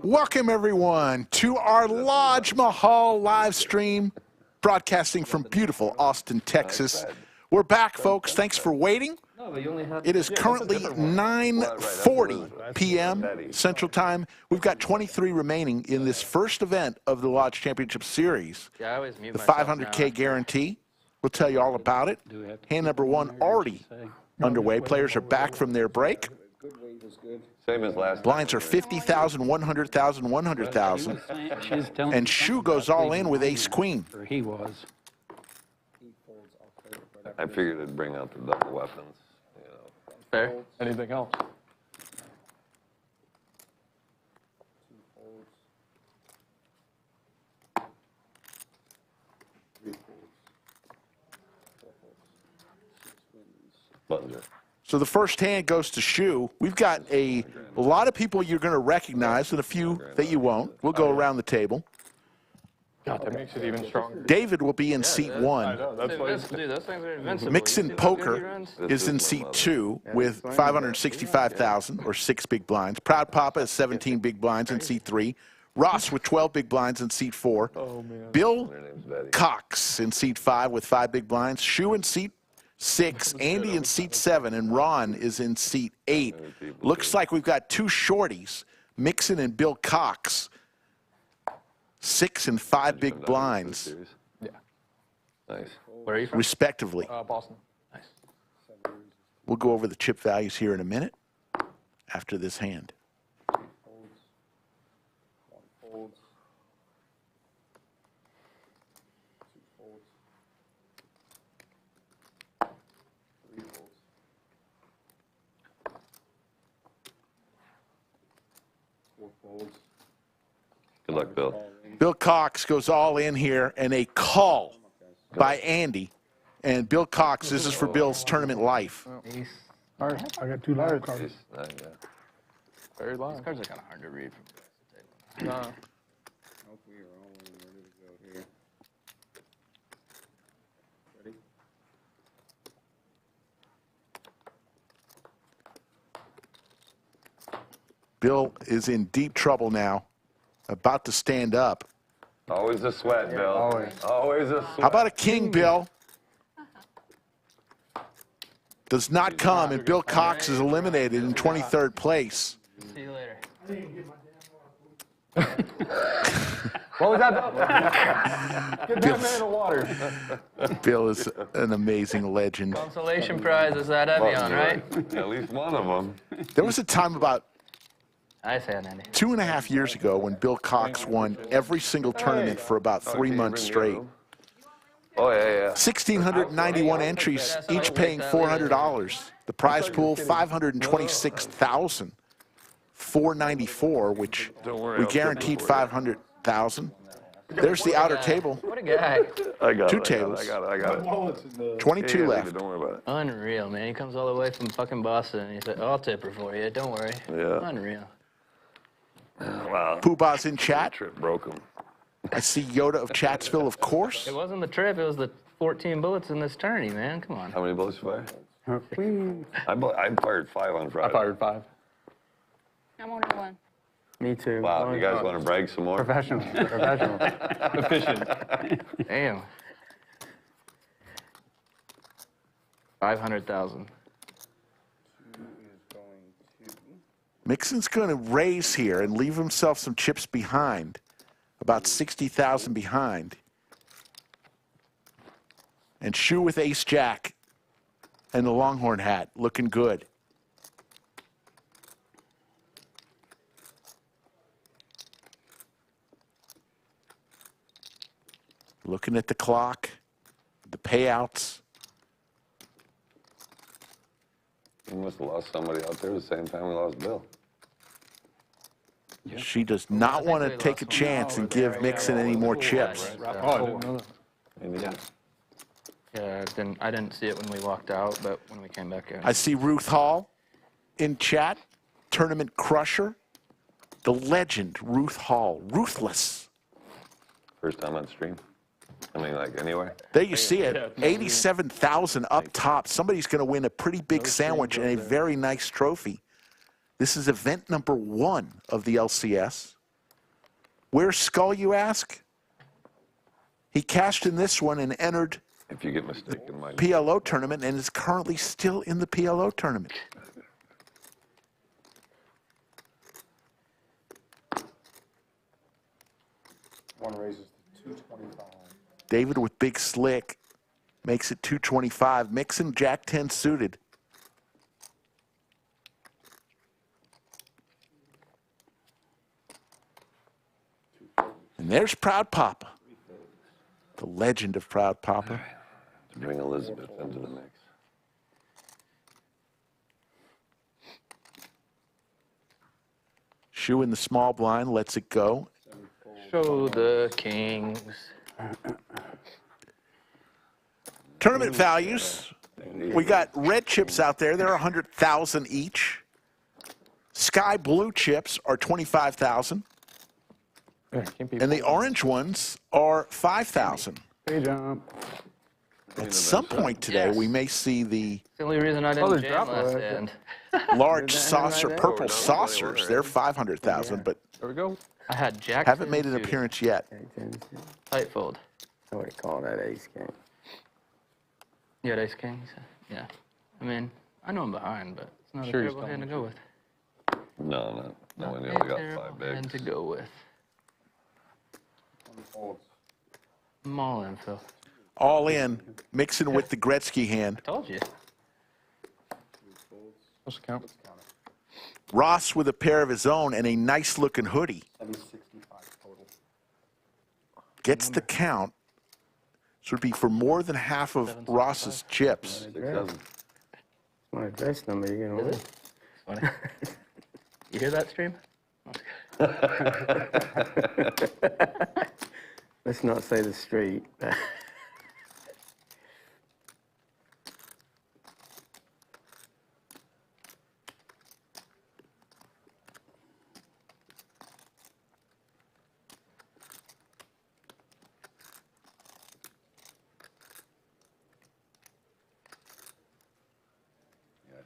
Welcome, everyone, to our Lodge Mahal live stream, broadcasting from beautiful Austin, Texas. We're back, folks. Thanks for waiting. It is currently 9:40 p.m. Central Time. We've got 23 remaining in this first event of the Lodge Championship Series, the 500K guarantee. We'll tell you all about it. Hand number one already underway. Players are back from their break. Same as last. Blinds are 50,000, 100,000, 100,000. And Shu goes all in with ace-queen. He was. I figured it'd bring out the double weapons. You know. Fair. Anything else? Plunger. So the first hand goes to Shu. We've got a lot of people you're going to recognize and a few that you won't. We'll go around the table. God, that makes it even stronger. David will be in seat one. I know, that's why Dude, those things are invincible. Mixson Poker is in seat two with 565,000 or 6 big blinds. Proud Papa is 17 big blinds in seat three. Ross with 12 big blinds in seat four. Oh, man. Bill Cox in seat 5 with 5 big blinds. Shu in seat 6, Andy in seat 7, and Ron is in seat 8. Looks like we've got two shorties, Mixson and Bill Cox, 6 and 5 big blinds, Yeah. Nice. Where are you from? respectively. Boston. Nice. We'll go over the chip values here in a minute after this hand. Good luck, Bill. Bill Cox goes all in here, and a call by Andy. And Bill Cox, this is for Bill's tournament life. Ace. All right, I got 2 live cards. Yeah. Very live. These cards are kind of hard to read from the Nah. Bill is in deep trouble now, about to stand up. Always a sweat, Bill. Always. Always a sweat. How about a king, Bill? Does not come, and Bill Cox is eliminated in 23rd place. See you later. What was that? Get that man in the water. Bill is an amazing legend. Consolation prize is that Evian, right? At least one of them. There was a time about I say it, Andy. 2.5 years ago when Bill Cox won every single tournament for about 3 months straight. Oh, yeah. 1,691 entries, each paying $400. The prize pool, $526,494, which we guaranteed $500,000. There's the outer table. What a guy. I got Two it. tables. I got it. 22 Yeah, left. Don't worry about it. Unreal, man. He comes all the way from fucking Boston, and he said, I'll tip her for you. Don't worry. Yeah. Unreal. Wow. Poobah's in chat. Trip broke him. I see Yoda of Chatsville, of course. It wasn't the trip. It was the 14 bullets in this tourney, man. Come on. How many bullets you fire? I fired 5 on Friday. I fired 5. I'm only 1. Me too. Wow, you guys want to brag some more? Professional. Professional. Efficient. Damn. 500,000. Mixson's going to raise here and leave himself some chips behind, about 60,000 behind. And Shu with ace-jack and the Longhorn hat, looking good. Looking at the clock, the payouts. We must have lost somebody out there at the same time we lost Bill. She does not want to take a chance and give Mixson any more chips. Oh, I didn't know that. Maybe not. Yeah, I didn't see it when we walked out, but when we came back in. I see Ruth Hall in chat, tournament crusher. The legend, Ruth Hall, ruthless. First time on stream. I mean, like anywhere. There you see it, 87,000 up top. Somebody's going to win a pretty big sandwich and a very nice trophy. This is event number 1 of the LCS. Where's Skull, you ask? He cashed in this one and entered If you get mistaken, my PLO tournament and is currently still in the PLO tournament. One raises to 225. David with big slick makes it 225. Mixson Jack 10 suited. And there's Proud Papa, the legend of Proud Papa. to bring Elizabeth into the mix. Shu in the small blind lets it go. Show the kings. Tournament values. We got red chips out there. They're 100,000 each. Sky blue chips are 25,000. And the orange ones are 5,000. Hey, jump. At some point today, we may see the It's the only reason I didn't there's jam drop last right there. hand. large Right saucer, there. purple saucers. They're 500,000, but There we go. I had Jack. haven't 10 made an suited. appearance yet. Tight fold. I would call that ace game. You had ace king? Yeah. I mean, I know I'm behind, but it's not Sure a he's terrible hand to telling go with. No, we A nearly got terrible 5 hand bigs. to go with. I'm all in, Phil. All in, mixing with the Gretzky hand. Told you. Let's count. Ross with a pair of his own and a nice looking hoodie. 765 total. Gets the count. This would be for more than half of Ross's chips. 6-7. My address number, you're gonna win. Funny. You hear that stream? Let's not say the street. I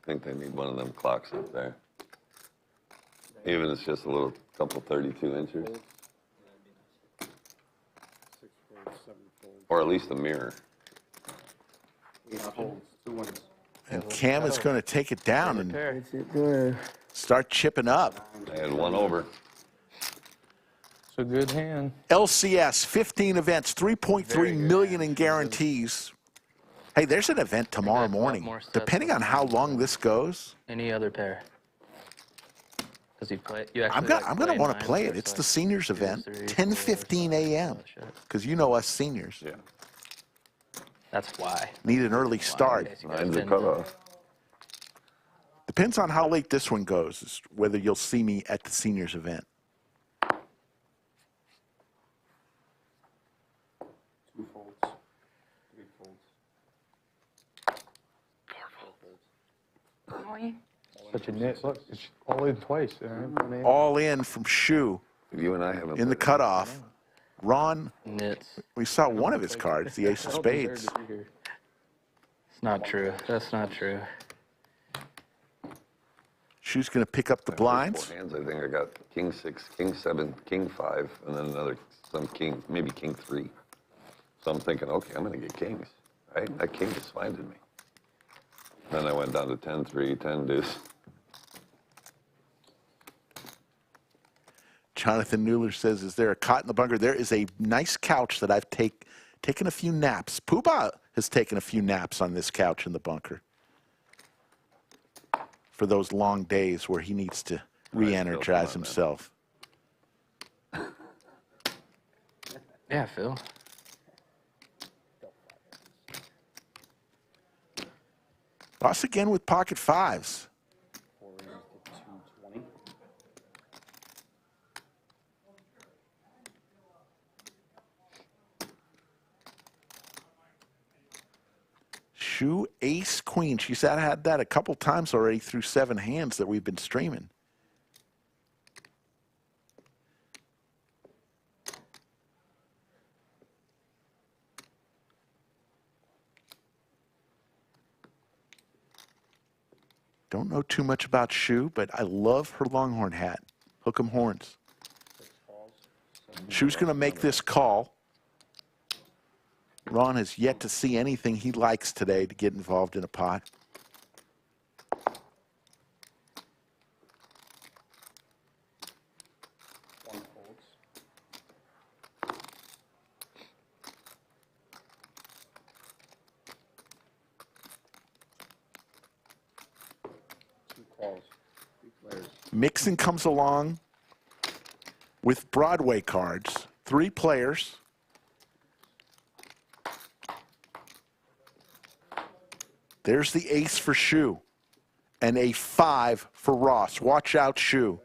think they need one of them clocks up there. Even if it's just a little couple 32 inches. Or at least a mirror. And Cam is going to take it down and Pair. What's it doing? start chipping up. I had one over. It's a good hand. LCS, 15 events, 3.3 million in guarantees. Hey, there's an event tomorrow There's a lot morning. more sets Depending on how long this goes, Any other pair? Because you play. You I'm actually. going to want to play it. It's the seniors event, 10:15 a.m. Because you know us seniors Yeah. That's why. need an early start. Mine's a cutoff. Depends on how late this one goes, is whether you'll see me at the seniors event. Two folds. Three folds. Going. Such a nit. Look, it's all in twice. All in from Shu You and I haven't in the played. cutoff. Ron, Nits. we saw one of his cards, the ace of spades. It's not true. That's not true. Shu's going to pick up the blinds. 4 hands, I think I got king 6, king 7, king 5, and then another, some king, maybe king 3. So I'm thinking, okay, I'm going to get kings, right? That king just finded me. Then I went down to 10-3, 10 deuce. Jonathan Newler says, is there a cot in the bunker? There is a nice couch that I've taken a few naps. Poobah has taken a few naps on this couch in the bunker for those long days where he needs to re-energize himself. Yeah, Phil. Ross again with pocket fives. Shu ace queen. She's had that a couple times already through 7 hands that we've been streaming. Don't know too much about Shu, but I love her Longhorn hat. Hook 'em horns. Shu's going to make this call. Ron has yet to see anything he likes today to get involved in a pot. Mixson comes along with Broadway cards. 3 players. There's the ace for Shu and a 5 for Ross. Watch out, Shu.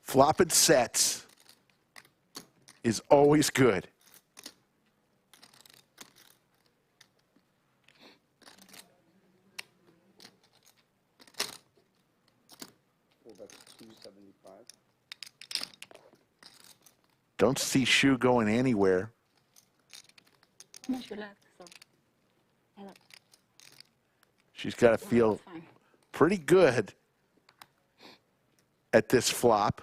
Flopping sets is always good. Don't see Shu going anywhere. How much you left? So, She's got to feel fine. pretty good at this flop.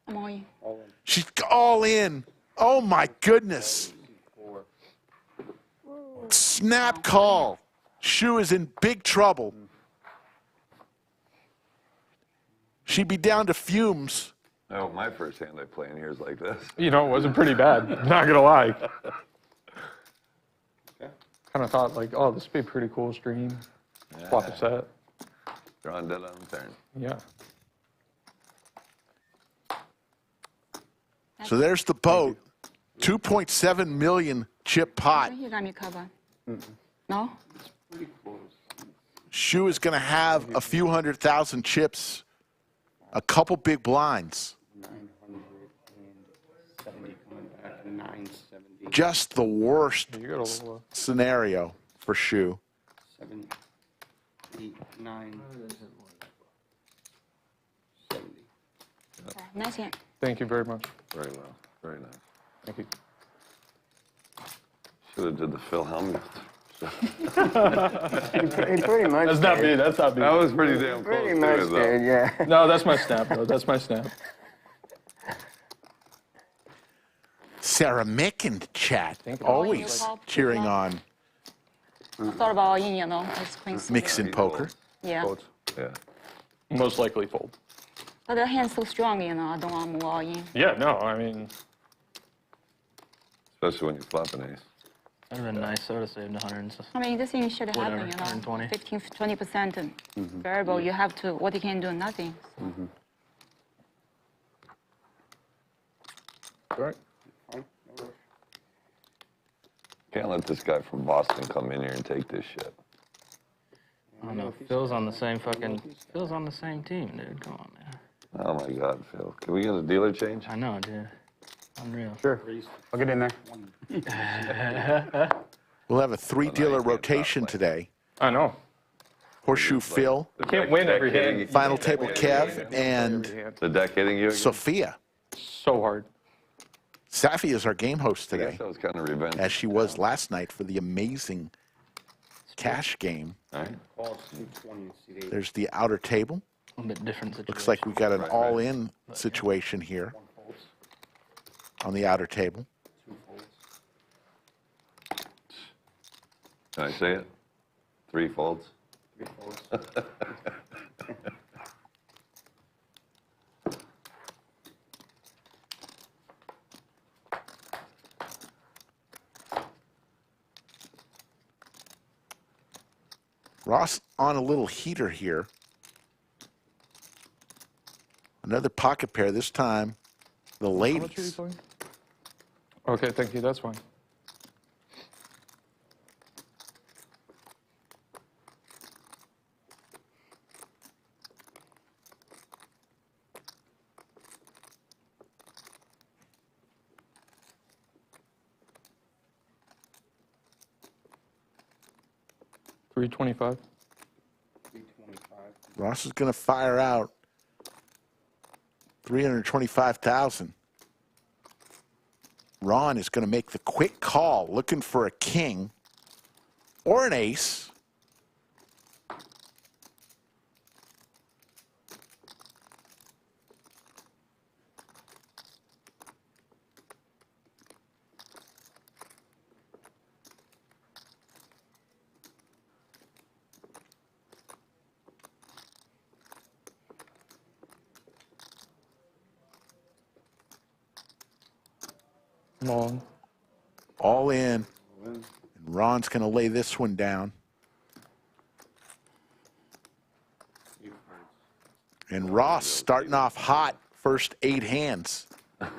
I'm all in. She's all in. Oh, my goodness. Snap call. Shu is in big trouble. She'd be down to fumes. Oh, my first hand I play in here is like this. You know, it wasn't pretty bad. Not gonna lie. Kind of thought like, oh, this would be a pretty cool stream. Flop a set. Drawing dead on the turn. Yeah. So there's the boat. 2.7 million chip pot. You got me covered. No? Shu is going to have a few 100,000 chips, a couple big blinds. 970 coming back, 970. Just the worst You got a little. scenario for Shu. 7, 8, 9, 70. Nice hand. Thank you very much. Very well. Very nice. Thank you. Should have did the Phil Hellmuth. He pretty much That's not me. did. That's not me. That was pretty damn close. Pretty to much it, though. did, yeah. No, that's my snap, though. That's my snap. Sarah Mick in the chat, Thank you. always Oh, you cheering love- on I thought about all in, you know. It's queen suit. Mixon poker. Yeah. Folds. Yeah. Most likely fold. But the hand's so strong, you know. I don't want to move all in. Yeah, no, I mean, Especially when you flop an ace. That would have been nice. I would have saved 100. I mean, this thing should happen, Whatever, you know. 120. 15, 20% variable. You have to, what you can do, nothing. all right. Can't let this guy from Boston come in here and take this shit. I don't know. Phil's on the same fucking. Phil's on the same team, dude. Come on, man. Oh my God, Phil. Can we get a dealer change? I know, dude. Unreal. Sure. I'll get in there. We'll have a 3-dealer rotation today. I know. Horseshoe Phil, The Can't deck- win deck every hitting hand. you- Final Table Kev, and The deck hitting you again? Sophia. So hard. Safi is our game host I guess today, that was kind of revenge. as she was last night for the amazing cash game. All right. Calls 220 and CD. There's the outer table. A little bit different situation. Looks like we got an all-in situation here on the outer table. 2 folds. Can I say it? 3 folds. 3 folds. Ross on a little heater here. Another pocket pair, this time the How much are you ladies. playing? Okay, thank you. That's fine. 325. 325. Ross is going to fire out 325,000. Ron is going to make the quick call, looking for a king or an ace. Long. All in. And Ron's going to lay this one down. And Ross starting off hot, first 8 hands. Nice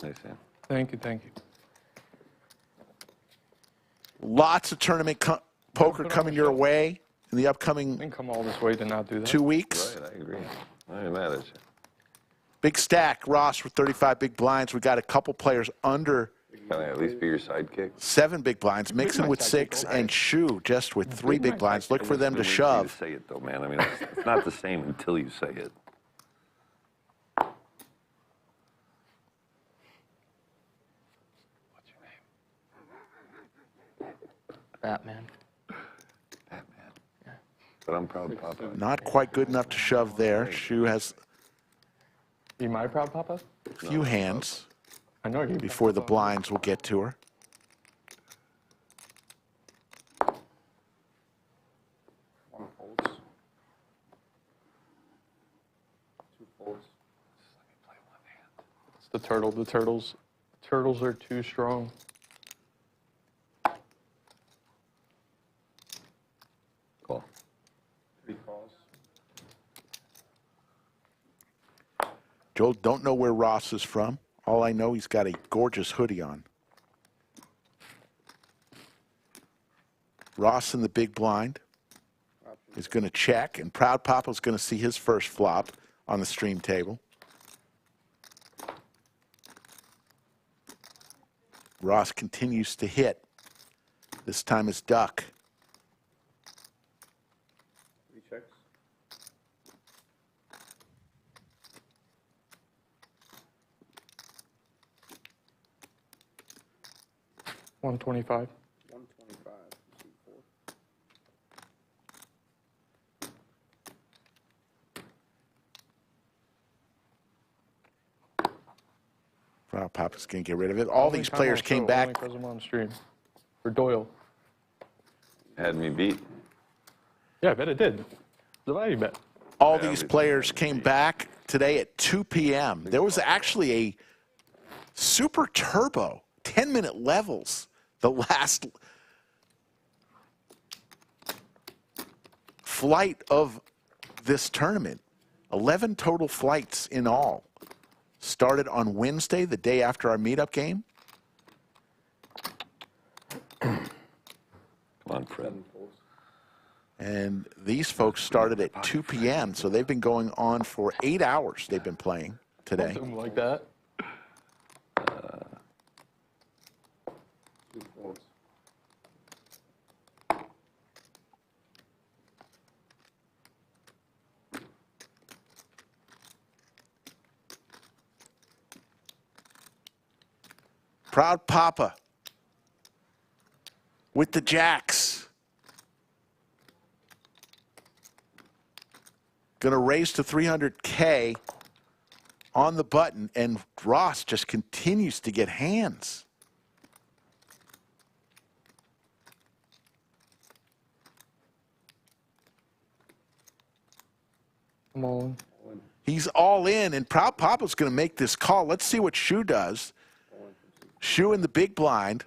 hand. Thank you, thank you. Lots of tournament poker coming your way in the upcoming Didn't come all this way to not do that. 2 weeks. Right, I agree. I ain't mad at you. Big stack, Ross with 35 big blinds. We got a couple players under Can I at least be your sidekick? 7 big blinds. Mixon with 6 and Shu just with 3 big blinds. Look for them to Wait for you shove. say it though, man. I mean, it's not the same until you say it. What's your name? Batman. Batman. Yeah. But I'm proud, Papa. Not quite good enough to shove there. Shu has You my proud papa? a few hands I know you. before the blinds will get to her. One folds. 2 folds. It's the turtle. The turtles are too strong. Cool. 3 calls. Joel, don't know where Ross is from. All I know, he's got a gorgeous hoodie on. Ross in the big blind is going to check, and Proud Papa's going to see his first flop on the stream table. Ross continues to hit. This time is duck. 3 checks. $125. 125. 4. Proud Papa's going to get rid of it. All these players came back. Because I'm on stream. For Doyle. Had me beat. Yeah, I bet it did. The value bet. All Yeah, these everything players had to came be. back today at 2 p.m. There was actually a super turbo 10-minute levels the last flight of this tournament. 11 total flights in all. Started on Wednesday, the day after our meetup game. Come on, Fred. 7 folds. And these folks started at 2 p.m., so they've been going on for 8 hours they've been playing today. Something like that. 2 folds. Proud Papa with the jacks. Going to raise to 300K on the button, and Ross just continues to get hands. I'm all in. He's all in, and Proud Papa's going to make this call. Let's see what Shu does. Shu in the big blind.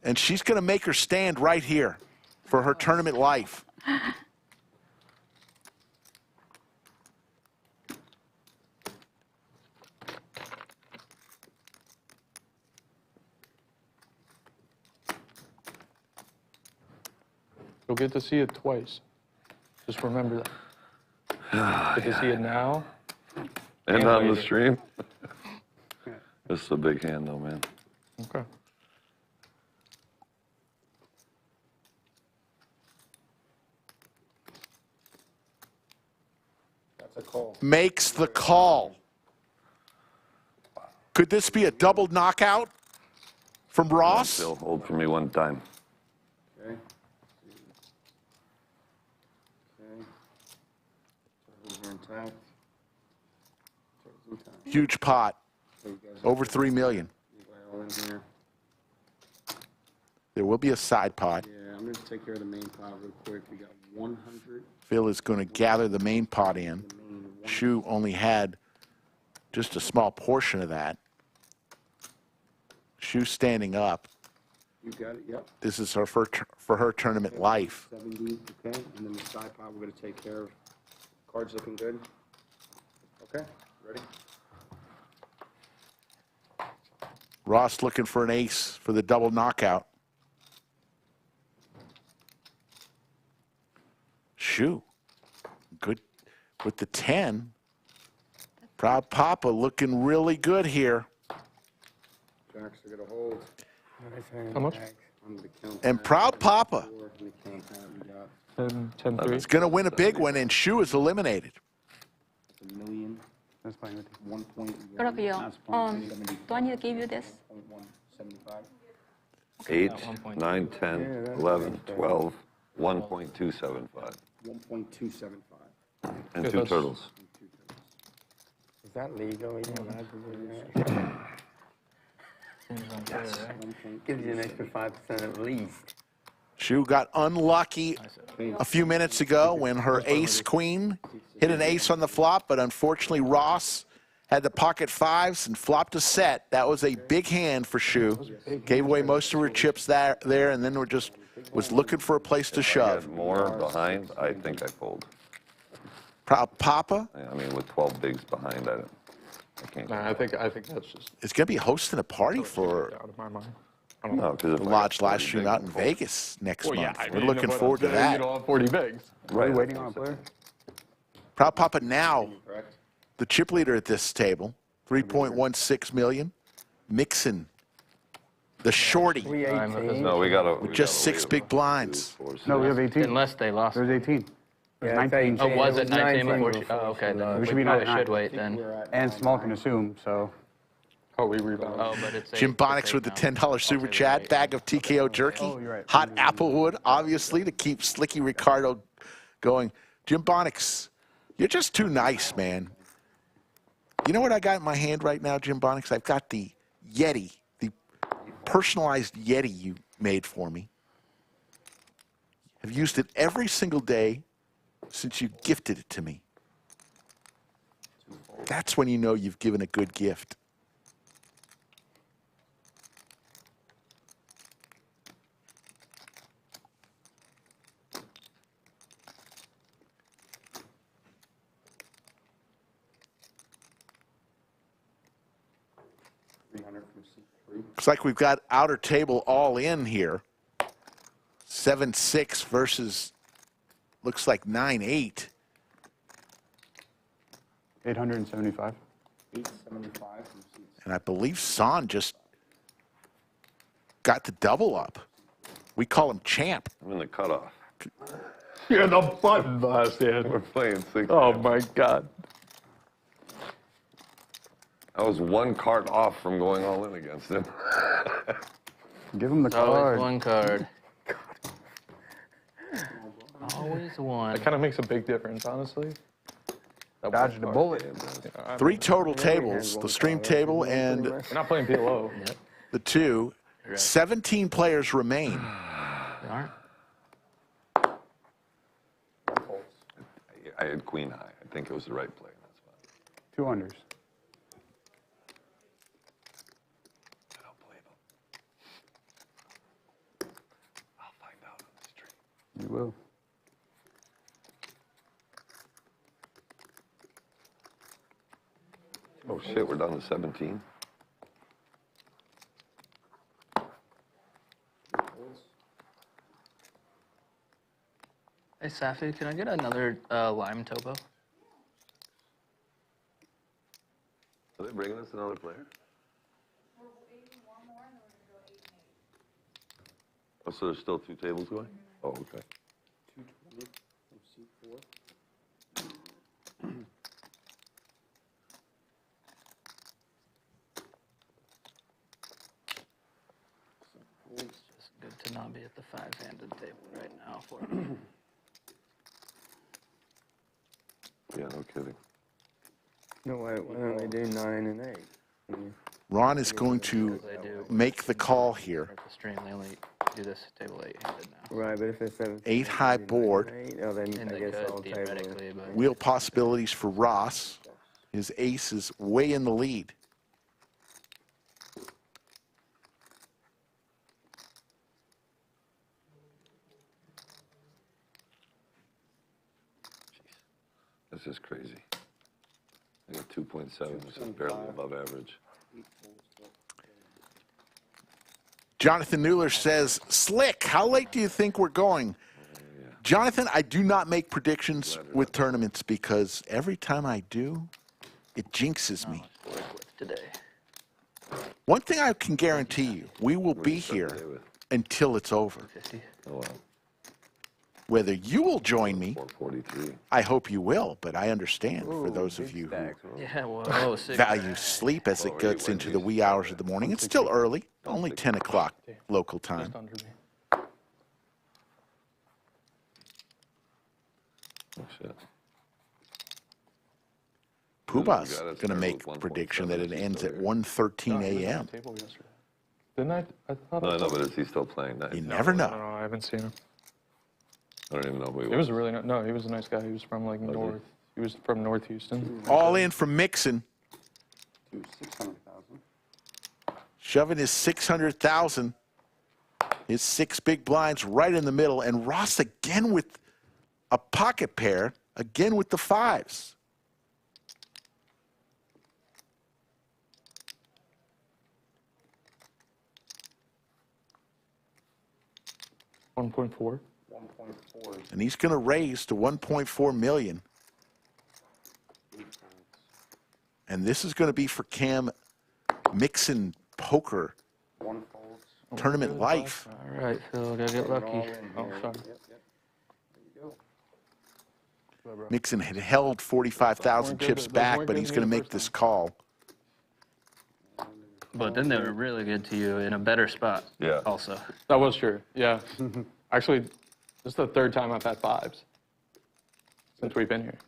And she's going to make her stand right here for her tournament life. You'll get to see it twice. Just remember that. Get to see it now. And And on the later. stream. This is a big hand, though, man. Okay. That's a call. makes the call. Could this be a double knockout from Ross? Still hold for me one time. Okay. Okay. Turtles are intact. Turtles intact. Huge pot, So you guys over 3 million. leave all in here. There will be a side pot. Yeah, I'm going to take care of the main pot real quick. We got 100. Phil is going to gather the main pot in. The main one. Shu only had just a small portion of that. Shu standing up. You got it. Yep. This is her for her tournament life. 70. Okay. And then the side pot we're going to take care of. Cards looking good. Okay. Ready? Ross looking for an ace for the double knockout. Shu, good with the 10. Proud Papa looking really good here. Jacks are going to hold. How much? I'm going to count. And that. Proud Papa 4, and the count that we got 10, 3. is going to win a big one, and Shu is eliminated. a million. That's fine with 1.1. 그러게요. Do I need to give you this? 1.175. 8, At 9, 10, 11, 12, 1.275. 1.275. And Yeah, 2 that's- turtles. Is that legal? Seems unfair, right? Gives you an extra 5% at least. Shu got unlucky a few minutes ago when her ace queen hit an ace on the flop, but unfortunately Ross had the pocket fives and flopped a set. That was a big hand for Shu. Gave away most of her chips there, and then was looking for a place to If I shove. get more behind, I think I fold. Proud Papa I mean, with 12 bigs behind, I can't. Nah, I think that's just is going to be hosting a party for out of my mind. No, because the Lodge live stream out in Vegas next month. We're looking forward to You that. don't have 40 bigs. Right. Waiting on a player? Proud Papa now Correct? the chip leader at this table, 3.16 million. Mixson, the shorty, 318. No, we got to. just 6 big blinds. No, we have 18. Unless they lost. There's 18. Yeah, I thought you 19. said Oh, was it 19 before? before Oh, okay. Then we should be probably 9. should wait then. And small can assume, so. Oh, we rebound. Oh, but it's Jim Bonics with the $10 super chat. Bag of TKO jerky. Oh, you're right. Hot Applewood, obviously, to keep Slicky Ricardo going. Jim Bonics, you're just too nice, man. You know what I got in my hand right now, Jim Bonics? I've got the Yeti, the personalized Yeti you made for me. I've used it every single day since you gifted it to me. That's when you know you've given a good gift. Looks like we've got outer table all in here. 7-6 versus looks like 9-8. 875. 875 from seats. And I believe San just got the double up. We call him champ. I'm in the cutoff. You're the button boss, We're dude. playing 6. Oh my God. I was 1 card off from going all in against him. Give him the Always card. one card. Always one. That kind of makes a big difference, honestly. That Dodged a one bullet. card. 3 total tables, the stream table and You're not playing PLO. the 2. 17 players remain. They aren't. I had queen high. I think it was the right play in that spot. 2 unders. I don't believe him. I'll find out on the stream. You will. Oh shit, we're down to 17. Hey, Safi, can I get another lime topo? Are they bringing us another player? Oh, so there's still 2 tables going? Oh, okay. 220 from seat 4. five-handed table right now for him. Yeah, no kidding. No, why don't they do 9 and 8? Ron is going to make the call here. At the stream, they only do this table eight-handed now. Right, but if it's 7, 8 high board. oh, then And I they guess could all table. theoretically, but Wheel possibilities for Ross. His ace is way in the lead. This is crazy. I got 2.7, which is barely above average. Jonathan Newler says, Slick, how late do you think we're going? Jonathan, I do not make predictions with tournaments because every time I do, it jinxes me. today. One thing I can guarantee you, we will be here until it's over. 50. Oh, wow. Whether you will join me, 443. I hope you will, but I understand for those of you who Yeah, well, value sleep as it gets into the wee hours of the morning. It's still early, only 10 o'clock local time. Just under me. Oh, shit. Puba's going to make a prediction that it ends at 1:13 No, he was on a.m. the table yesterday. Didn't I? I thought No, I I know, saw- but is he still playing? You No, never No, know. I haven't seen him. I don't even know who he He was a really no. He was a nice guy. He was from like north. He was from North Houston. All in from Mixson, To 600,000. shoving his 600,000. His 6 big blinds right in the middle, and Ross again with a pocket pair, again with the 5s. $1.4. 1.4. And he's going to raise to 1.4 million. And this is going to be for Cam Mixson Poker 1 folds. Tournament Life. All right, Phil, gotta get All lucky. in Oh, here. sorry. Yep, yep. There you go. Mixon had held 45,000 chips back, but he's going to make this call. But then they were really good to you in a better spot. Yeah. Also. That was true. Yeah. Actually, this is the 3rd time I've had 5s since we've been here.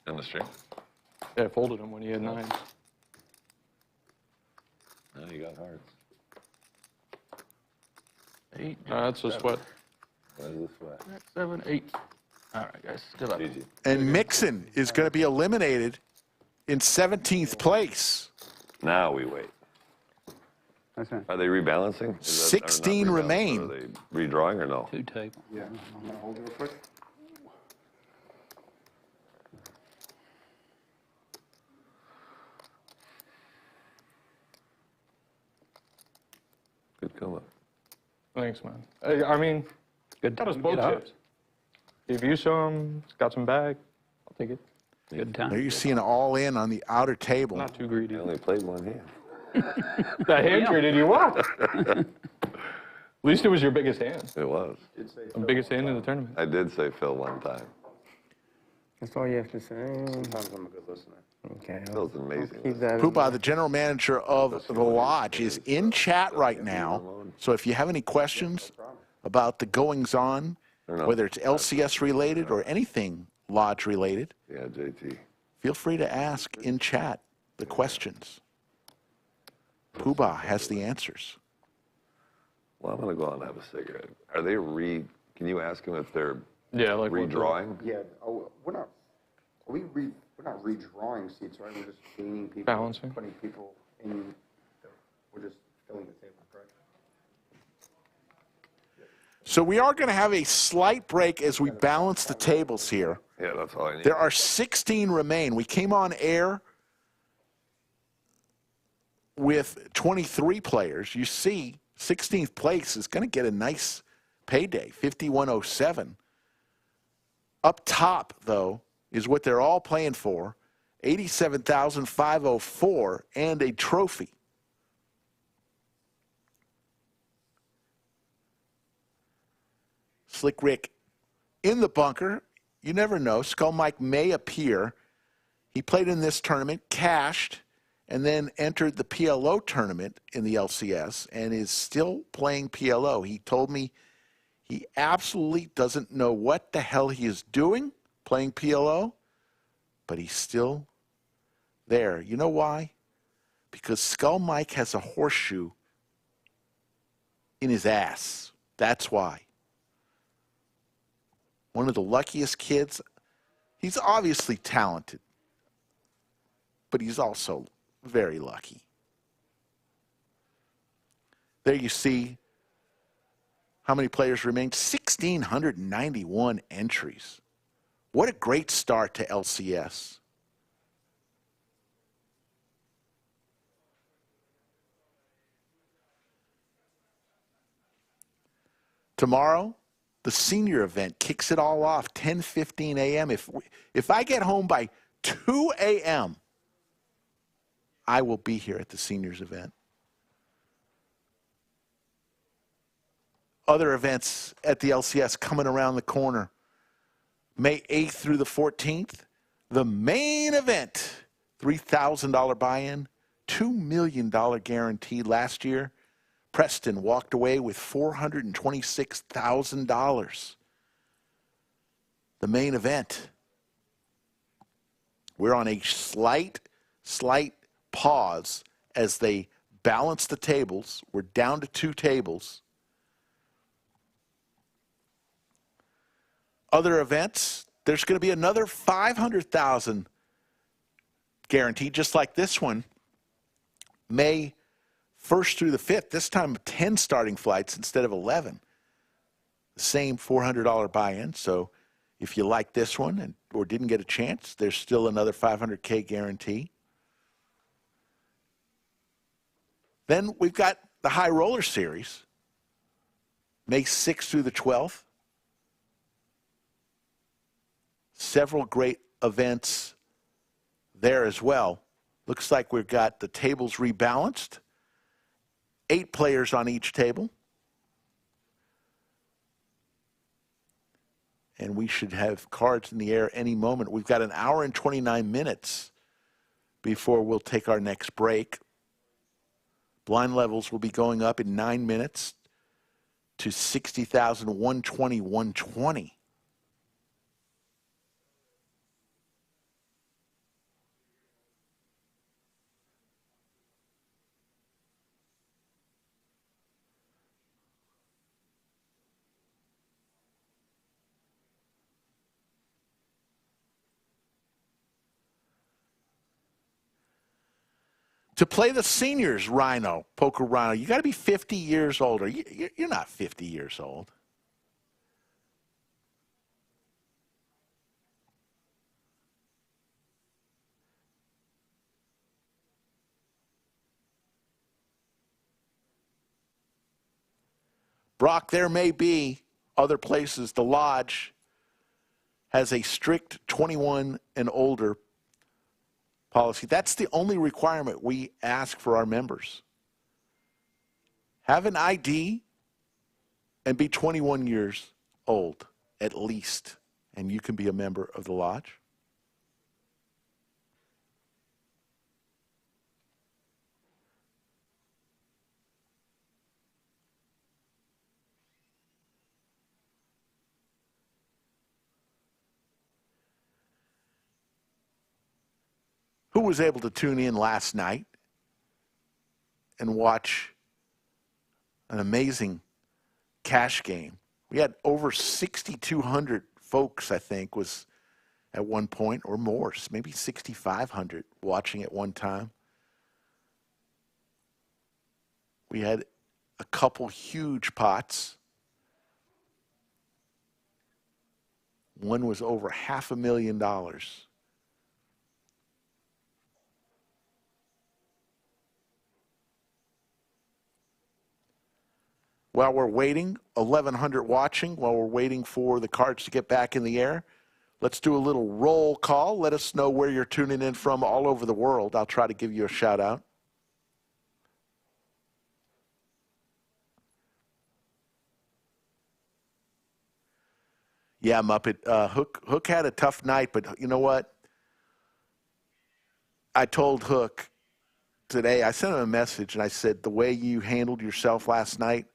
in the stream. Yeah, I folded him when he had 9. No, you got hearts. 8, That's just what. What is this way? 7, 8. All right, guys, good luck. Easy. And Mixon is going to be eliminated in 17th place. Now we wait. That's it. Are they rebalancing? Is that- or not 16 rebalancing, remain. Are they redrawing or no? 2 tape. Yeah. I'm gonna hold it real quick. Good come up. Thanks, man. I mean, Good got us time. both Get out. chips. If you show him, got some bag, I'll take it. Good There time. you see an all-in on the outer table. Not too greedy. I only played one hand. That hand treated you well. At least it was your biggest hand. It was. The biggest hand in the tournament. I did say Phil one time. That's all you have to say. Sometimes I'm a good listener. Okay. Phil's amazing. Keep that in Puba, mind. the general manager of the lodge, is in chat right now. So if you have any questions about the goings-on, whether it's LCS related or anything lodge related, Yeah, JT. feel free to ask in chat the questions. Puba has the answers. Well, I'm gonna go out and have a cigarette. Are they can you ask them if they're Yeah, like what the- redrawing? Yeah. Oh, we're not. We're not redrawing seats, right? We're just gaining people. Balancing. Putting people in. We're just filling the table, correct? So we are going to have a slight break as we balance the tables here. Yeah, that's all I need. There are 16 remain. We came on air with 23 players. You see, 16th place is going to get a nice payday, 5107. Up top, though, is what they're all playing for, 87,504 and a trophy. Slick Rick in the bunker. You never know. Skull Mike may appear. He played in this tournament, cashed, and then entered the PLO tournament in the LCS and is still playing PLO. He told me he absolutely doesn't know what the hell he is doing playing PLO, but he's still there. You know why? Because Skull Mike has a horseshoe in his ass. That's why. One of the luckiest kids. He's obviously talented, but he's also very lucky. There you see how many players remain. 1,691 entries. What a great start to LCS. Tomorrow, the senior event kicks it all off, 10:15 a.m. If I get home by 2 a.m., I will be here at the seniors event. Other events at the LCS coming around the corner. May 8th through the 14th, the main event, $3,000 buy-in, $2 million guarantee. Last year, Preston walked away with $426,000. The main event. We're on a slight pause as they balance the tables. We're down to 2 tables. Other events, there's going to be another $500,000 guarantee, just like this one. May 1st through the 5th, this time 10 starting flights instead of 11. The same $400 buy-in. So if you like this one or didn't get a chance, there's still another $500K guarantee. Then we've got the High Roller Series, May 6th through the 12th. Several great events there as well. Looks like we've got the tables rebalanced. 8 players on each table. And we should have cards in the air any moment. We've got 1 hour and 29 minutes before we'll take our next break. Blind levels will be going up in 9 minutes to 60,000, 120, 120. To play the seniors Rhino, Poker Rhino, you got to be 50 years old. You're not 50 years old. Brock, there may be other places. The Lodge has a strict 21 and older policy. That's the only requirement we ask for our members. Have an ID and be 21 years old at least, and you can be a member of the Lodge. Who was able to tune in last night and watch an amazing cash game? We had over 6,200 folks, I think, was at one point, or more, maybe 6,500 watching at one time. We had a couple huge pots. One was over $500,000. While we're waiting, 1,100 watching, while we're waiting for the cards to get back in the air, let's do a little roll call. Let us know where you're tuning in from all over the world. I'll try to give you a shout out. Yeah, Muppet. Hook had a tough night, but you know what? I told Hook, today, I sent him a message, and I said, the way you handled yourself last night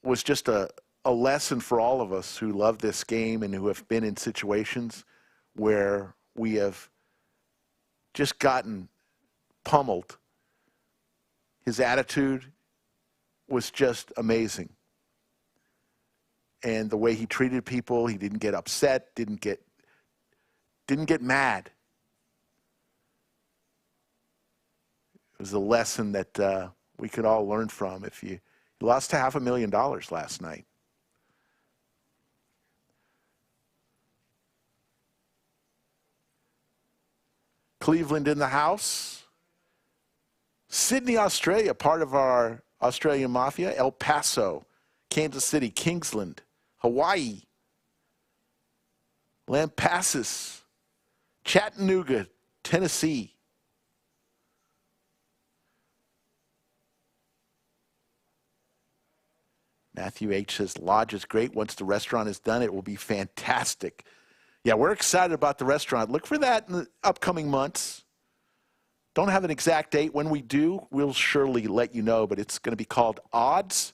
was just a lesson for all of us who love this game and who have been in situations where we have just gotten pummeled. His attitude was just amazing. And the way he treated people, he didn't get upset, didn't get mad. It was a lesson that we could all learn from. If you lost $500,000 last night. Cleveland in the house. Sydney, Australia, part of our Australian Mafia. El Paso, Kansas City, Kingsland, Hawaii, Lampasas, Chattanooga, Tennessee. Matthew H. says, Lodge is great. Once the restaurant is done, it will be fantastic. Yeah, we're excited about the restaurant. Look for that in the upcoming months. Don't have an exact date. When we do, we'll surely let you know, but it's going to be called Odds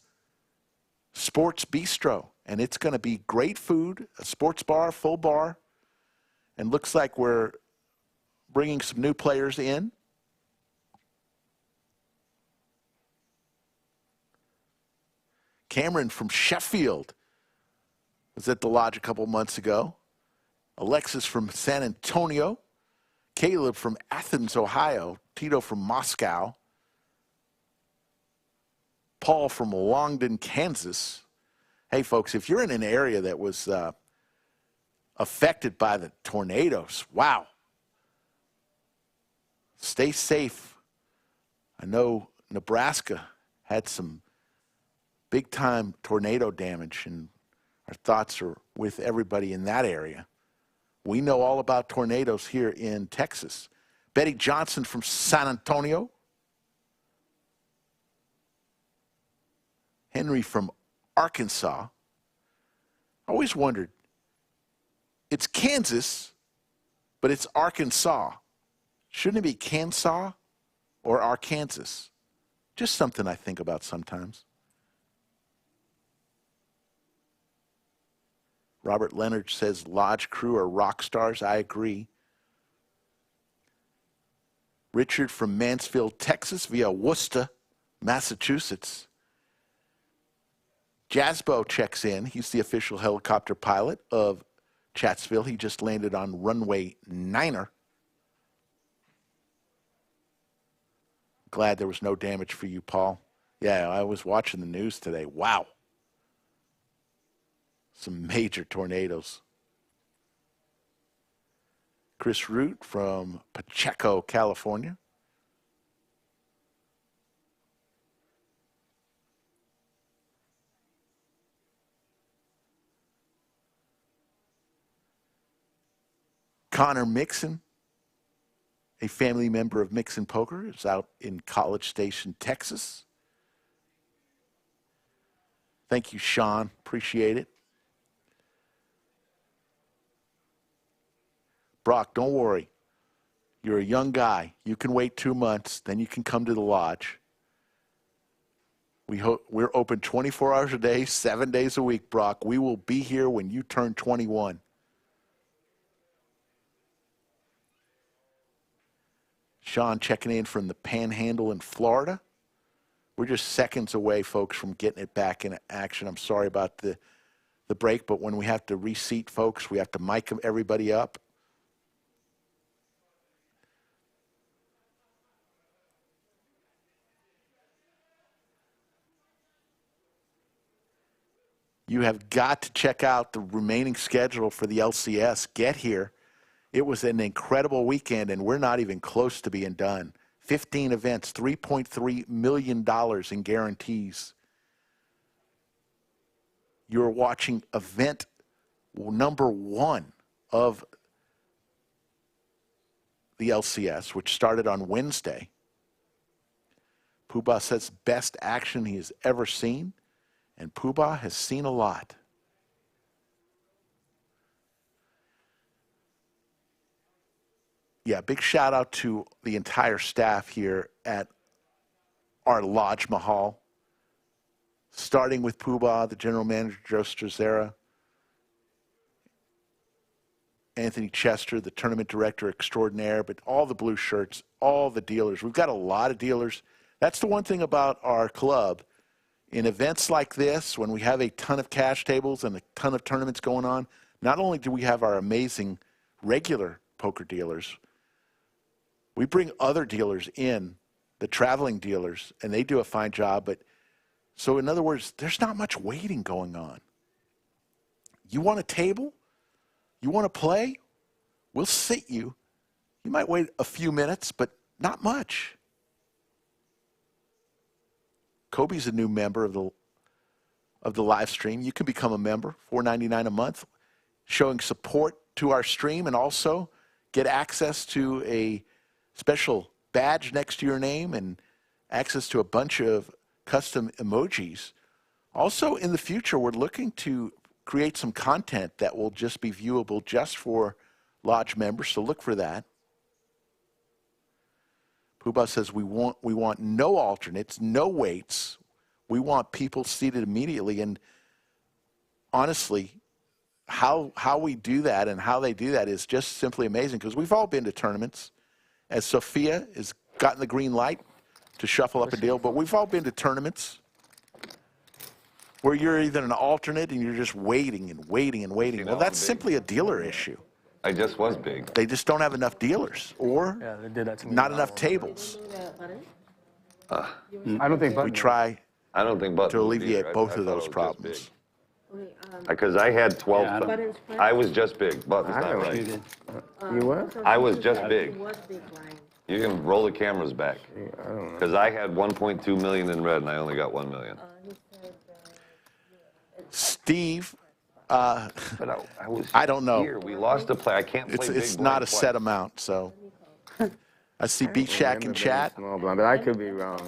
Sports Bistro, and it's going to be great food, a sports bar, full bar, and looks like we're bringing some new players in. Cameron from Sheffield was at the Lodge a couple months ago. Alexis from San Antonio. Caleb from Athens, Ohio. Tito from Moscow. Paul from Longdon, Kansas. Hey, folks, if you're in an area that was affected by the tornadoes, wow. Stay safe. I know Nebraska had some big-time tornado damage, and our thoughts are with everybody in that area. We know all about tornadoes here in Texas. Betty Johnson from San Antonio. Henry from Arkansas. I always wondered, it's Kansas, but it's Arkansas. Shouldn't it be Kansas or Arkansas? Just something I think about sometimes. Robert Leonard says Lodge crew are rock stars. I agree. Richard from Mansfield, Texas via Worcester, Massachusetts. Jasbo checks in. He's the official helicopter pilot of Chatsville. He just landed on runway 9er. Glad there was no damage for you, Paul. Yeah, I was watching the news today. Wow. Some major tornadoes. Chris Root from Pacheco, California. Connor Mixson, a family member of Mixson Poker, is out in College Station, Texas. Thank you, Sean. Appreciate it. Brock, don't worry. You're a young guy. You can wait 2 months, then you can come to the Lodge. We're open 24 hours a day, 7 days a week, Brock. We will be here when you turn 21. Sean checking in from the Panhandle in Florida. We're just seconds away, folks, from getting it back in action. I'm sorry about the break, but when we have to reseat folks, we have to mic everybody up. You have got to check out the remaining schedule for the LCS. Get here. It was an incredible weekend, and we're not even close to being done. 15 events, $3.3 million in guarantees. You're watching event number 1 of the LCS, which started on Wednesday. Poobah says best action he has ever seen, and Poobah has seen a lot. yeah, big shout out to the entire staff here at our Lodge Mahal, starting with Poobah, the general manager, Joe Strazera, Anthony Chester, the tournament director extraordinaire, but all the blue shirts, all the dealers. We've got a lot of dealers. That's the one thing about our club. In events like this, when we have a ton of cash tables and a ton of tournaments going on, not only do we have our amazing regular poker dealers, we bring other dealers in, the traveling dealers, and they do a fine job. But so in other words, there's not much waiting going on. You want a table? You want to play? We'll sit you. You might wait a few minutes, but not much. Kobe's a new member of the live stream. You can become a member, $4.99 a month, showing support to our stream, and also get access to a special badge next to your name and access to a bunch of custom emojis. Also, in the future, we're looking to create some content that will just be viewable just for Lodge members, so look for that. Poobah says we want no alternates, no waits. We want people seated immediately. And honestly, how we do that and how they do that is just simply amazing, because we've all been to tournaments. As Sophia has gotten the green light to shuffle up a deal, but we've all been to tournaments where you're either an alternate and you're just waiting and waiting and waiting. Well, that's simply a dealer issue. I just was big. They just don't have enough dealers, or Yeah, they did that to me. not enough tables. I don't think We try I don't think buttons. to alleviate either. both I of thought those it was problems. just big. Because I had 12. Yeah, I don't- Buttons I was just big. Buttons I not know what right. you did. You what? I was just big. Was big blind. You can roll the cameras back. I don't know. Because I had 1.2 million in red and I only got 1 million. Steve, But I was I don't know. here. We lost a play. I can't play big it's blind not a twice. set amount, so. I see Beat Shack in Remember chat. being Small blind, but I could be wrong.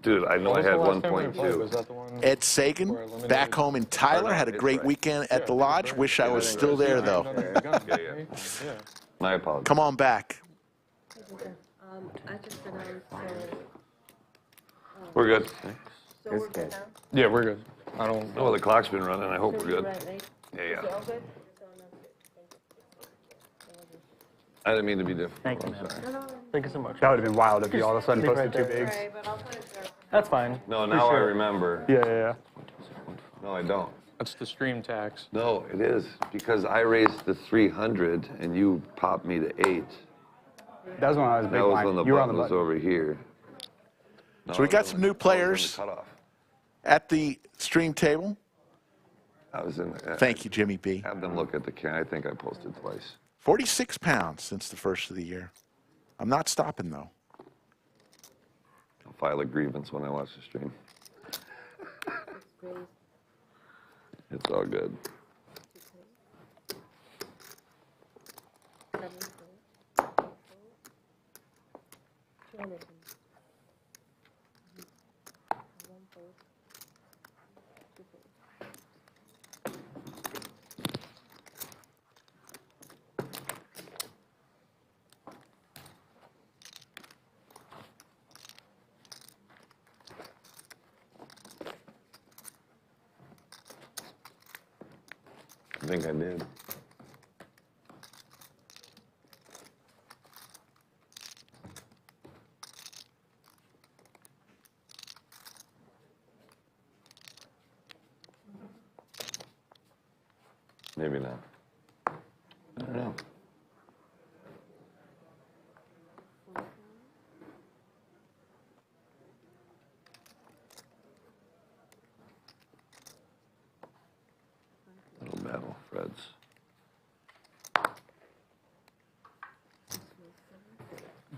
Dude, I know I had Was 1.2. that the one? Ed Sagan, back home in Tyler, had a great weekend at the Lodge. Wish I was still there, though. Yeah. My apologies. Come on back. I just announced, We're good. so It's we're good. good now? Yeah, we're good. I don't. Oh, the clock's been running. I hope So we're you're good. right, right? Yeah. So all good? I didn't mean to be different. Thank you, I'm man. sorry. Thank you so much. That would have been wild if you all of a sudden Leave posted right two there. bigs. Right, but I'll put it there. That's fine. No, now I remember. Yeah. No, I don't. That's the stream tax. No, it is. Because I raised the 300 and you popped me to 8. That was when I was big That was blind. when the You were on button the was button. over here. No, So we I got was some in new the- I was in the players. cutoff. At the stream table. I was in the, Thank you, Jimmy B. Have them look at the can. I think I posted twice. 46 pounds since the first of the year. I'm not stopping, though. I'll file a grievance when I watch the stream. It's all good. I think I did. Maybe not. I don't know. Little metal, Freds.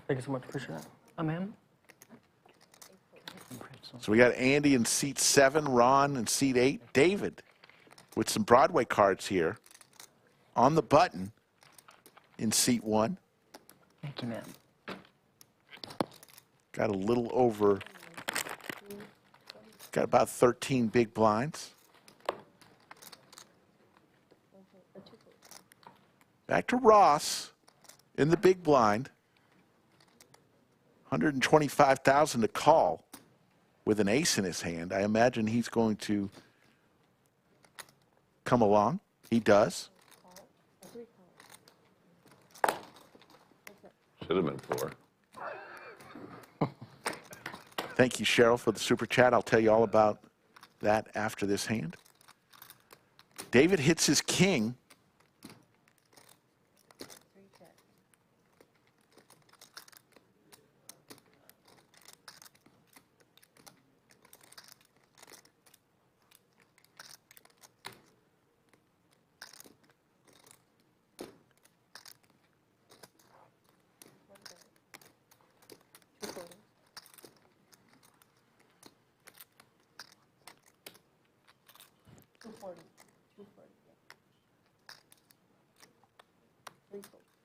Thank you so much. Appreciate it. I'm in. So we got Andy in seat 7, Ron in seat 8, David with some Broadway cards here on the button in seat 1. Thank you, man. Got a little over, got about 13 big blinds. Back to Ross. in the big blind. 125,000 to call with an ace in his hand. I imagine he's going to come along. He does. Should have been 4. Thank you, Cheryl, for the super chat. I'll tell you all about that after this hand. David hits his king.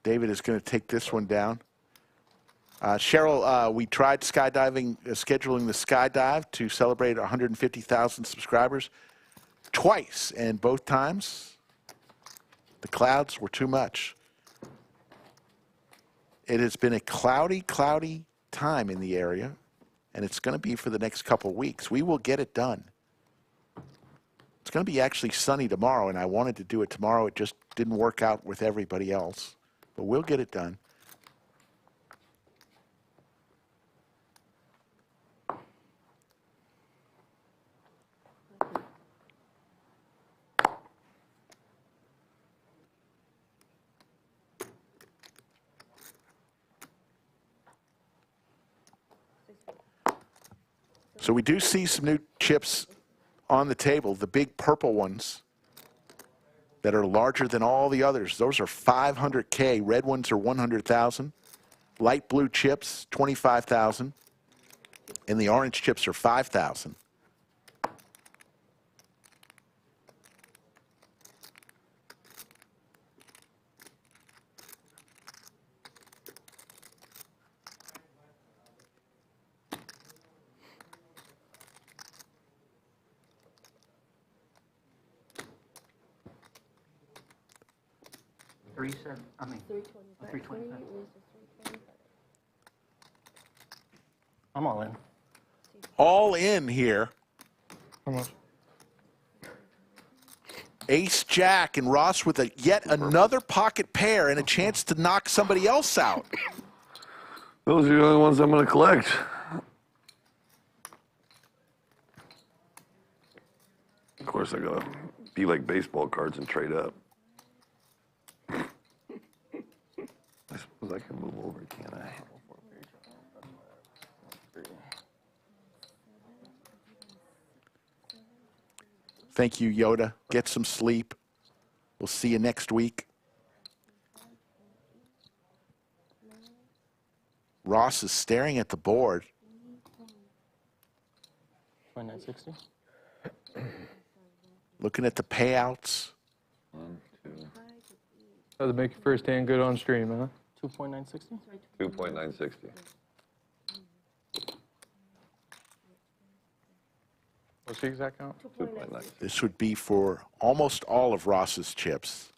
David is going to take this one down. Cheryl, we tried skydiving, scheduling the skydive to celebrate 150,000 subscribers twice, and both times the clouds were too much. It has been a cloudy time in the area, and it's going to be for the next couple weeks. We will get it done. It's going to be actually sunny tomorrow, and I wanted to do it tomorrow. It just didn't work out with everybody else. But we'll get it done. So we do see some new chips on the table, the big purple ones that are larger than all the others. Those are 500K. Red ones are 100,000. Light blue chips, 25,000. And the orange chips are 5,000. I mean, 325. I'm all in. All in here. How much? Ace Jack and Ross with yet another pocket pair and a chance to knock somebody else out. Those are the only ones I'm going to collect. Of course, I got to be like baseball cards and trade up. I suppose I can move over, can't I? Thank you, Yoda. Get some sleep. We'll see you next week. Ross is staring at the board. 2960. Looking at the payouts. 1, 2. How to make your first hand good on stream, huh? 2.960. 2.960. What's the exact count? 2.9. This would be for almost all of Ross's chips.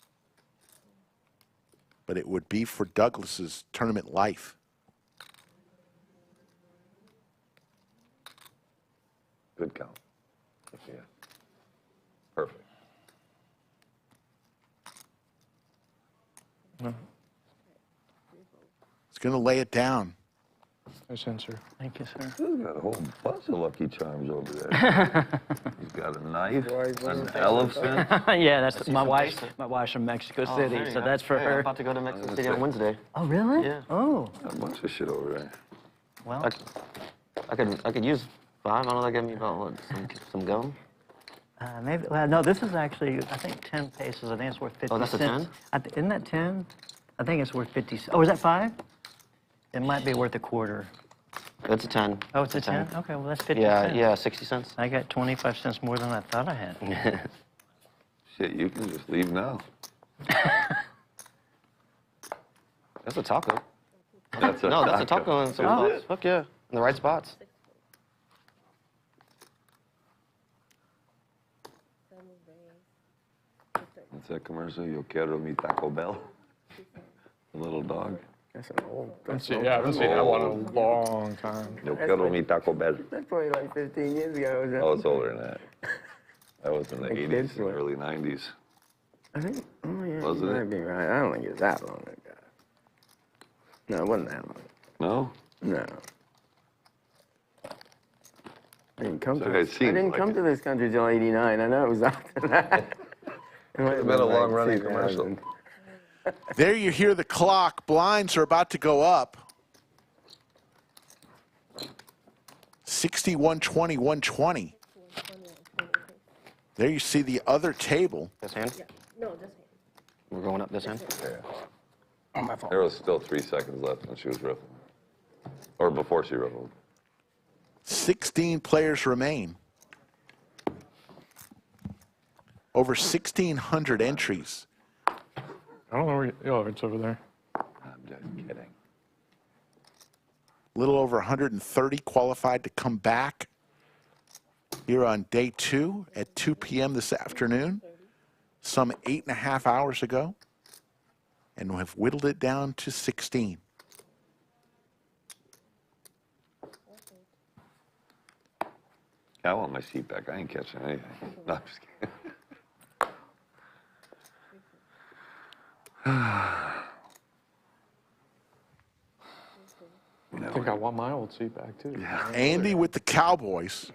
But it would be for Douglas's tournament life. Good count. Yeah. Perfect. No. It's going to lay it down. No sensor. Thank you, sir. He's got a whole bunch of Lucky Charms over there. He's got a knife, an elephant. Yeah, that's my wife. My wife's from Mexico City, so that's for her. I'm about to go to Mexico City on Wednesday. Oh, really? Yeah. Oh. Got a bunch of shit over there. Well, I could use 5. I know they gave me about what, some gum. maybe. Well, no, this is actually, I think, 10 pesos. I think it's worth 50 Oh, that's a cents. 10? Isn't that 10? I think it's worth 50 cents. Oh, is that 5? It might be worth a quarter. It's a 10. Oh, it's a 10? Okay, well, that's 50 Yeah, cents. yeah, 60 cents. I got 25 cents more than I thought I had. Shit, you can just leave now. That's a taco. That's a No, that's a taco in some spots. Fuck yeah, in the right spots. What's that commercial? Yo quiero mi Taco Bell. Little dog. That's an old. I haven't seen that one in a long time. No quiero mi Taco Bell. That's probably like 15 years ago. Is that? Oh, it's older than that. That was in the Like 80s, kids were- early 90s. I think. Oh yeah. Wasn't you it? might be right. I don't think it was that long ago. No, it wasn't that long. No? No. I didn't come So to it this. I seems didn't like come it. to this country till '89. I know it was after that. It might have been a like long-running 2000. commercial. There you hear the clock. Blinds are about to go up. 61-20, 120. There you see the other table. This hand? No, this hand. We're going up this hand? There was still 3 seconds left when she was riffling. Or before she riffled. 16 players remain. Over 1,600 entries. I don't know where. Oh, it's over there. I'm just kidding. A little over 130 qualified to come back here on day 2 at 2 p.m. this afternoon, some 8.5 hours ago, and have whittled it down to 16. I want my seat back. I ain't catching anything. No, I'm just kidding. I think I want my old seat back too. Yeah. Andy with the Cowboys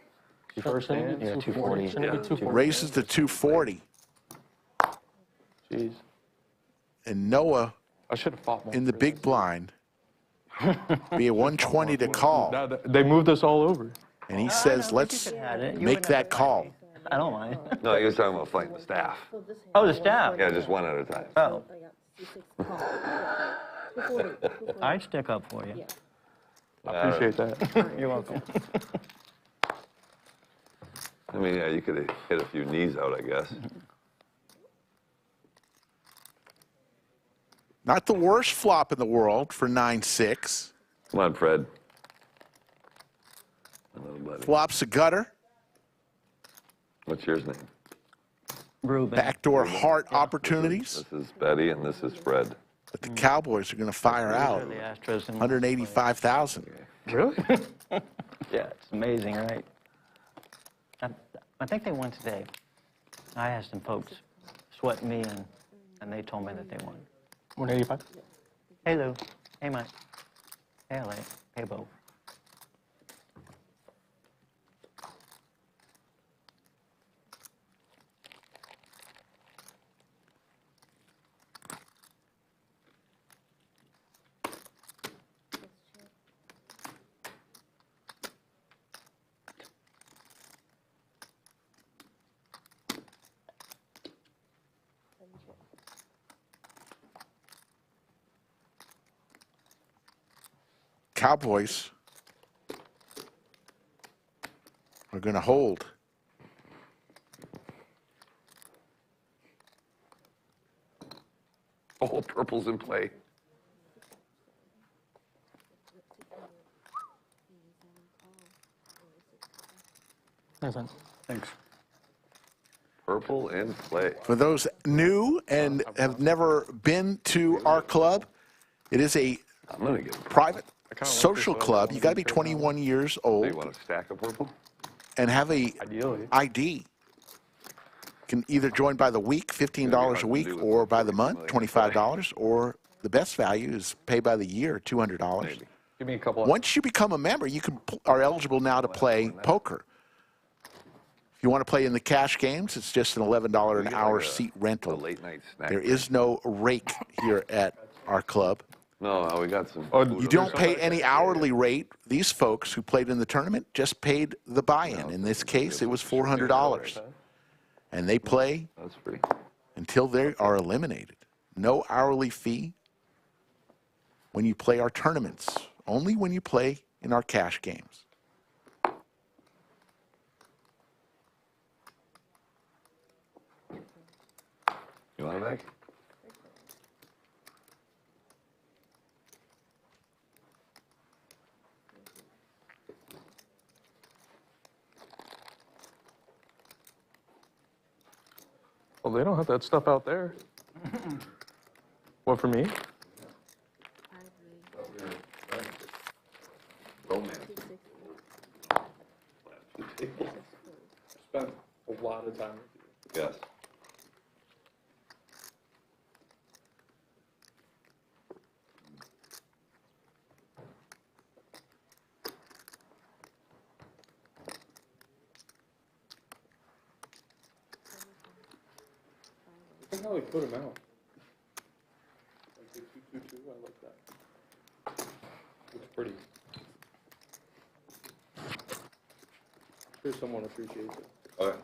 First hand? Yeah, 240. Shouldn't it be 240? raises to 240, Jeez. and Noah I should have fought more. in the for big this. blind be a 120 to call, No, they moved us all over. and he says, let's make that call. I don't mind. No, he was talking about fighting the staff. So this hand. Oh, the staff. Yeah, just one at a time. Oh, I got C6 call. 240. I'd stick up for you. Yeah. I appreciate that. You're welcome. I mean, yeah, you could have hit a few knees out, I guess. Not the worst flop in the world for 9-6. Come on, Fred. Hello, buddy. Flops a gutter. What's yours name? Ruben. Backdoor heart opportunities. This is Betty, and this is Fred. But the Cowboys are going to fire out The Astros and 185,000. Really? Yeah, it's amazing, right? I think they won today. I asked some folks, Sweat and me, and they told me that they won. 185? Hey, Lou. Hey, Mike. Hey, LA. Hey, Bo. Cowboys are going to hold. Oh, purple's in play. Thanks. Purple in play. For those new and have never been to our club, it is a I'm going to get private like social this, club. I You got to be don't 21 years Hey, old you want a stack of purple? and have a Ideally. ID. Can either join by the week, $15 a week, or by the month, $25, or the best value is pay by the year, $200. Maybe. Give me a couple. Once you become a member, you are eligible now to play poker. If you want to play in the cash games, it's just an $11 an hour seat A rental. late night snack. There is no rake here at our club. No, we got some. Oh, food You over don't there. pay any hourly rate. These folks who played in the tournament just paid the buy-in. In this case, it was $400. And they play That's free. until they are eliminated. No hourly fee when you play our tournaments, only when you play in our cash games. You want it back? Well, they don't have that stuff out there. What, for me? how they put them out. Like the 222, I like that. Looks pretty. I'm sure someone appreciates it. All right.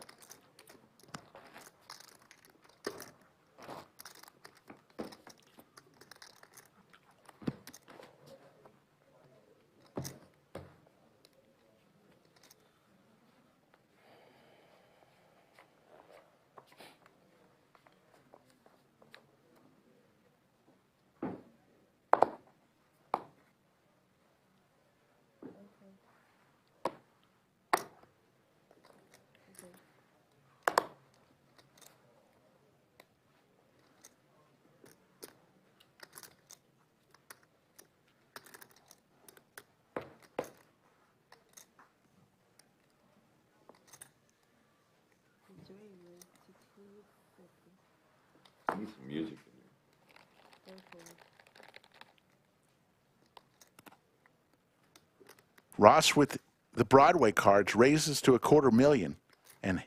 I need some music in there. Ross with the Broadway cards raises to $250,000. And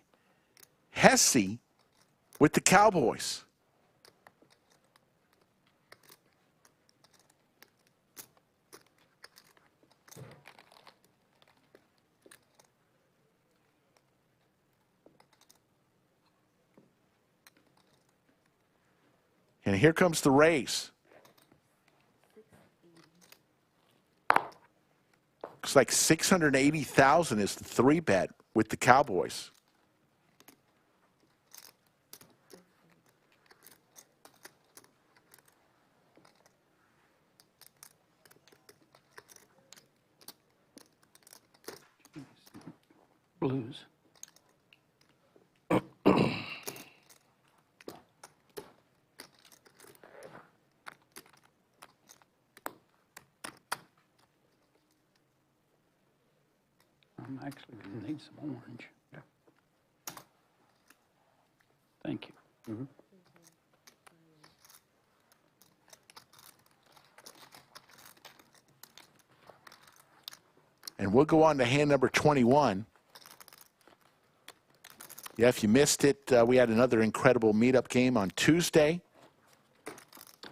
Hesse with the Cowboys. And here comes the raise. Looks like 680,000 is the 3-bet with the Cowboys. Blues. I'm actually going to need some orange. Yeah. Thank you. Mm-hmm. And we'll go on to hand number 21. Yeah, if you missed it, we had another incredible meetup game on Tuesday.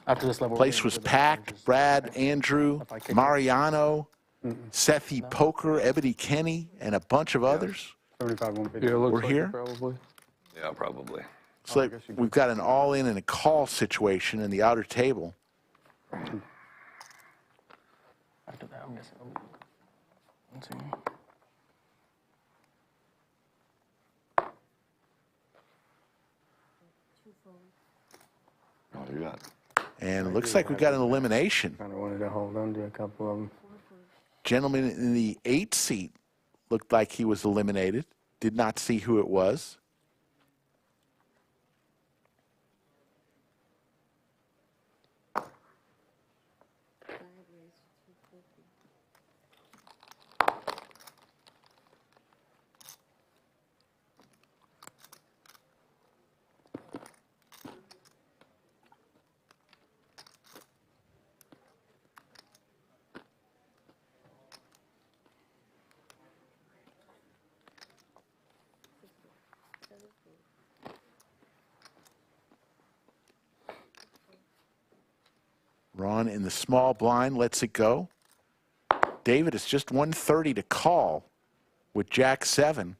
After this level, Place was packed. Brad, Andrew, Mariano, Sethi Poker, Ebony Kenny, and a bunch of others. 75 won't be. Yeah, it looks We're like here. it probably. Yeah, probably. So like we've got an all-in and a call situation in the outer table. After that, I'm guessing. Let's see. Oh, you got. And it looks like we've got an elimination. Kind of wanted to hold on to a couple of them. Gentleman in the 8 seat looked like he was eliminated. Did not see who it was. Ron in the small blind lets it go. David, it's just 130 to call with Jack 7.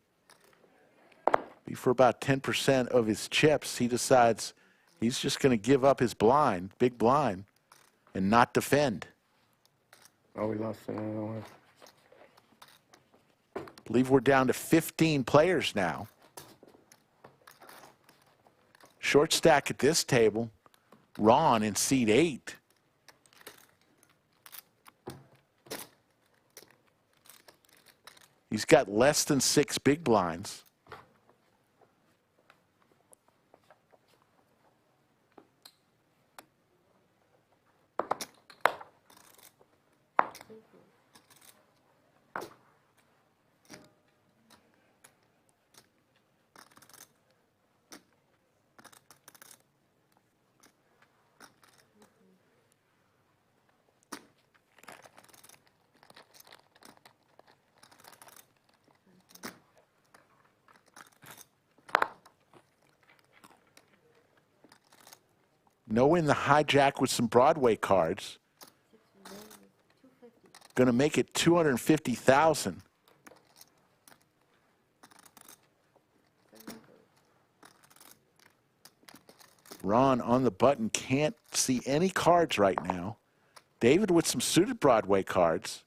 Be for about 10% of his chips. He decides he's just going to give up his blind, big blind, and not defend. Oh, we lost another one. I believe we're down to 15 players now. Short stack at this table. Ron in seat 8. He's got less than 6 big blinds. No in the hijack with some Broadway cards. Going to make it 250,000. Ron on the button can't see any cards right now. David with some suited Broadway cards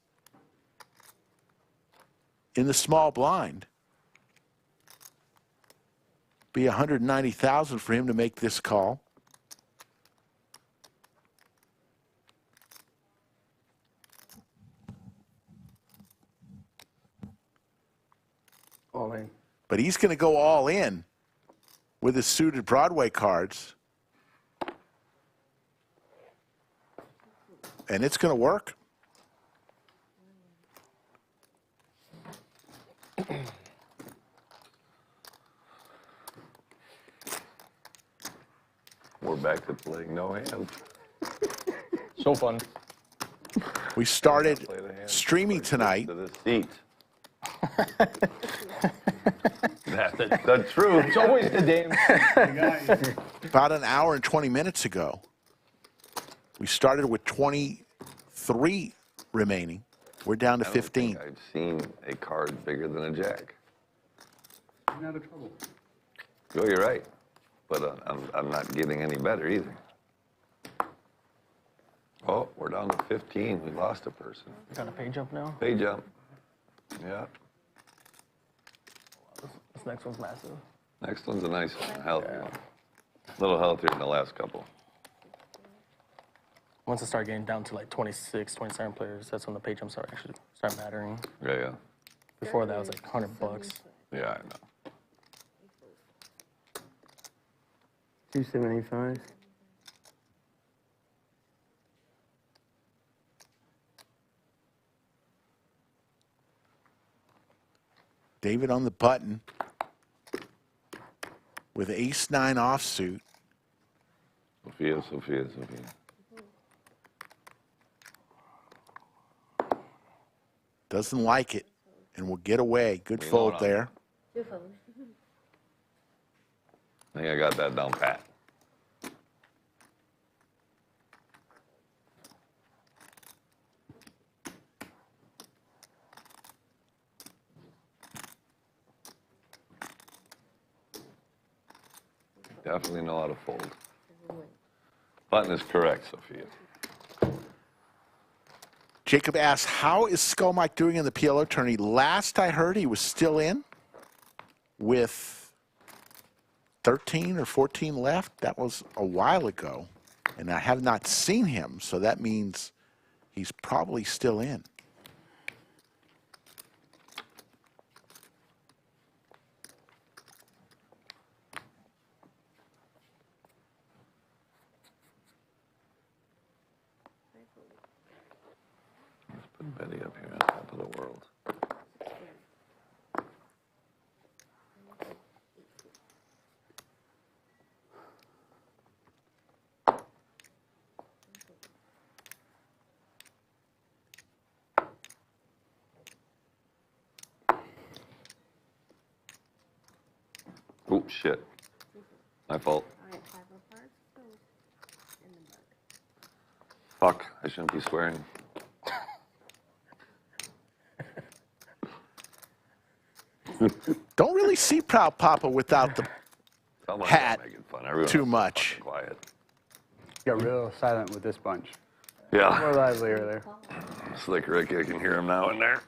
in the small blind. Be 190,000 for him to make this call. All in. But he's going to go all in with his suited Broadway cards. And it's going to work. We're back to playing no hand. So fun. We started streaming tonight. To the seat. That's the truth. It's always the damn. About an hour and 20 minutes ago. We started with 23 remaining. We're down to I don't 15. think I've seen a card bigger than a jack. I'm out of trouble. Oh, you're right. But I'm not getting any better either. Oh, we're down to 15. We lost a person. Got a page up now? Pay jump. Yeah. This next one's massive. Next one's a nice one. Healthy one. A little healthier than the last couple. Once I start getting down to like 26, 27 players, that's when the page jumps start actually start mattering. Yeah. Before that was like $100. Yeah, I know. 275. David on the button with ace-9 offsuit. Sophia. Doesn't like it and will get away. Good fold there. I think I got that down pat. Definitely know how to fold. Button is correct, Sophia. Jacob asks, how is Skull Mike doing in the PLO tourney? Last I heard, he was still in with 13 or 14 left. That was a while ago. And I have not seen him, so that means he's probably still in. Put Betty up here on top of the world. Oh, shit. My fault. Fuck, I shouldn't be swearing. Don't really see Proud Papa without the hat too much. Quiet. Got real silent with this bunch. Yeah. More lively there. Slick Rick, I can hear him now in there.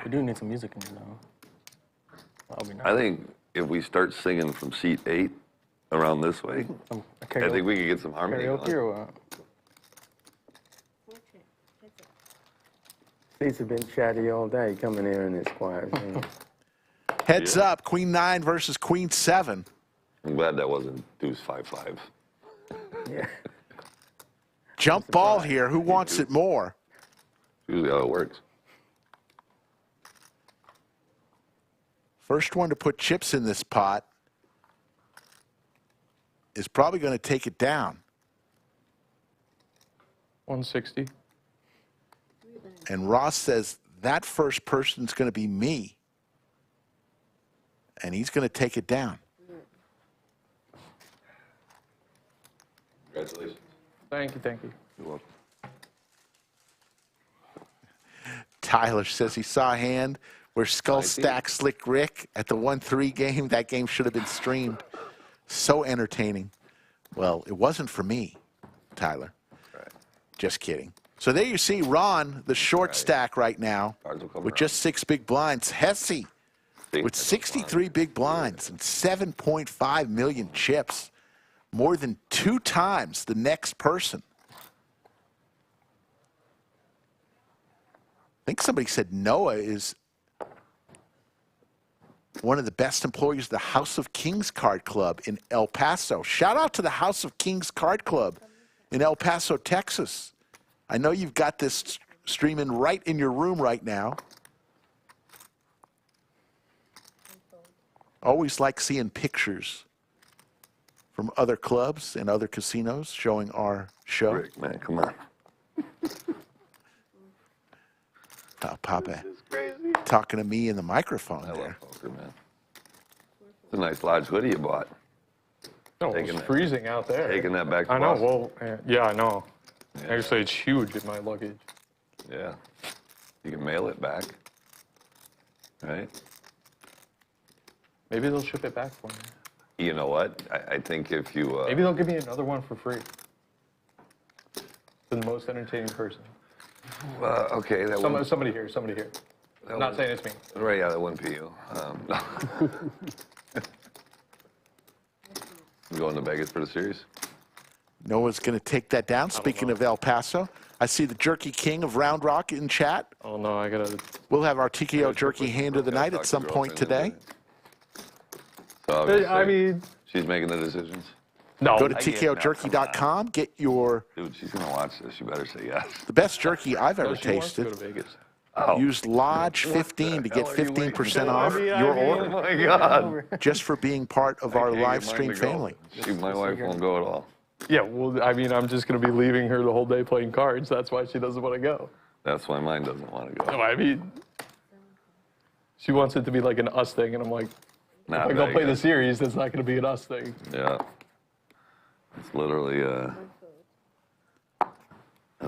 We do need some music in here, though. That'll be nice. I think if we start singing from seat 8 around this way, I think we could get some harmony karaoke going. or what? Seats have been chatty all day coming here in this quiet room. Heads up, Queen 9 versus Queen 7. I'm glad that wasn't deuce 5-5. Yeah. Jump ball here. Who wants it more? Usually how it works. First one to put chips in this pot is probably going to take it down. 160. And Ross says that first person's going to be me. And he's going to take it down. Congratulations. Thank you, thank you. You're welcome. Tyler says he saw a hand where Skull Stack Slick Rick at the 1-3 game. That game should have been streamed. So entertaining. Well, it wasn't for me, Tyler. Right. Just kidding. So there you see Ron, the short stack right now, with just 6 big blinds. Hesse with 63 big blinds and 7.5 million chips. More than 2 times the next person. I think somebody said Noah is one of the best employees of the House of Kings Card Club in El Paso. Shout out to the House of Kings Card Club in El Paso, Texas. I know you've got this streaming right in your room right now. Always like seeing pictures from other clubs and other casinos showing our show. Rick, man, come on. Papa talking to me in the microphone there. Love poker, man. It's a nice large hoodie you bought. No, it's freezing out there. Taking that back to I know, Boston. well, yeah, I know. Yeah. Actually, it's huge in my luggage. Yeah. You can mail it back. Right? Maybe they'll ship it back for me. You know what? I think if you... Maybe they'll give me another one for free. The most entertaining person. Okay, that one... Somebody here. I'm not saying it's me. Right, yeah, that wouldn't be you. You going to Vegas for the series? Noah's going to take that down. Speaking of El Paso, I see the Jerky King of Round Rock in chat. Oh, no, I got to... We'll have our TKO Jerky Hand of the Night at some point today. So I mean... She's making the decisions? No. Go to TKOJerky.com, get your... Dude, she's going to watch this. You better say yes. The best jerky I've ever tasted. Go to Vegas. Use Lodge 15 to get 15% off your order. Oh, my God. Just for being part of our live stream family. My wife won't go at all. Yeah, well, I mean, I'm just going to be leaving her the whole day playing cards. That's why she doesn't want to go. That's why mine doesn't want to go. No, I mean, she wants it to be like an us thing, and I'm like, if I go play the series, that's not going to be an us thing. Yeah. It's literally a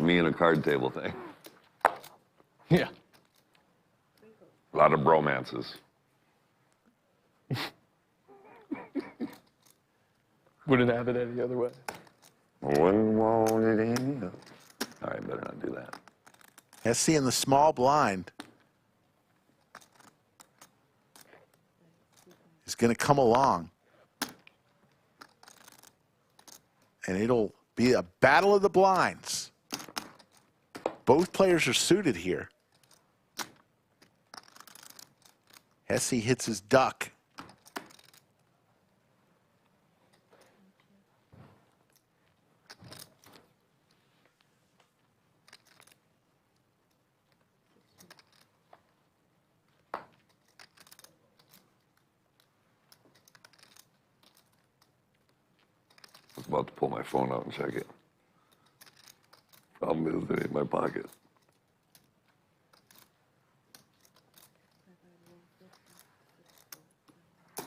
me and a card table thing. Yeah. A lot of bromances. Wouldn't have it any other way. Wouldn't want it any other. All right, better not do that. Hesse in the small blind is going to come along. And it'll be a battle of the blinds. Both players are suited here. Hesse hits his duck. I was about to pull my phone out and check it. Problem is, it ain't in my pocket.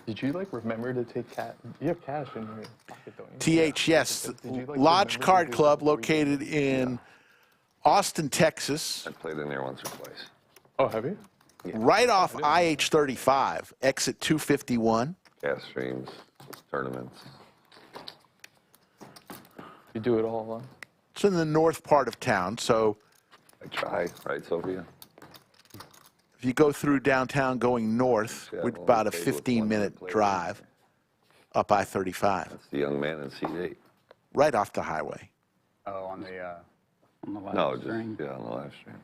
Did you, like, remember to take cash? You have cash in your pocket, don't you? TH, yes. Did you, like, Lodge remember Card to do Club that located in Austin, Texas. I played in there once or twice. Oh, have you? Yeah. Right off IH-35, exit 251. Gas streams, tournaments. You do it all, huh? It's in the north part of town, so I try, right, Sophia? if you go through downtown going north, Yeah, we're well, about a we played with 15-minute one drive up I-35, That's the young man in seat 8. right off the highway. Oh, on the live No, stream. just, yeah, on the live stream.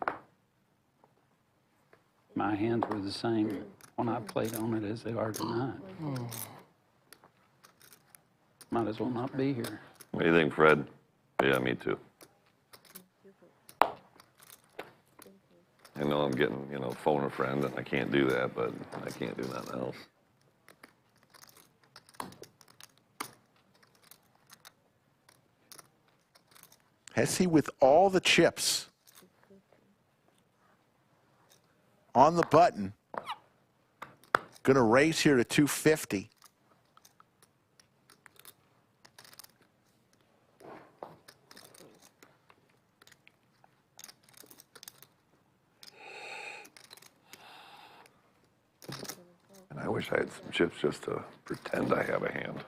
My hands were the same when I played on it as they are tonight. Might as well not be here. What do you think, Fred? Yeah, me too. I know I'm getting, phone a friend, and I can't do that, but I can't do nothing else. Hesse with all the chips on the button. Going to raise here to 250. wish I had some chips just to pretend I have a hand.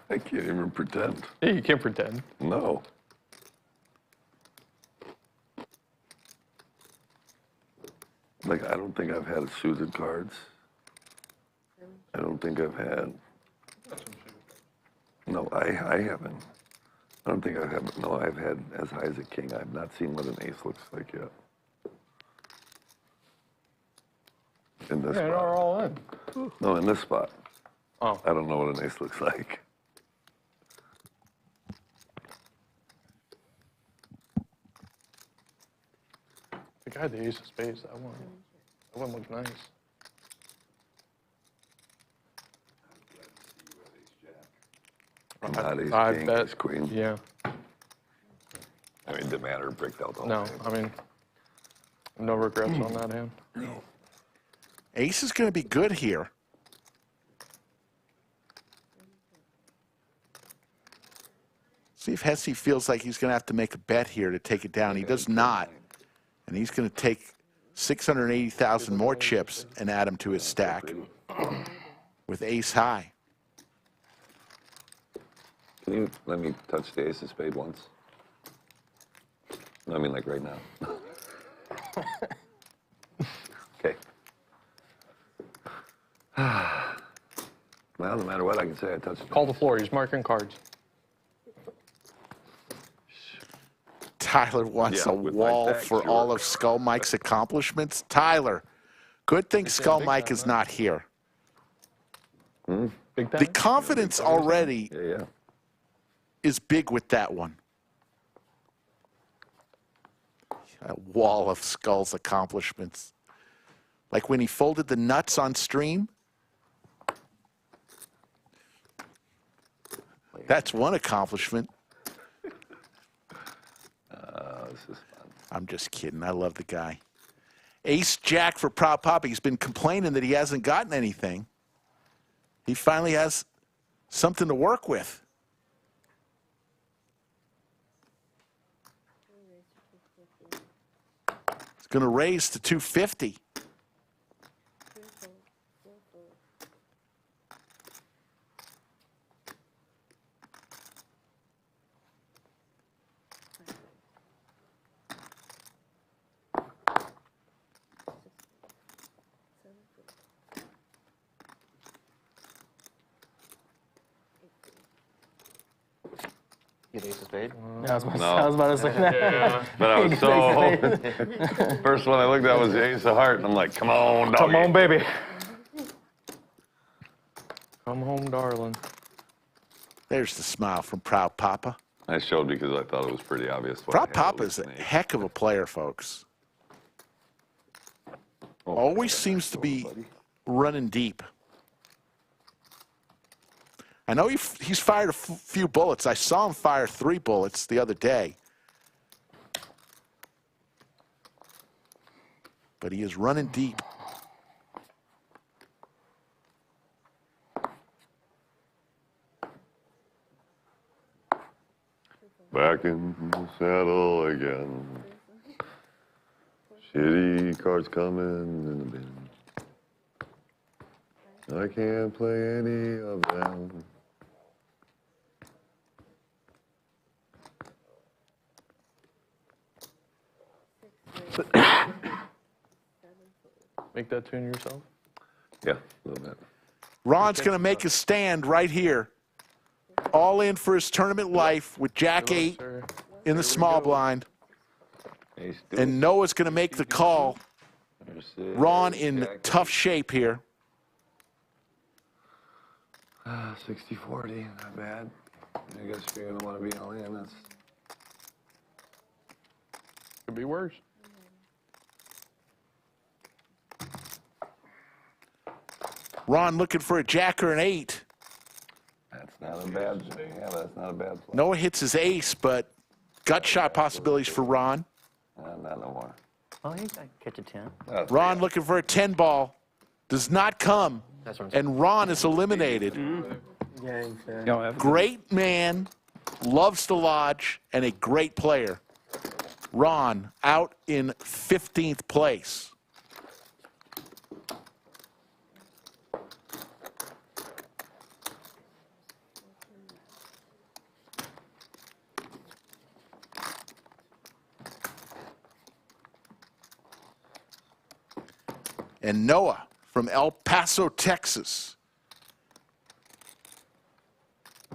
I can't even pretend. Yeah, you can't pretend. No. Like, I don't think I've had suited cards. I don't think I've had. No, I haven't. I don't think I have. No, I've had as high as a king. I've not seen what an ace looks like yet. In this Yeah, spot. they're all in. No, in this spot. Oh. I don't know what an ace looks like. The guy had the ace of spades. That one looked nice. Not ace I king, bet. ace queen. Yeah. I mean, didn't matter. Bricked out the whole No, thing. I mean, no regrets on that hand. Ace is going to be good here. See if Hesse feels like he's going to have to make a bet here to take it down. He does not. And he's going to take 680,000 more chips and add them to his stack with ace high. Can you let me touch the ace of spade once? No, I mean like right now. Okay. Well, no matter what, I can say I touched it. Call the floor. He's marking cards. Tyler wants Yeah, a with my wall back, for sure. all of Skull Mike's accomplishments. Tyler, good thing Skull big Mike time, is man. not here. Big time. The confidence already Yeah. is big with that one. A wall of Skull's accomplishments. Like when he folded the nuts on stream. That's one accomplishment. This is fun. I'm just kidding. I love the guy. Ace Jack for Proud Papa. He's been complaining that he hasn't gotten anything. He finally has something to work with. It's going to raise to 250. Get ace of spade. I was about to say that. But I was so hoping. First one I looked at was the ace of heart, and I'm like, come on, doggy. Come on, baby. Come home, darling. There's the smile from Proud Papa. I showed because I thought it was pretty obvious. What I Proud had, Papa at is a least an ace. heck of a player, folks. Always seems to be running deep. I know he's fired a few bullets. I saw him fire 3 bullets the other day. But he is running deep. Back in the saddle again. Shitty cards coming in the bin. I can't play any of them. Make that tune yourself. Yeah, a little bit. Ron's going to make a stand right here. All in for his tournament life with Jack 8 in the small blind. Ace And Noah's going to make the call. There's it. Ron in Jack tough shape here. 60-40, not bad. I guess if you're going to want to be all in, that's... Could be worse. Ron looking for a jack or an 8. That's not a bad... Yeah, that's not a bad play. Noah hits his ace, but gut shot possibilities for Ron. Not no more. Oh, you got catch a 10. Ron looking for a 10 ball. Does not come. And Ron is eliminated. Great man, loves to lodge, and a great player. Ron out in 15th place. And Noah from El Paso, Texas,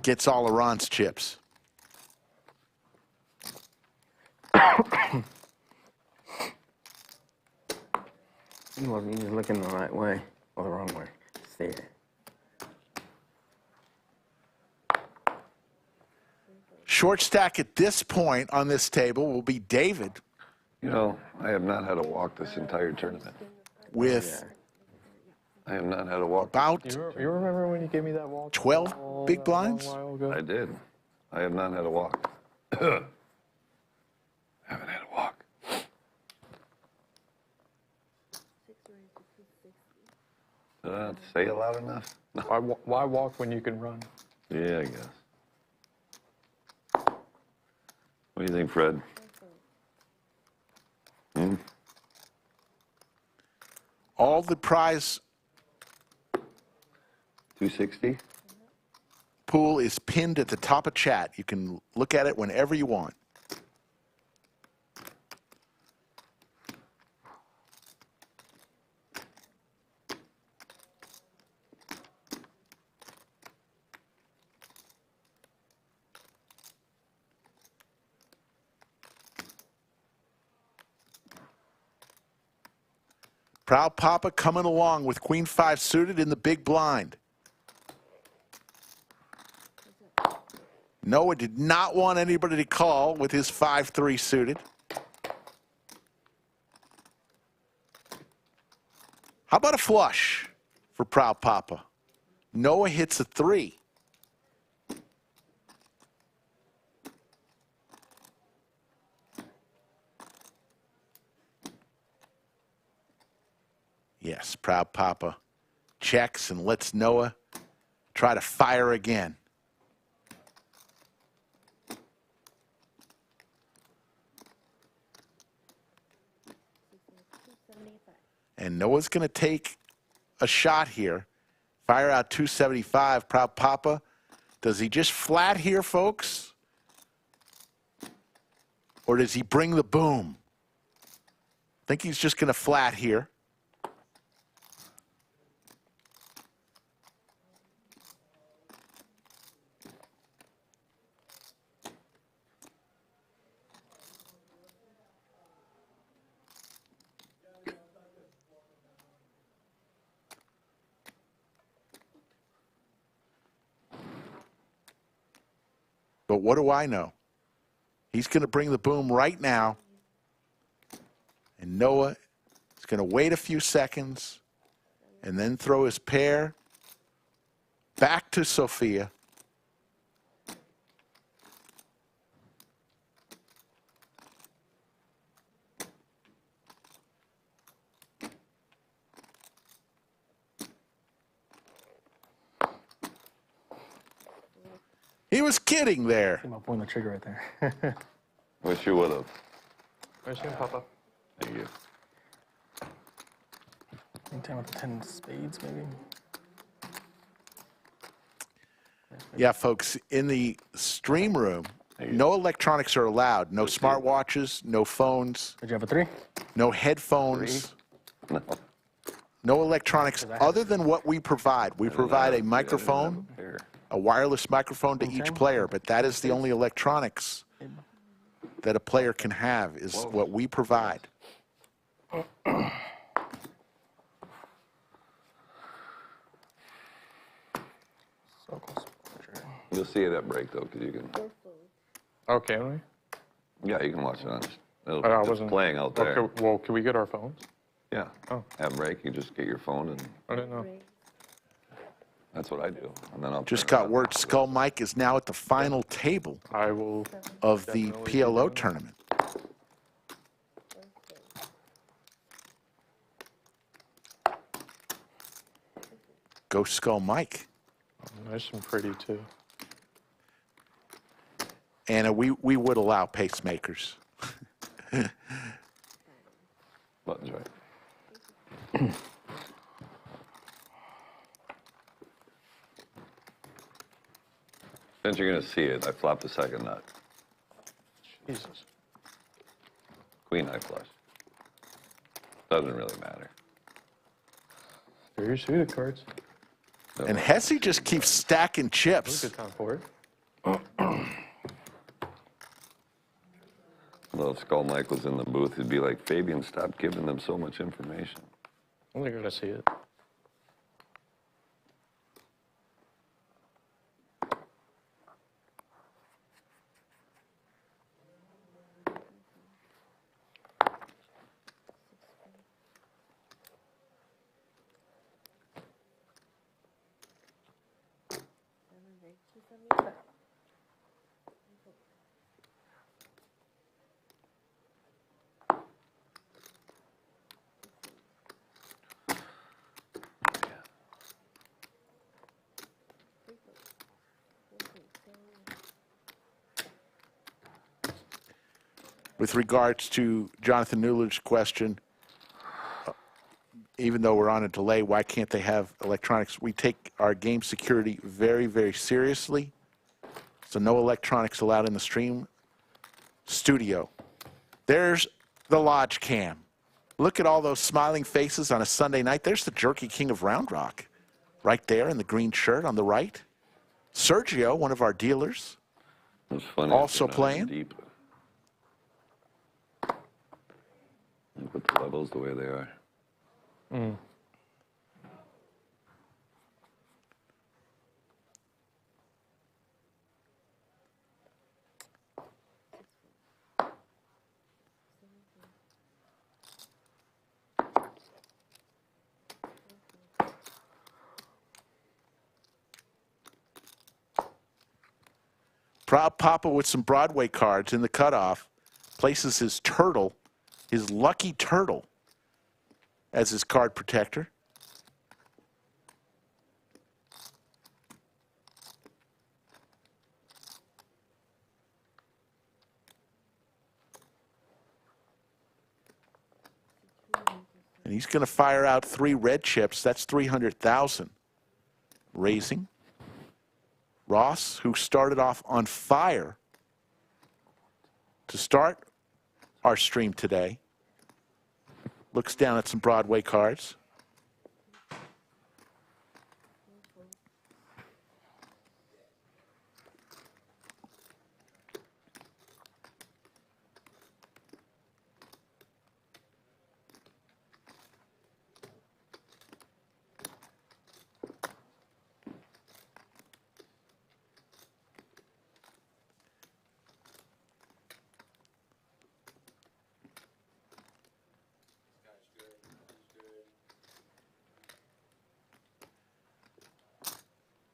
gets all of Ron's chips. He wasn't even looking the right way or the wrong way. It's there. Short stack at this point on this table will be David. You know, I have not had a walk this entire tournament. With I have not had a walk. about You remember when you gave me that walk? 12 big blinds? I did. I have not had a walk. Haven't had a walk. Did I not say it loud enough? No. Why walk when you can run? Yeah, I guess. What do you think, Fred? Hmm? All the prize 260? pool is pinned at the top of chat. You can look at it whenever you want. Proud Papa coming along with Queen 5 suited in the big blind. Noah did not want anybody to call with his 5-3 suited. How about a flush for Proud Papa? Noah hits a 3. Yes, Proud Papa checks and lets Noah try to fire again. And Noah's going to take a shot here. Fire out 275. Proud Papa. Does he just flat here, folks? Or does he bring the boom? I think he's just going to flat here. But what do I know? He's going to bring the boom right now. And Noah is going to wait a few seconds and then throw his pair back to Sophia. He was kidding there. I'm pulling the trigger right there. Wish you would have. Where's your Papa? Thank you. Anytime with the 10 spades, maybe? Yeah, folks, in the stream room, no electronics are allowed. No smartwatches, no phones. Did you have a 3? No headphones. No. No electronics other than what we provide. We provide a microphone, a wireless microphone to each player, but that is the only electronics that a player can have is what we provide. You'll see it at break, though, because you can... Oh, can we? Yeah, you can watch it on... I It's wasn't playing out there. Okay, well, can we get our phones? Yeah. Oh. At break, you just get your phone, and I didn't know. that's what I do. And then I'll Just turn it got on. word Skull Mike is now at the final table I will. of the Definitely PLO do. tournament. Go Skull Mike. Nice and pretty, too. Anna, we would allow pacemakers. Buttons right. Since you're going to see it, I flopped the second nut. Jesus. Queen high flush. Doesn't really matter. Very suited cards. And Hesse just keeps stacking That was chips. a good time for it. Well, if Skull Mike was in the booth, he'd be like, Fabian, stop giving them so much information. I think you're going to see it. With regards to Jonathan Newler's question, even though we're on a delay, why can't they have electronics? We take our game security very, very seriously. So no electronics allowed in the stream studio. There's the Lodge Cam. Look at all those smiling faces on a Sunday night. There's the Jerky King of Round Rock right there in the green shirt on the right. Sergio, one of our dealers, It's funny. also if you're not playing. Deep. Look at the levels the way they are. Proud Papa with some Broadway cards in the cutoff. Places his turtle, his lucky turtle, as his card protector. And he's going to fire out 3 red chips. That's 300,000. Raising. Ross, who started off on fire to start our stream today, looks down at some Broadway cards.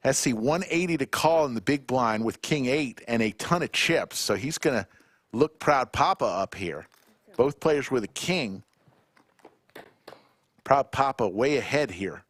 Hesse 180 to call in the big blind with King 8 and a ton of chips. So he's going to look Proud Papa up here. Both players with a king. Proud Papa way ahead here.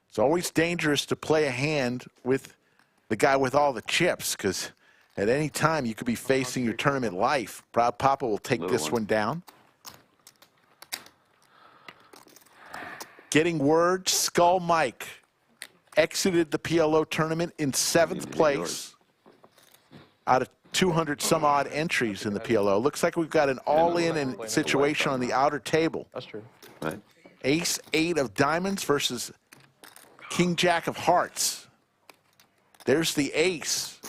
It's always dangerous to play a hand with the guy with all the chips, because at any time you could be facing your tournament life. Proud Papa will take this one down. Getting word, Skull Mike exited the PLO tournament in 7th place out of 200 some odd entries in the PLO. Looks like we've got an all-in situation on the outer table. That's true. Right? Ace 8 of diamonds versus King Jack of hearts. There's the ace.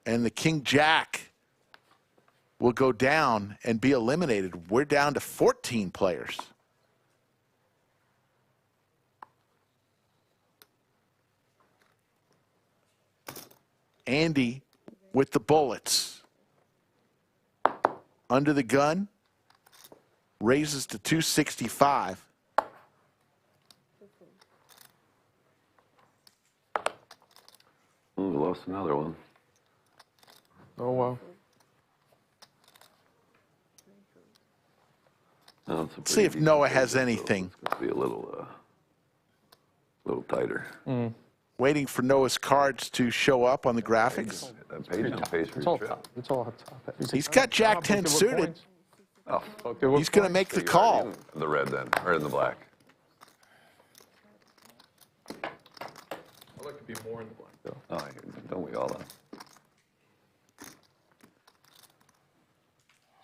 And the King Jack will go down and be eliminated. We're down to 14 players. Andy with the bullets. Under the gun. Raises to 265. Ooh, lost another one. Oh, wow. No, Let's see if Noah has anything. It's going to be a little tighter. Waiting for Noah's cards to show up on the graphics. That page on pace for It's your all trip. top. It's all top. He's got Jack 10 suited. Oh, He's going to make the call. in the red then, or in the black. I'd like to be more in the black, though. Oh, don't we all?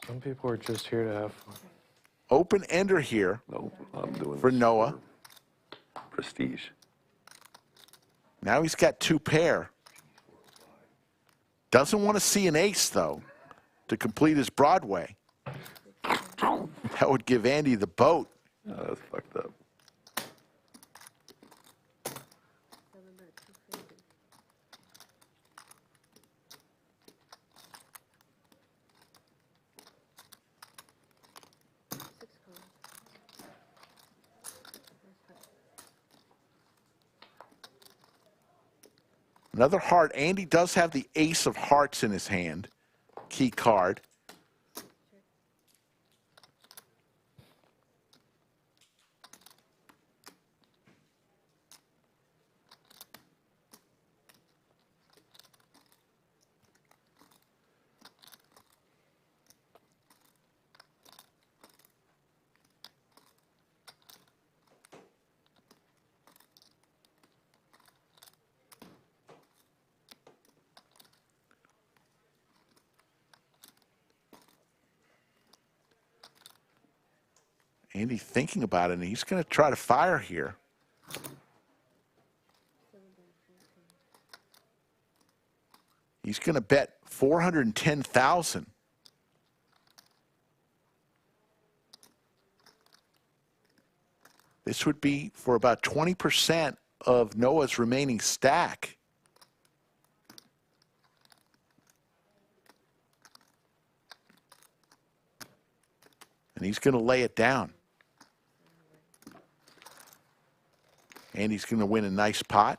Some people are just here to have fun. Open ender here No, I'm doing for this Noah. Prestige. Now he's got 2 pair. Doesn't want to see an ace, though, to complete his Broadway. That would give Andy the boat. Oh, that's fucked up. Another heart. Andy does have the ace of hearts in his hand. Key card. Andy thinking about it, and he's going to try to fire here. He's going to bet 410,000. This would be for about 20% of Noah's remaining stack. And he's going to lay it down. And he's going to win a nice pot.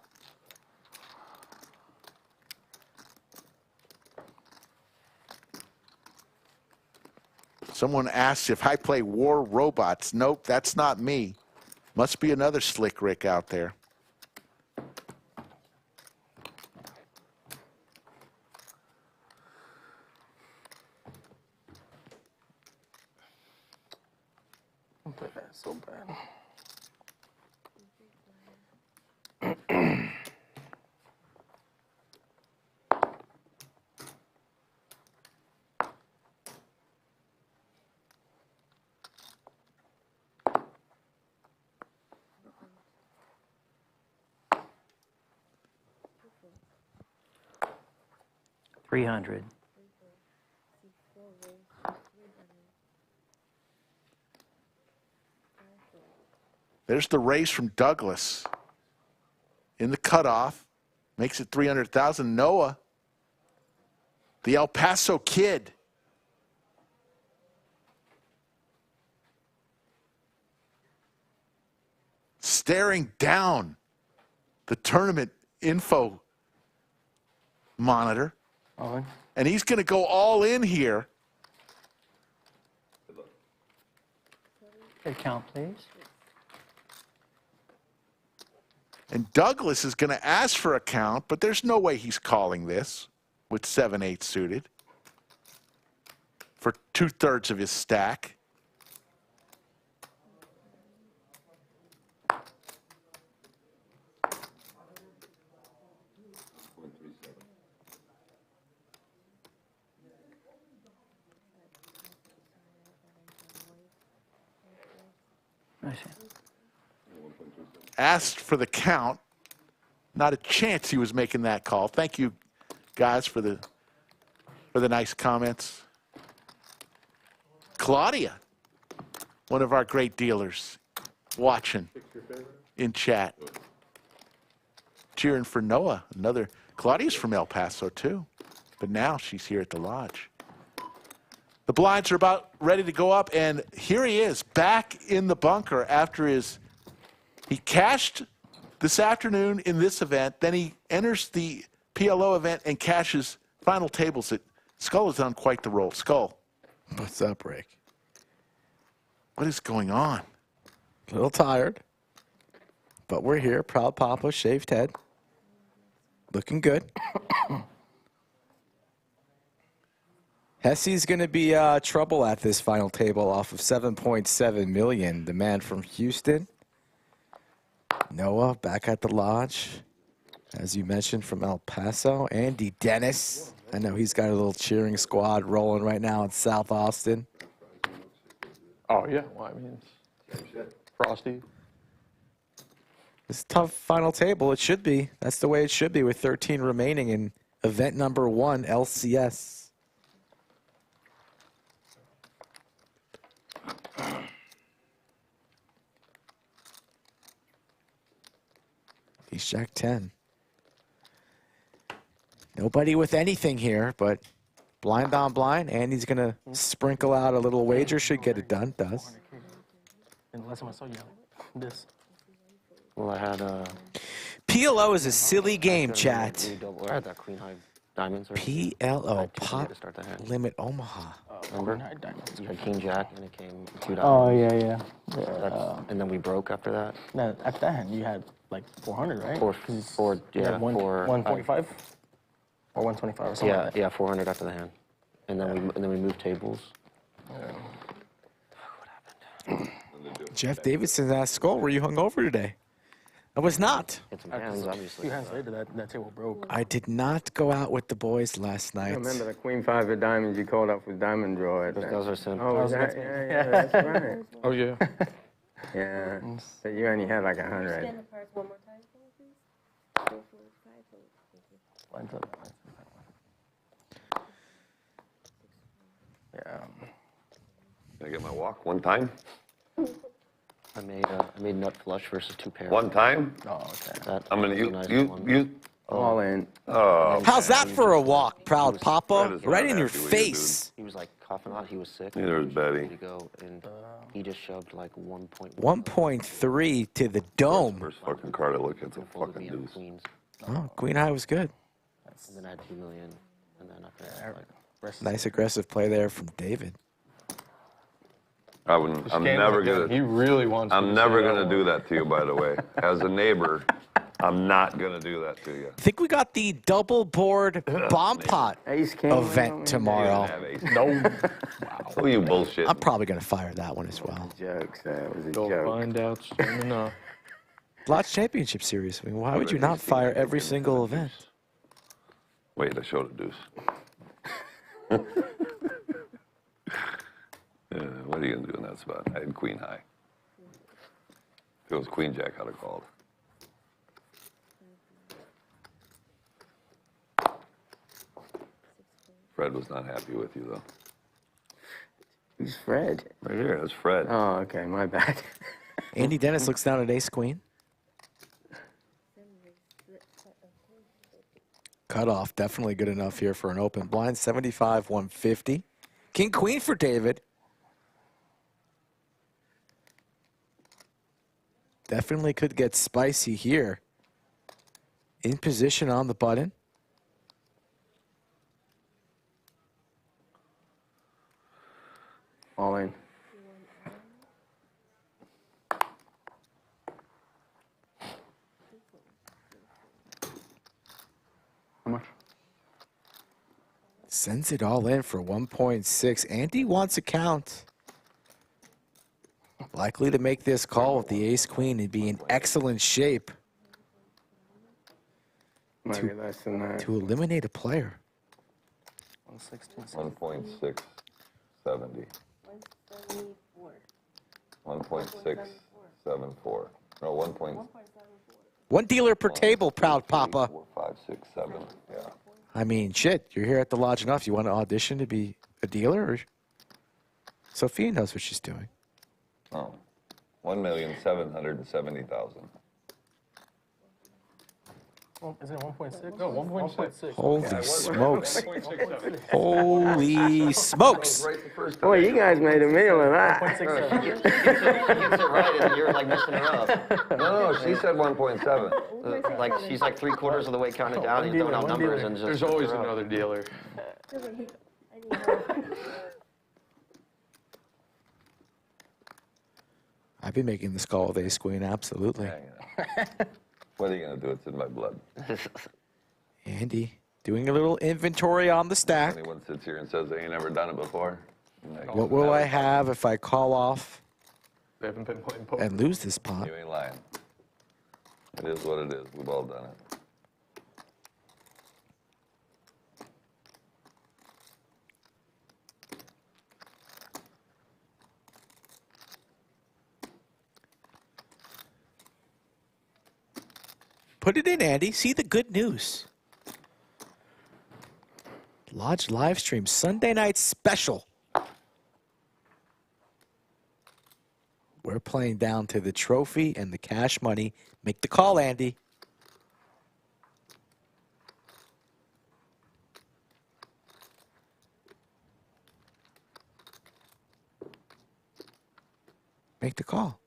Someone asks if I play War Robots. Nope, that's not me. Must be another slick Rick out there. Don't play that so bad. $300. There's the raise from Douglas. In the cutoff. Makes it 300,000. Noah, the El Paso kid. Staring down the tournament info monitor. Owen? And he's going to go all in here. Okay, count, please. And Douglas is going to ask for a count, but there's no way he's calling this with 7-8 suited for 2/3 of his stack. I see. Asked for the count. Not a chance he was making that call. Thank you, guys, for the nice comments. Claudia, one of our great dealers, watching in chat. Cheering for Noah. Another. Claudia's from El Paso, too. But now she's here at the lodge. The blinds are about ready to go up, and here he is, back in the bunker after he cashed this afternoon in this event, then he enters the PLO event and cashes final tables. Skull is on quite the roll. Skull. What's up, Rick? What is going on? A little tired, but we're here. Proud Papa, shaved head. Looking good. Hesse's going to be trouble at this final table off of 7.7 million. The man from Houston. Noah back at the lodge. As you mentioned, from El Paso. Andy Dennis. I know he's got a little cheering squad rolling right now in South Austin. Oh, yeah. Well, I mean, Frosty. It's a tough final table. It should be. That's the way it should be with 13 remaining in event number 1, LCS. He's Jack 10. Nobody with anything here, but blind on blind. Andy's going to sprinkle out a little wager. Should get it done. Does. And the last time I saw you, this. Well, I had PLO is a silly game, chat. I had that queen high diamonds. PLO, to Pop start the hand. Limit Omaha. Remember? You had king jack and it came $2. Oh, yeah. And then we broke after that. No, after that hand, you had like 400, right? Four, You yeah, had 145 or 125 or something. Yeah, like that. yeah, 400 after the hand, and then we moved tables. Jeff Davidson's asked Skull, were you hungover today? I was not. Hit some hands, obviously. 2 hands later, that table broke. I did not go out with the boys last I night. remember the Queen 5 of diamonds you called up with diamond draw. Those are simple. Oh, yeah, that's right. Oh, yeah. Yeah, so you only had like 100. Scan the cards one more time for me, please. 4, 4, 5, 4. Lines up. Yeah. Can I get my walk one time? I made nut flush versus 2 pairs. One time? Oh, okay. That I'm gonna nice you one. All in. Oh. How's that for a walk, Proud That Papa? is Right not in your happy with you, face. He was like coughing a lot. He was sick. Neither was Betty. To go, and he just shoved like 1.1. 1.3 to the dome. First fucking card I look at, it's a Full of fucking me on deuce. queens. Oh, Queen High was good. And then I had 2 million, and then after that, like, Nice aggressive play there from David. I'm never gonna. He really wants. I'm never gonna do that to you, by the way. As a neighbor, I'm not gonna do that to you. I think we got the double board bomb pot Ace King. event tomorrow. No. Who you bullshit? I'm probably going to fire that one as well. Jokes, that was a Go joke. find out soon enough. Lodge Championship Series. I mean, why would you not fire every single event? Wait, I showed a deuce. What are you gonna do in that spot? I had queen high. If it was queen jack, I'd have called. Fred was not happy with you, though. Who's Fred? Right here, that's Fred. Oh, okay, my bad. Andy Dennis looks down at ace queen. Cutoff definitely good enough here for an open blind. 75, 150. King queen for David. Definitely could get spicy here. In position on the button. All in. How much? Sends it all in for 1.6. Andy wants a count. Likely to make this call with the ace-queen and be in excellent shape Might be less than that. to eliminate a player. 116. 1.670. 1.674. No, 1. One dealer per table, Proud Papa. 4, 5, 6, 7. Yeah. I mean, shit, you're here at the lodge enough. You want to audition to be a dealer? Or... Sophia knows what she's doing. Oh. 1,770,000. Oh, is it 1.6? No, 1.6. Holy smokes. Holy smokes. Boy, you guys made a meal of that. She gets it right, and you're like messing her up. No, she said 1.7. Like she's like 3/4 of the way counted down, and throwing out numbers, and just. There's always another dealer. I'd be making this call with ace queen, absolutely. Yeah, what are you going to do? It's in my blood. Andy doing a little inventory on the stack. Anyone sits here and says they ain't never done it before. What will I have if I call off They haven't been playing poker. and lose this pot? You ain't lying. It is what it is. We've all done it. Put it in, Andy. See the good news. Lodge live stream Sunday night special. We're playing down to the trophy and the cash money. Make the call, Andy. Make the call.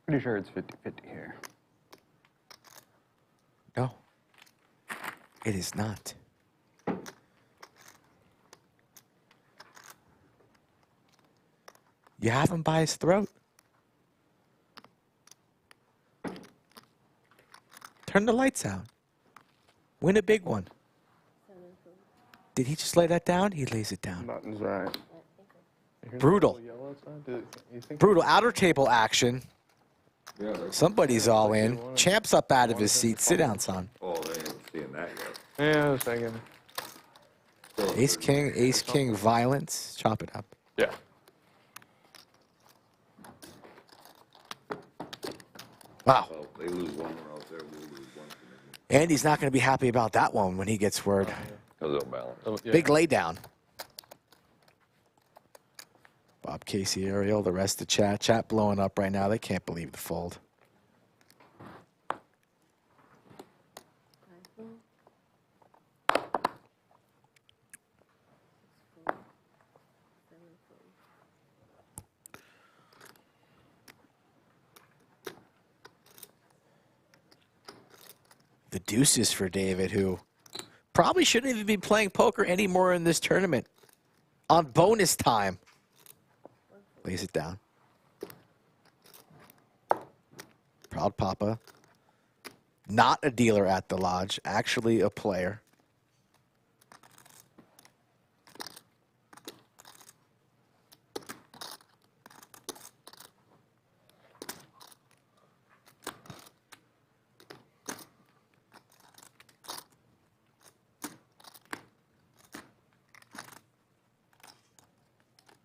Pretty sure it's 50-50 here. No, it is not. You have him by his throat. Turn the lights out. Win a big one. Did he just lay that down? He lays it down. Button's right. Brutal. Brutal outer table action. Yeah, Somebody's all in. Champ's up out of his seat. Sit down, son. oh, they ain't seeing that yet. Yeah, a second. Ace king, violence. Chop it up. Yeah. Wow. Well, they lose one or else they'll lose one. Andy's not going to be happy about that one when he gets word. Because they'll balance. Oh, yeah. Big laydown. Bob, Casey, Ariel, the rest of the chat. Chat blowing up right now. They can't believe the fold. The deuces for David, who probably shouldn't even be playing poker anymore in this tournament. On bonus time. Lays it down. Proud Papa. Not a dealer at the lodge, actually a player.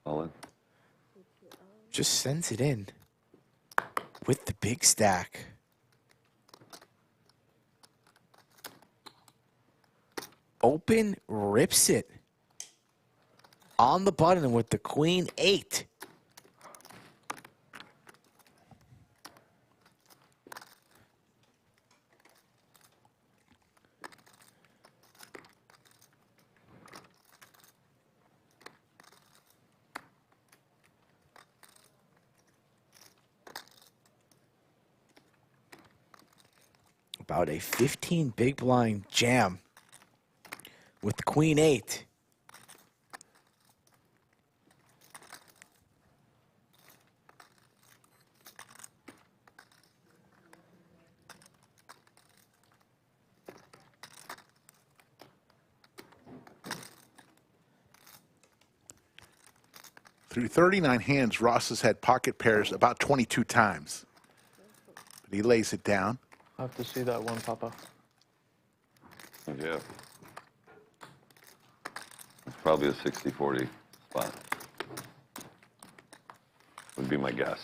All in. Just sends it in with the big stack. Open, rips it on the button with the queen 8. About a 15 big blind jam with the queen 8. Through 39 hands, Ross has had pocket pairs about 22 times. But he lays it down. I'll have to see that one, Papa. Yeah. It's probably a 60-40 spot. Would be my guess.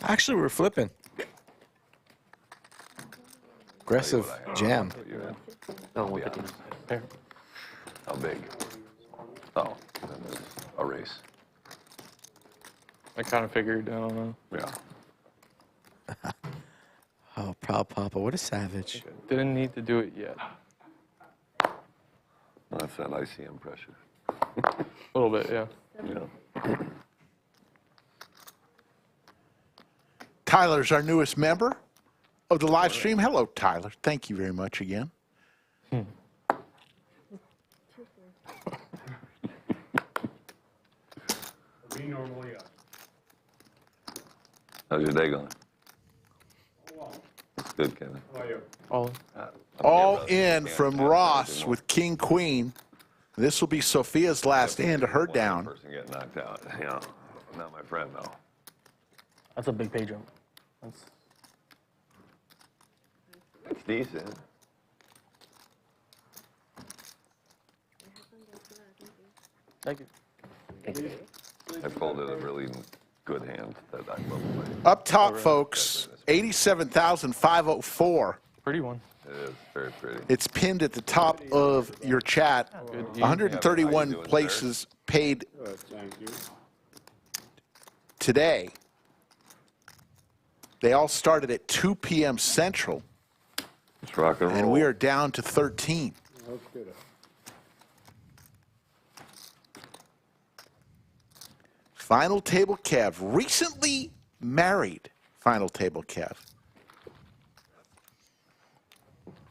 Actually, we're flipping. Aggressive jam. Oh, 150. Pair. How big? Oh, then there's a race. I kind of figured, I don't know. Yeah. Oh, Proud Papa, what a savage. Didn't need to do it yet. That's that ICM pressure. A little bit, yeah. Yeah. Tyler's our newest member of the live stream. Hello, Tyler. Thank you very much again. We normally are. How's your day going? Oh, wow. It's good, Kevin. How are you? All in from Ross with King Queen. This will be Sophia's last hand to her down. Person get knocked out. You know, not my friend though. That's a big pay jump. It's decent. Thank you. I folded a really good hand that I love playing. Up top, folks, 87,504. Pretty one. It is very pretty. It's pinned at the top of your chat. 131 places paid Thank you. today. They all started at 2 p.m. Central, It's rock and roll. and we are down to 13. Let's get it. Final table Kev, recently married Final table Kev.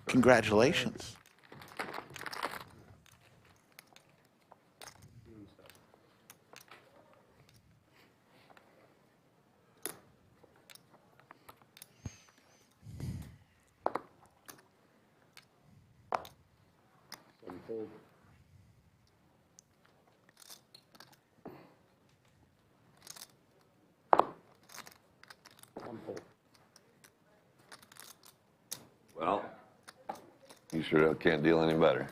Congratulations. Unfold. Unfold. Well, you sure can't deal any better.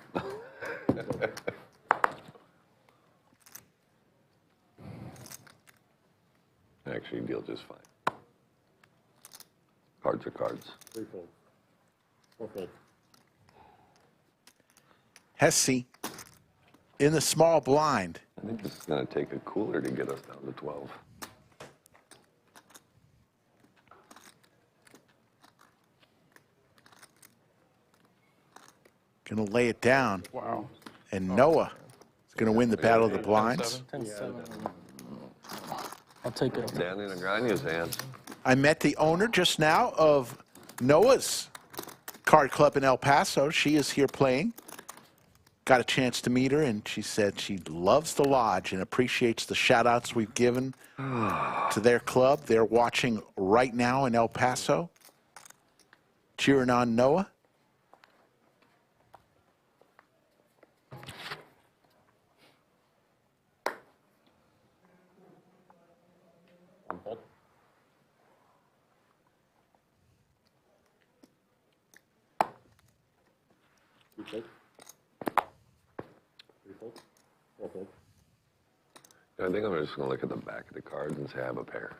Actually, you deal just fine. Cards are cards. Threefold. Fourfold. Hesse in the small blind. I think this is going to take a cooler to get us down to 12. Going to lay it down. Wow. And Noah is going to win the battle of the blinds. 10-7. I'll take it. Daniel Negreanu's hand. I met the owner just now of Noah's card club in El Paso. She is here playing. Got a chance to meet her, and she said she loves the lodge and appreciates the shout-outs we've given to their club. They're watching right now in El Paso, cheering on Noah. Unfold. Threefold. Threefold. Fourfold. I think I'm just going to look at the back of the cards and say I have a pair.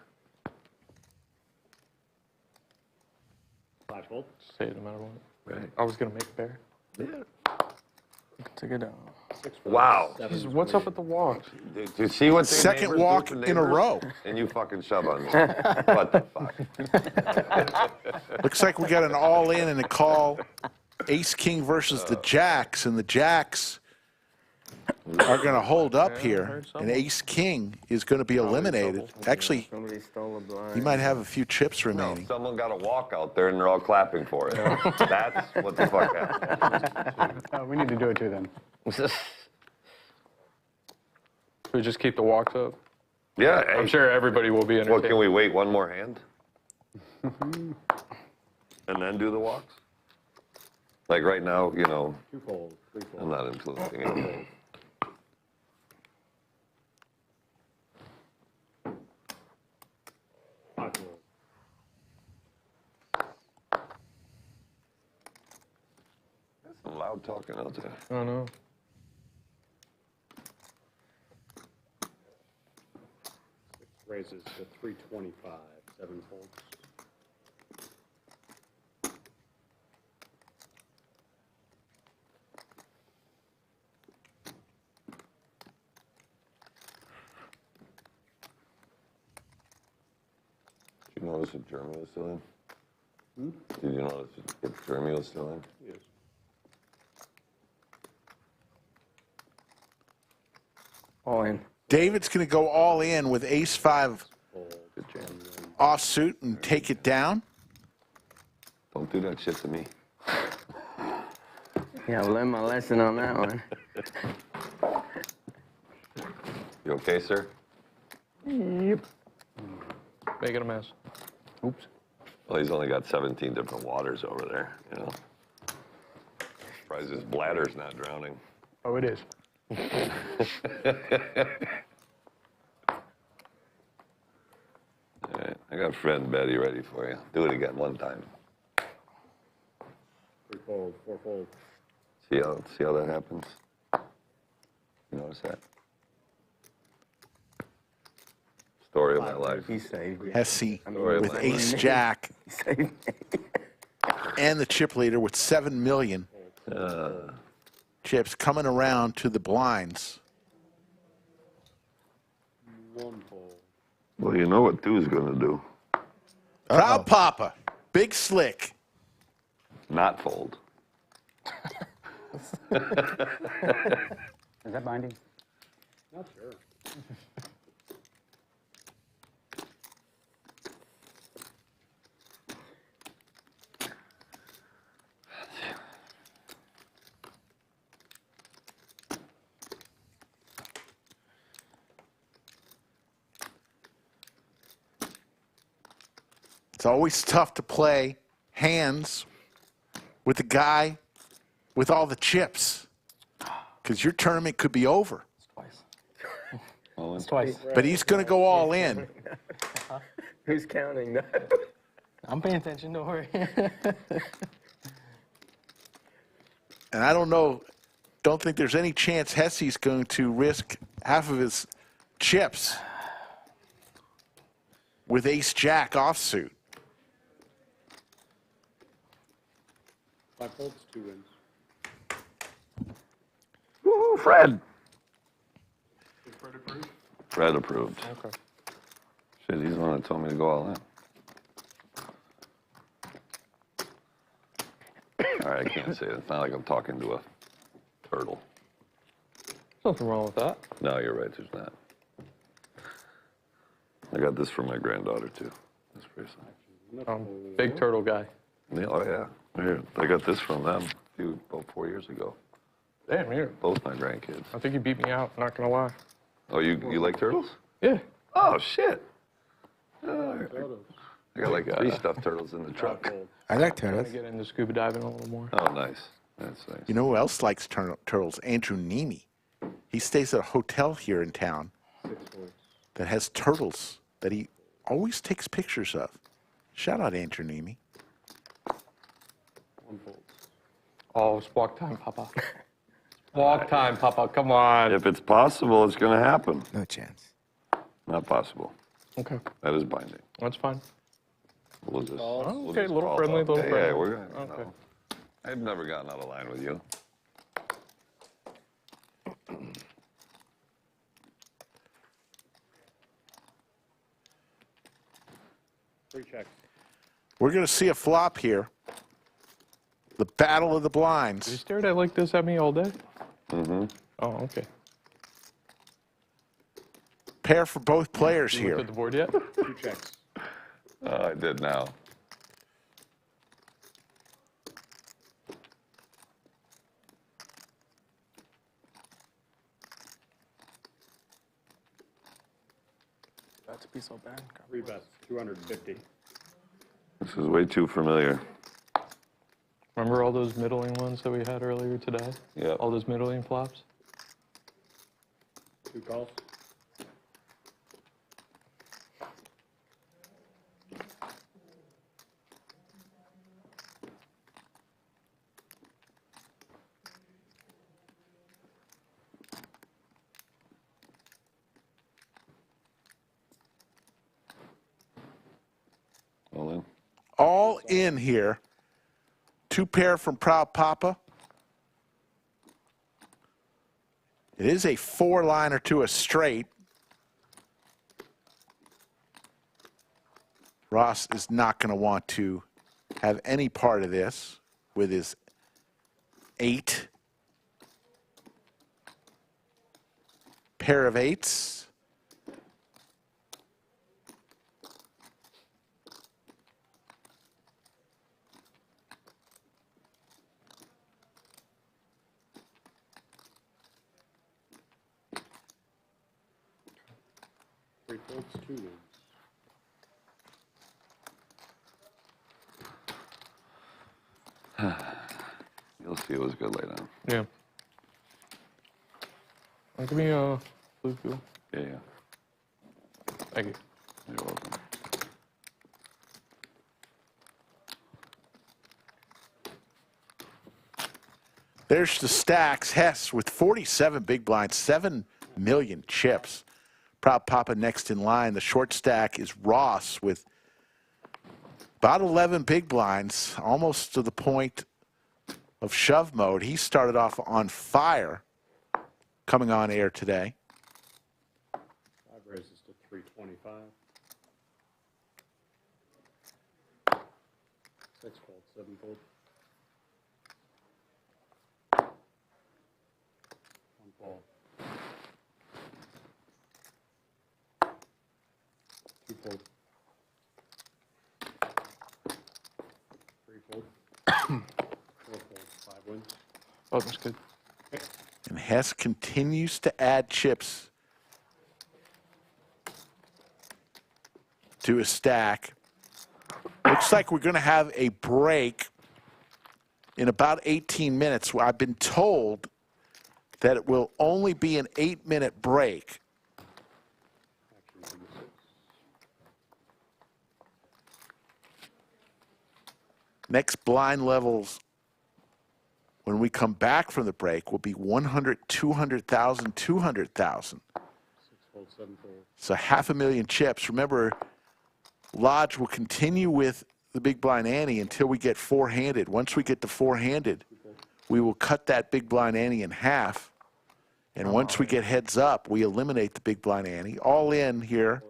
Fivefold. Say it no matter what. Right. I was going to make a pair. Yeah. Take it down. Wow. Jeez, what's up with the walks? Did you see what the Second neighbors do walk for in a neighbors? row. And you fucking shove on me. What the fuck? Looks like we got an all-in and a call. Ace King versus the Jacks, and the Jacks are going to hold up here, and Ace King is going to be eliminated. Actually, Somebody stole a blind. he might have a few chips No, remaining. someone got a walk out there and they're all clapping for it. That's what the fuck happened. We need to do it too then. We just keep the walks up. Yeah. I'm sure everybody will be entertained. What, can we wait one more hand? And then do the walks? Like right now, you know, Twofold. Threefold. I'm not influencing anything. Fivefold. Some loud talking out there. I don't know. Raises to 325. Sevenfold. Did you notice if Jeremy was still in? Did you notice if Jeremy was still in? Yes. All in. David's going to go all in with Ace-5 Good jam. offsuit and take it down. Don't do that shit to me. Yeah, I've learned my lesson on that one. You okay, sir? Yep. Making a mess. Oops. Well, he's only got 17 different waters over there, you know. Surprised his bladder's not drowning. Oh, it is. All right, I got friend Betty ready for you. Do it again one time. Three-fold, four-fold. See how that happens? You notice that? Story of my life. He saved me. Hesse Story of with my ace life. jack He saved me. and the chip leader with 7 million chips coming around to the blinds. One fold. Well, you know what 2 is going to do. Proud Papa, big slick. Not fold. Is that binding? Not sure. It's always tough to play hands with the guy with all the chips because your tournament could be over. Twice. Well, It's twice. But he's going to go all in. Who's counting that? I'm paying attention, don't worry. And I don't think there's any chance Hesse's going to risk half of his chips with ace jack offsuit. 5 folds, 2 wins. Woo, Fred. Fred approved. Okay. Shit, he's the one that told me to go all in. All right, I can't say it. It's not like I'm talking to a turtle. There's nothing wrong with that. No, you're right. There's not. I got this for my granddaughter, too. That's pretty nice. Big turtle guy. Yeah, oh, yeah. Here, I got this from them about 4 years ago. Damn, here. Both my grandkids. I think you beat me out, not gonna lie. Oh, you like turtles? Yeah. Oh, shit. Oh, I got like 3 stuffed turtles in the truck. I like I'm turtles. gonna get into scuba diving a little more. Oh, nice. That's nice. You know who else likes turtles? Andrew Neeme. He stays at a hotel here in town 6 folds. that has turtles that he always takes pictures of. Shout out Andrew Neeme. 1 fold. Oh, it's walk time, Papa. Walk time, Papa. Come on. If it's possible, it's going to happen. No chance. Not possible. Okay, That is binding. that's fine. We'll just. Oh, we'll okay, just little call friendly, up. little Yeah, friendly. Yeah, we're going to. Okay. No. I've never gotten out of line with you. Three checks. We're going to see a flop here. The battle of the You blinds. stared at like this at me all day? Mm-hmm. Oh, okay. Pair for both players You here. looked at the board yet? 2 checks. Oh, I did now. About to be so bad. 3 bets, 250. This is way too familiar. Remember all those middling ones that we had earlier today? Yeah. All those middling flops? 2 calls. All in. All in here. 2 pair from Proud Papa. It is a 4-liner to a straight. Ross is not going to want to have any part of this with his 8. Pair of 8s. 3 folds, 2 wins. You'll see it was good later on. Yeah. Give me a blue fuel. Yeah. Thank you. You're welcome. There's the stacks. Hess with 47 big blinds, 7 million chips. Proud Papa next in line. The short stack is Ross with about 11 big blinds, almost to the point of shove mode. He started off on fire coming on air today. 5 raises to 325. 6 fold, 7 fold. 1 fold. 2 fold. 3 fold. 4 fold. 5 wins. Oh, that's good. And Hess continues to add chips to his stack. Looks like we're going to have a break in about 18 minutes. I've been told that it will only be an 8-minute break. Next blind levels when we come back from the break will be 100, 200,000, 200,000. 6 fold, 7 fold. So 500,000 chips. Remember, Lodge will continue with the big blind ante until we get four-handed. Once we get to four-handed, we will cut that big blind ante in half. And once we get heads up, we eliminate the big blind ante. All in here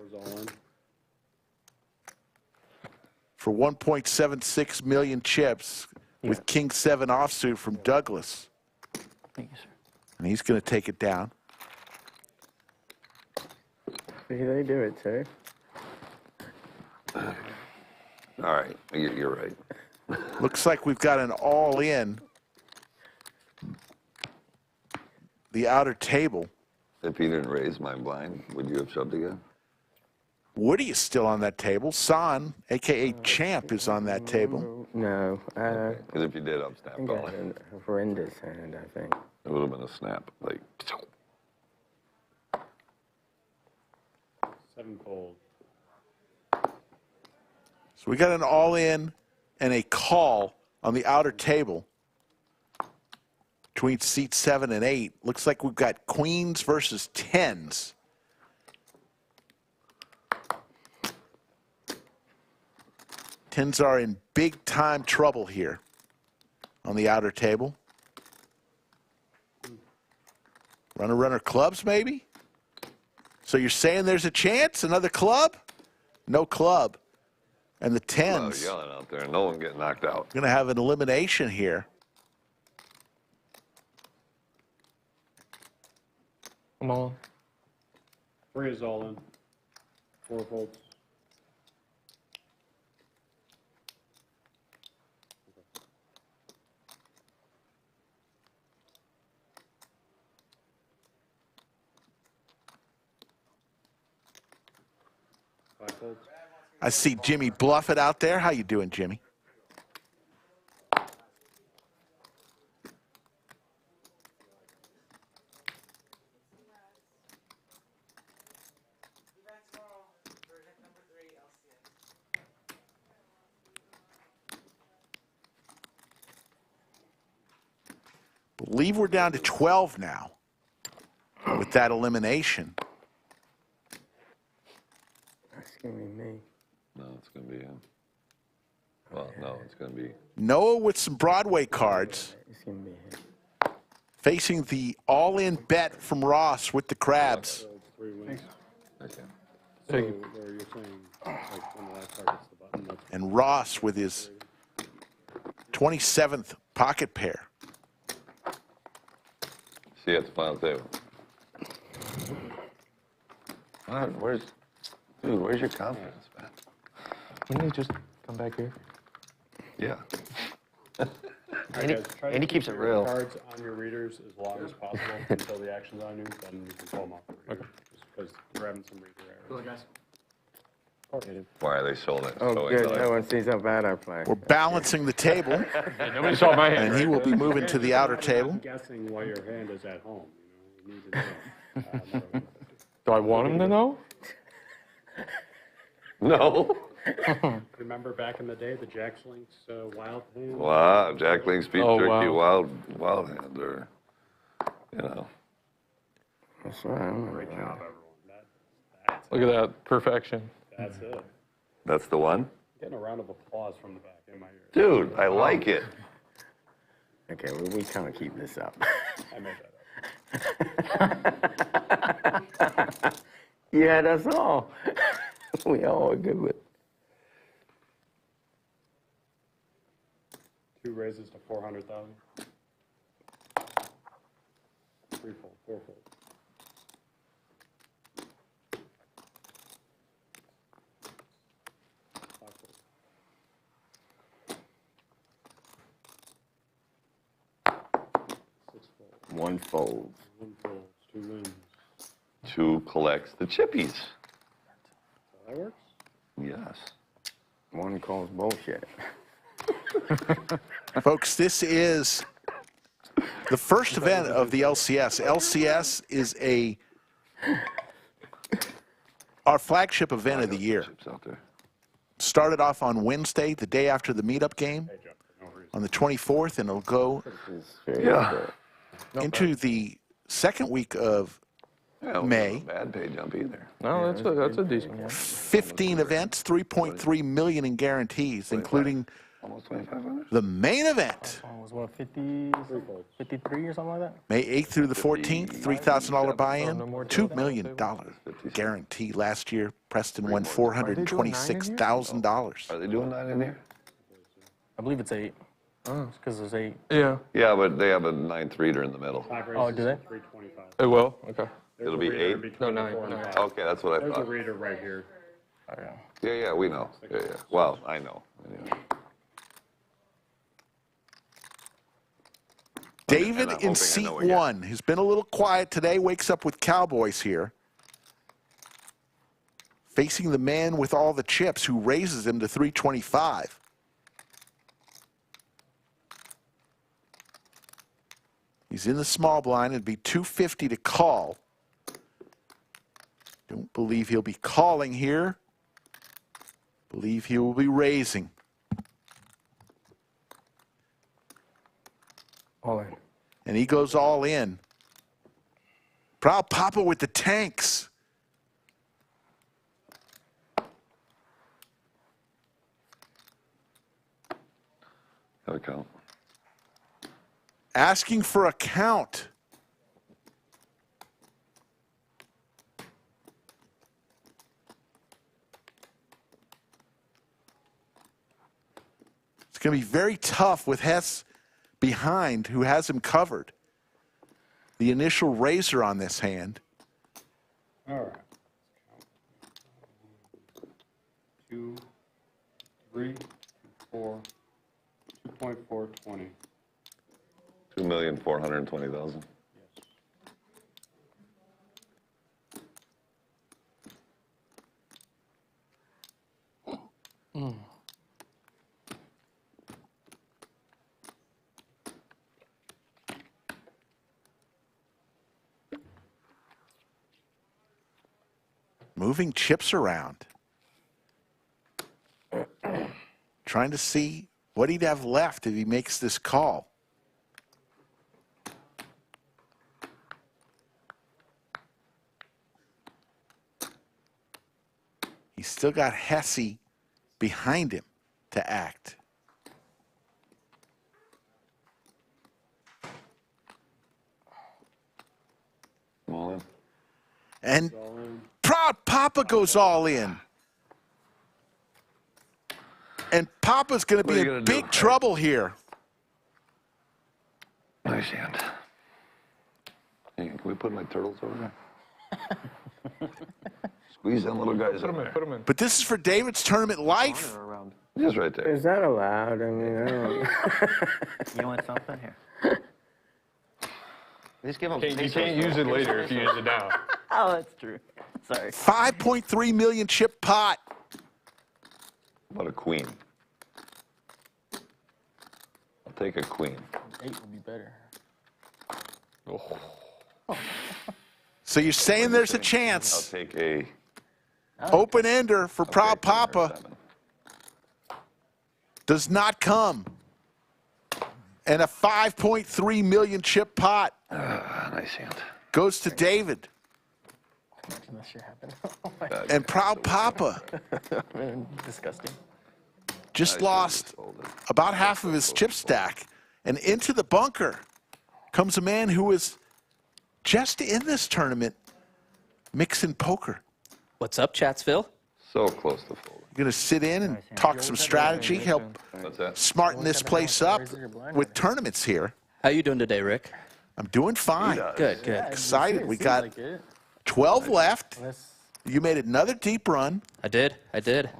for 1.76 million chips with King 7 offsuit from Douglas. Thank you, sir. And he's going to take it down. See, they do it, too. All right, you're right. Looks like we've got an all-in. The outer table. If he didn't raise my blind, would you have shoved again? Woody is still on that table. San, a.k.a. Champ, is on that table. No. Because if you did, I'm snap I think I calling. had a horrendous hand, I think. It would have been a snap. Like, 7 fold. So we got an all-in and a call on the outer table between seats 7 and 8. Looks like we've got queens versus tens. Tens are in big-time trouble here on the outer table. Runner clubs, maybe? So you're saying there's a chance? Another club? No club. And the tens yelling out there, no one getting knocked out. going to have an elimination here. Come on. 3 is all in. 4 folds. I see Jimmy Bluffett out there. How you doing, Jimmy? Believe we're down to 12 now with that elimination. That's going to be me. No, it's going to be him. Well, no, it's going to be... Noah with some Broadway cards. It's going to be him. Facing the all-in bet from Ross with the crabs. 3 wins. Okay. So, where you're saying, like, when the last card hits the button, that's And Ross with his 27th pocket pair. See you at the final table. Where's your confidence, man? Wouldn't he just come back here? Yeah. And he keeps it real. Cards on your readers as long as possible until the action's on you, then you can pull them off the reader. Okay. Just because we're having some reader errors. Why are they showing it? Oh, showing good. the- No one sees how bad I play. We're balancing the table, Yeah, nobody saw my hand. and he right? will be moving to the outer I'm table. guessing why your hand is at home. You need to know. Do I want him to know? No. Remember back in the day, the Jack Link's wild hand? Wow, Jack Link's beef Oh, jerky, wow. wild hand, or, you know. That's right. I remember Great that. job, everyone. That's Look at that perfection. That's it. That's the one? Getting a round of applause from the back in my ear. Dude, I like it. Okay, well, we kind of keep this up. I made that up. Yeah, that's all. We all are good with. 2 raises to 400,000. 3-fold, 4-fold. 5-fold. 6-fold. 1 fold. 1 fold, 2 wins. 2 collects the chippies. So that works? Yes. 1 calls bullshit. Folks, this is the first event of the LCS. LCS is our flagship event of the year. Chips out there. Started off on Wednesday, the day after the meetup game, on the 24th, and it'll go Yeah. into the second week of Yeah, May. Bad pay jump either. No, that's a decent one. 15 events, 3.3 million in guarantees, including Almost 2,500? the main event, Was what, 50, 53 or something like that? May 8th through the 14th, $3,000 buy-in, $2 million guarantee. Last year, Preston won $426,000. Are they doing that in here? I believe it's 8. Oh. Because there's 8. Yeah, Yeah, but they have a 9th reader in the middle. 5 raises Oh, do they? to 325. it will. Okay. It'll be 8? No, 9. Okay, that's what I There's a thought. reader right here. Okay. Yeah, we know. Yeah. Well, I know. Yeah. David I'm in hoping I seat know again. 1 has been a little quiet today, wakes up with Cowboys here. Facing the man with all the chips who raises him to 325. He's in the small blind. It'd be 250 to call. Don't believe he'll be calling here. Believe he will be raising. All in. And he goes all in. Proud Papa with the tanks. Have a count. Asking for a count. It's going to be very tough with Hesse behind, who has him covered. The initial raiser on this hand. All right. 2, 3, 4, 2.420. 2,420,000. Moving chips around. Trying to see what he'd have left if he makes this call. He's still got Hesse behind him to act. All in. And Proud Papa goes all in. And Papa's going to What are be you in gonna big do? trouble here. Nice hand. Hey, can we put my turtles over there? Squeeze them little guys in there. Put him in. But this is for David's tournament life. Just right there. Is that allowed? I mean, I don't. You want something here? Just give him You can't use it later if you use it now. Oh, that's true. Sorry. 5.3 million chip pot. What a queen. I'll take a queen. 8 would be better. So you're saying there's a I'll chance. take a Open ender for Proud king or Papa 7. does not come. And a 5.3 million chip pot Nice hand. goes to David. Imagine that shit happened. And Proud Papa Man, disgusting. just lost about half of his chip stack. And into the bunker comes a man who was just in this tournament, Mixson Poker. What's up, Chatsville? So close to folding. You're going to sit in and talk some strategy, help What's that? smarten this place up with tournaments here. How you doing today, Rick? I'm doing fine. Good, good. Excited. We got 12 left. You made another deep run. I did.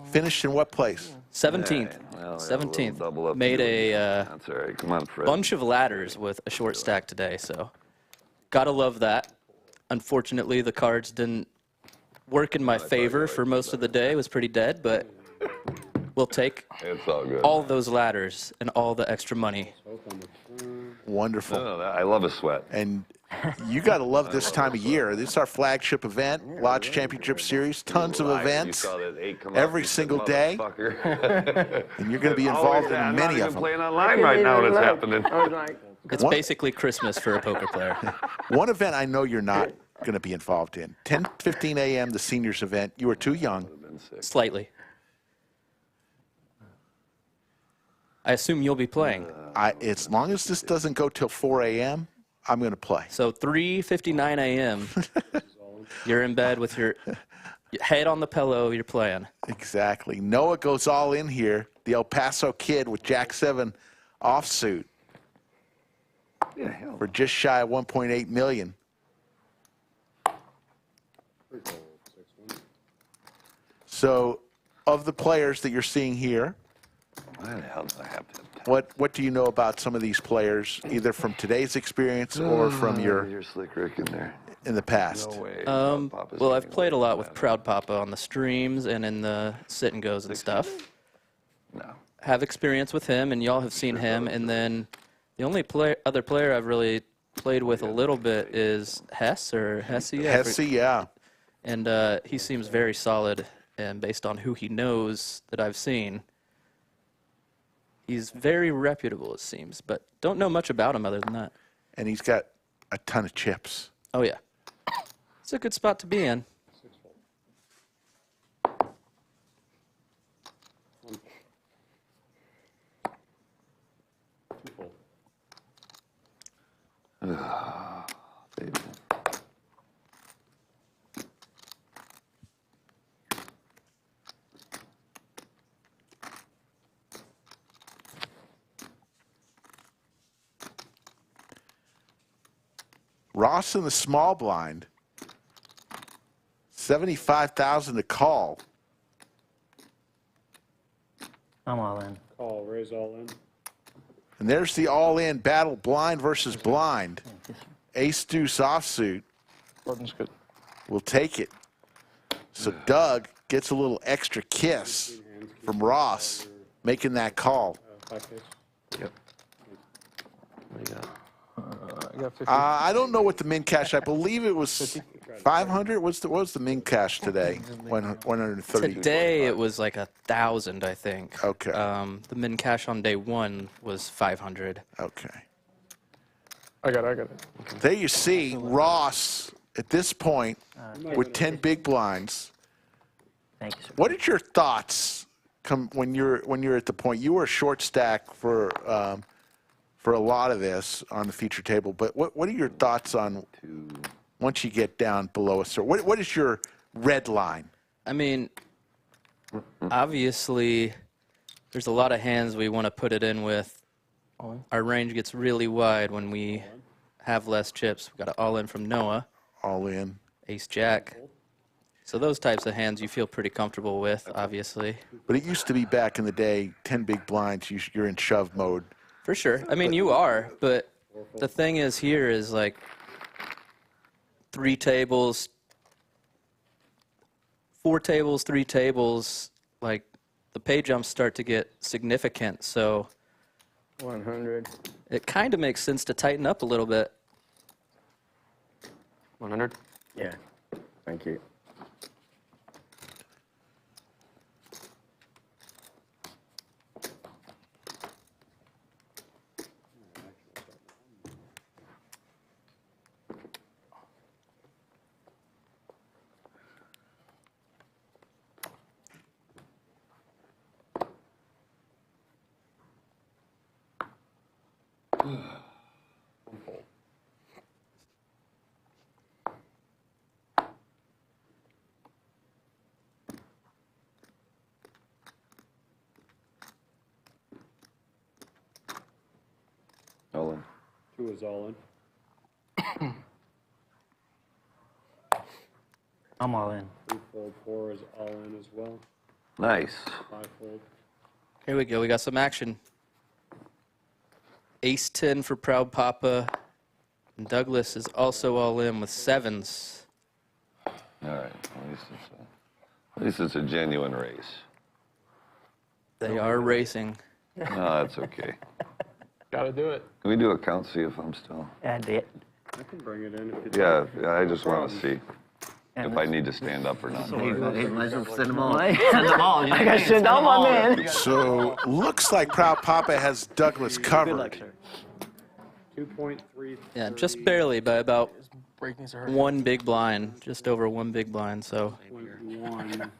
Finished in what place? 17th. Well, 17th. double up Made here. a That's all right. Come on, Fred. bunch of ladders with a short stack today, so gotta love that. Unfortunately, the cards didn't work in my favor for most of the day. It was pretty dead, but we'll take It's all good. all those ladders and all the extra money. Wonderful. No, I love a sweat. And you got to love this time of year. This is our flagship event, Lodge Championship Series. Tons of You events saw that 8 come every up, you said, single day. "Motherfucker." And you're going to be Always involved that. in I'm many not of even them. playing online right now when it's happening. I was like, It's basically Christmas for a poker player. One event I know you're not going to be involved in. 10:15 a.m., the seniors event. You are too young. Slightly. I assume you'll be playing. As long as this doesn't go till 4 a.m., I'm going to play. So 3:59 a.m. You're in bed with your head on the pillow. You're playing. Exactly. Noah goes all in here. The El Paso kid with Jack 7 offsuit Yeah, hell. for just shy of 1.8 million. So, of the players that you're seeing here, Why the hell did I have to? what do you know about some of these players, either from today's experience or from You're slick Rick in there. in the past? No way. Well, I've played a lot with Proud Papa on the streams and in the sit and goes and stuff. No. Have experience with him, and y'all have seen him. And then the only other player I've really played with a little bit is Hesse or Hesse. Hesse, yeah. And he seems very solid. And based on who he knows that I've seen, he's very reputable, it seems. But don't know much about him other than that. And he's got a ton of chips. Oh, yeah. It's a good spot to be in. Baby. Ross in the small blind, 75,000 to call. I'm all in. Call, raise all in. And there's the all-in battle, blind versus blind. Ace deuce offsuit. Button's good. We'll take it. So Doug gets a little extra kiss from Ross, making that call. Yep. I got 50. I don't know what the min cash. I believe it was 500. What was the min cash today? 130. Today it was like 1,000, I think. Okay. The min cash on day one was 500. Okay. I got it. There you see Ross at this point with 10 big blinds. Thank you, sir. What are your thoughts come when you're at the point you were a short stack for a lot of this on the feature table, but what are your thoughts on once you get down below a certain? What is your red line? I mean, obviously, there's a lot of hands we want to put it in with. Our range gets really wide when we have less chips. We've got an all-in from Noah. All in. Ace-Jack. So those types of hands you feel pretty comfortable with, obviously. But it used to be back in the day, 10 big blinds, you're in shove mode. For sure. I mean, you are, but the thing is here is like 3 tables, 4 tables, 3 tables, like the pay jumps start to get significant. So 100. it kind of makes sense to tighten up a little bit. 100. Yeah. Thank you. All in. 2 is all in. I'm all in. 3 fold, 4 is all in as well. Nice. 5 fold. Here we go. We got some action. Ace 10 for Proud Papa. And Douglas is also all in with 7s. All right. At least it's a genuine race. They are racing. No, that's okay. Got to do it. Can we do a count, see if I'm still? Add it. I can bring it in if you Yeah, I just want to see if I need to stand up or not. Send them all. Send them all. I got to send all my men. So looks like Proud Papa has Douglas covered. 2.3. Yeah, just barely by about one big blind, just over one big blind. So 1.35.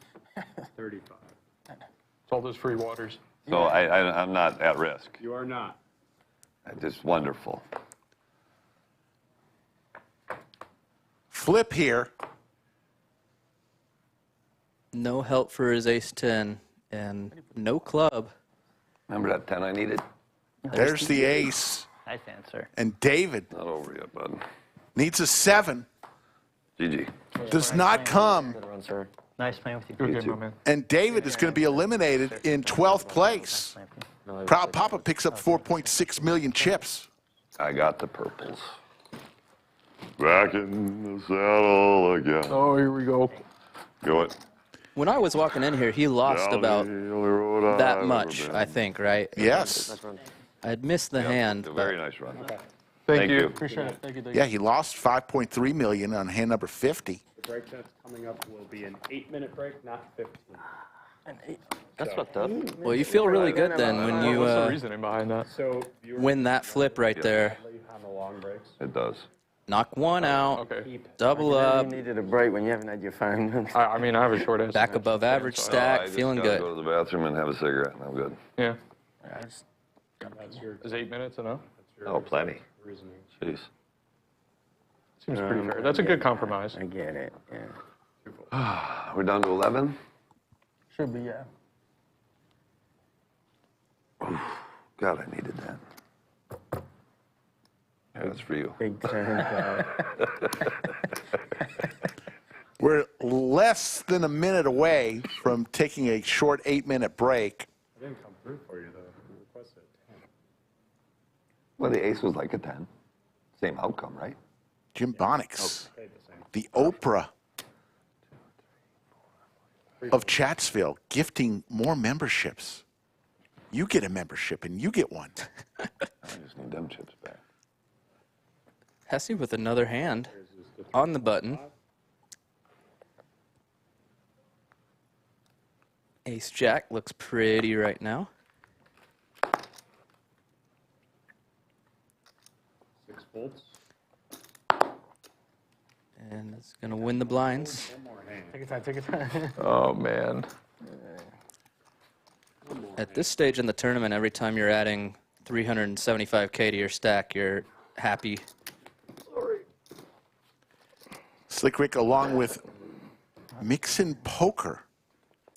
It's all those free waters. So I'm not at risk. You are not. Just wonderful. Flip here. no help for his ace 10 and no club. Remember that 10 I needed? There's the ace. Nice answer. And David Not over yet, bud. needs a 7. GG. Does not come. Nice playing with you. Good game, my man. And David is going to be eliminated in 12th place. Proud Papa picks up 4.6 million chips. I got the purples. Back in the saddle again. Oh, here we go. Go it. When I was walking in here, he lost about that much, I think, right? Yes. I'd missed the hand. A very nice run. Thank you. Appreciate it. Thank you, Doug. Yeah, he lost 5.3 million on hand number 50. The break that's coming up will be an 8-minute break, not 15. That's fucked up. Well, you feel really good then when you What's the reasoning behind that? So win that flip right there. on the long breaks. It does. Knock one out, Okay. double up, You needed a break when you haven't had your phone. I mean, I have a short ass. back above average I stack, just feeling gotta good. go to the bathroom and have a cigarette, and I'm good. Yeah. That's your Is 8 minutes enough? Oh, plenty. reasoning. Jeez. Seems pretty fair. That's a good compromise. I get it, yeah. We're down to 11? Should be, yeah. God, I needed that. Yeah, that's for you. Big turn. We're less than a minute away from taking a short 8-minute break. I didn't come through for you, though. You requested a 10. Well, the ace was like a 10. Same outcome, right? Jim Bonix, Paid the same. the Oprah of Chatsville, gifting more memberships. You get a membership and you get one. I just need them chips back. Hesse with another hand on the button. Ace Jack looks pretty right now. 6 volts. And it's going to win the blinds. One more hand. Take your time, take your time. Oh, man. At this stage in the tournament, every time you're adding 375K to your stack, you're happy. Slick Rick, along with Mixson Poker,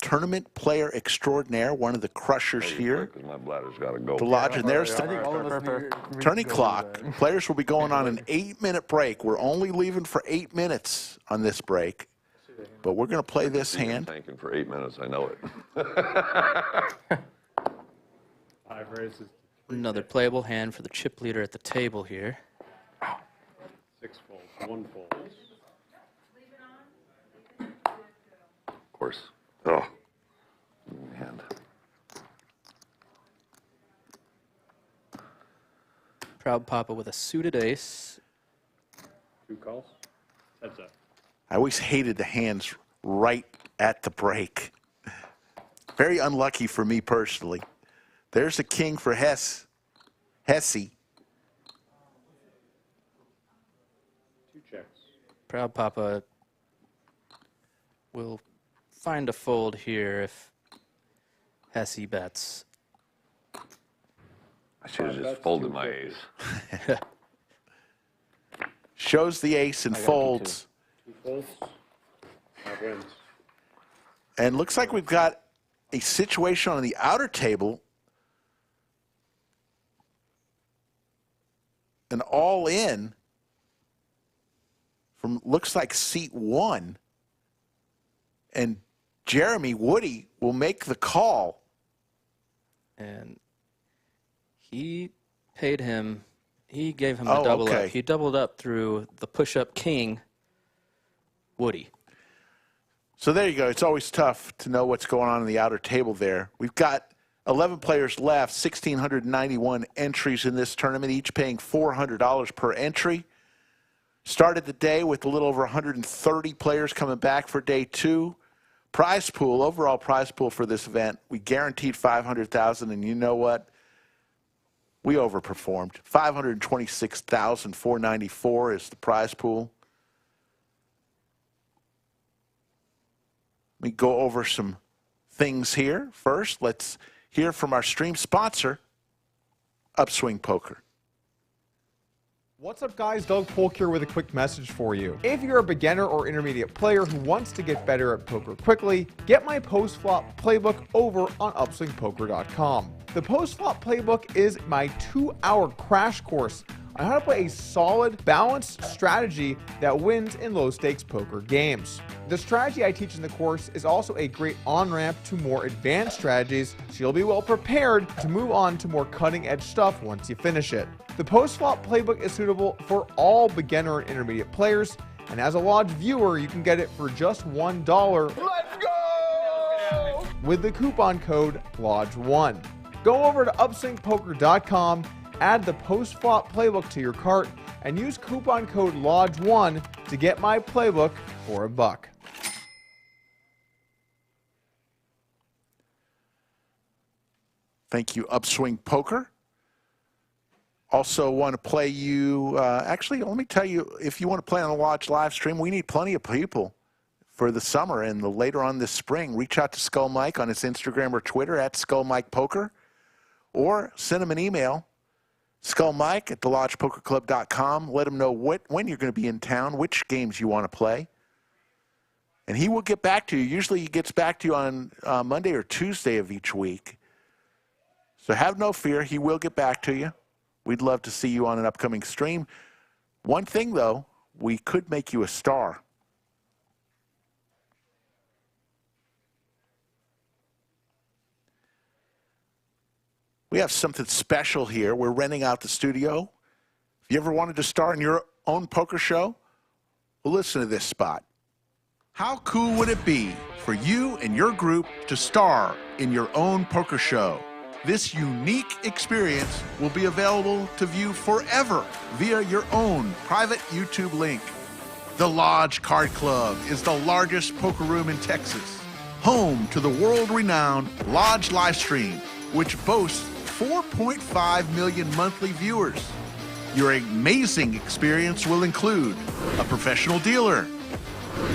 tournament player extraordinaire, one of the crushers here. Because my bladder's got to go. The lodge, and there's the turning clock. Players will be going on an 8-minute break. We're only leaving for 8 minutes on this break, but we're going to play this hand. Tanking for 8 minutes, I know it. 5 raises. Another playable hand for the chip leader at the table here. 6 folds. 1 fold. Of Oh, man. Proud Papa with a suited ace. 2 calls. Heads up. I always hated the hands right at the break. Very unlucky for me personally. There's a king for Hesse. 2 checks. Proud Papa will find a fold here if Hesse bets. I should have just folded my ace. Shows the ace and folds. 2 folds. 5 wins. And looks like we've got a situation on the outer table. An all-in from, looks like seat 1. And Jeremy Woody will make the call. And he paid him, he gave him the double up. He doubled up through the push-up king, Woody. So there you go. It's always tough to know what's going on in the outer table there. We've got 11 players left, 1,691 entries in this tournament, each paying $400 per entry. Started the day with a little over 130 players coming back for day 2. Prize pool, overall prize pool for this event, we guaranteed $500,000, and you know what? We overperformed. $526,494 is the prize pool. Let me go over some things here. First, let's hear from our stream sponsor, Upswing Poker. What's up, guys? Doug Polk here with a quick message for you. If you're a beginner or intermediate player who wants to get better at poker quickly, get my post-flop playbook over on upswingpoker.com. The post-flop playbook is my 2-hour crash course on how to play a solid, balanced strategy that wins in low-stakes poker games. The strategy I teach in the course is also a great on-ramp to more advanced strategies, so you'll be well prepared to move on to more cutting-edge stuff once you finish it. The post-flop playbook is suitable for all beginner and intermediate players, and as a Lodge viewer, you can get it for just $1. Let's go! With the coupon code LODGE1. Go over to upswingpoker.com, add the post-flop playbook to your cart, and use coupon code LODGE1 to get my playbook for $1. Thank you, Upswing Poker. Also want to play you, actually, let me tell you, if you want to play on the Lodge live stream, we need plenty of people for the summer and later on this spring. Reach out to Skull Mike on his Instagram or Twitter at SkullMikePoker, or send him an email, skullmike@thelodgepokerclub.com. Let him know when you're going to be in town, which games you want to play. And he will get back to you. Usually he gets back to you on Monday or Tuesday of each week. So have no fear. He will get back to you. We'd love to see you on an upcoming stream. One thing, though, we could make you a star. We have something special here. We're renting out the studio. If you ever wanted to star in your own poker show, well, listen to this spot. How cool would it be for you and your group to star in your own poker show? This unique experience will be available to view forever via your own private YouTube link. The Lodge Card Club is the largest poker room in Texas, home to the world-renowned Lodge Livestream, which boasts 4.5 million monthly viewers. Your amazing experience will include a professional dealer,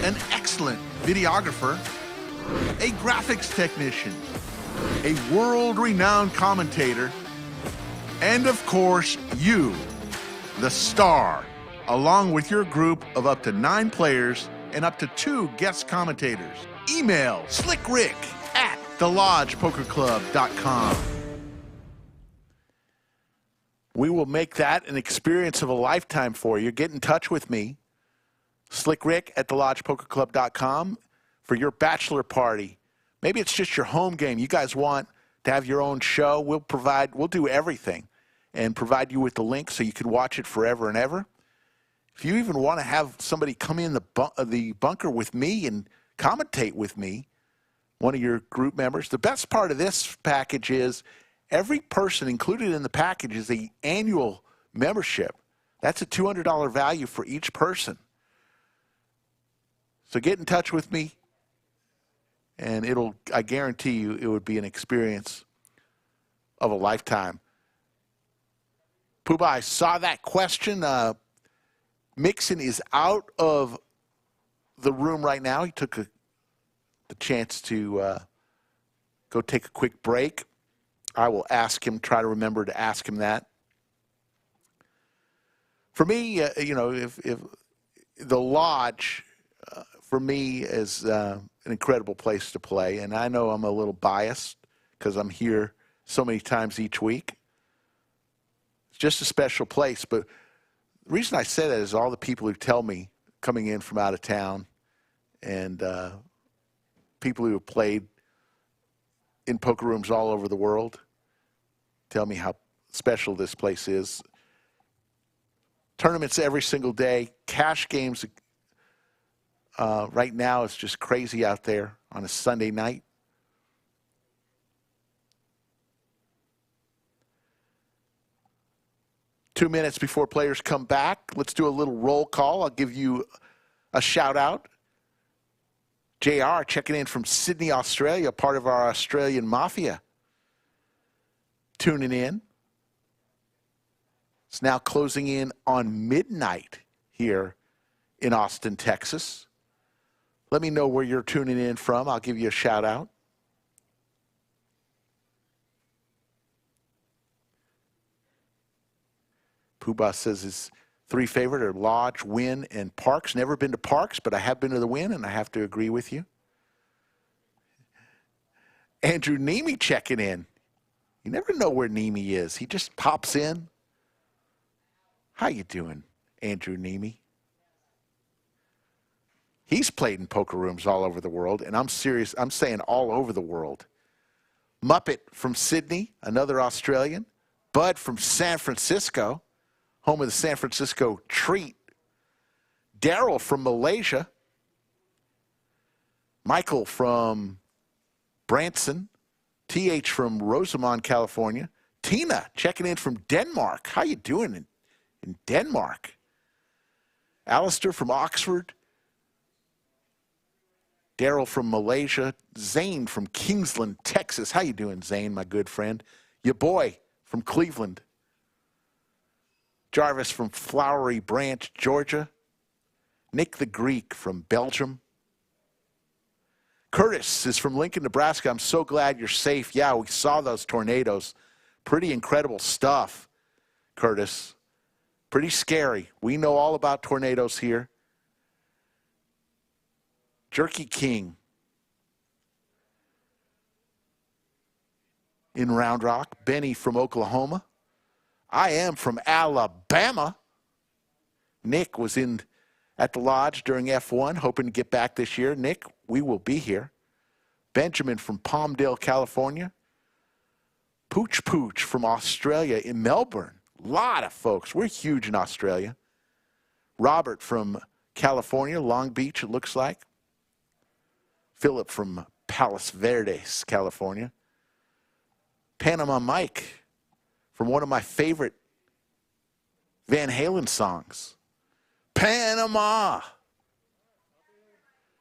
an excellent videographer, a graphics technician, a world-renowned commentator, and of course, you, the star, along with your group of up to 9 players and up to 2 guest commentators. Email slickrick@thelodgepokerclub.com. We will make that an experience of a lifetime for you. Get in touch with me, slickrick@thelodgepokerclub.com, for your bachelor party. Maybe it's just your home game. You guys want to have your own show. We'll do everything and provide you with the link so you can watch it forever and ever. If you even want to have somebody come in the bunker with me and commentate with me, one of your group members. The best part of this package is every person included in the package is the annual membership. That's a $200 value for each person. So get in touch with me, and I guarantee you it would be an experience of a lifetime. Pooba, I saw that question. Mixson is out of the room right now. He took the chance to go take a quick break. I will ask him, try to remember to ask him that. For me, you know, if the Lodge, for me, is an incredible place to play. And I know I'm a little biased because I'm here so many times each week. It's just a special place. But the reason I say that is all the people who tell me coming in from out of town and people who have played in poker rooms all over the world tell me how special this place is. Tournaments every single day, cash games. Right now it's just crazy out there on a Sunday night. Two minutes before players come back, let's do a little roll call. I'll give you a shout out. JR checking in from Sydney, Australia, part of our Australian Mafia. Tuning in. It's now closing in on midnight here in Austin, Texas. Let me know where you're tuning in from. I'll give you a shout out. Poobah says his three favorite are Lodge, Wynn, and Parks. Never been to Parks, but I have been to the Wynn, and I have to agree with you. Andrew Neeme checking in. You never know where Neeme is. He just pops in. How you doing, Andrew Neeme? He's played in poker rooms all over the world, and I'm serious. I'm saying all over the world. Muppet from Sydney, another Australian. Bud from San Francisco, home of the San Francisco Treat. Daryl from Malaysia. Michael from Branson. TH from Rosamond, California. Tina checking in from Denmark. How you doing in Denmark? Alistair from Oxford. Daryl from Malaysia. Zane from Kingsland, Texas. How you doing, Zane, my good friend? Your boy from Cleveland. Jarvis from Flowery Branch, Georgia. Nick the Greek from Belgium. Curtis is from Lincoln, Nebraska. I'm so glad you're safe. Yeah, we saw those tornadoes. Pretty incredible stuff, Curtis. Pretty scary. We know all about tornadoes here. Jerky King in Round Rock. Benny from Oklahoma. I am from Alabama. Nick was at the Lodge during F1, hoping to get back this year. Nick, we will be here. Benjamin from Palmdale, California. Pooch Pooch from Australia in Melbourne. A lot of folks. We're huge in Australia. Robert from California, Long Beach, it looks like. Philip from Palos Verdes, California. Panama Mike from one of my favorite Van Halen songs. Panama.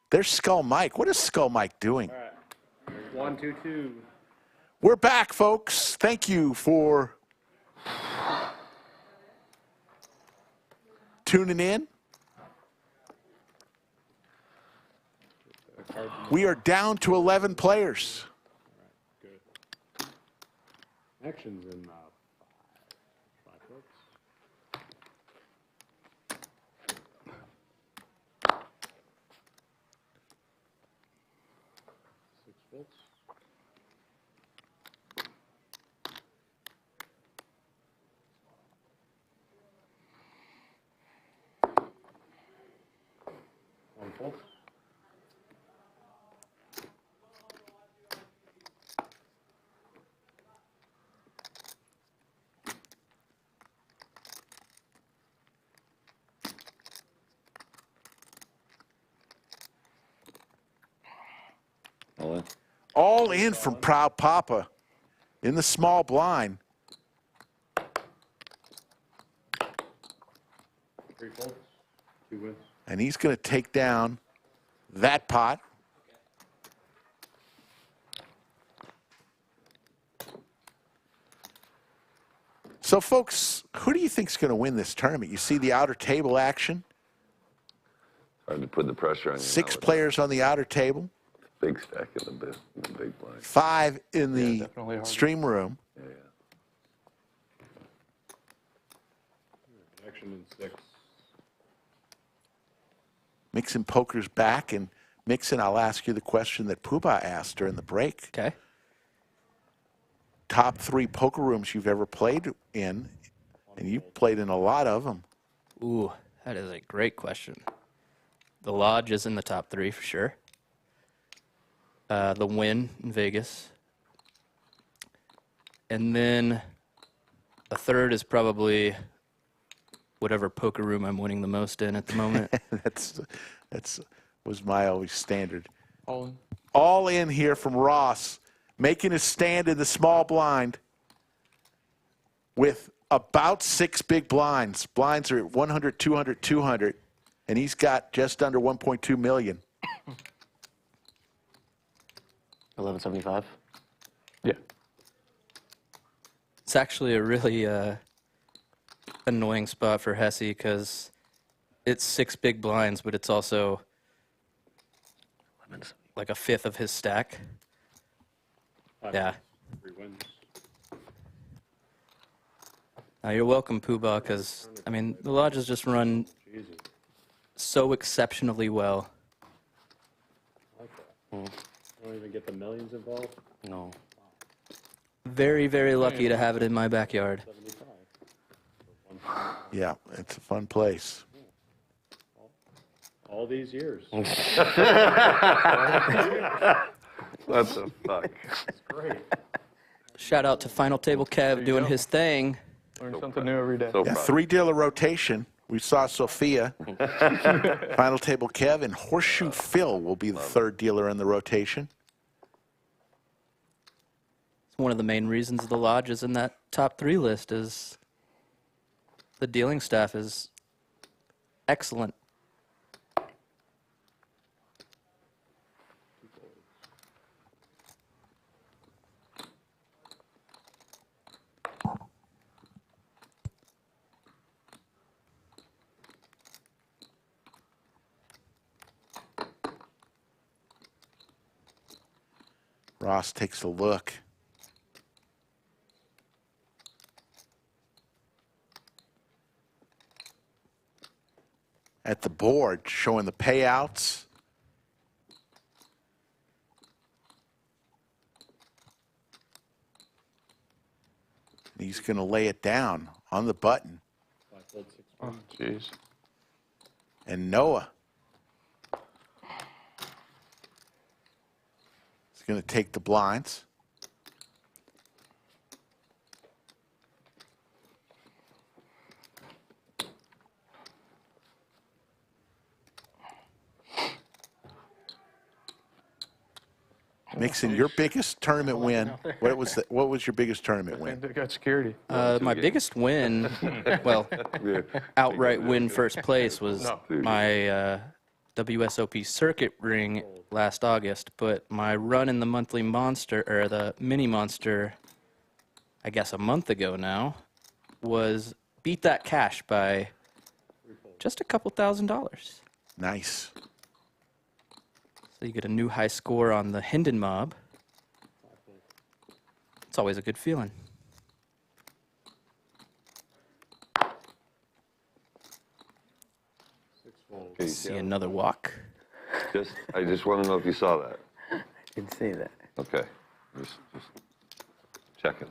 There's Skull Mike. What is Skull Mike doing? All right. 1, 2, 2. We're back, folks. Thank you for tuning in. We are down to 11 players. All right, good. Actions in 5 folks. 6 folks. 1 folk. All in. All in from Proud Papa in the small blind. 3 folds, 2 wins. And he's going to take down that pot. So, folks, who do you think is going to win this tournament? You see the outer table action. Hard to put the pressure on you. 6 players on the outer table. Big stack in the big blind. 5 in the stream room. Yeah. Action in 6. Mixson Poker's back, and Mixson, I'll ask you the question that Poobah asked during the break. Okay. Top 3 poker rooms you've ever played in, and you've played in a lot of them. Ooh, that is a great question. The Lodge is in the top 3 for sure. The Wynn in Vegas. And then a third is probably whatever poker room I'm winning the most in at the moment. That's was my always standard. All in. All in here from Ross, making his stand in the small blind with about 6 big blinds. Blinds are at 100, 200, 200, and he's got just under 1.2 million. 1175. Yeah. It's actually a really annoying spot for Hesse because it's 6 big blinds, but it's also like a fifth of his stack. Yeah. 3 wins. Now, you're welcome, Poobah, because, I mean, the lodges just run so exceptionally well. I like that. Don't even get the millions involved. No. Very, very lucky to have it in my backyard. 75. Yeah, it's a fun place. All these years. What the fuck? That's great. Shout out to Final Table Kev doing his thing. Learn something new every day. So Yeah, proud. 3-dealer rotation. We saw Sophia. Final Table Kev and Horseshoe Phil will be the 3rd dealer in the rotation. It's one of the main reasons the lodge is in that top 3 list is the dealing staff is excellent. Ross takes a look. At the board, showing the payouts. He's going to lay it down on the button. 5 fold, 6 Oh, wins. jeez. And Noah is going to take the blinds. Mixson, your biggest tournament win. What was your biggest tournament win? They got security. My biggest win, well, outright win first place was my WSOP circuit ring last August, but my run in the monthly monster, or the mini monster, I guess a month ago now, was beat that cash by just a couple $1,000s. Nice. So you get a new high score on the Hinden mob. It's always a good feeling. Okay, See another walk. I just want to know if you saw that. I can see that. Okay. Just checking.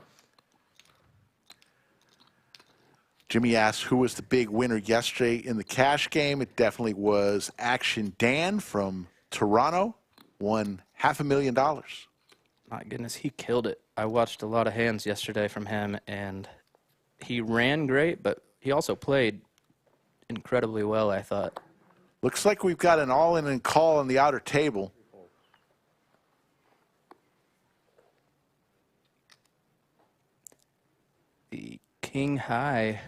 Jimmy asked who was the big winner yesterday in the cash game. It definitely was Action Dan from Toronto. Won $500,000. My goodness, he killed it. I watched a lot of hands yesterday from him, and he ran great, but he also played incredibly well, I thought. Looks like we've got an all-in and call on the outer table. King high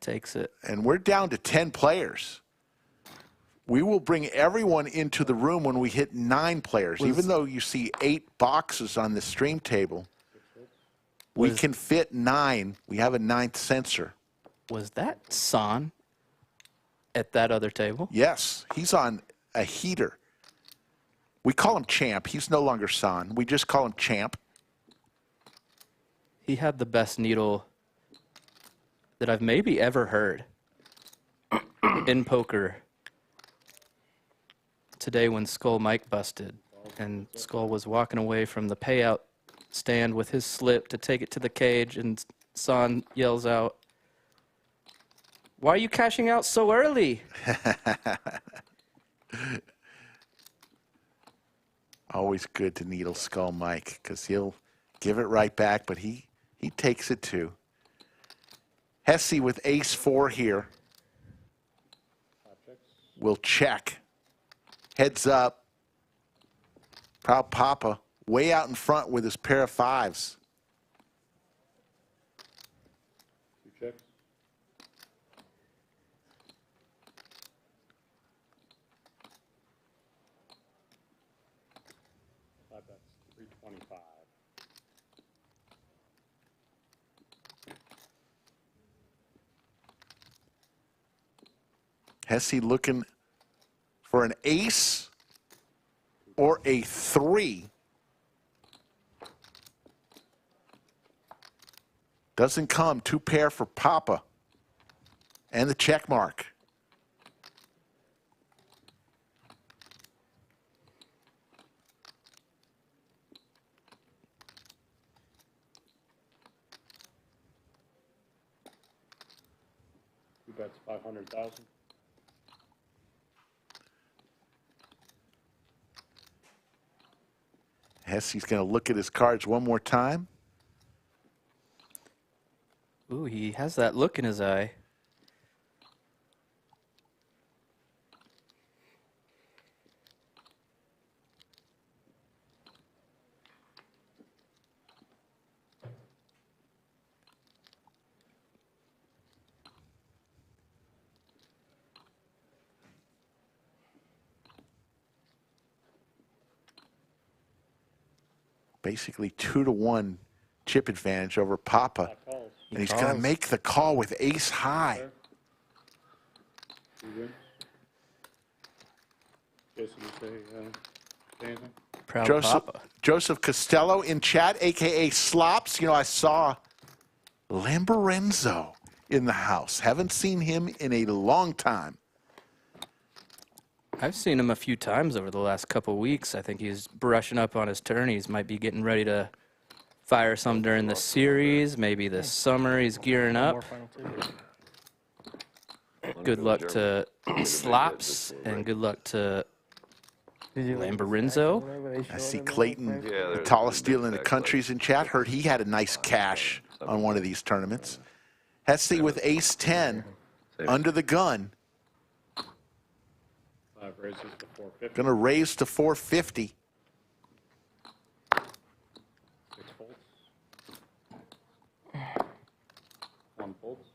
takes it. And we're down to 10 players. We will bring everyone into the room when we hit 9 players. Even though you see 8 boxes on the stream table, we can fit 9. We have a 9th sensor. Was that Xuan at that other table? Yes, he's on a heater. We call him Champ. He's no longer Xuan. We just call him Champ. He had the best needle that I've maybe ever heard in poker today when Skull Mike busted. And Skull was walking away from the payout stand with his slip to take it to the cage, and Xuan yells out, "Why are you cashing out so early?" Always good to needle Skull Mike because he'll give it right back, but he takes it too. Hesse with ace-4 here. Will check. Heads up. Proud Papa way out in front with his pair of 5s. 2 checks. That's 325. Hesse looking for an ace or a 3. Doesn't come. 2 pair for Papa. And the check mark. Two bets, 500,000. Hesse's going to look at his cards one more time. Ooh, he has that look in his eye. Basically 2-to-1 chip advantage over Papa. And he's going to make the call with ace high. Proud Papa. Joseph Costello in chat, a.k.a. Slops. You know, I saw Lamborenzo in the house. Haven't seen him in a long time. I've seen him a few times over the last couple weeks. I think he's brushing up on his tourneys. Might be getting ready to fire some during the series. Maybe this summer he's gearing up. Good luck to Slops and good luck to Lamborenzo. I see Clayton, the tallest deal in the country's in chat. Heard he had a nice cash on one of these tournaments. Hesse with ace-10 under the gun. Going to raise to 450. 6 folds. 1 folds.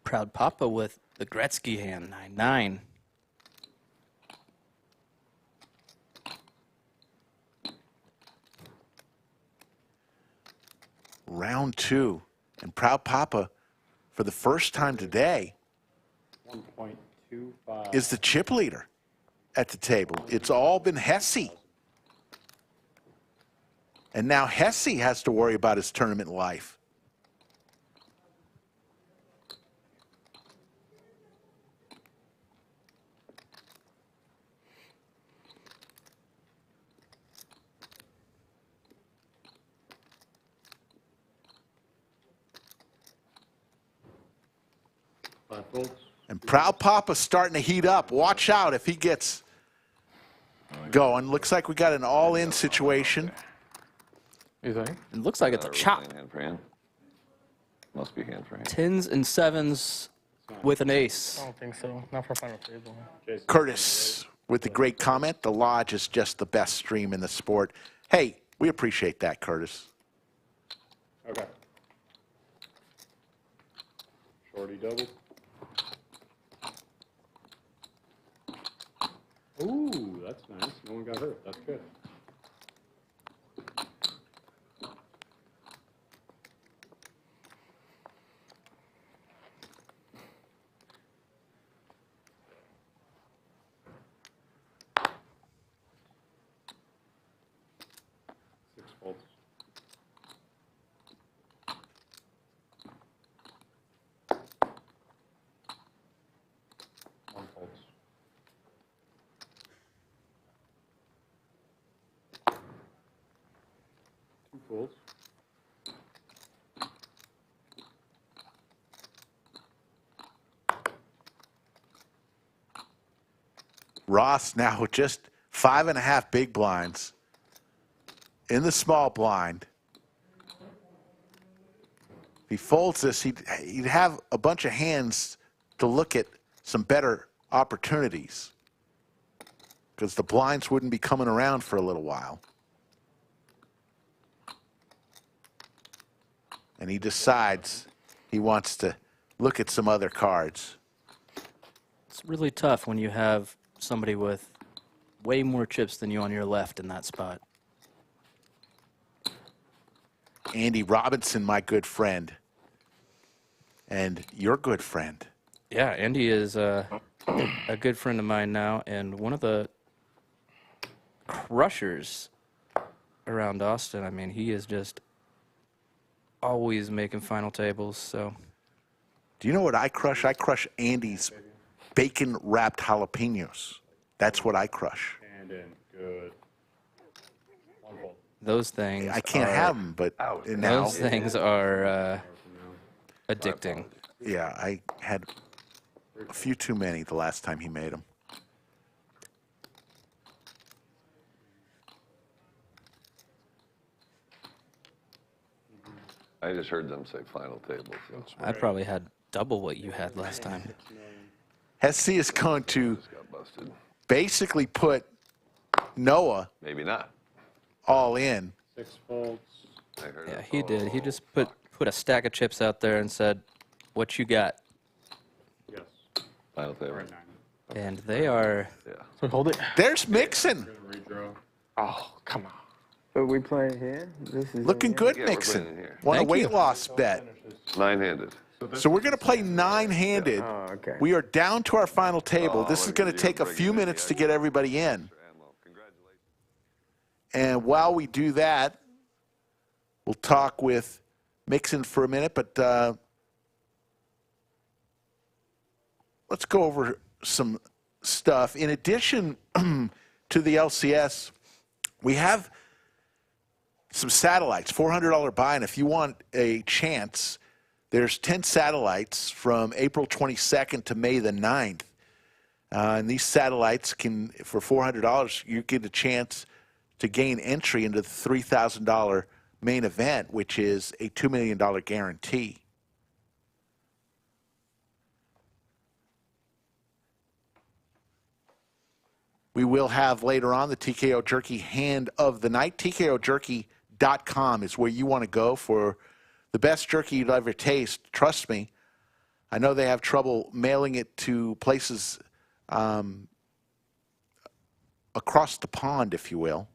Proud Papa with the Gretzky hand, 9-9. Round 2. And Proud Papa, for the first time today, 1.25 is the chip leader at the table. It's all been Hesse. And now Hesse has to worry about his tournament life. And Proud Papa's starting to heat up. Watch out if he gets going. Looks like we got an all-in situation. You think? It looks like it's a chop. Hand for hand. Must be hand for hand. 10s and 7s with an ace. I don't think so. Not for final table. Curtis with the great comment. The Lodge is just the best stream in the sport. Hey, we appreciate that, Curtis. Okay. Shorty double. Ooh, that's nice. No one got hurt. That's good. Six folds. One folds. Two folds. Ross now with just 5.5 big blinds in the small blind. If he folds this, he'd have a bunch of hands to look at some better opportunities because the blinds wouldn't be coming around for a little while. And he decides he wants to look at some other cards. It's really tough when you have somebody with way more chips than you on your left in that spot. Andy Robinson, my good friend, and your good friend. Yeah, Andy is a good friend of mine now, and one of the crushers around Austin. I mean, he is just always making final tables. So, do you know what I crush? I crush Andy's bacon-wrapped jalapenos. That's what I crush. And in. Good. One fold. Those things I can't have them, but now. Those things are addicting. Yeah, I had a few too many the last time he made them. I just heard them say final table. So. I probably had double what you had last time. Hesse is going to basically put Noah Maybe not. all in. Six folds. Yeah, he did. He just put a stack of chips out there and said, "What you got?" Yes. Final table. And they are. Yeah. So hold it. There's Mixson. Redraw. Oh, come on. But we playing here? This is Looking good, Yeah, we're Mixon. playing here. Won a Thank weight you. loss bet. Nine-handed. So we're going to play nine-handed. Oh, okay. We are down to our final table. Oh, This is look going at to you take a bringing few in the minutes to extra- get everybody in. Congratulations. And while we do that, we'll talk with Mixon for a minute, but let's go over some stuff. In addition to the LCS, we have some satellites, $400 buy, and if you want a chance, there's 10 satellites from April 22nd to May the 9th. And these satellites can, for $400, you get a chance to gain entry into the $3,000 main event, which is a $2 million guarantee. We will have later on the TKO Jerky Hand of the Night. TKOJerky.com is where you want to go for the best jerky you'd ever taste. Trust me, I know they have trouble mailing it to places across the pond, if you will.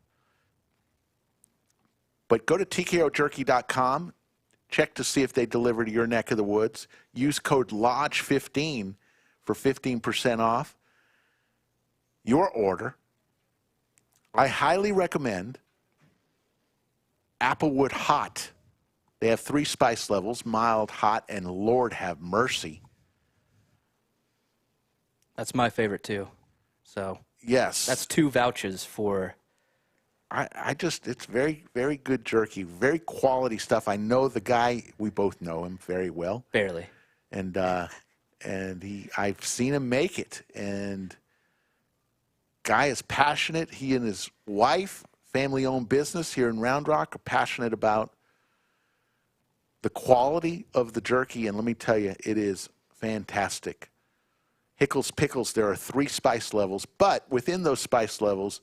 But go to TKOJerky.com, check to see if they deliver to your neck of the woods. Use code LODGE15 for 15% off your order. I highly recommend Applewood Hot. They have 3 spice levels, mild, hot, and Lord have mercy. That's my favorite too. So yes, that's 2 vouchers for. I just, it's very, very good jerky, very quality stuff. I know the guy, we both know him very well. Barely. And I've seen him make it. And guy is passionate. He and his wife, family-owned business here in Round Rock, are passionate about the quality of the jerky. And let me tell you, it is fantastic. Hickles Pickles, there are 3 spice levels, but within those spice levels,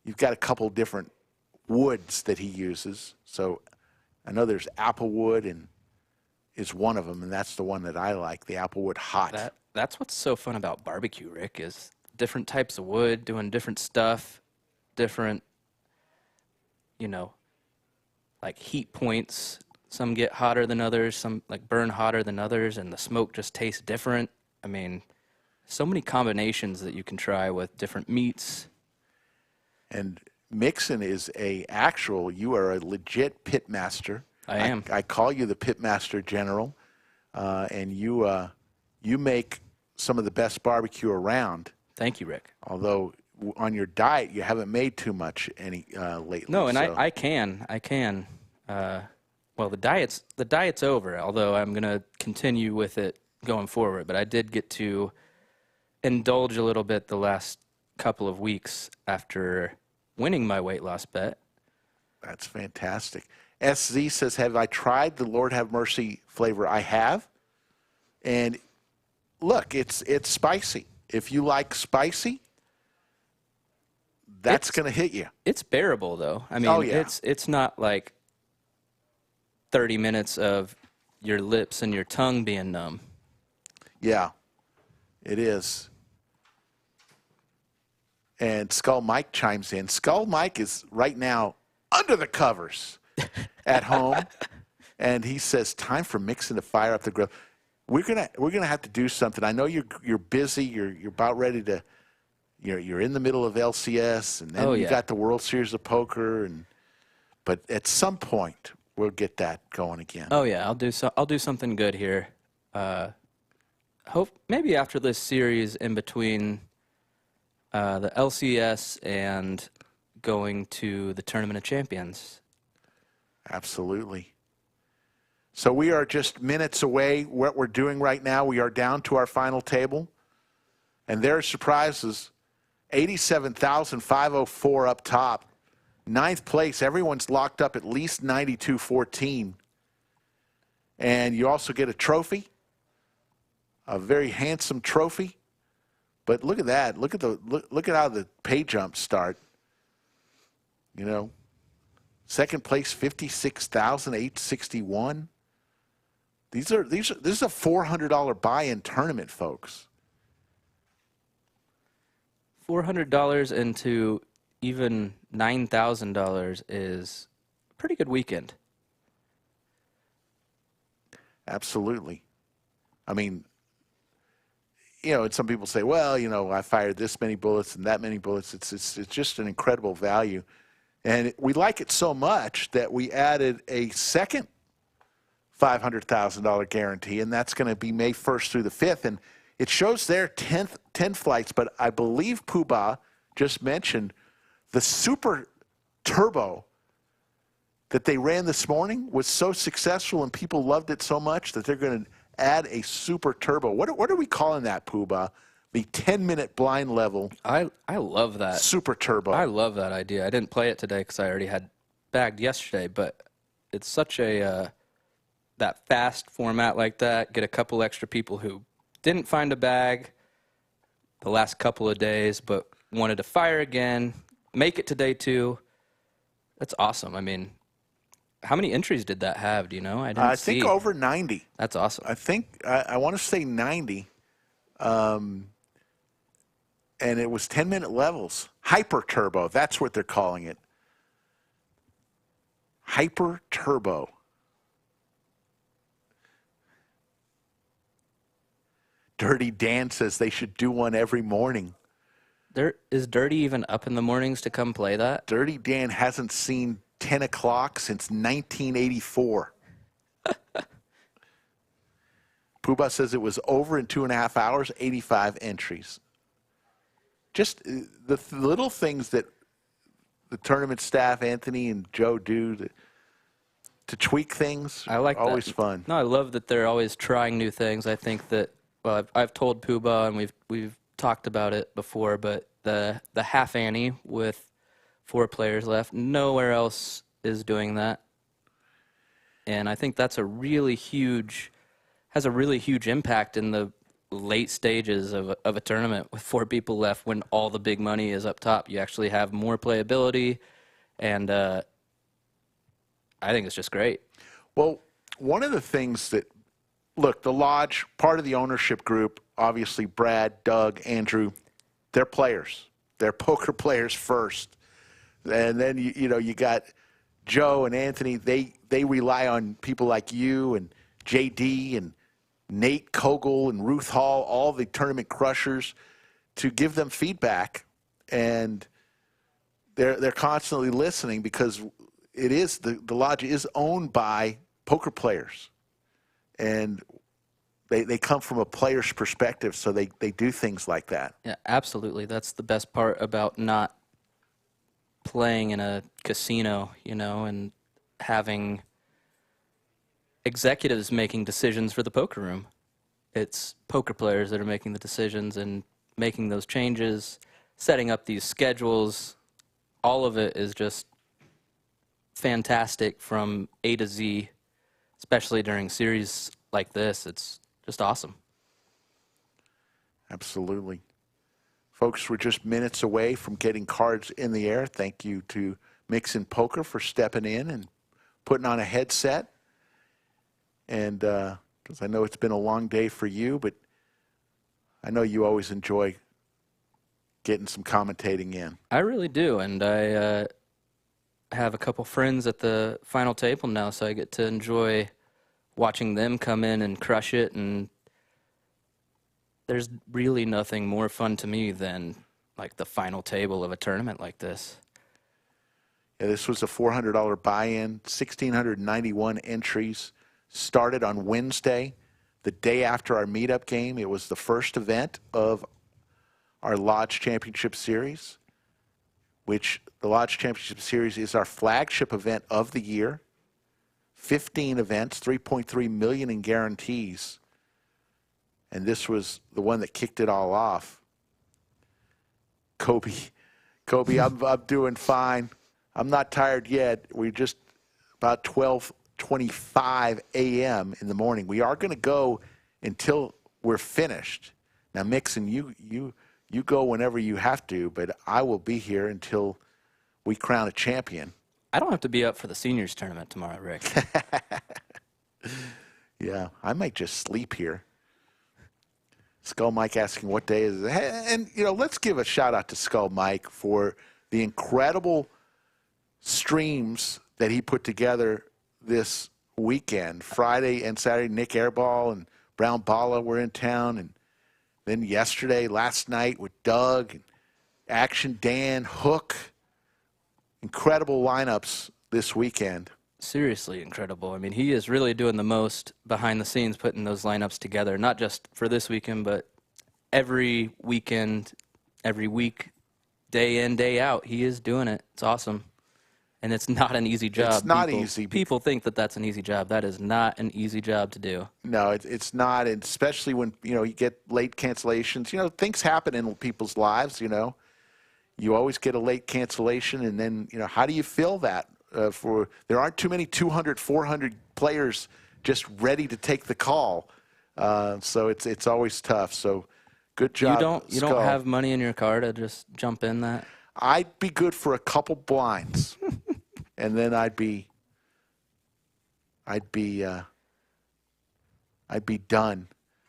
you've got a couple different woods that he uses. So I know there's applewood and is one of them, and that's the one that I like, the applewood hot. That's what's so fun about barbecue, Rick, is different types of wood, doing different stuff, different, you know, like heat points. Some get hotter than others, some like burn hotter than others, and the smoke just tastes different. I mean, so many combinations that you can try with different meats. And Mixson is you are a legit pit master. I am. I call you the pit master general, and you make some of the best barbecue around. Thank you, Rick. Although on your diet, you haven't made too much lately. No, and so. I can. Well, the diet's over, although I'm going to continue with it going forward. But I did get to indulge a little bit the last couple of weeks after winning my weight loss bet. That's fantastic. SZ says, have I tried the Lord Have Mercy flavor? I have. And look, it's spicy. If you like spicy, that's going to hit you. It's bearable, though. I mean, it's not like 30 minutes of your lips and your tongue being numb. Yeah, it is. And Skull Mike chimes in. Skull Mike is right now under the covers at home, and he says, "Time for Mixson to fire up the grill." We're gonna have to do something. I know you're busy. You're about ready to. You're in the middle of LCS, and then you got the World Series of Poker, but at some point we'll get that going again. Oh yeah, I'll do something good here. Hope maybe after this series, in between the LCS and going to the Tournament of Champions. Absolutely. So we are just minutes away. What we're doing right now, we are down to our final table, and there are surprises. 87,504 up top. 9th place, everyone's locked up at least 92.14. And you also get a trophy, a very handsome trophy. But look at that. Look at how the pay jumps start. You know, 2nd place, 56,861. This is a $400 buy-in tournament, folks. $400 into even $9,000 is a pretty good weekend. Absolutely. I mean, you know, and some people say, well, you know, I fired this many bullets and that many bullets. It's just an incredible value. And we like it so much that we added a second $500,000 guarantee, and that's going to be May 1st through the 5th. And it shows there 10 flights, but I believe Poobah just mentioned the Super Turbo that they ran this morning was so successful and people loved it so much that they're going to add a Super Turbo. What are we calling that, Poobah? The 10-minute blind level. I love that. Super Turbo. I love that idea. I didn't play it today because I already had bagged yesterday, but it's such a that fast format like that. Get a couple extra people who didn't find a bag the last couple of days but wanted to fire again, make it to day 2. That's awesome. I mean, how many entries did that have? Do you know? I think over 90. That's awesome. I think I want to say 90. And it was 10-minute levels. Hyper Turbo. That's what they're calling it. Hyper Turbo. Dirty Dan says they should do one every morning. Is Dirty even up in the mornings to come play that? Dirty Dan hasn't seen 10 o'clock since 1984. Poobah says it was over in 2.5 hours, 85 entries. Just the little things that the tournament staff, Anthony and Joe, do to tweak things. I like always that. Fun. No, I love that they're always trying new things. I think that, well, I've told Poobah and we've talked about it before, but the half ante with 4 players left, nowhere else is doing that. And I think that's a really huge has a really huge impact in the late stages of a tournament with 4 people left when all the big money is up top. You actually have more playability, and I think it's just great. Well, one of the things that, look, the Lodge, part of the ownership group, obviously Brad, Doug, Andrew, they're players. They're poker players first. And then, you know, you got Joe and Anthony. They rely on people like you and JD and Nate Kogel and Ruth Hall, all the tournament crushers, to give them feedback. And they're constantly listening because it is the Lodge is owned by poker players. And they come from a player's perspective, so they do things like that. Yeah, absolutely. That's the best part about not playing in a casino, you know, and having executives making decisions for the poker room. It's poker players that are making the decisions and making those changes, setting up these schedules. All of it is just fantastic from A to Z, especially during series like this. It's just awesome. Absolutely. Folks, we're just minutes away from getting cards in the air. Thank you to Mixson Poker for stepping in and putting on a headset. And because I know it's been a long day for you, but I know you always enjoy getting some commentating in. I really do, and I have a couple friends at the final table now, so I get to enjoy watching them come in and crush it, and there's really nothing more fun to me than like the final table of a tournament like this. Yeah, this was a $400 buy-in, 1,691 entries. Started on Wednesday, the day after our meetup game. It was the first event of our Lodge Championship Series, which the Lodge Championship Series is our flagship event of the year. 15 events, 3.3 million in guarantees. And this was the one that kicked it all off. Kobe, I'm doing fine. I'm not tired yet. We're just about 12:25 a.m. in the morning. We are going to go until we're finished. Now, Mixon, you go whenever you have to, but I will be here until we crown a champion. I don't have to be up for the seniors tournament tomorrow, Rick. Yeah, I might just sleep here. Skull Mike asking what day is it. And, you know, let's give a shout out to Skull Mike for the incredible streams that he put together this weekend. Friday and Saturday, Nik Airball and Brown Bala were in town. And then yesterday, last night with Doug, and Action Dan, Hook. Incredible lineups this weekend. Seriously incredible. I mean, he is really doing the most behind the scenes, putting those lineups together, not just for this weekend, but every weekend, every week, day in, day out. He is doing it. It's awesome. And it's not an easy job. It's not easy. People think that that's an easy job. That is not an easy job to do. No, it's not, and especially when, you know, you get late cancellations. You know, things happen in people's lives, you know. You always get a late cancellation, and then, you know, how do you fill that? There aren't too many 200, 400 players just ready to take the call. So it's always tough. So good job. You don't have money in your car to just jump in that? I'd be good for a couple blinds. And then I'd be done.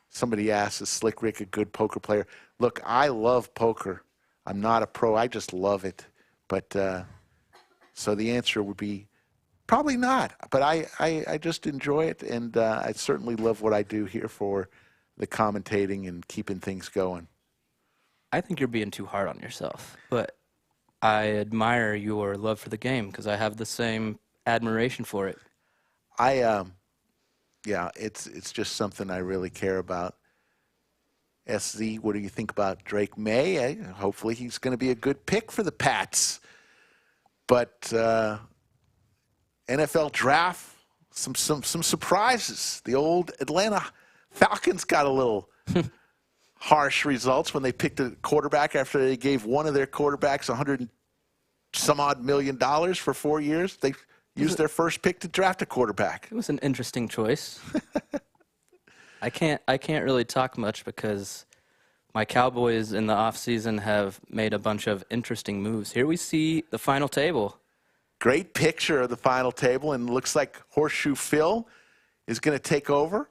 Somebody asked, is Slick Rick a good poker player? Look, I love poker. I'm not a pro. I just love it. But so the answer would be probably not. But I just enjoy it, and I certainly love what I do here for the commentating and keeping things going. I think you're being too hard on yourself. But I admire your love for the game because I have the same admiration for it. Yeah, it's just something I really care about. SZ, what do you think about Drake May? Hopefully he's going to be a good pick for the Pats. But NFL draft, some surprises. The old Atlanta Falcons got a little harsh results when they picked a quarterback after they gave one of their quarterbacks $100-some-odd million for 4 years. They used their first pick to draft a quarterback. It was an interesting choice. I can't really talk much because my Cowboys in the offseason have made a bunch of interesting moves. Here we see the final table. Great picture of the final table, and looks like Horseshoe Phil is going to take over.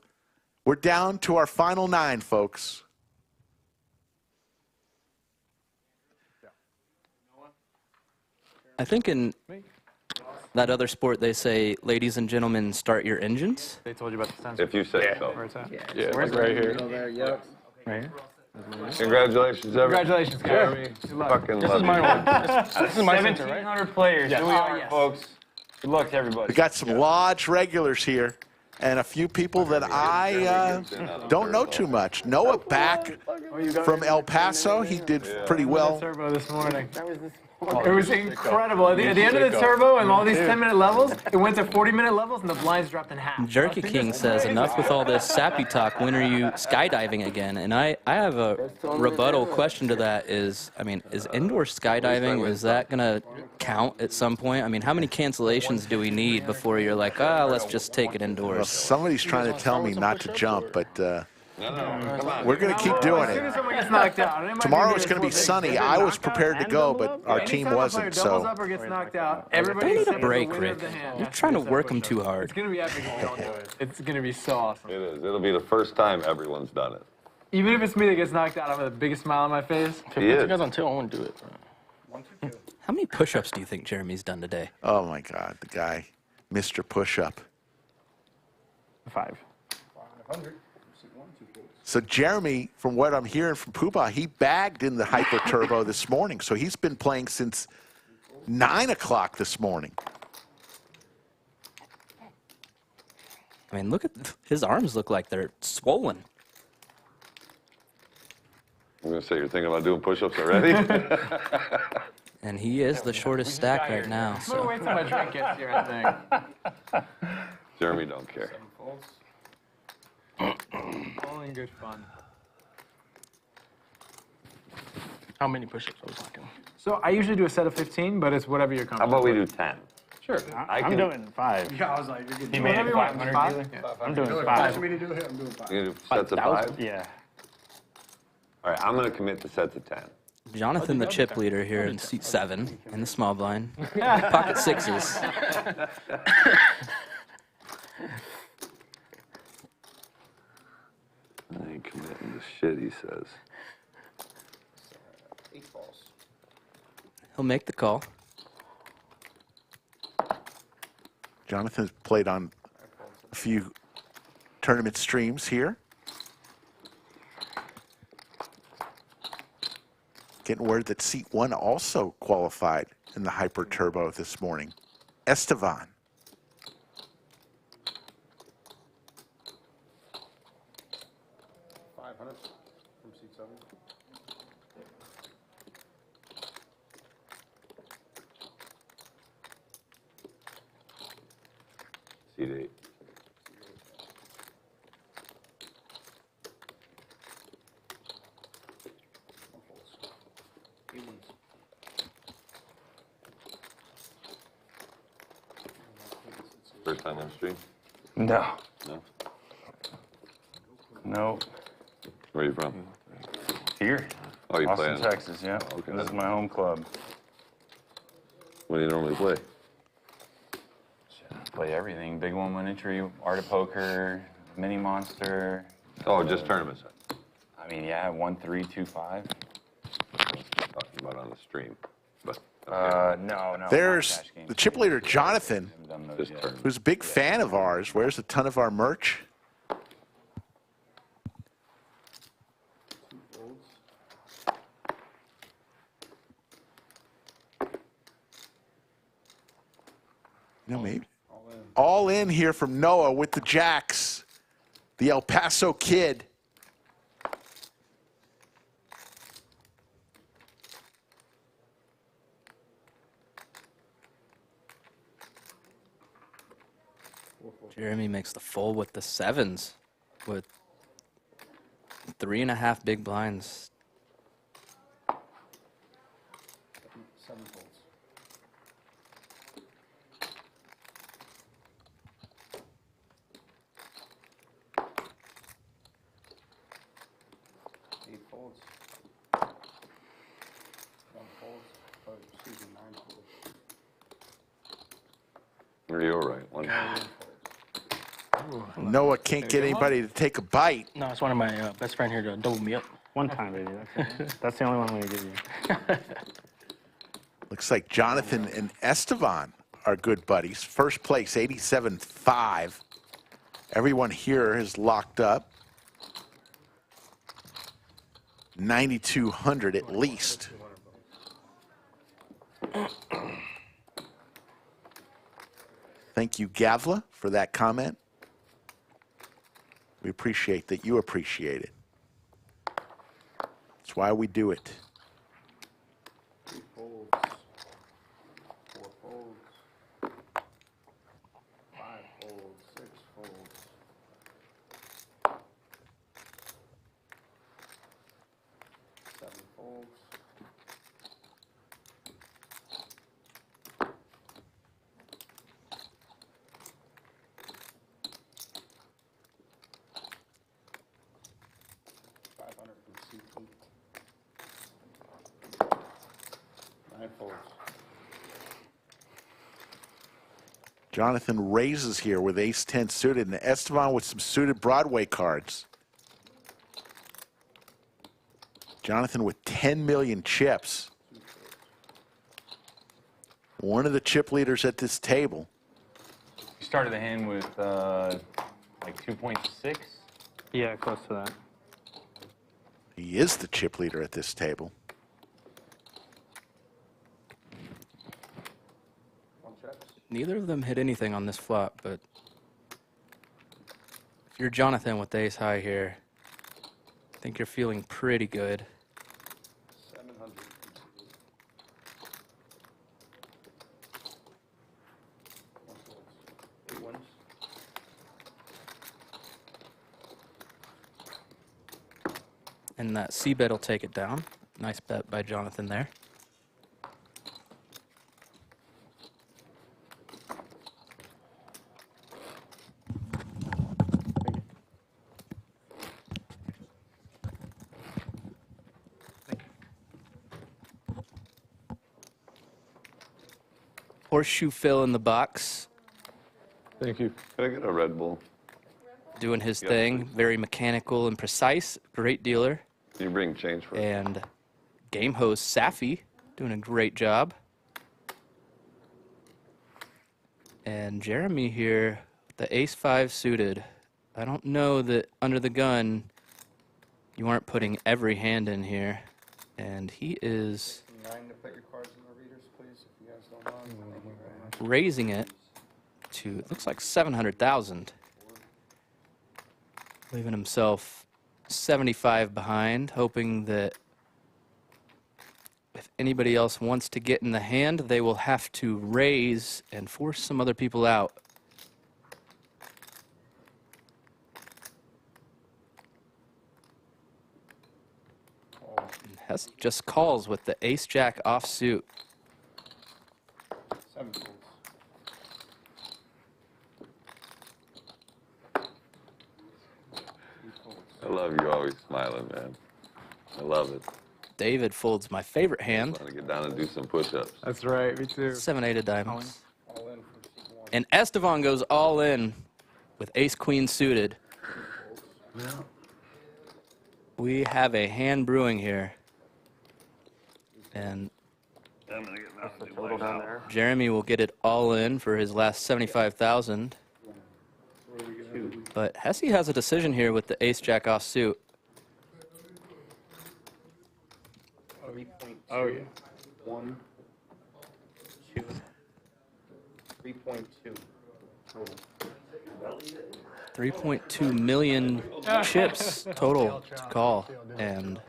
We're down to our final 9, folks. I think in that other sport they say, ladies and gentlemen, start your engines. They told you about the sensor. If you say so. Where's that? Yeah, Where's right here? There, yep. Right here? Congratulations, everyone. Congratulations, Jeremy. Good luck. Fucking This love is you. my one. This is my center, right? 1,700 players. Yes. Here we are, Yes. folks. Good luck to everybody. We got some lodge regulars here and a few people that I don't know too much. Noah back from El Paso. He did pretty well. Turbo this morning. It was incredible. At the end of the turbo and all these 10-minute levels, it went to 40-minute levels and the blinds dropped in half. Jerky King says, enough with all this sappy talk. When are you skydiving again? And I have a rebuttal question to that is, I mean, is indoor skydiving, is that going to count at some point? I mean, how many cancellations do we need before you're like, let's just take it Well, indoors? somebody's trying to tell me not to jump, but we're going to keep doing As soon as it. someone gets knocked out. Tomorrow it's going to be sunny. I was prepared to go, but our team wasn't. Doubles So up or gets knocked out. Everybody They need a except for the break, winner Rick. of the hand You're has to trying to get work that them push-up. too hard. It's going to be epic if you don't do it. It's going to be so awesome. It is. It'll be the first time everyone's done it. Even if it's me that gets knocked out, I'm with the biggest smile on my face. He is. You guys on 2, I want to do it. How many push-ups do you think Jeremy's done today? oh my God, the guy, Mr. Push-Up. 5. So Jeremy, from what I'm hearing from Poobah, he bagged in the Hyper Turbo this morning. So he's been playing since 9 o'clock this morning. I mean, look at his arms look like they're swollen. I'm going to say you're thinking about doing push-ups already? And he is the shortest stack right now. I'm going to wait till my drink gets here, I think. Jeremy don't care. All in good fun. How many push-ups are we talking? So I usually do a set of 15, but it's whatever you're How comfortable about we with. do 10? Sure. I'm doing 5. Yeah, I was like, you're good. He made it Whatever you want. 500 5? dealer? Yeah. I'm doing Ask 5. me to do it, I'm doing 5. You going to do sets of 5? Yeah. All right, I'm going to commit to sets of 10. Jonathan, the chip leader here in seat 7 in the small blind. Pocket 6s. I ain't committing to shit, he says. 8 balls. He'll make the call. Jonathan's played on a few tournament streams here. Getting word that seat 1 also qualified in the Hyper Turbo this morning. Estevan. $500 from seat 7. Seat 8. First time on stream? No. No? No. Where are you from? Here. Oh, you play Austin, in- Texas, yeah. Oh, okay. This is my home club. What do you normally play? Play everything. Big one entry, art of poker, mini monster. Oh, just tournaments. I mean, yeah, 1, 3, 2, 5. Talking about on the stream. But No. not There's cash games. the chip leader, Jonathan, Haven't done those just yet. tournaments. who's a big fan of ours, wears a ton of our merch. No, maybe. All in here from Noah with the Jacks, the El Paso kid. Jeremy makes the full with the 7s with 3.5 big blinds. 7 folds. You're right. One. Noah can't get anybody to take a bite. No, it's one of my best friend here to double me up. One time, baby. That's the only one I'm going to give you. Looks like Jonathan and Estevan are good buddies. First place, 87.5. Everyone here is locked up. 9,200 at least. Thank you, Gavla, for that comment. We appreciate that you appreciate it. That's why we do it. 3 folds, 4 folds, 5 folds, 6 folds. 7 folds. Jonathan raises here with ace-10 suited, and Estevan with some suited Broadway cards. Jonathan with 10 million chips. One of the chip leaders at this table. You started the hand with like 2.6? Yeah, close to that. He is the chip leader at this table. Neither of them hit anything on this flop, but if you're Jonathan with the ace high here, I think you're feeling pretty good. 700. And that C-bet will take it down. Nice bet by Jonathan there. Horseshoe Phil in the box. Thank you. Can I get a Red Bull? Doing his thing. Very mechanical and precise. Great dealer. Can you bring change for And game host Safi doing a great job. And Jeremy here, the ace-5 suited. I don't know that under the gun you aren't putting every hand in here. And he is 9 to put your cards in the readers, please, if you guys don't mind. Thank you very much. raising it to, it looks like 700,000. Leaving himself 75 behind, hoping that if anybody else wants to get in the hand, they will have to raise and force some other people out. And Hesse just calls with the ace-jack offsuit. 7 folds. I love you always smiling, man. I love it. David folds my favorite hand. I want to get down and do some push-ups. That's right, me too. 7-8 of diamonds. All in for seat 1. And Estevan goes all in with ace-queen suited. We have a hand brewing here. And Total down there. Jeremy will get it all in for his last 75,000. But Hesse has a decision here with the ace-jack offsuit. 3.2. Oh, yeah. 1, 2, 3.2 total. 3.2 million chips total to call. And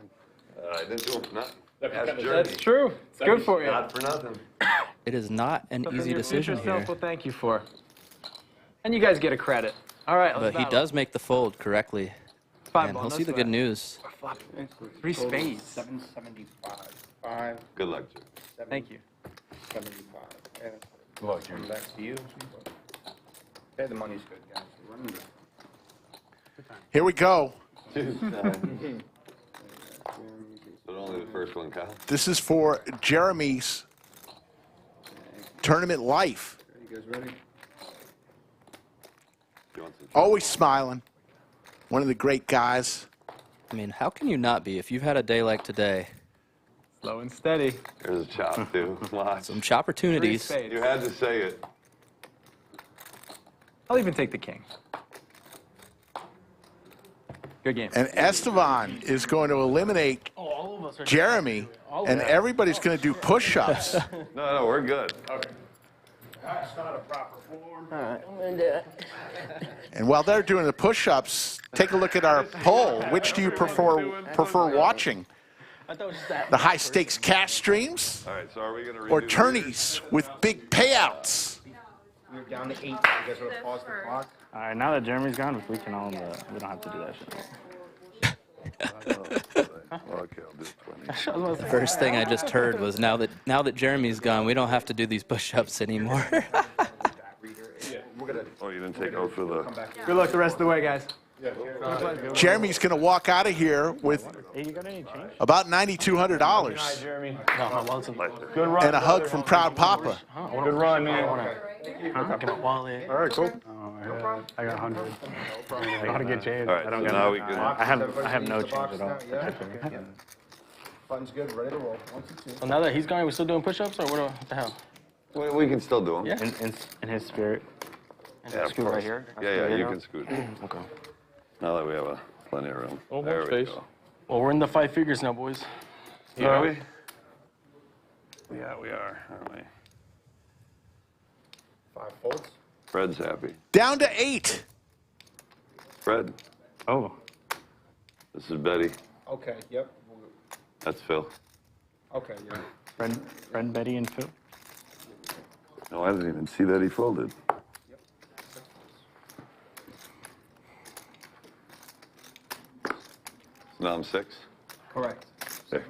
I didn't do it for nothing. That's true. It's good for you. Not for nothing. it is not an Something easy your decision future here. self will thank you for. And you guys get a credit. All right, let's But he battle. does make the fold correctly. Five And ball, he'll no see the sweat. good news. Flop. 3 spades. 775. 5. Good luck, Jim. Thank you. 75. And Look, coming back to you. Okay, the money's good, guys. We're running good. Here we go. But only the first one counts. This is for Jeremy's tournament life. You guys ready? Always smiling. One of the great guys. I mean, how can you not be if you've had a day like today? Slow and steady. There's a chop, too. Some chopportunities. You had to say it. I'll even take the king. Good game. And Estevan is going to eliminate Jeremy, and everybody's going to do push-ups. No, we're good. Okay. That's not a proper form. All right, I'm gonna do it. And while they're doing the push-ups, take a look at our poll. Which do you prefer watching? The high-stakes cash streams All right, so are we going to or tourneys with big payouts? We're down to 8. You guys want to pause the clock? All right, now that Jeremy's gone, we can all, we don't have to do that shit. Okay, I'll do 20. The first thing I just heard was now that Jeremy's gone, we don't have to do these push-ups anymore. Oh, you didn't take out for the... Good luck the rest of the way, guys. Jeremy's going to walk out of here with about $9,200 Jeremy. Good run. and a hug from Proud Papa. Good run, man. All right, cool. Oh, I got 100. I gotta get changed. All right, I don't so got now no, we can... I have no change at all. Button's good, ready to roll. 1, 2, 3. So now that he's gone, we still doing push-ups, or what the hell? We can still do them. Yeah. In his spirit. Yeah, Scoot right here? Yeah, you can scoot. Okay. Now that we have plenty of room. Oh, There more we space. go. Well, we're in the 5 figures now, boys. Are we? Yeah, we are, aren't we? 5 folds. Fred's happy. Down to 8. Fred, Oh. this is Betty. Okay, yep. That's Phil. Okay, yeah. Fred, Betty, and Phil. No, I didn't even see that he folded. Now I'm 6. Correct. There.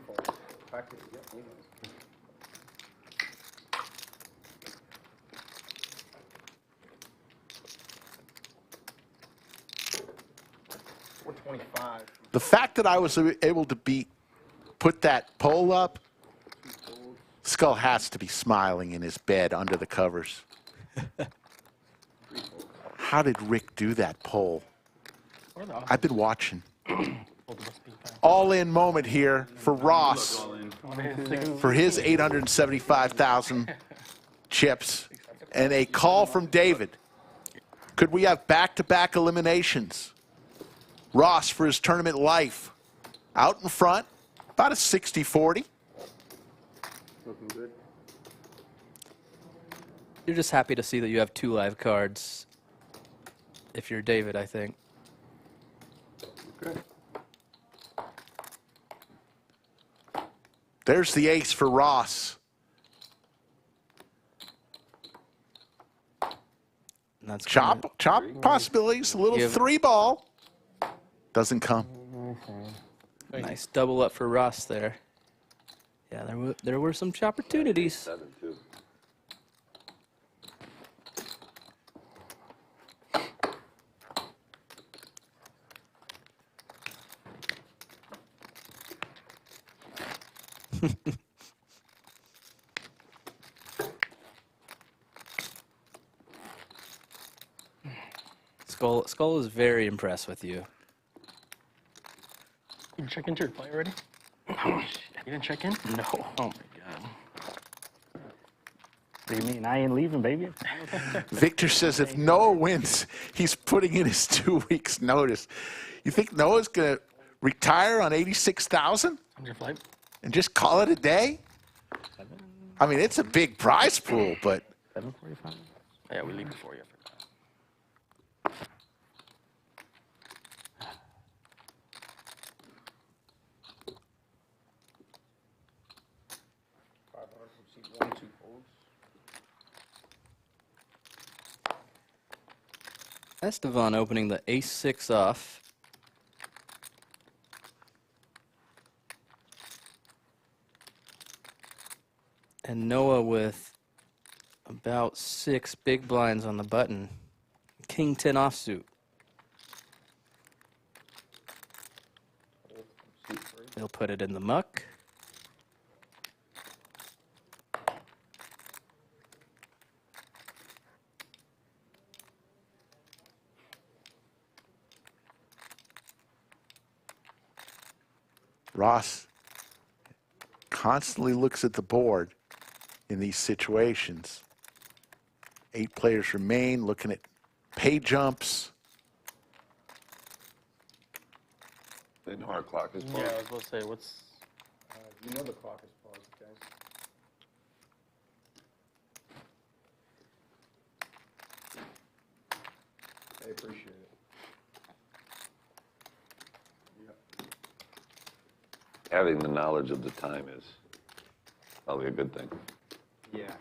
Practice, yep, we know. The fact that I was able to put that poll up, Skull has to be smiling in his bed under the covers. How did Rick do that poll? I've been watching. All-in moment here for Ross for his 875,000 chips, and a call from David. Could we have back-to-back eliminations? Ross for his tournament life. Out in front, about a 60-40. Looking good. You're just happy to see that you have 2 live cards. If you're David, I think. Okay. There's the ace for Ross. And that's Chop possibilities. A little Give- 3-ball. Doesn't come. Nice double up for Ross there. Yeah, there were some opportunities. 7, too. Skull is very impressed with you. You didn't check into your play already? Oh, shit. You didn't check in? No. Oh, my God. What do you mean? I ain't leaving, baby. Victor says if Noah wins, he's putting in his 2 weeks' notice. You think Noah's going to retire on 86,000 On your flight? and just call it a day? I mean, it's a big prize pool, but 7:45. Yeah, we leave before you. I forgot. 1, 2 folds. Estevan opening the ace-6 off. And Noah with about 6 big blinds on the button. King 10 offsuit. He'll put it in the muck. Ross constantly looks at the board in these situations. 8 players remain, looking at pay jumps. They know our clock is paused. Yeah, I was going to say, what's... You know the clock is paused, guys. I appreciate it. Yep. Having the knowledge of the time is probably a good thing. Yeah.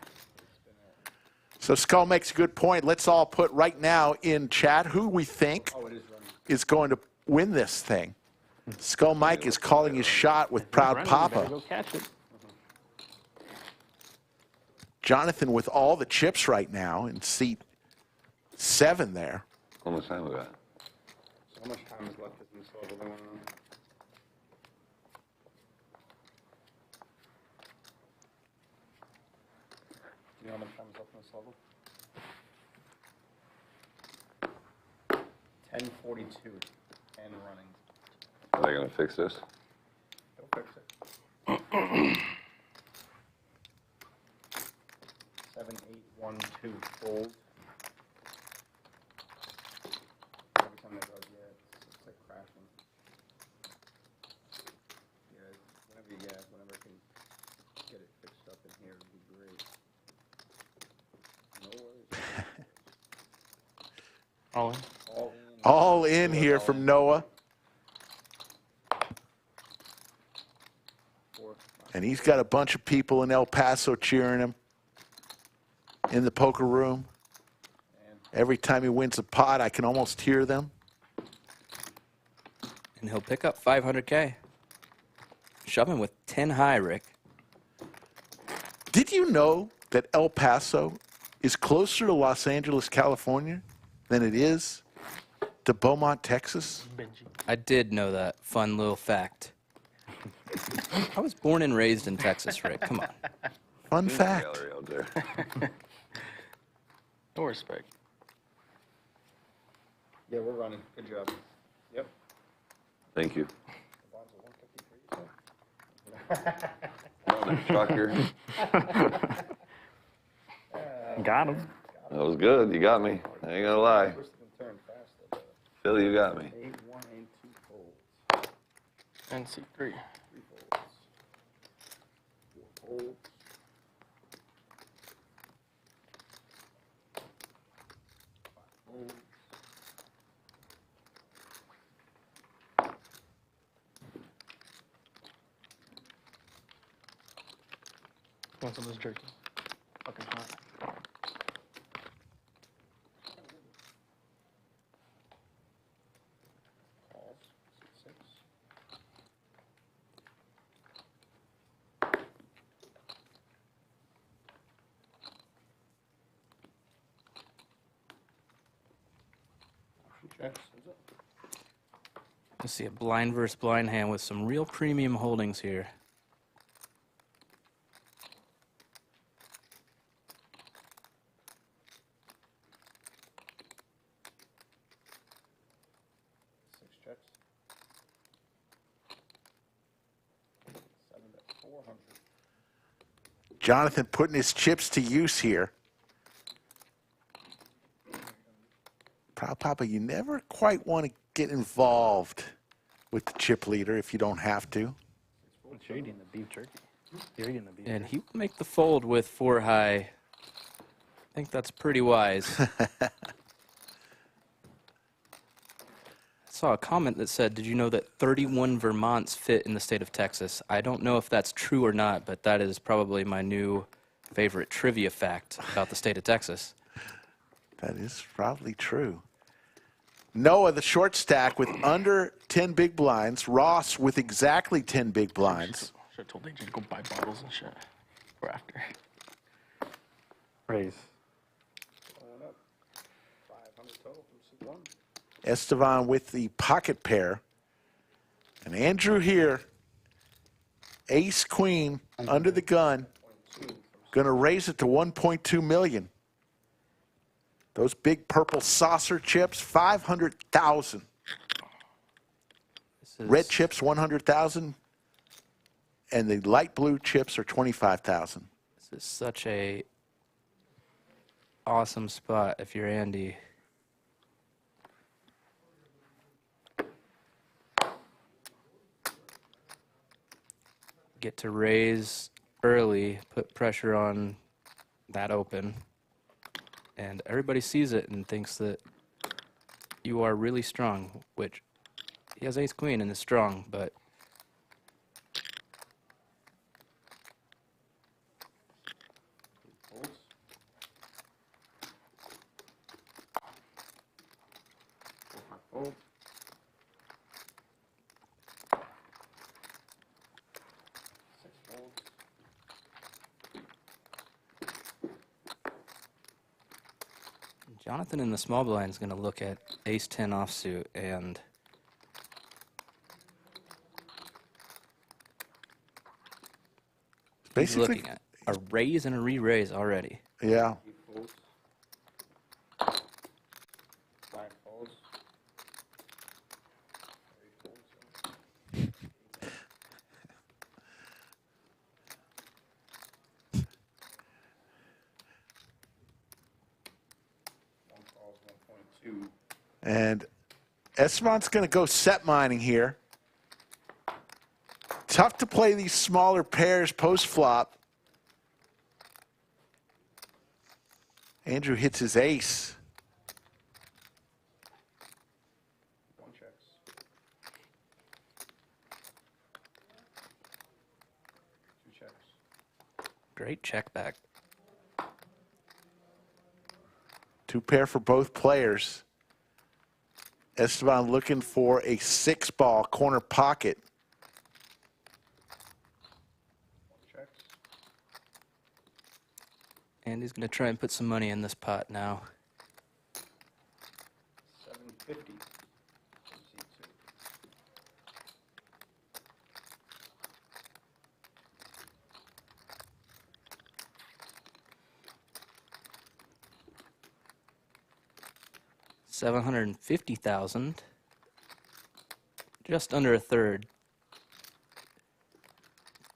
So Skull makes a good point. Let's all put right now in chat who we think is going to win this thing. Skull Mike is calling his shot with Proud Papa. Go catch it. Jonathan with all the chips right now in seat 7 there. How much time we got? So how much time is left in this level? I want to know. Do you know how much time is left in this level? 10:42 and running. Are they going to fix this? They'll fix it. 7, 8, 1, 2, fold. Every time that goes, yeah, it's like crashing. Yeah, whenever I can get it fixed up in here, it'd be great. No worries. All in? All in. All in here from Noah. And he's got a bunch of people in El Paso cheering him in the poker room. Every time he wins a pot, I can almost hear them. And he'll pick up 500K. Shove him with 10 high, Rick. Did you know that El Paso is closer to Los Angeles, California than it is to Beaumont, Texas? I did know that. Fun little fact. I was born and raised in Texas, Rick. Come on. Fun fact. Gallery out there. No respect. Yeah, we're running. Good job. Yep. Thank you. Trucker. Got him. That was good. You got me. I ain't gonna lie. Phil, you got me. 8, 1, and 2 folds. And C3. 3 folds. 4 folds. 5 folds. Want some of this jerky? Fucking hot. Calls. 6. Checks. I see a blind versus blind hand with some real premium holdings here. Checks. 7 bet 400. Jonathan putting his chips to use here. Proud Papa, you never quite want to get involved with the chip leader if you don't have to. You're eating the beef jerky. You're eating the beef And he will make the fold with 4 high. I think that's pretty wise. I saw a comment that said, did you know that 31 Vermonts fit in the state of Texas? I don't know if that's true or not, but that is probably my new favorite trivia fact about the state of Texas. That is probably true. Noah, the short stack with under 10 big blinds. Ross with exactly 10 big blinds. Should have told AJ to go buy bottles and shit. Or after. Raise. Going up. 500 total from C1. Estevan with the pocket pair. And Andrew here, ace queen under the gun, going to raise it to 1.2 million. Those big purple saucer chips, 500,000. Red chips, 100,000. and the light blue chips are 25,000. This is such a awesome spot if you're Andy. Get to raise early, put pressure on that open, and everybody sees it and thinks that you are really strong, which he has ace queen and is strong, but Jonathan in the small blind is going to look at ace-10 offsuit, and he's basically looking at a raise and a re-raise already. Yeah. And Esteban's going to go set mining here. Tough to play these smaller pairs post-flop. Andrew hits his ace. One checks. Two checks. Great check back. Two pair for both players. Esteban looking for a 6-ball corner pocket. And he's going to try and put some money in this pot now. 750. $750,000. Just under a third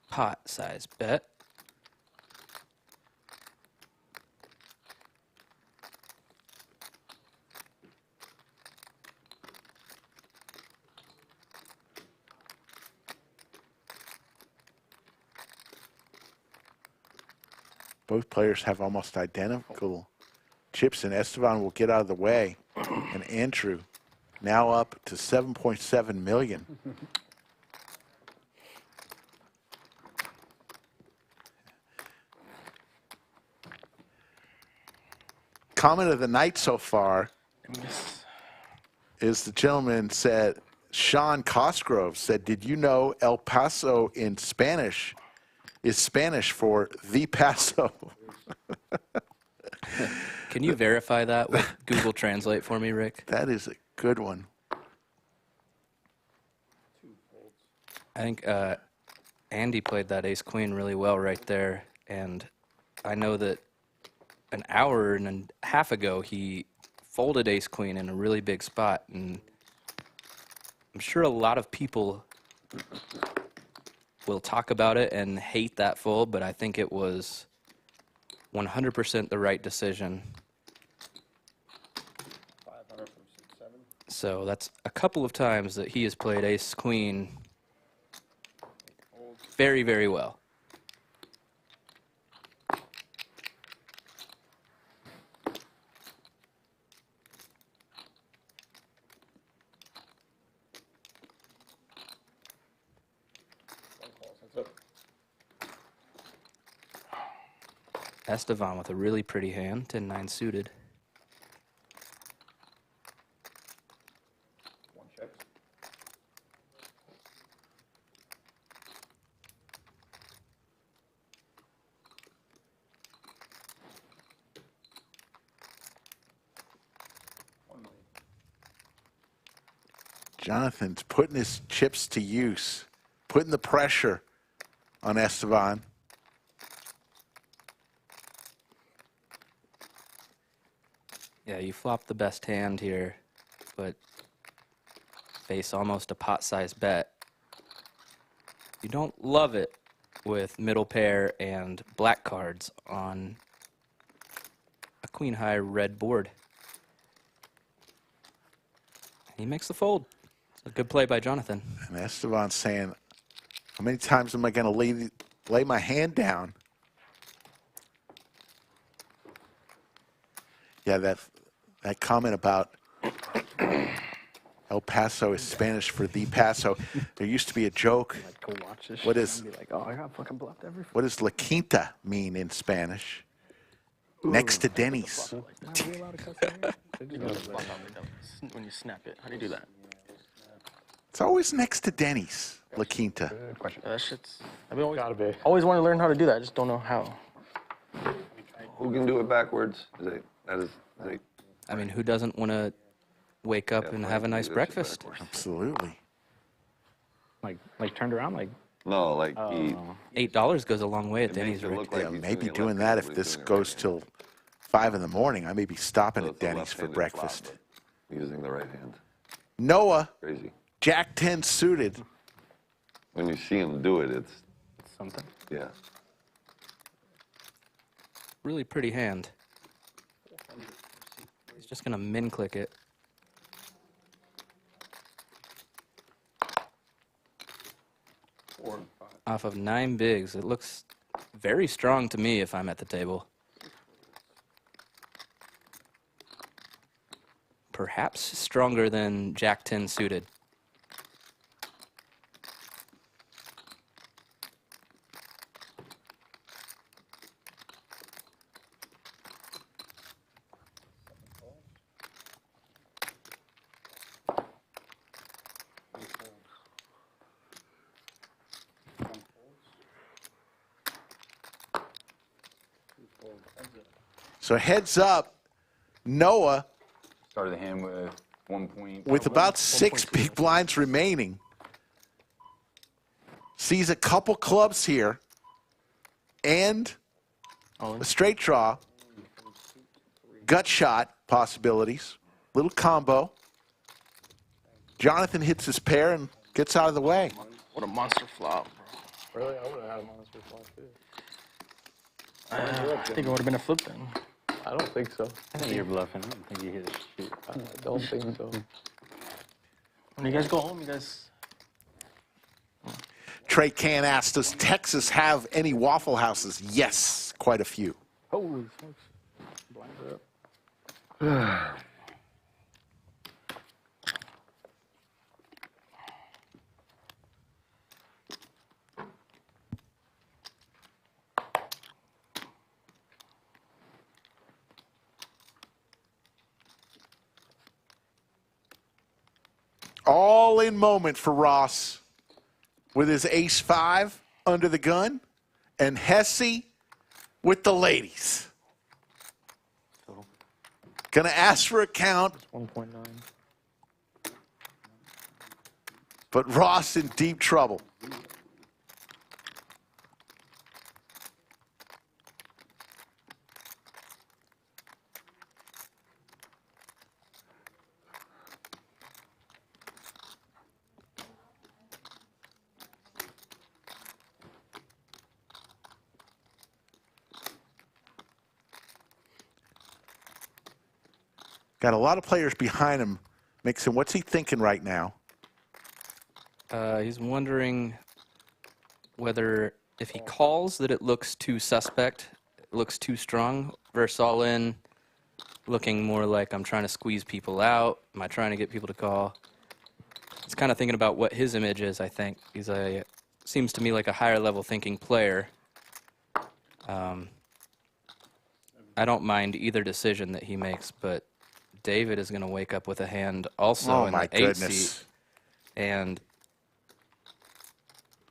pot size bet. Both players have almost identical chips, and Esteban will get out of the way. And Andrew now up to 7.7 million. Comment of the night so far is the gentleman said, Sean Cosgrove said, did you know El Paso in Spanish is Spanish for the Paso? Can you verify that with Google Translate for me, Rick? That is a good one. I think Andy played that ace-queen really well right there, and I know that an hour and a half ago he folded ace-queen in a really big spot, and I'm sure a lot of people will talk about it and hate that fold, but I think it was 100% the right decision. 500 from 6-7. So that's a couple of times that he has played ace-queen very, very well. Esteban with a really pretty hand, 10-9 suited. One checks. Jonathan's putting his chips to use, putting the pressure on Esteban. Yeah, you flop the best hand here, but face almost a pot-sized bet. You don't love it, with middle pair and black cards on a queen high red board. He makes the fold. It's a good play by Jonathan. And Estevan saying, how many times am I going to lay my hand down? Yeah, that comment about El Paso is Spanish for the Paso. There used to be a joke. Go watch this What shit is and be like, oh, I got fucking bluffed every. What does La Quinta mean in Spanish? Next to Denny's. When you snap it, how do you do that? It's always next to Denny's, La Quinta. Good question. That shit's. I've always, Gotta be. always wanted to learn how to do that. I just don't know how. Who can do it backwards? I mean, who doesn't want to wake up and have a nice breakfast? Absolutely. Like turned around, like. No, like $8 goes a long way at It Denny's. makes it Rick. look like Yeah, he's maybe doing it doing that if this goes till 5 in the morning. I may be stopping So at it's a Denny's for left-handed breakfast. flop, but using the right hand. Noah, Crazy. Jack 10 suited. When you see him do it, it's Something. yeah. Really pretty hand. He's just going to min click it. Off of 9 bigs. It looks very strong to me if I'm at the table. Perhaps stronger than Jack 10 suited. So heads up, Noah Started the hand with 1 point. with about 6 big blinds remaining. Sees a couple clubs here and a straight draw. Gut shot possibilities. Little combo. Jonathan hits his pair and gets out of the way. What a monster flop. Really? I would have had a monster flop too. I think it would have been a flip then. I don't think so. I think you're bluffing. I don't think you hit a shoot. I don't think so. When you guys go home, you guys. Trey Can asked, does Texas have any Waffle Houses? Yes, quite a few. Holy smokes. Blinds are up. All in moment for Ross with his ace-5 under the gun, and Hesse with the ladies. Gonna ask for a count, 1.9. but Ross in deep trouble. Got a lot of players behind him. Mixon, what's he thinking right now? He's wondering whether if he calls that it looks too suspect, it looks too strong, versus all in, looking more like I'm trying to squeeze people out. Am I trying to get people to call? He's kind of thinking about what his image is, I think. He's seems to me like a higher level thinking player. I don't mind either decision that he makes, but David is going to wake up with a hand also in the 8 seat. And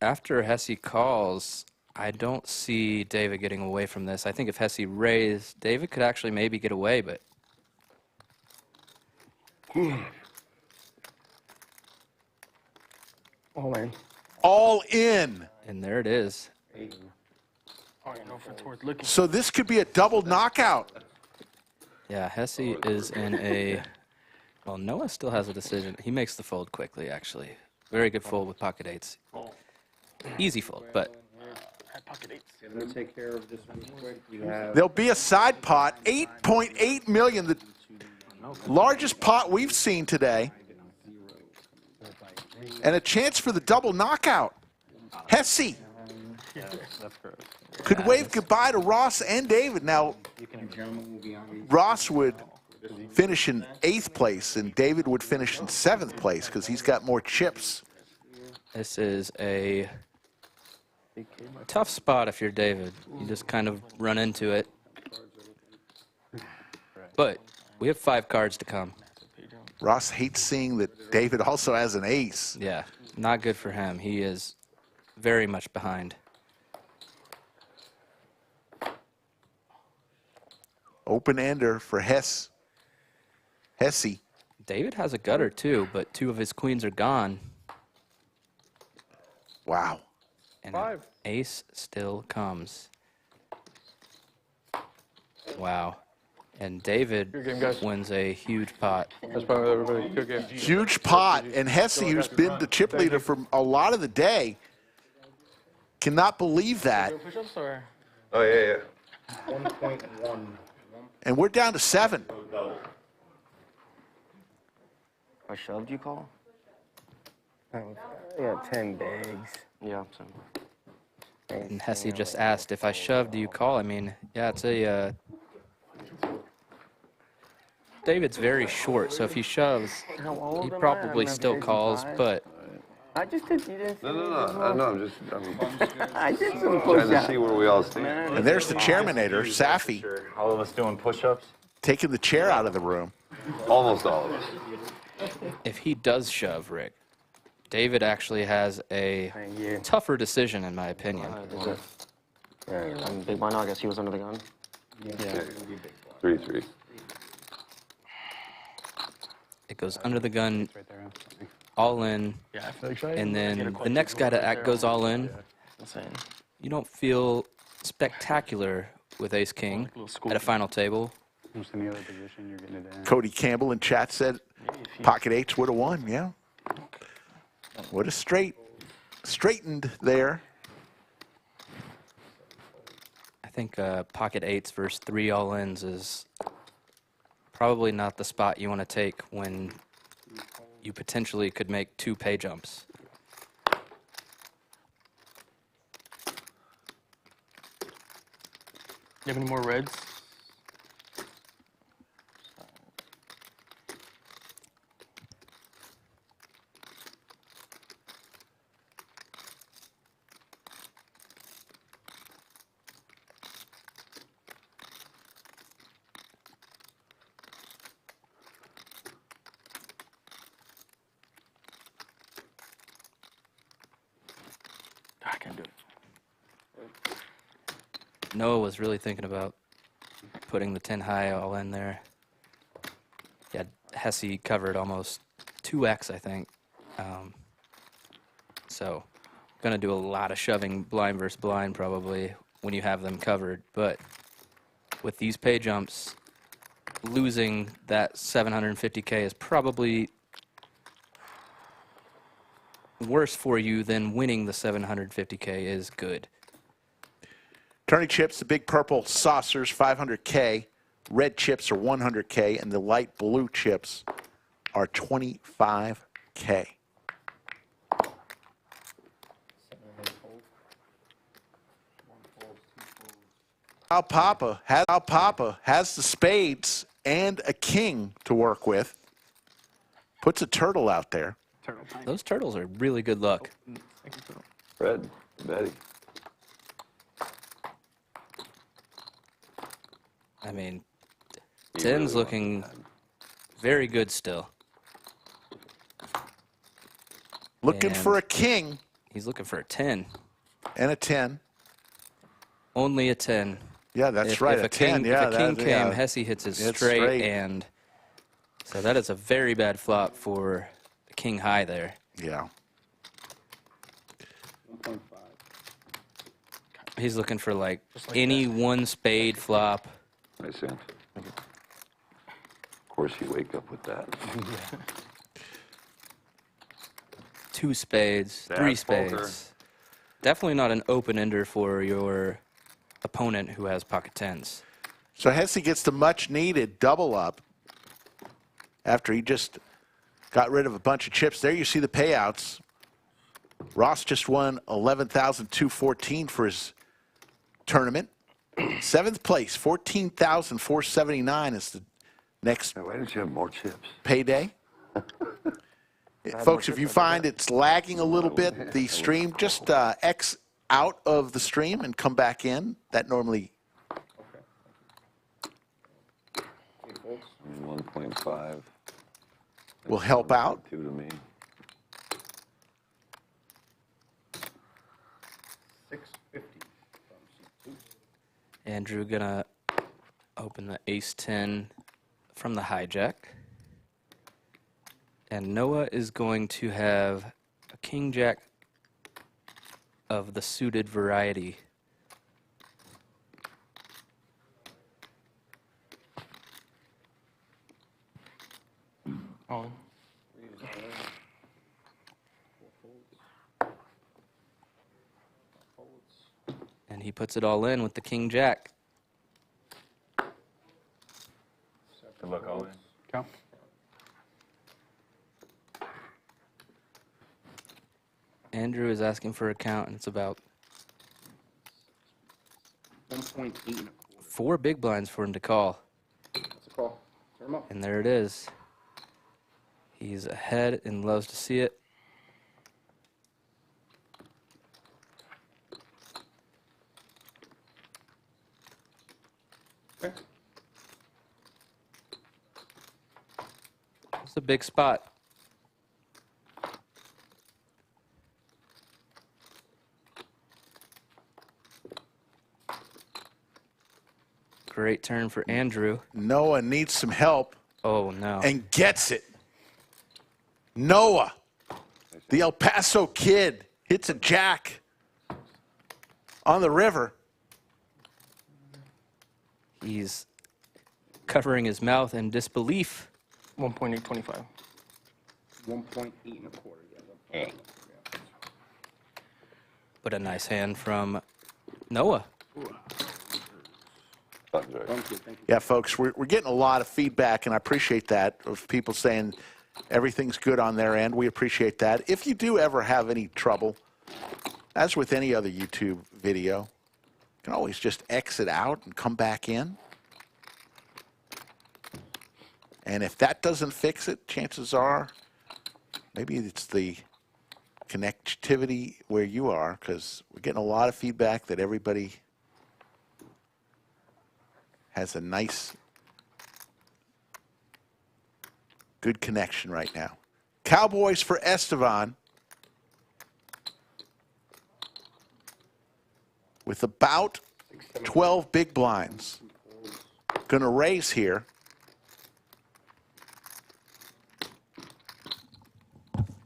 after Hesse calls, I don't see David getting away from this. I think if Hesse raised, David could actually maybe get away, but... All in. All in. And there it is. I don't know if it's worth looking. So this could be a double knockout. Yeah, Hesse is in a... Well, Noah still has a decision. He makes the fold quickly, actually. Very good fold with pocket 8s. Easy fold, but I'm going to take care of this one quick. We have There'll be a side pot, 8.8 million, the largest pot we've seen today. And a chance for the double knockout. Hesse could wave goodbye to Ross and David. Now, Ross would finish in 8th place, and David would finish in 7th place because he's got more chips. This is a tough spot if you're David. You just kind of run into it. But we have 5 cards to come. Ross hates seeing that David also has an ace. Yeah, not good for him. He is very much behind. Open-ender for Hesse. David has a gutter too, but 2 of his queens are gone. Wow. And an ace still comes. Wow. And David wins a huge pot. That's probably everybody. Good game. Huge pot. And Hesse, who's been the chip leader for a lot of the day, cannot believe that. Oh, yeah. 1.1. And we're down to 7. I shoved, you call? I got 10 bags. Yeah, so. And Hesse just asked, if I shove, do you call? I mean, yeah, it's a... David's very short, so if he shoves, he probably still calls, but... I just did. You didn't. No, I did some trying push-ups. to see where we all stand. And there's the chairmanator, Safi, All of us doing push-ups. taking the chair out of the room. Almost all of us. If he does shove, Rick, David actually has a tougher decision, in my opinion. Big blind, I guess he was under the gun. Yeah. 3-3. It goes under the gun, all in, and then the next guy to act goes all in. You don't feel spectacular with ace-king at a final table. Almost any other position, you're getting it in. Cody Campbell in chat said pocket 8s would have won, yeah. Would have straightened there. I think pocket 8s versus 3 all-ins is probably not the spot you want to take when you potentially could make 2 pay jumps. You have any more reds? I can't do it. Noah was really thinking about putting the 10 high all in there. Yeah, Hesse covered almost 2x, I think. So, gonna do a lot of shoving blind versus blind probably when you have them covered. But with these pay jumps, losing that 750K is probably worse for you than winning the 750K is good. Tourney chips, the big purple saucers, 500K. Red chips are 100K, and the light blue chips are 25K. Al Papa has the spades and a king to work with. Puts a turtle out there. Those turtles are really good luck. Fred, Betty. I mean, 10's looking very good still. Looking for a king. He's looking for a 10. And a 10. Only a 10. Yeah, that's right. If a 10, king, yeah. if a king came, Hesse hits his straight, and so that is a very bad flop for the king high there. Yeah. 1.5. He's looking for like any one spade flop. I see. Of course you wake up with that. 2 spades, 3 spades. poker. Definitely not an open ender for your opponent who has pocket tens. So Hesse gets the much-needed double up after he just got rid of a bunch of chips. There you see the payouts. Ross just won $11,214 for his tournament. 7th place, $14,479 is the next Why didn't you have more chips? payday. Folks, if you find it's lagging a little bit, the stream, just X out of the stream and come back in. That normally 1.5 will help out. 2 to me. 650 from C2. Andrew gonna open the ace-10 from the hijack. And Noah is going to have a king-jack of the suited variety. Oh. And he puts it all in with the king-jack. Good luck, all in. Go. Andrew is asking for a count, and it's about 1.8 and a quarter. 4 big blinds for him to call. That's a call. Turn him up. And there it is. He's ahead and loves to see it. Okay. It's a big spot. Great turn for Andrew. Noah needs some help. Oh, no. And gets it. Noah, the El Paso kid, hits a jack on the river. He's covering his mouth in disbelief. 1.825. 1.8 and a quarter. Yeah. But a nice hand from Noah. Thank you. Thank you. Yeah, folks, we're getting a lot of feedback, and I appreciate that, of people saying everything's good on their end. We appreciate that. If you do ever have any trouble, as with any other YouTube video, you can always just exit out and come back in. And if that doesn't fix it, chances are maybe it's the connectivity where you are, because we're getting a lot of feedback that everybody has a nice, good connection right now. Cowboys for Estevan with about 12 big blinds. Going to raise here.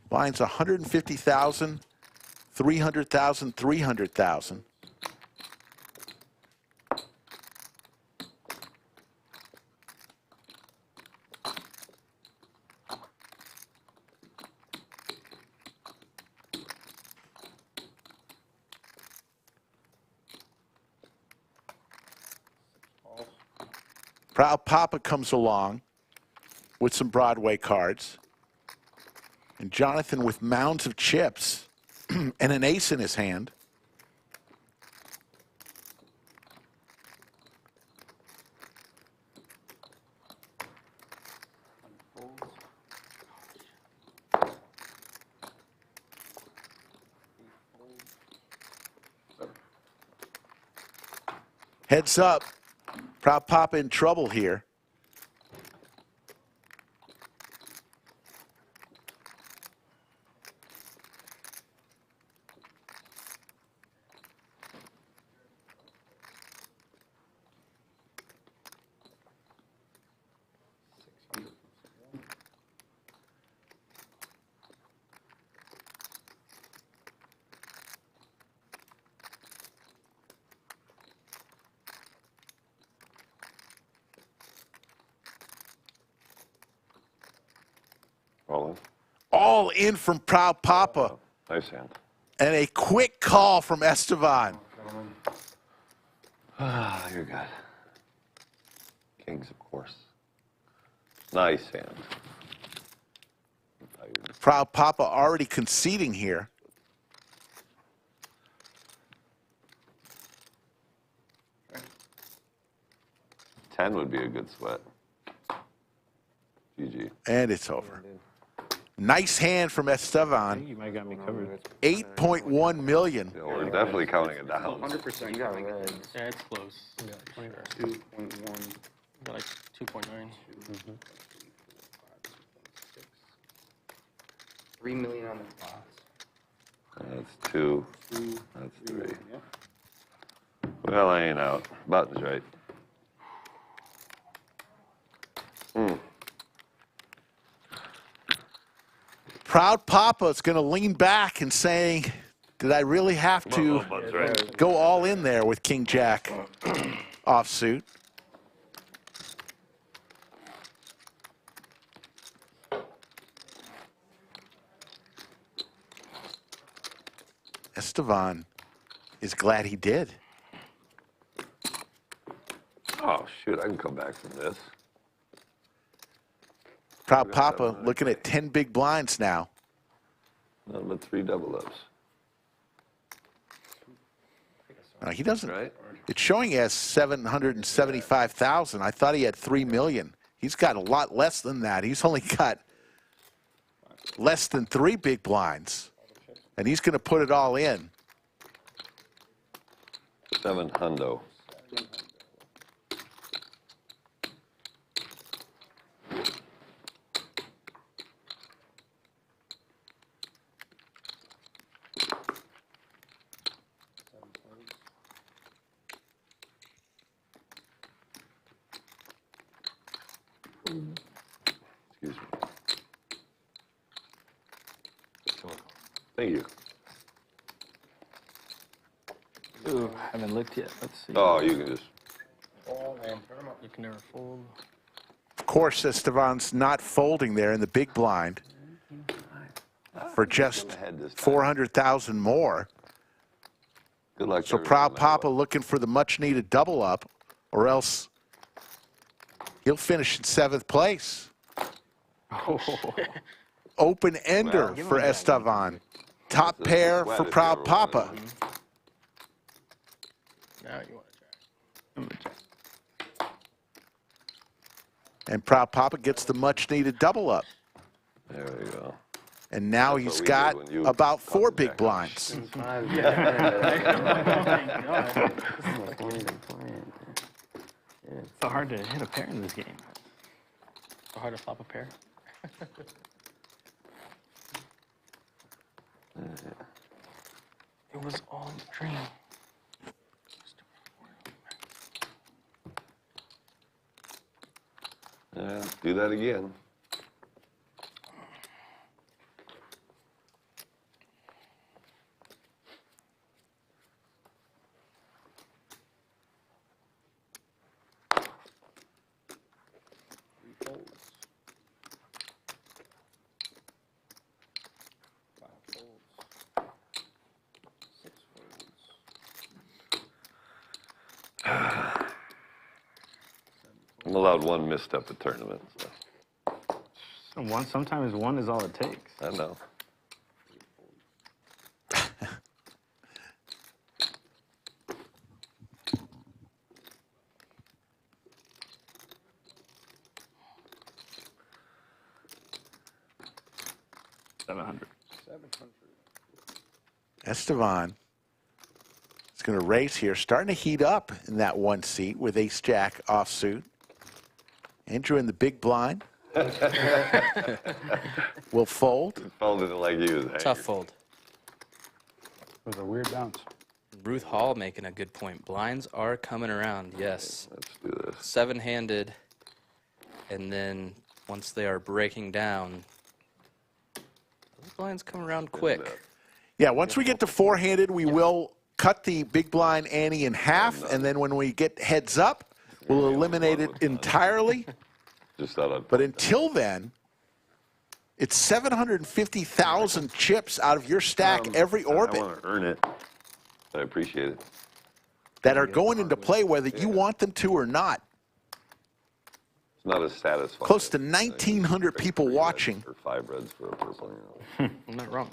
Blinds 150,000, 300,000, 300,000. Proud Papa comes along with some Broadway cards. And Jonathan with mounds of chips and an ace in his hand. Heads up. Proud Papa in trouble here. All in from Proud Papa. Nice hand. And a quick call from Estevan. you're good. Kings, of course. Nice hand. Proud Papa already conceding here. $10 would be a good sweat. GG. And it's over. Nice hand from Estevan. You might have got me covered. 8.1 million. Yeah, we're definitely counting it down. 100% coming in. Yeah, it's close. 2.1. Got like 2.9. 3 million on the box. That's 2. That's 3. Well, I ain't out. Button's right. Proud Papa is going to lean back and saying, did I really have to go all in there with King Jack offsuit? Estevan is glad he did. Oh, shoot, I can come back from this. Proud Papa looking at 10 big blinds now. Nothing but 3 double ups. He doesn't. It's showing he has 775,000. I thought he had 3 million. He's got a lot less than that. He's only got less than 3 big blinds, and he's going to put it all in. 700. Excuse me. Thank you. Ooh, haven't looked yet. Let's see. Oh, you can just. You can never fold. Of course, Estevan's not folding there in the big blind for just 400,000 more. Good luck. So Proud Papa looking for the much-needed double up, or else he'll finish in 7th place. Open ender for Estevan. Top pair for Proud Papa. Now you want to jack. And Proud Papa gets the much-needed double up. There we go. And now he's got about 4 big blinds. It's so hard to hit a pair in this game. So hard to flop a pair. It was all a dream. Yeah, do that again. I'm allowed 1 misstep at tournaments. So. Sometimes 1 is all it takes. I know. Estevan is going to race here, starting to heat up in that 1 seat with ace-jack offsuit. Andrew in the big blind will fold. Folded it like you. Tough fold. It was a weird bounce. Ruth Hall making a good point. Blinds are coming around, yes. Let's do this. 7-handed, and then once they are breaking down, those blinds come around quick. Yeah, once we get to 4-handed, we will cut the big blind ante in half, and then when we get heads up, we'll eliminate it entirely. Just thought I'd. But until then, it's 750,000 chips out of your stack every orbit. I want to earn it. I appreciate it. that are going into play whether you want them to or not. It's not as satisfying. Close to 1,900 people watching. Or 5 reds for a purple. You know. I'm not wrong.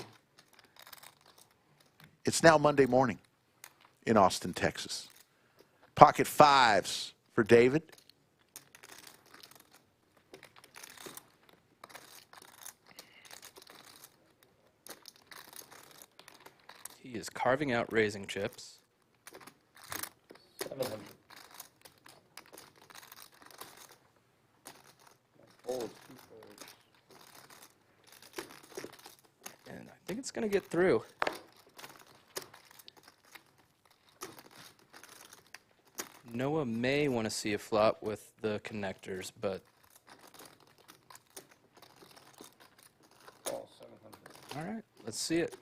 It's now Monday morning in Austin, Texas. Pocket fives for David. He is carving out raising chips. 700. And I think it's going to get through. Noah may want to see a flop with the connectors, but... All 700. All right, let's see it.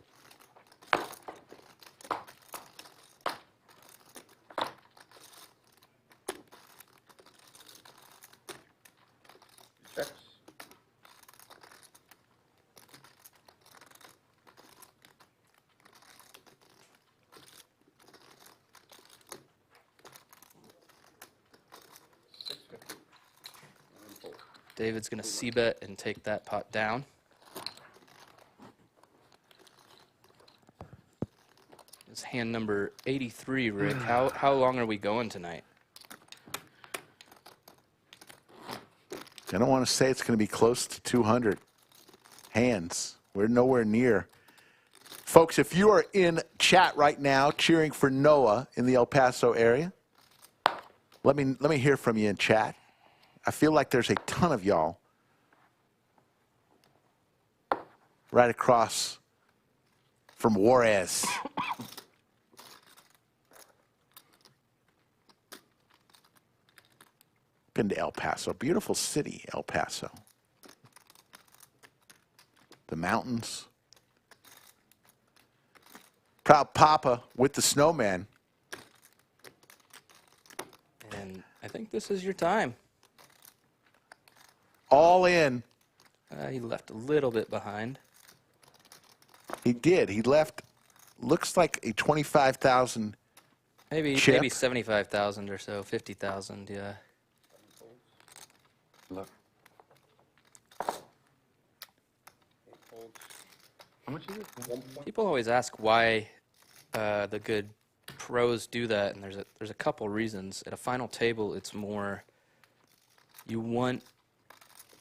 Checks. David's going to c-bet and take that pot down. It's hand number 83, Rick. How long are we going tonight? I don't want to say it's going to be close to 200 hands. We're nowhere near. Folks, if you are in chat right now cheering for Noah in the El Paso area, let me hear from you in chat. I feel like there's a ton of y'all right across from Juarez. Been to El Paso. Beautiful city, El Paso. The mountains. Proud Papa with the snowman. And I think this is your time. All in. He left a little bit behind. He did. He left, looks like a 25,000 Maybe 75,000 or so, 50,000, yeah. Look. How much is it? People always ask why the good pros do that, and there's a couple reasons. At a final table, it's more you want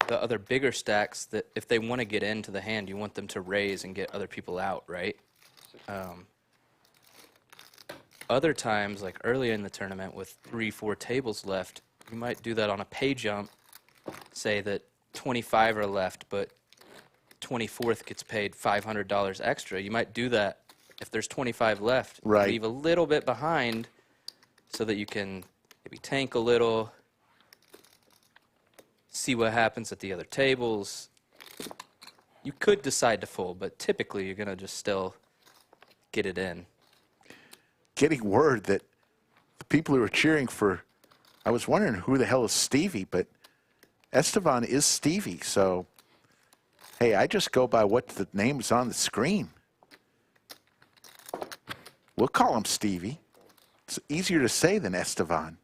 the other bigger stacks that if they want to get into the hand, you want them to raise and get other people out, right? Other times, like early in the tournament with 3-4 tables left, you might do that on a pay jump, say that 25 are left, but 24th gets paid $500 extra. You might do that if there's 25 left. Right. Leave a little bit behind so that you can maybe tank a little, see what happens at the other tables. You could decide to fold, but typically you're going to just still get it in. Getting word that the people who are cheering for, I was wondering who the hell is Stevie, but Estevan is Stevie, so hey, I just go by what the name is on the screen. We'll call him Stevie. It's easier to say than Estevan.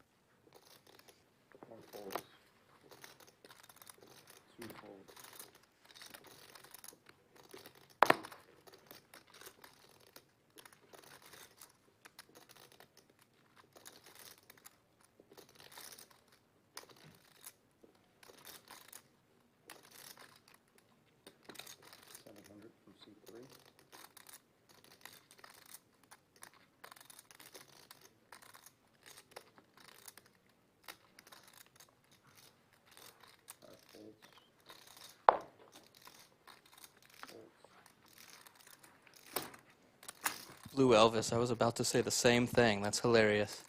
Blue Elvis, I was about to say the same thing. That's hilarious.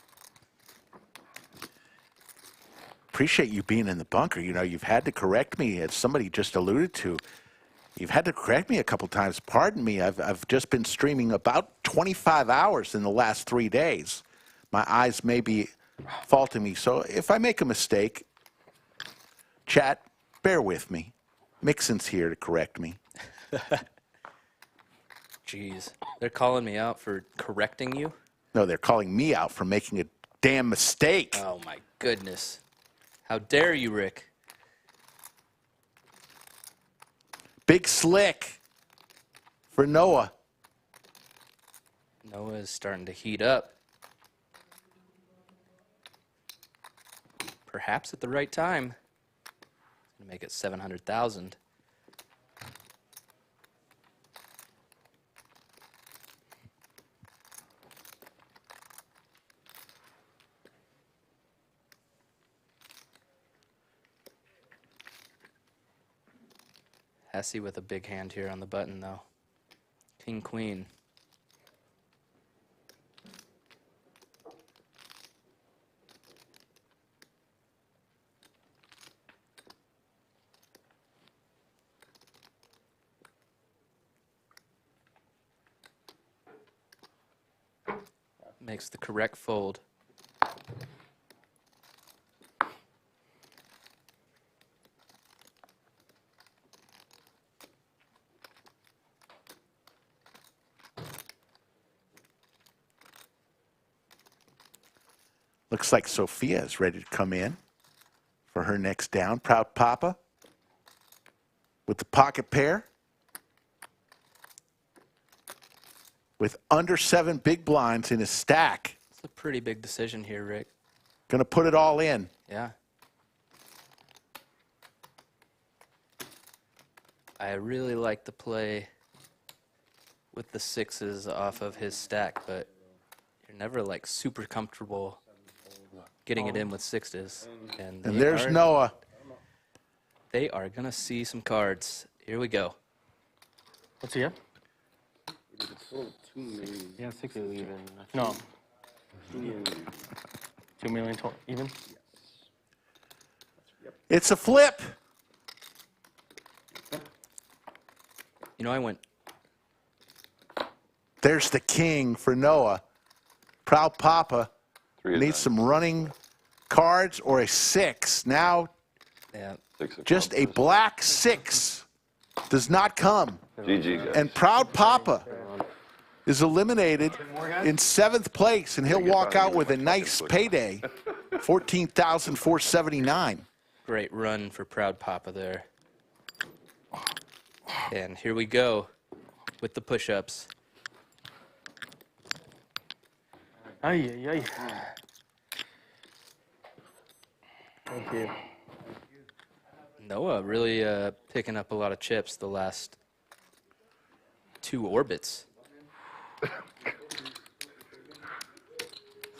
Appreciate you being in the bunker. You know, you've had to correct me, as somebody just alluded to. You've had to correct me a couple times. Pardon me, I've just been streaming about 25 hours in the last 3 days. My eyes may be faulting me, so if I make a mistake, chat, bear with me. Mixson's here to correct me. Jeez. They're calling me out for correcting you? No, they're calling me out for making a damn mistake. Oh, my goodness. How dare you, Rick? Big slick for Noah. Noah is starting to heat up. Perhaps at the right time. Gonna make it 700,000. Hesse with a big hand here on the button, though. King, queen. Makes the correct fold. Looks like Sophia is ready to come in for her next down. Proud Papa with the pocket pair. With under 7 big blinds in his stack. It's a pretty big decision here, Rick. Gonna put it all in. Yeah. I really like the play with the 6s off of his stack, but you're never like super comfortable getting it in with 6s. And there's Noah. They are gonna see some cards. Here we go. What's he up? Yeah, 6 even. No. 2 million even? It's a flip. You know, I went. There's the king for Noah. Proud Papa Three of needs them. some running cards or a 6. Now, Yeah. just a black 6 does not come. GG, guys. And Proud Papa is eliminated in 7th place, and he'll walk out with a nice payday, $14,479. Great run for Proud Papa there. And here we go with the push-ups. Ay, ay, ay. Thank you. Noah really picking up a lot of chips the last 2 orbits.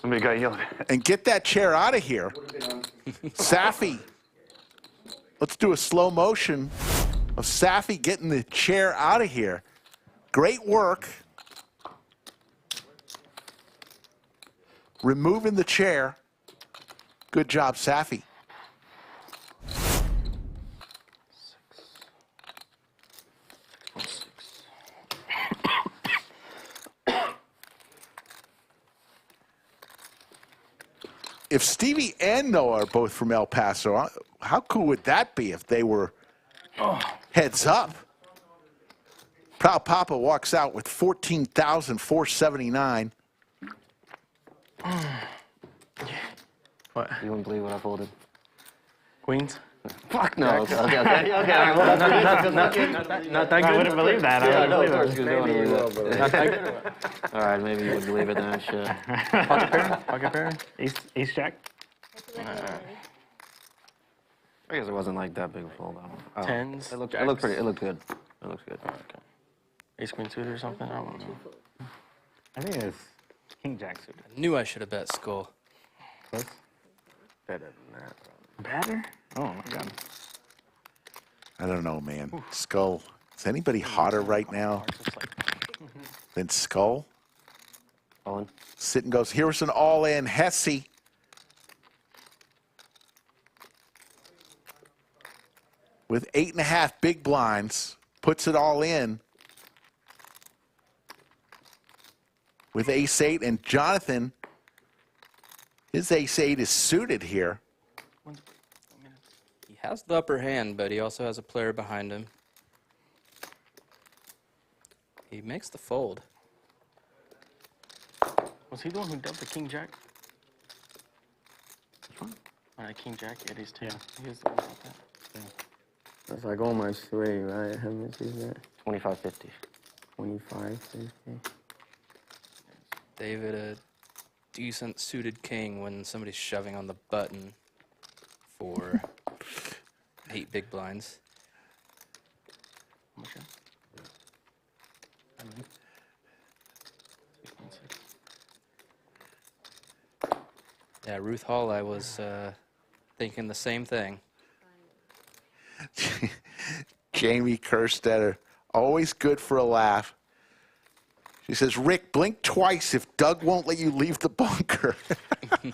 Somebody got yelled at. And get that chair out of here. Safi. Let's do a slow motion of Safi getting the chair out of here. Great work. Removing the chair. Good job, Safi. If Stevie and Noah are both from El Paso, how cool would that be if they were heads up? Proud Papa walks out with $14,479. What? You wouldn't believe what I folded. Queens? Fuck no. Okay, all right. Well, Not that good. I wouldn't believe that. Yeah, I no, of wouldn't course, believe you that. don't believe Not that it. good. All right, maybe you wouldn't believe it then. Shit. Pocket pair? Pocket pair? Ace jack? I guess it wasn't like that big a fold. Oh. Tens? It looked pretty. It looked good. It looks good. Okay. Ace queen suited or something? I don't know. I think it's king jack suited. I knew I should have bet skull. Close. Better than that. Better? Oh my god. I don't know, man. Skull. Is anybody hotter right now than Skull? All in. Sit and goes, here's an all-in Hesse. With 8.5 big blinds, puts it all in. With ace-8, and Jonathan, his ace-8 is suited here. He has the upper hand, but he also has a player behind him. He makes the fold. Was he the one who dubbed the King Jack? Which one? King Jack, it is too. Yeah. He was the one about that. Yeah. That's like almost 3, right? How much is that? 25.50. 25.50. David, a decent suited king when somebody's shoving on the button for 8 big blinds. How much? Yeah, Ruth Hall, I was thinking the same thing. Jamie Kerstetter, always good for a laugh. She says, Rick, blink twice if Doug won't let you leave the bunker. You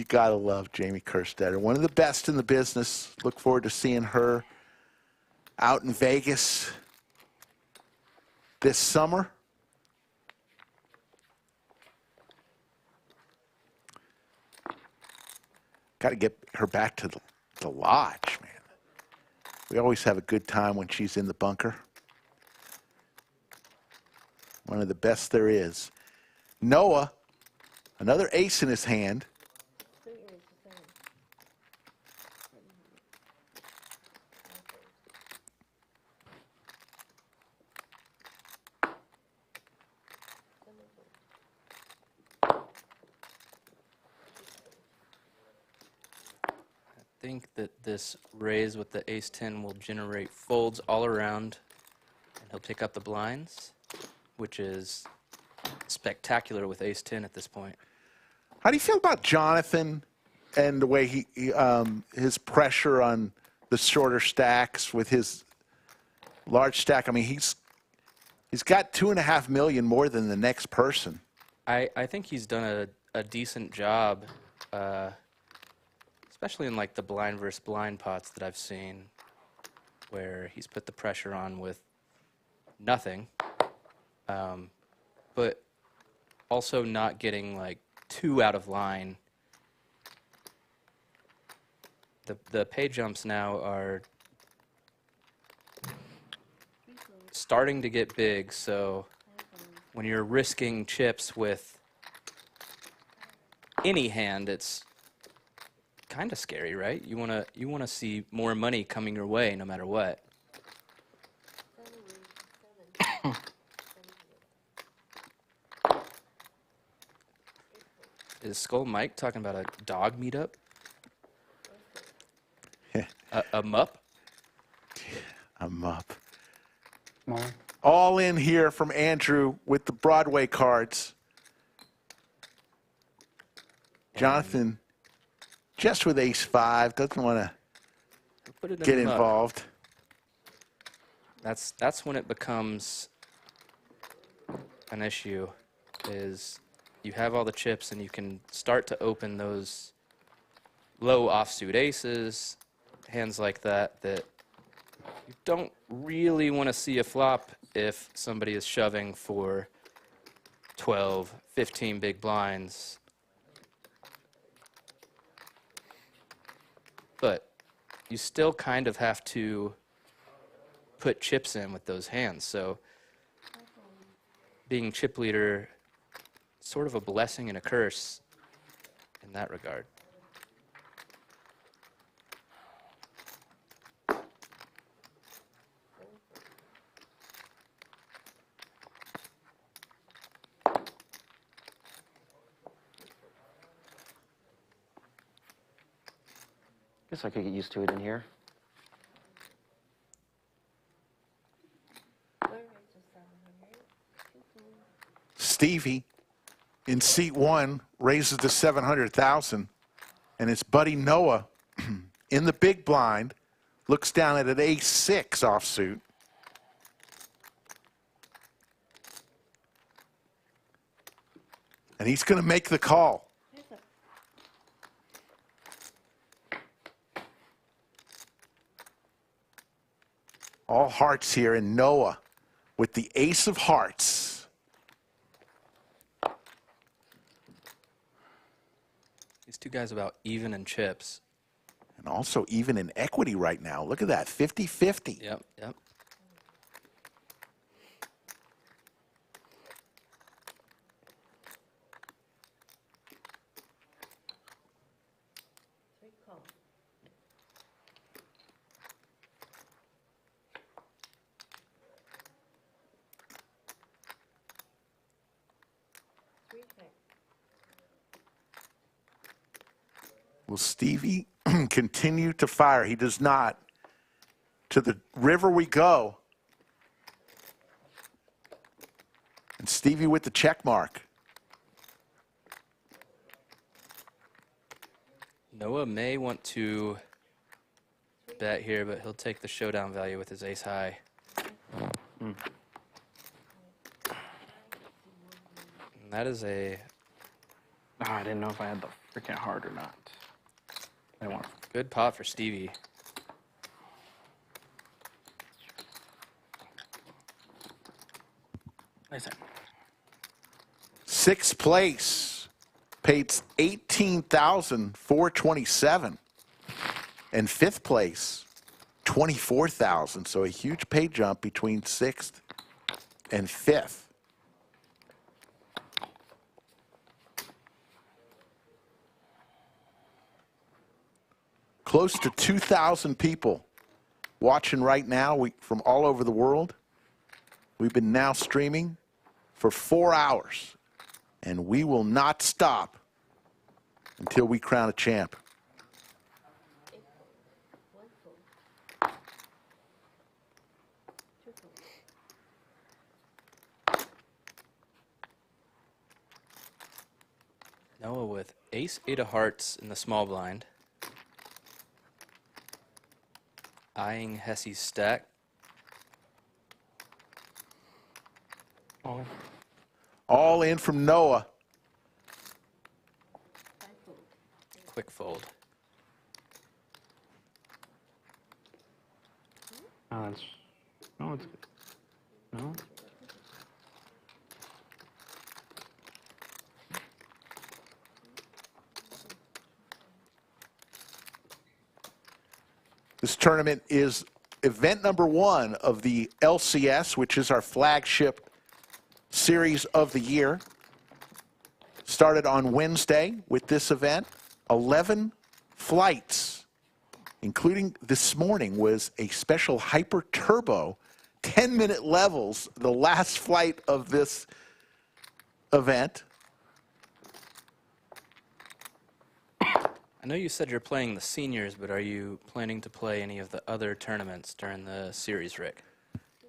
got to love Jamie Kerstetter. One of the best in the business. Look forward to seeing her out in Vegas this summer. Got to get her back to the lodge, man. We always have a good time when she's in the bunker. One of the best there is. Noah, another ace in his hand. I think that this raise with the ace-10 will generate folds all around, and he'll pick up the blinds, which is spectacular with ace-10 at this point. How do you feel about Jonathan and the way his pressure on the shorter stacks with his large stack? I mean, he's got $2.5 million more than the next person. I think he's done a decent job, especially in like the blind versus blind pots that I've seen, where he's put the pressure on with nothing, but also not getting like too out of line. The pay jumps now are starting to get big, so when you're risking chips with any hand, it's kind of scary, right? You wanna see more money coming your way no matter what. Is Skull Mike talking about a dog meetup? a mup? A mup. All in here from Andrew with the Broadway cards. Jonathan, just with ace-5, doesn't want to get involved. That's when it becomes an issue, is you have all the chips and you can start to open those low offsuit aces, hands like that you don't really want to see a flop if somebody is shoving for 12, 15 big blinds. But you still kind of have to put chips in with those hands. So being chip leader, sort of a blessing and a curse in that regard. Guess I could get used to it in here. Stevie in seat 1 raises to 700,000, and his buddy Noah in the big blind looks down at an ace-6 offsuit. And he's going to make the call. All hearts here, and Noah with the ace of hearts. These two guys about even in chips. And also even in equity right now. Look at that, 50-50. Yep. Will Stevie continue to fire? He does not. To the river we go. And Stevie with the check mark. Noah may want to bet here, but he'll take the showdown value with his ace high. And that is a... Oh, I didn't know if I had the freaking heart or not. I want good pot for Stevie. Nice. Sixth place paid $18,427, and fifth place $24,000. So a huge pay jump between sixth and fifth. Close to 2,000 people watching right now from all over the world. We've been now streaming for 4 hours, and we will not stop until we crown a champ. Noah with ace-8 of hearts in the small blind. Eyeing Hesse's stack. All in from Noah. Quick fold. Oh, it's good. No. This tournament is event number 1 of the LCS, which is our flagship series of the year. Started on Wednesday with this event. 11 flights, including this morning, was a special hyper turbo 10-minute levels, the last flight of this event. I know you said you're playing the seniors, but are you planning to play any of the other tournaments during the series, Rick?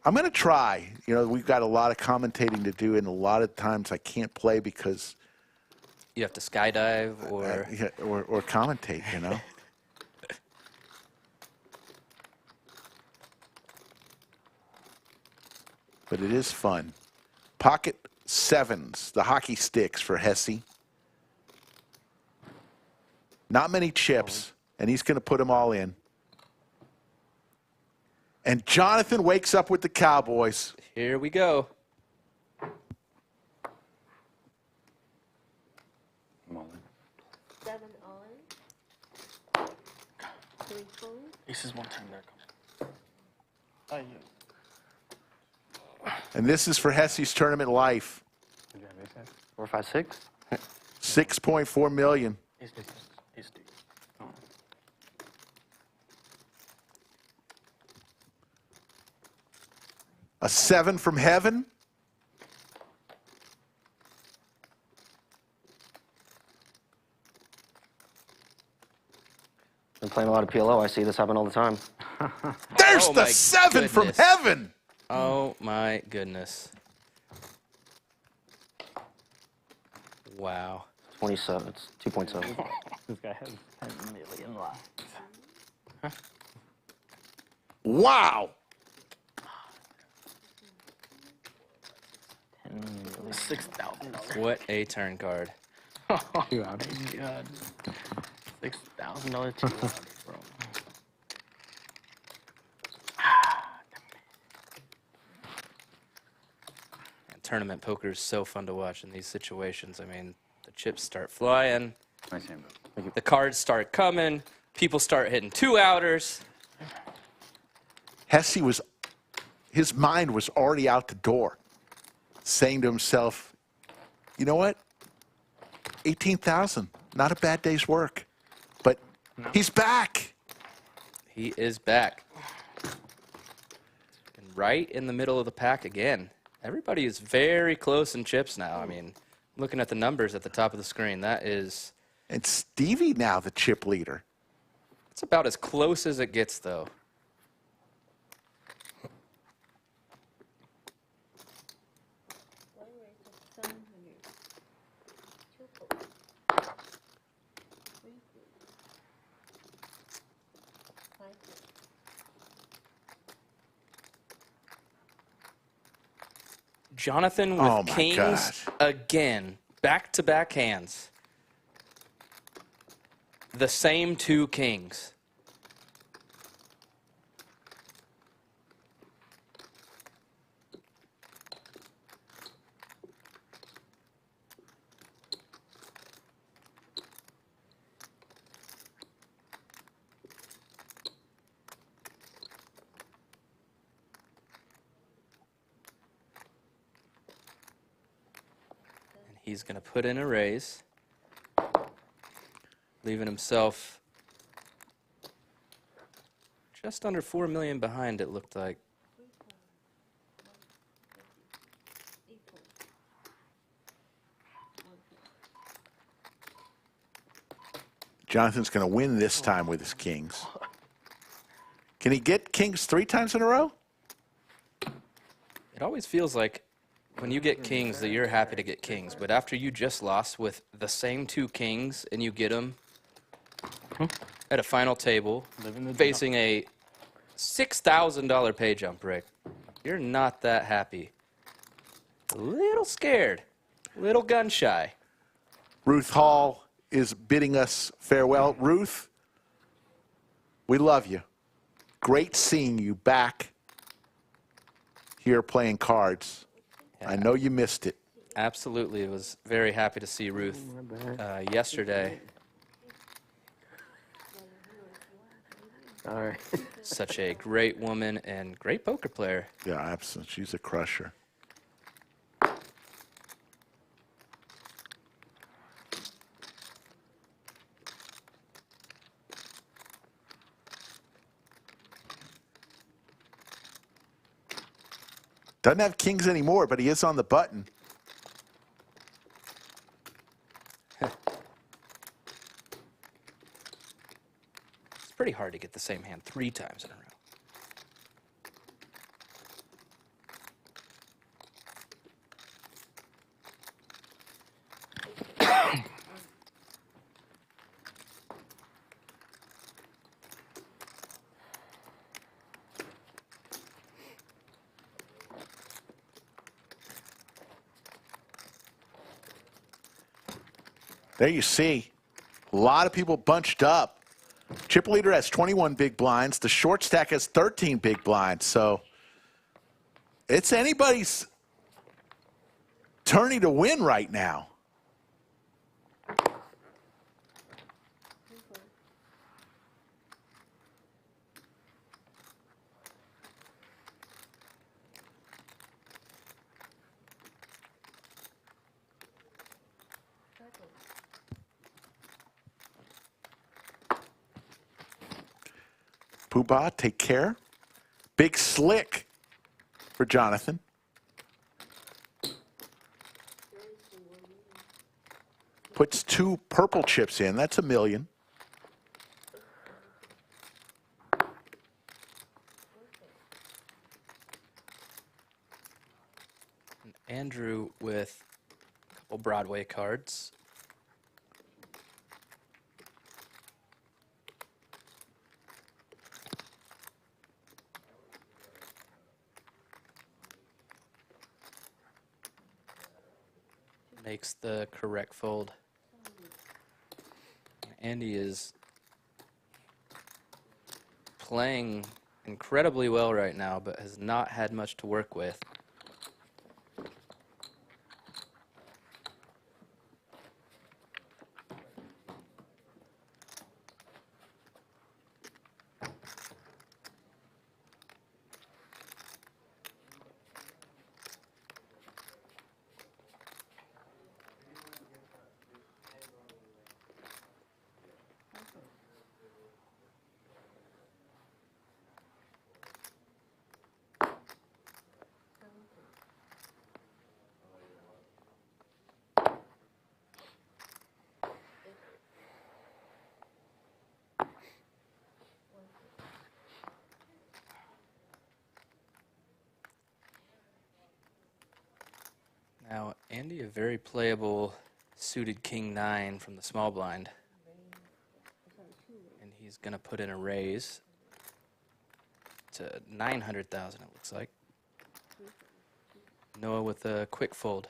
I'm going to try. You know, we've got a lot of commentating to do, and a lot of times I can't play because you have to skydive or or commentate, you know. But it is fun. Pocket sevens, the hockey sticks for Hesse. Not many chips, and he's going to put them all in. And Jonathan wakes up with the Cowboys. Here we go. Seven on. 3 full. Aces one time there. Oh, yeah. And this is for Hesse's tournament life. 4, 5, 6. 6.4 million. A 7 from heaven. Been playing a lot of PLO. I see this happen all the time. There's Oh the my 7 from goodness. heaven. Oh my goodness. Wow. 27. It's 2.7. This guy has 10 million lives. Wow. 6,000. What a turn card. Oh, my God. $6,000 too, bro. And tournament poker is so fun to watch in these situations. I mean, the chips start flying. Nice hand, Bill. The cards start coming. People start hitting 2-outers. Hesse was, his mind was already out the door, saying to himself, you know what? 18,000, not a bad day's work. But he's back. He is back. And right in the middle of the pack again. Everybody is very close in chips now. I mean, looking at the numbers at the top of the screen, that is And Stevie now the chip leader. It's about as close as it gets, though. Jonathan with kings again. Back-to-back hands. The same two kings. He's going to put in a raise, leaving himself just under 4 million behind, it looked like. Jonathan's going to win this time with his kings. Can he get kings 3 times in a row? It always feels like when you get kings that you're happy to get kings, but after you just lost with the same 2 kings and you get them at a final table facing a $6,000 pay jump, Rick, you're not that happy. A little scared, a little gun shy. Ruth Hall is bidding us farewell. Ruth, we love you. Great seeing you back here playing cards. Yeah. I know you missed it. Absolutely. I was very happy to see Ruth yesterday. All right. Such a great woman and great poker player. Yeah, absolutely. She's a crusher. Doesn't have kings anymore, but he is on the button. It's pretty hard to get the same hand 3 times in a row. There you see, a lot of people bunched up. Chip leader has 21 big blinds. The short stack has 13 big blinds. So it's anybody's tourney to win right now. Poobah, take care. Big slick for Jonathan. Puts 2 purple chips in. That's $1 million. Andrew with a couple Broadway cards. Makes the correct fold. Andy is playing incredibly well right now, but has not had much to work with. Andy, a very playable suited king 9 from the small blind. And he's going to put in a raise to 900,000, it looks like. Noah with a quick fold.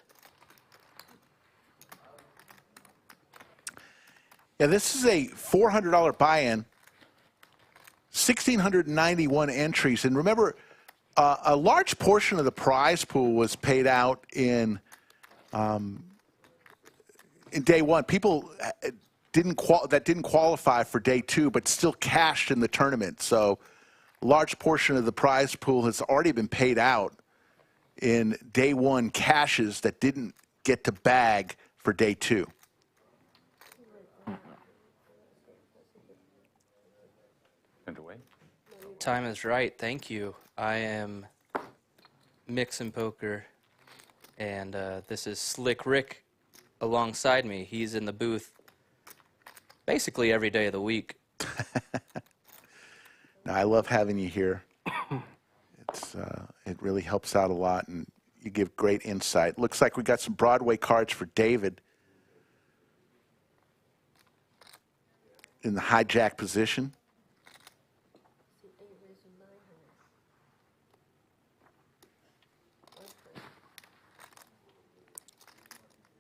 Yeah, this is a $400 buy-in, 1,691 entries. And remember, a large portion of the prize pool was paid out in day one. People that didn't qualify for day 2 but still cashed in the tournament. So a large portion of the prize pool has already been paid out in day 1 cashes that didn't get to bag for day 2. Time is right. Thank you. I am Mixson Poker, and this is Slick Rick alongside me. He's in the booth basically every day of the week. Now, I love having you here. It really helps out a lot, and you give great insight. Looks like we got some Broadway cards for David in the hijack position.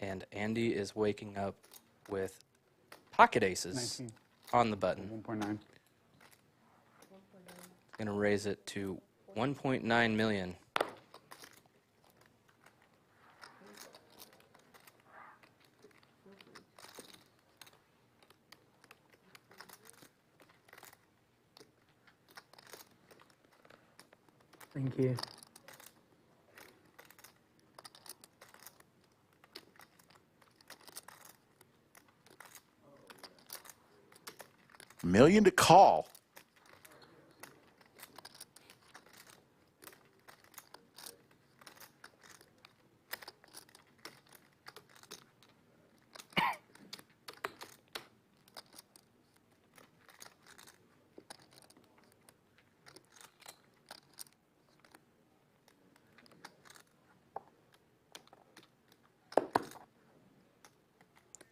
And Andy is waking up with pocket aces 19. on the button. 1.9. Going to raise it to 1.9 million. Thank you. $1 million to call.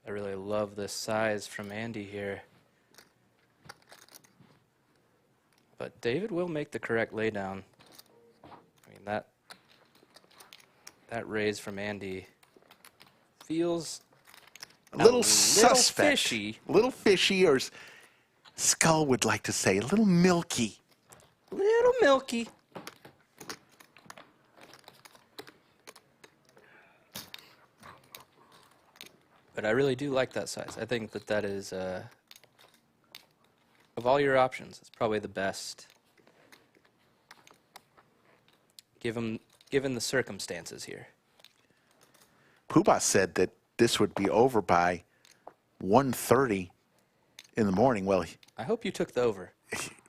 I really love this size from Andy here. But David will make the correct laydown. I mean, that raise from Andy feels A little suspect. fishy. A little fishy, or as Skull would like to say, a little milky. Little milky. But I really do like that size. I think that is, of all your options, it's probably the best. Given the circumstances here. Poobah said that this would be over by 1:30 in the morning. Well, I hope you took the over.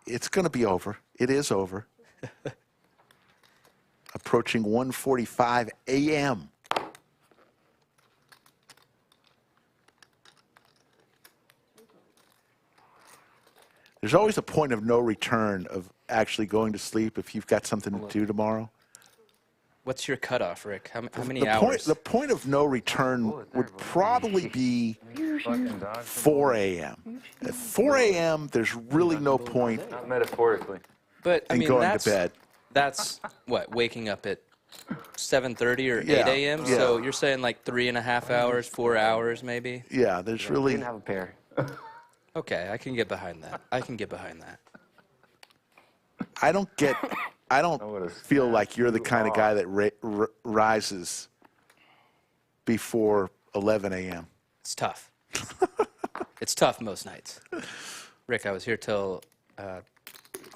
it's going to be over. It is over. Approaching 1:45 a.m. There's always a point of no return of actually going to sleep if you've got something to do tomorrow. What's your cutoff, Rick? How many hours? The point of no return would probably be 4 a.m. At 4 a.m., there's really no point. Not metaphorically. But I in mean, going that's to bed. That's what, waking up at 7:30 or 8 Yeah, a.m. yeah. So you're saying like 3.5 hours, 4 hours, maybe? Yeah, there's really. Didn't have a pair. Okay, I can get behind that. I can get behind that. I don't feel like you're the kind of guy that rises before 11 a.m. It's tough. It's tough most nights. Rick, I was here till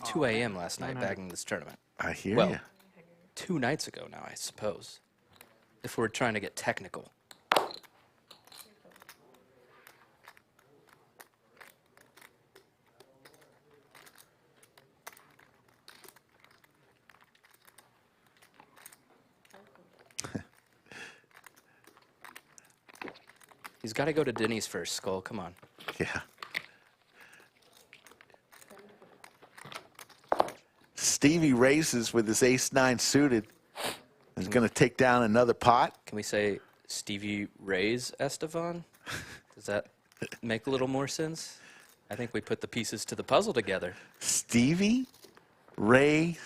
2 a.m. last night bagging this tournament. I hear well, you. 2 nights ago now, I suppose, if we're trying to get technical. He's got to go to Denny's first, Skull. Come on. Yeah. Stevie raises with his ace-9 suited. Is going to take down another pot. Can we say Stevie Ray's Estevan. Does that make a little more sense? I think we put the pieces to the puzzle together. Stevie Ray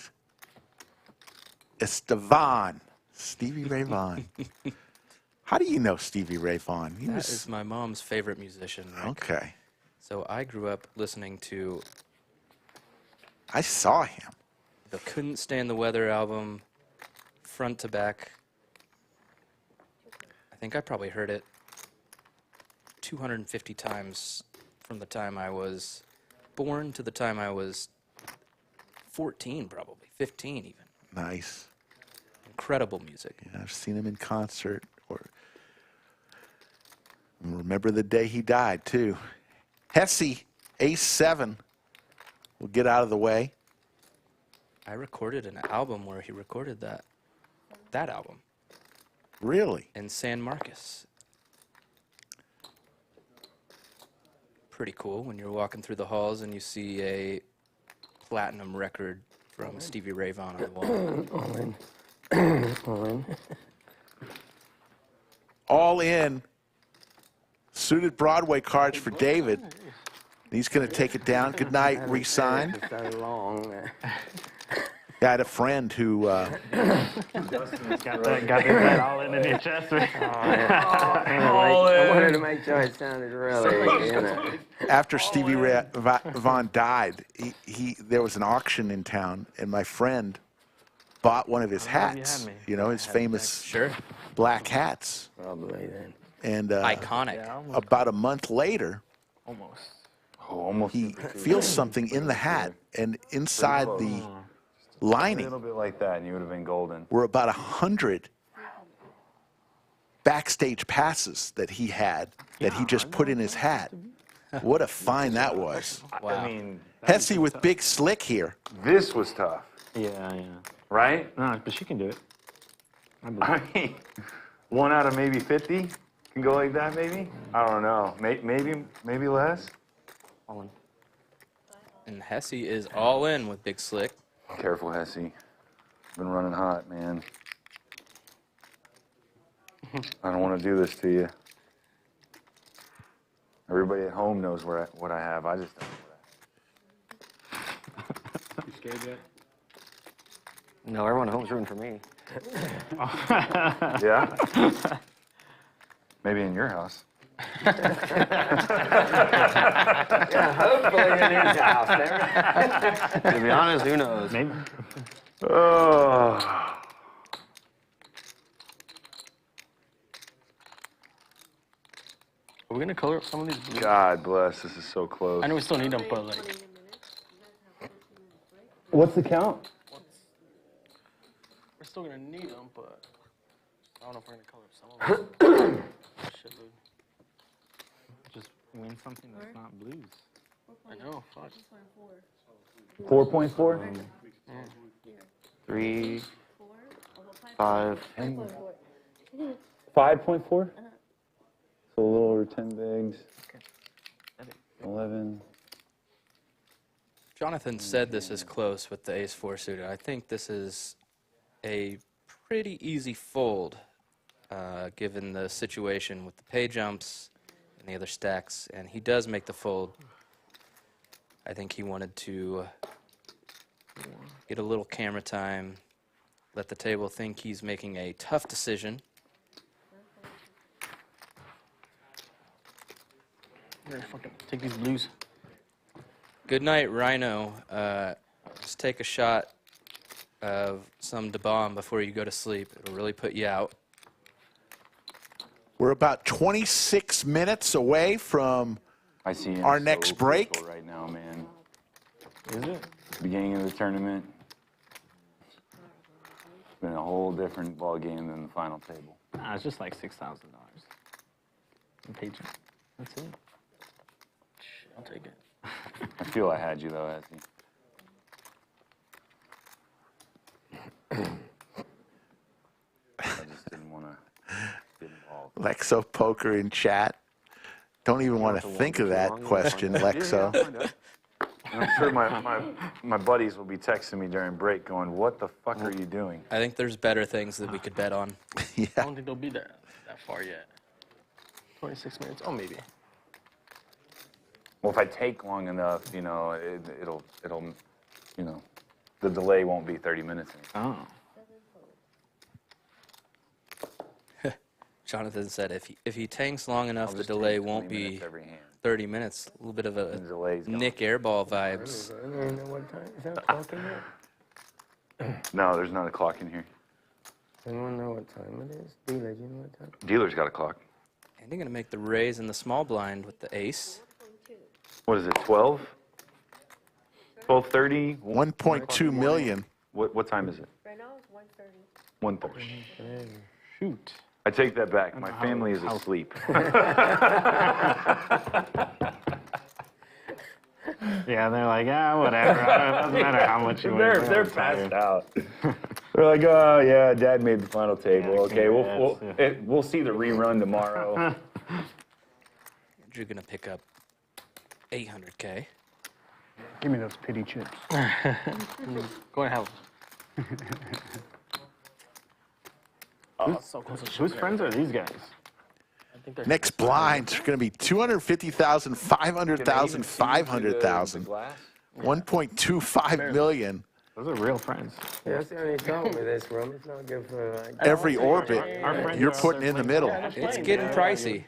Estevan. Stevie Ray Vaughan. How do you know Stevie Ray Vaughan? That is my mom's favorite musician. Rick. Okay. So I grew up listening to... I saw him. The Couldn't Stand the Weather album, front to back. I think I probably heard it 250 times from the time I was born to the time I was 14, probably 15 even. Nice. Incredible music. Yeah, I've seen him in concert. Remember the day he died, too. Hesse A7 will get out of the way. I recorded an album where he recorded that album. Really? In San Marcos. Pretty cool when you're walking through the halls and you see a platinum record from Stevie Ray Vaughan on the wall. All in. All in. Suited Broadway cards for David. He's going to take it down. Good night, re-signed. So long. I had a friend who... Got that all in your chest. I wanted to make sure it sounded really, you know. After Stevie Ray Vaughan died, there was an auction in town, and my friend bought one of his hats. You know, his famous black hats. Probably then. And iconic. About a month later, almost. He feels something in the hat, and inside the lining, a little bit like that, and you would have been golden. were about 100 backstage passes that he had that he just put in his hat. What a find that was! Wow. I mean, Hesse with Big Slick here. This was tough. Yeah. Right? No, but she can do it. I mean, 1 out of maybe 50 can go like that, maybe? I don't know. Maybe less? All in. And Hesse is all in with Big Slick. Careful, Hesse. Been running hot, man. I don't want to do this to you. Everybody at home knows what I have. I just don't know what You scared yet? No, everyone at home's rooting for me. Yeah? Maybe in your house. Yeah, hopefully in his house. To be honest, who knows? Maybe. Oh. Are we gonna color up some of these blues? God bless, this is so close. I know we still need them, but like. What's the count? We're still gonna need them, but I don't know if we're gonna color up some of them. Shitload. Just win something that's not blues. I know. Fuck. 4.4? 3, 5. 5.4? So a little over 10 bigs. 11. Jonathan said this is close with the ace-4 suited. I think this is a pretty easy fold, given the situation with the pay jumps and the other stacks, and he does make the fold. I think he wanted to get a little camera time, let the table think he's making a tough decision. Take these blues. Good night, Rhino. Just take a shot of some Da Bomb before you go to sleep. It'll really put you out. We're about 26 minutes away from our next break. Right now, man. Is it? Beginning of the tournament. It's been a whole different ball game than the final table. Nah, it's just like $6,000. Page. That's it. I'll take it. I feel I had you though, Hesse. I just didn't want to get involved. Lexo Poker in chat. Don't even want to think of that question, Lexo. And I'm sure my buddies will be texting me during break going, what the fuck are you doing? I think there's better things that we could bet on. I don't think they'll be that far yet. 26 minutes. Oh, maybe. Well, if I take long enough, you know, it'll, you know, the delay won't be 30 minutes anymore. Oh. Jonathan said if he tanks long enough, the delay won't be 30 minutes. A little bit of a Nik Airball vibes. I don't even know what time. Is that a clock in there? No, there's not a clock in here. Anyone know what time it is? Dealer, do you know what time? Dealer's got a clock. And you're going to make the raise in the small blind with the ace. What is it, 12? 12:30? 1.2 million. What time is it? Right now it's 1:30. 1:30. Shoot. I take that back. My family is asleep. Yeah, they're like, whatever. It doesn't matter how much you win. They're passed out. They're like, oh yeah, Dad made the final table. Okay, we'll see the rerun tomorrow. You're going to pick up 800K. Give me those pity chips. Go ahead. Whose friends are these guys? Next blinds are going to be 250,000, 500,000, 500,000, 1.25 million. Those are real friends. Yeah, that's the only problem with this room. It's not good for like... Every orbit you're putting in the middle. It's getting pricey.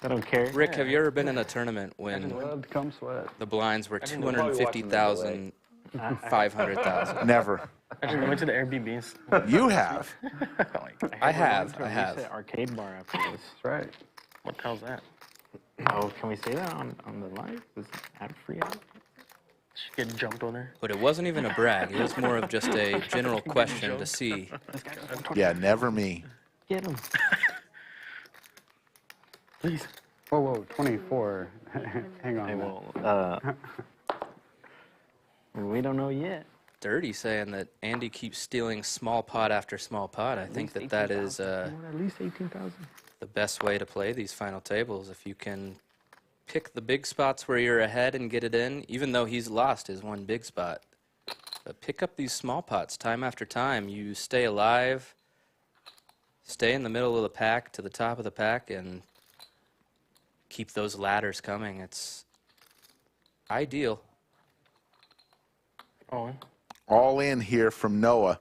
I don't care. Rick, have you ever been in a tournament when the blinds were 250,000, 500,000? I Never. went to the Airbnbs. You have. I have. Arcade bar after this. That's right. What the hell's that? Oh, can we say that on the live? Is it ad free? Should get jumped on there. But it wasn't even a brag. It was more of just a general question to see. Yeah, never me. Get him. Please. Whoa, 24. Hang on. Hey, well, we don't know yet. Dirty saying that Andy keeps stealing small pot after small pot. I think that is At least 18,000. the best way to play these final tables. If you can pick the big spots where you're ahead and get it in, even though he's lost his one big spot. But pick up these small pots time after time. You stay alive, stay in the middle of the pack to the top of the pack, and keep those ladders coming. It's ideal. All in here from Noah.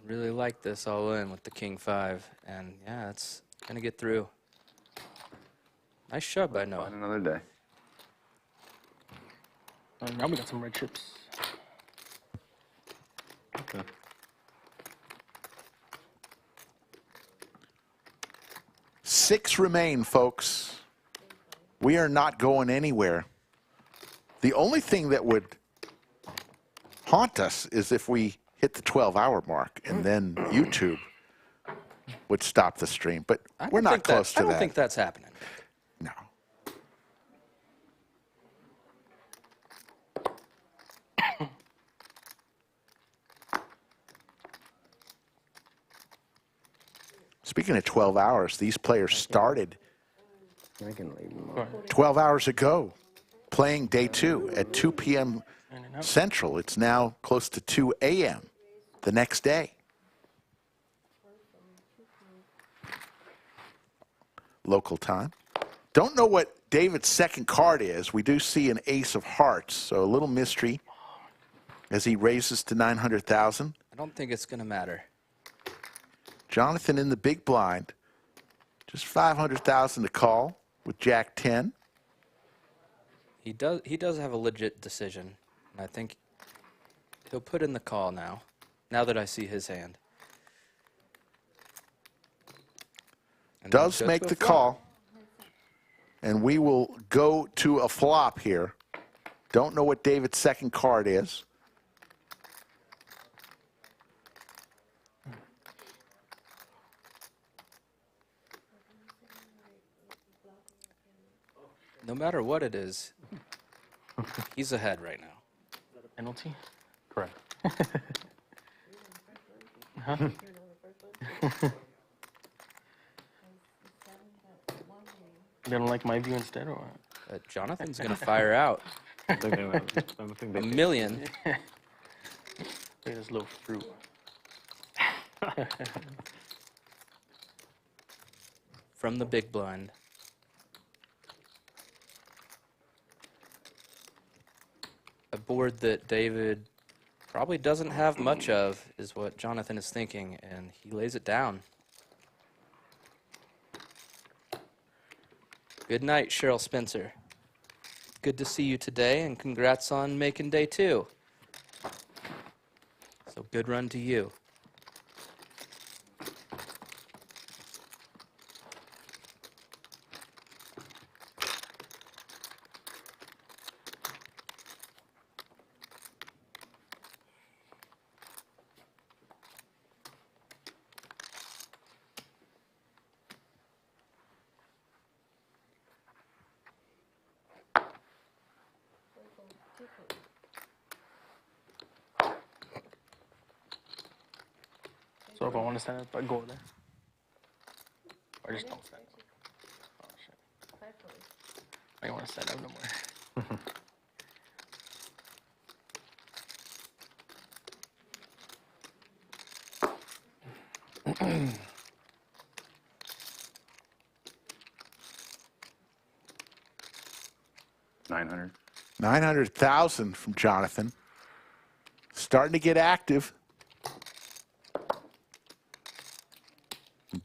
Really like this all in with the King 5. And yeah, it's going to get through. Nice shove by Noah. Another day. Now we got some red chips. Okay. Six remain, folks. We are not going anywhere. The only thing that would haunt us is if we hit the 12-hour mark, and then YouTube would stop the stream. But we're not close to that. I don't think that's happening. No. Speaking of 12 hours, these players started 12 hours ago playing day 2 at 2 p.m. Central. It's now close to 2 a.m. the next day. Local time. Don't know what David's second card is. We do see an ace of hearts, so a little mystery as he raises to 900,000. I don't think it's going to matter. Jonathan in the big blind. Just 500,000 to call with Jack 10. He does have a legit decision, and I think he'll put in the call now that I see his hand. And Does make the call, and we will go to a flop here. Don't know what David's second card is. No matter what it is, he's ahead right now. Is that a penalty? Correct. Huh? You don't like my view instead, or what? Jonathan's going to fire out. A million. Look at this little fruit. From the big blind. A board that David probably doesn't have much of is what Jonathan is thinking, and he lays it down. Good night, Cheryl Spencer. Good to see you today, and congrats on making day 2. So good run to you. So if I want to stand up, I go there. Or just don't stand up. Oh shit. I don't want to stand up no more. 900. 900,000 from Jonathan. Starting to get active.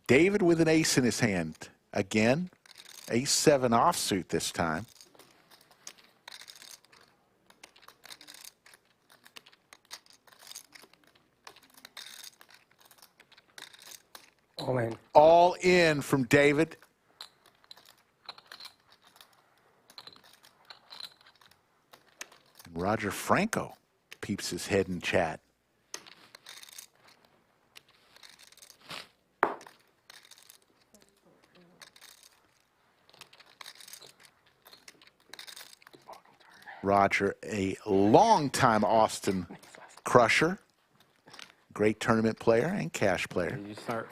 David with an ace in his hand. Again, ace-7 offsuit this time. All in. All in from David. And Roger Franco peeps his head in chat. Roger, a long-time Austin crusher, great tournament player and cash player. You start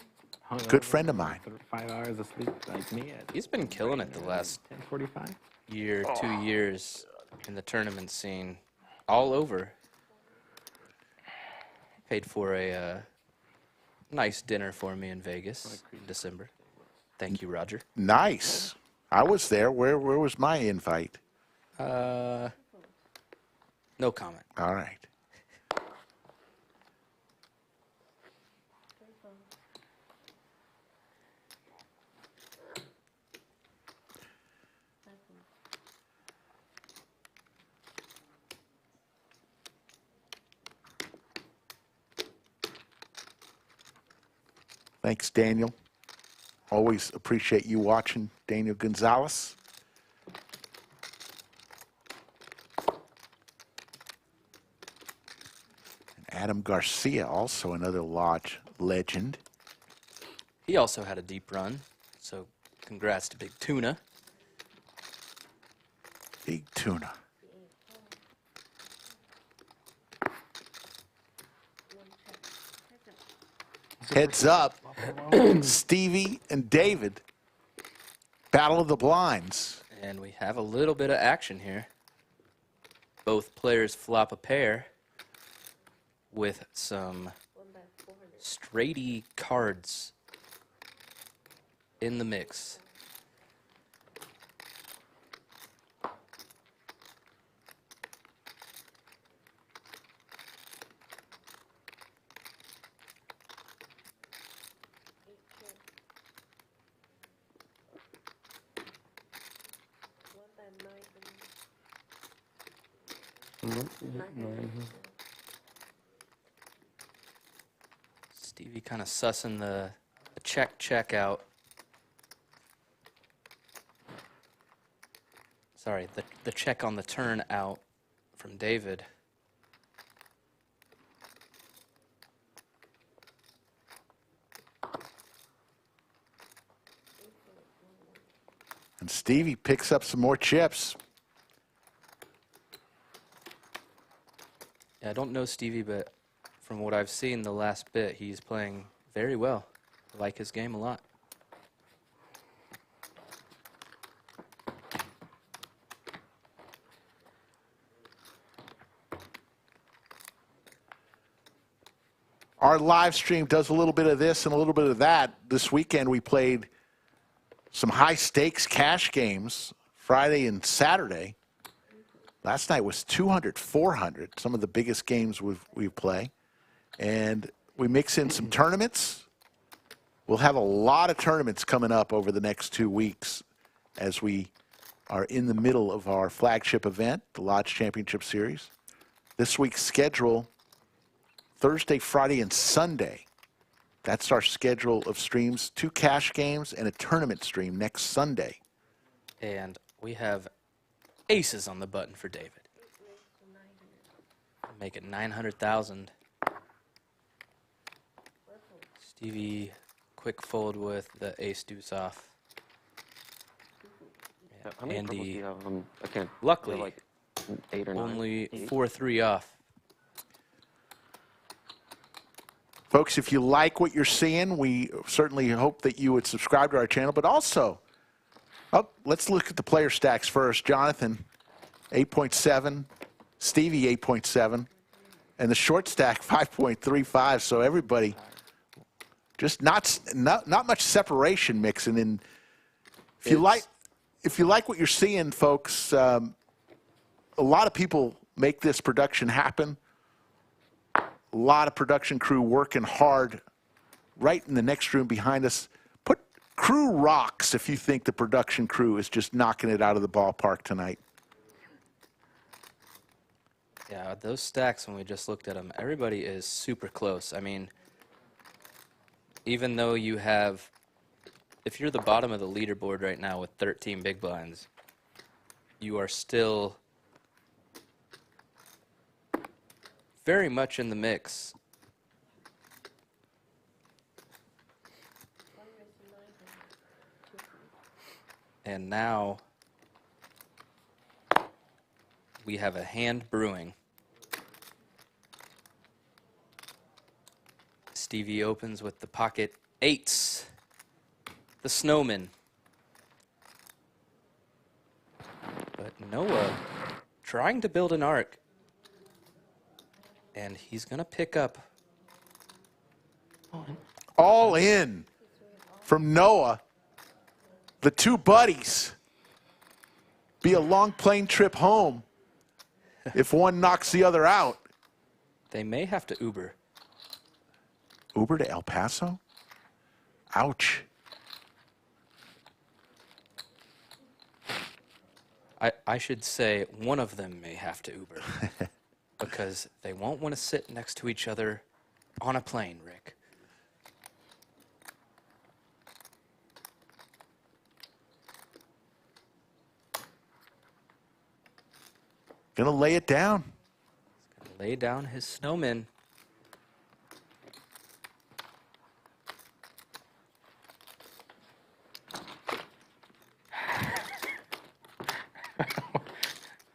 Good friend of mine. 5 hours of sleep like me. He's been killing it the last 10:45. year, 2 years in the tournament scene, all over. Paid for a nice dinner for me in Vegas in December. Thank you, Roger. Nice. I was there. Where was my invite? No comment. All right. Thanks, Daniel. Always appreciate you watching, Daniel Gonzalez. And Adam Garcia, also another Lodge legend. He also had a deep run, so congrats to Big Tuna. Big Tuna. Heads up, Stevie and David. Battle of the Blinds. And we have a little bit of action here. Both players flop a pair with some straighty cards in the mix. Stevie kind of sussing the check out. Sorry, the check on the turn out from David. And Stevie picks up some more chips. Yeah, I don't know Stevie, but from what I've seen the last bit, he's playing very well. I like his game a lot. Our live stream does a little bit of this and a little bit of that. This weekend we played some high-stakes cash games, Friday and Saturday. Last night was 200, 400, some of the biggest games we play. And we mix in some tournaments. We'll have a lot of tournaments coming up over the next 2 weeks as we are in the middle of our flagship event, the Lodge Championship Series. This week's schedule, Thursday, Friday, and Sunday. That's our schedule of streams. 2 cash games and a tournament stream next Sunday. And we have aces on the button for David. Make it 900,000. Stevie, quick fold with the ace deuce off. Yeah, how many purples do you have? I can't. Luckily, like 8 or 9. only 4-3 off. Folks, if you like what you're seeing, we certainly hope that you would subscribe to our channel. But also, let's look at the player stacks first. Jonathan, 8.7. Stevie, 8.7. And the short stack, 5.35. So everybody, just not much separation mixing. And if you like what you're seeing, folks, a lot of people make this production happen. A lot of production crew working hard right in the next room behind us. Put crew rocks if you think the production crew is just knocking it out of the ballpark tonight. Yeah, those stacks, when we just looked at them, everybody is super close. I mean, even though you have, if you're the bottom of the leaderboard right now with 13 big blinds, you are still very much in the mix. And now we have a hand brewing. Stevie opens with the pocket eights, the snowman. But Noah trying to build an arc. And he's going to pick up. All in from Noah. The 2 buddies. Be a long plane trip home if one knocks the other out. They may have to Uber. Uber to El Paso? Ouch. I should say one of them may have to Uber. Because they won't want to sit next to each other on a plane, Rick. Gonna lay it down. He's gonna lay down his snowman.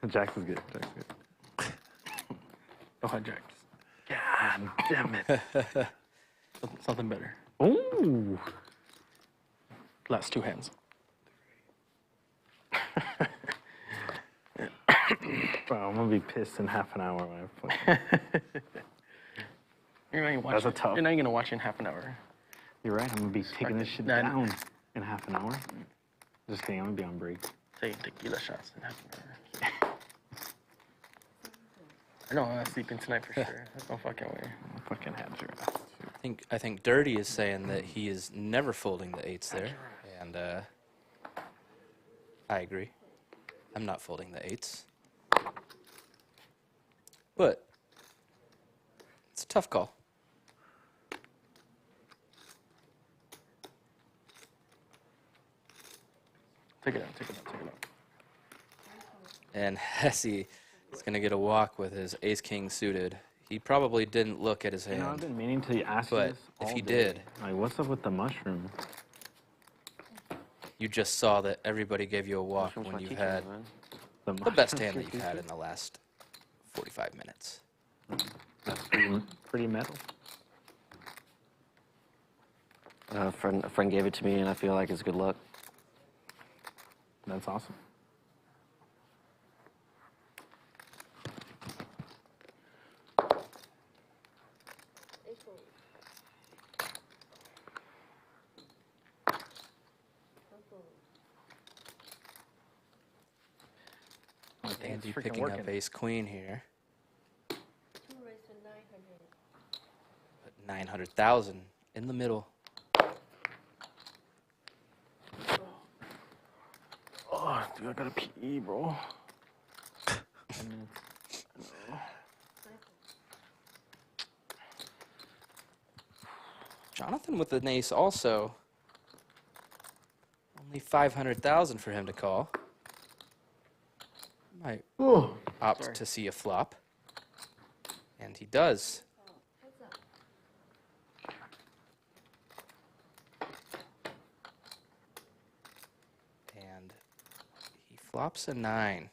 Jackson's good. Jackson's good. Oh, Jax. God damn it. Something better. Ooh. Last 2 hands. Bro, I'm gonna be pissed in half an hour when I play. That's a tough. You're not gonna watch in half an hour. You're right. I'm gonna be taking this shit down in half an hour. Just kidding. I'm gonna be on break. Taking tequila shots in half an hour. I know I'm not sleeping tonight for sure. There's no fucking way. I'm fucking had to. I think Dirty is saying that he is never folding the eights there, and I agree. I'm not folding the eights, but it's a tough call. Take it out. Take it out. Take it out. And Hesse is going to get a walk with his ace-king suited. He probably didn't look at his hand. You know, I've been meaning to ask but this if all he day. did, Like, what's up with the mushroom? you just saw that everybody gave you a walk when you had the best hand that you've had in the last 45 minutes. That's pretty metal. A friend gave it to me, and I feel like it's good luck. That's awesome. Andy freaking picking working. up ace queen here. 900,000 in the middle. Oh, dude, I gotta pee, bro. Jonathan with an ace also. Only 500,000 for him to call. Might opt to see a flop. And he does. And he flops a 9.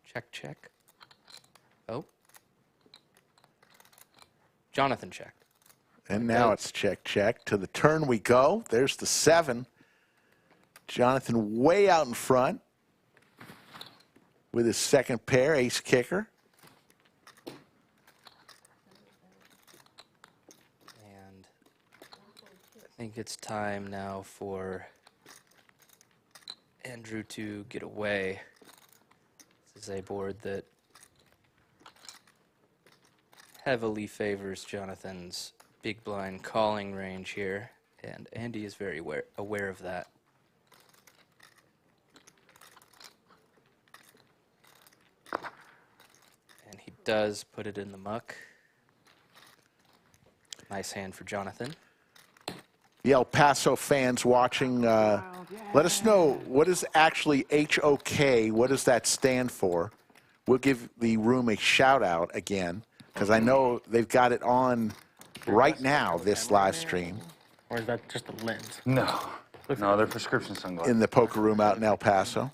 Check, check. Oh. Jonathan checked. And now it's check, check. To the turn we go. There's the 7. Jonathan way out in front with his second pair, ace kicker. And I think it's time now for Andrew to get away. This is a board that heavily favors Jonathan's big blind calling range here, and Andy is very aware of that. And he does put it in the muck. Nice hand for Jonathan. The El Paso fans watching, let us know what is actually HOK. What does that stand for? We'll give the room a shout out again, because I know they've got it on right now, this live stream. Or is that just a lens? No. No, they're prescription sunglasses. In the poker room out in El Paso.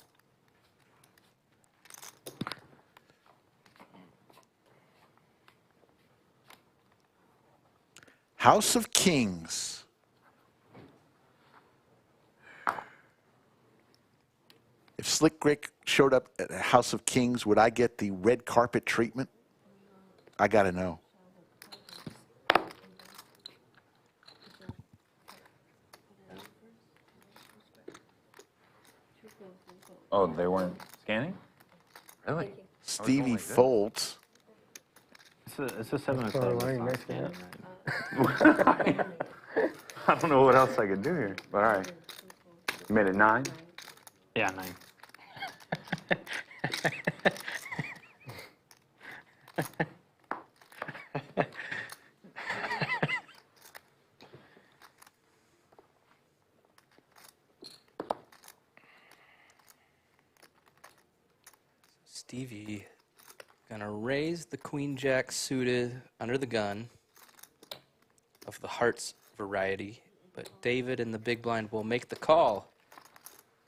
House of Kings. If Slick Rick showed up at House of Kings, would I get the red carpet treatment? I got to know. Oh, they weren't scanning? Really? Stevie folds. It's a 7 o'clock. I don't know what else I could do here, but all right. You made it 9? Yeah, 9. Stevie gonna raise the queen jack suited under the gun of the hearts variety, but David in the big blind will make the call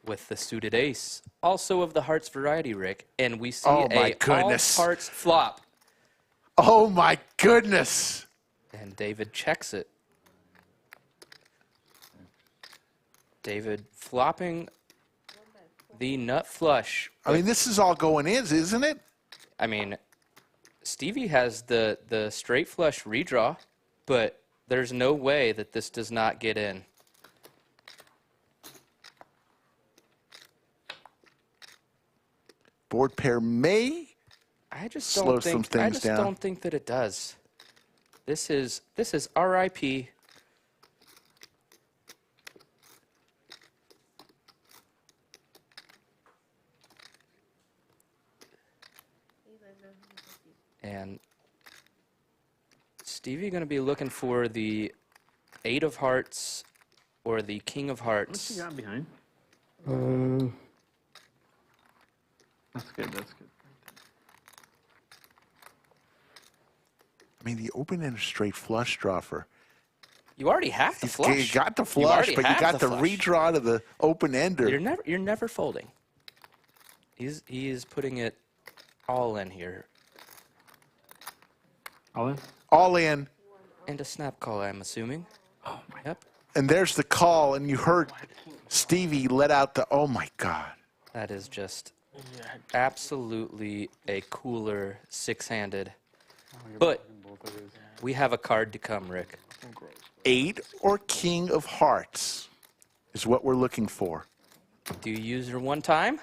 with the suited ace, also of the hearts variety, Rick, and we see Oh my a goodness. all hearts flop. Oh my goodness. And David checks it. David flopping the nut flush. I mean, this is all going in, isn't it? I mean, Stevie has the straight flush redraw, but there's no way that this does not get in. Board pair may I just slow don't think some things I just down. don't think that it does. This is RIP. And Stevie going to be looking for the 8 of hearts or the king of hearts. What you got behind? That's good, that's good. I mean, the open-ended straight flush draw for... You already have the flush. You got the You flush, already but you have got the flush. redraw to the open-ender. You're never folding. He's putting it all in here. All in? All in. And a snap call, I'm assuming. Oh my. Yep. And there's the call, and you heard Stevie let out the, oh my God. That is just absolutely a cooler six-handed. But we have a card to come, Rick. 8 or king of hearts is what we're looking for. Do you use your one time?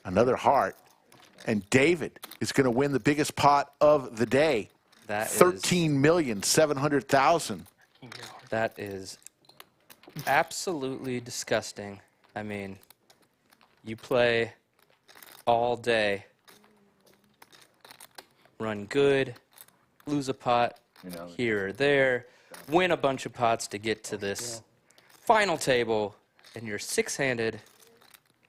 Another heart. And David is going to win the biggest pot of the day. That is $13,700,000. That is absolutely disgusting. I mean, you play all day, run good, lose a pot here or there, win a bunch of pots to get to this final table, and you're six-handed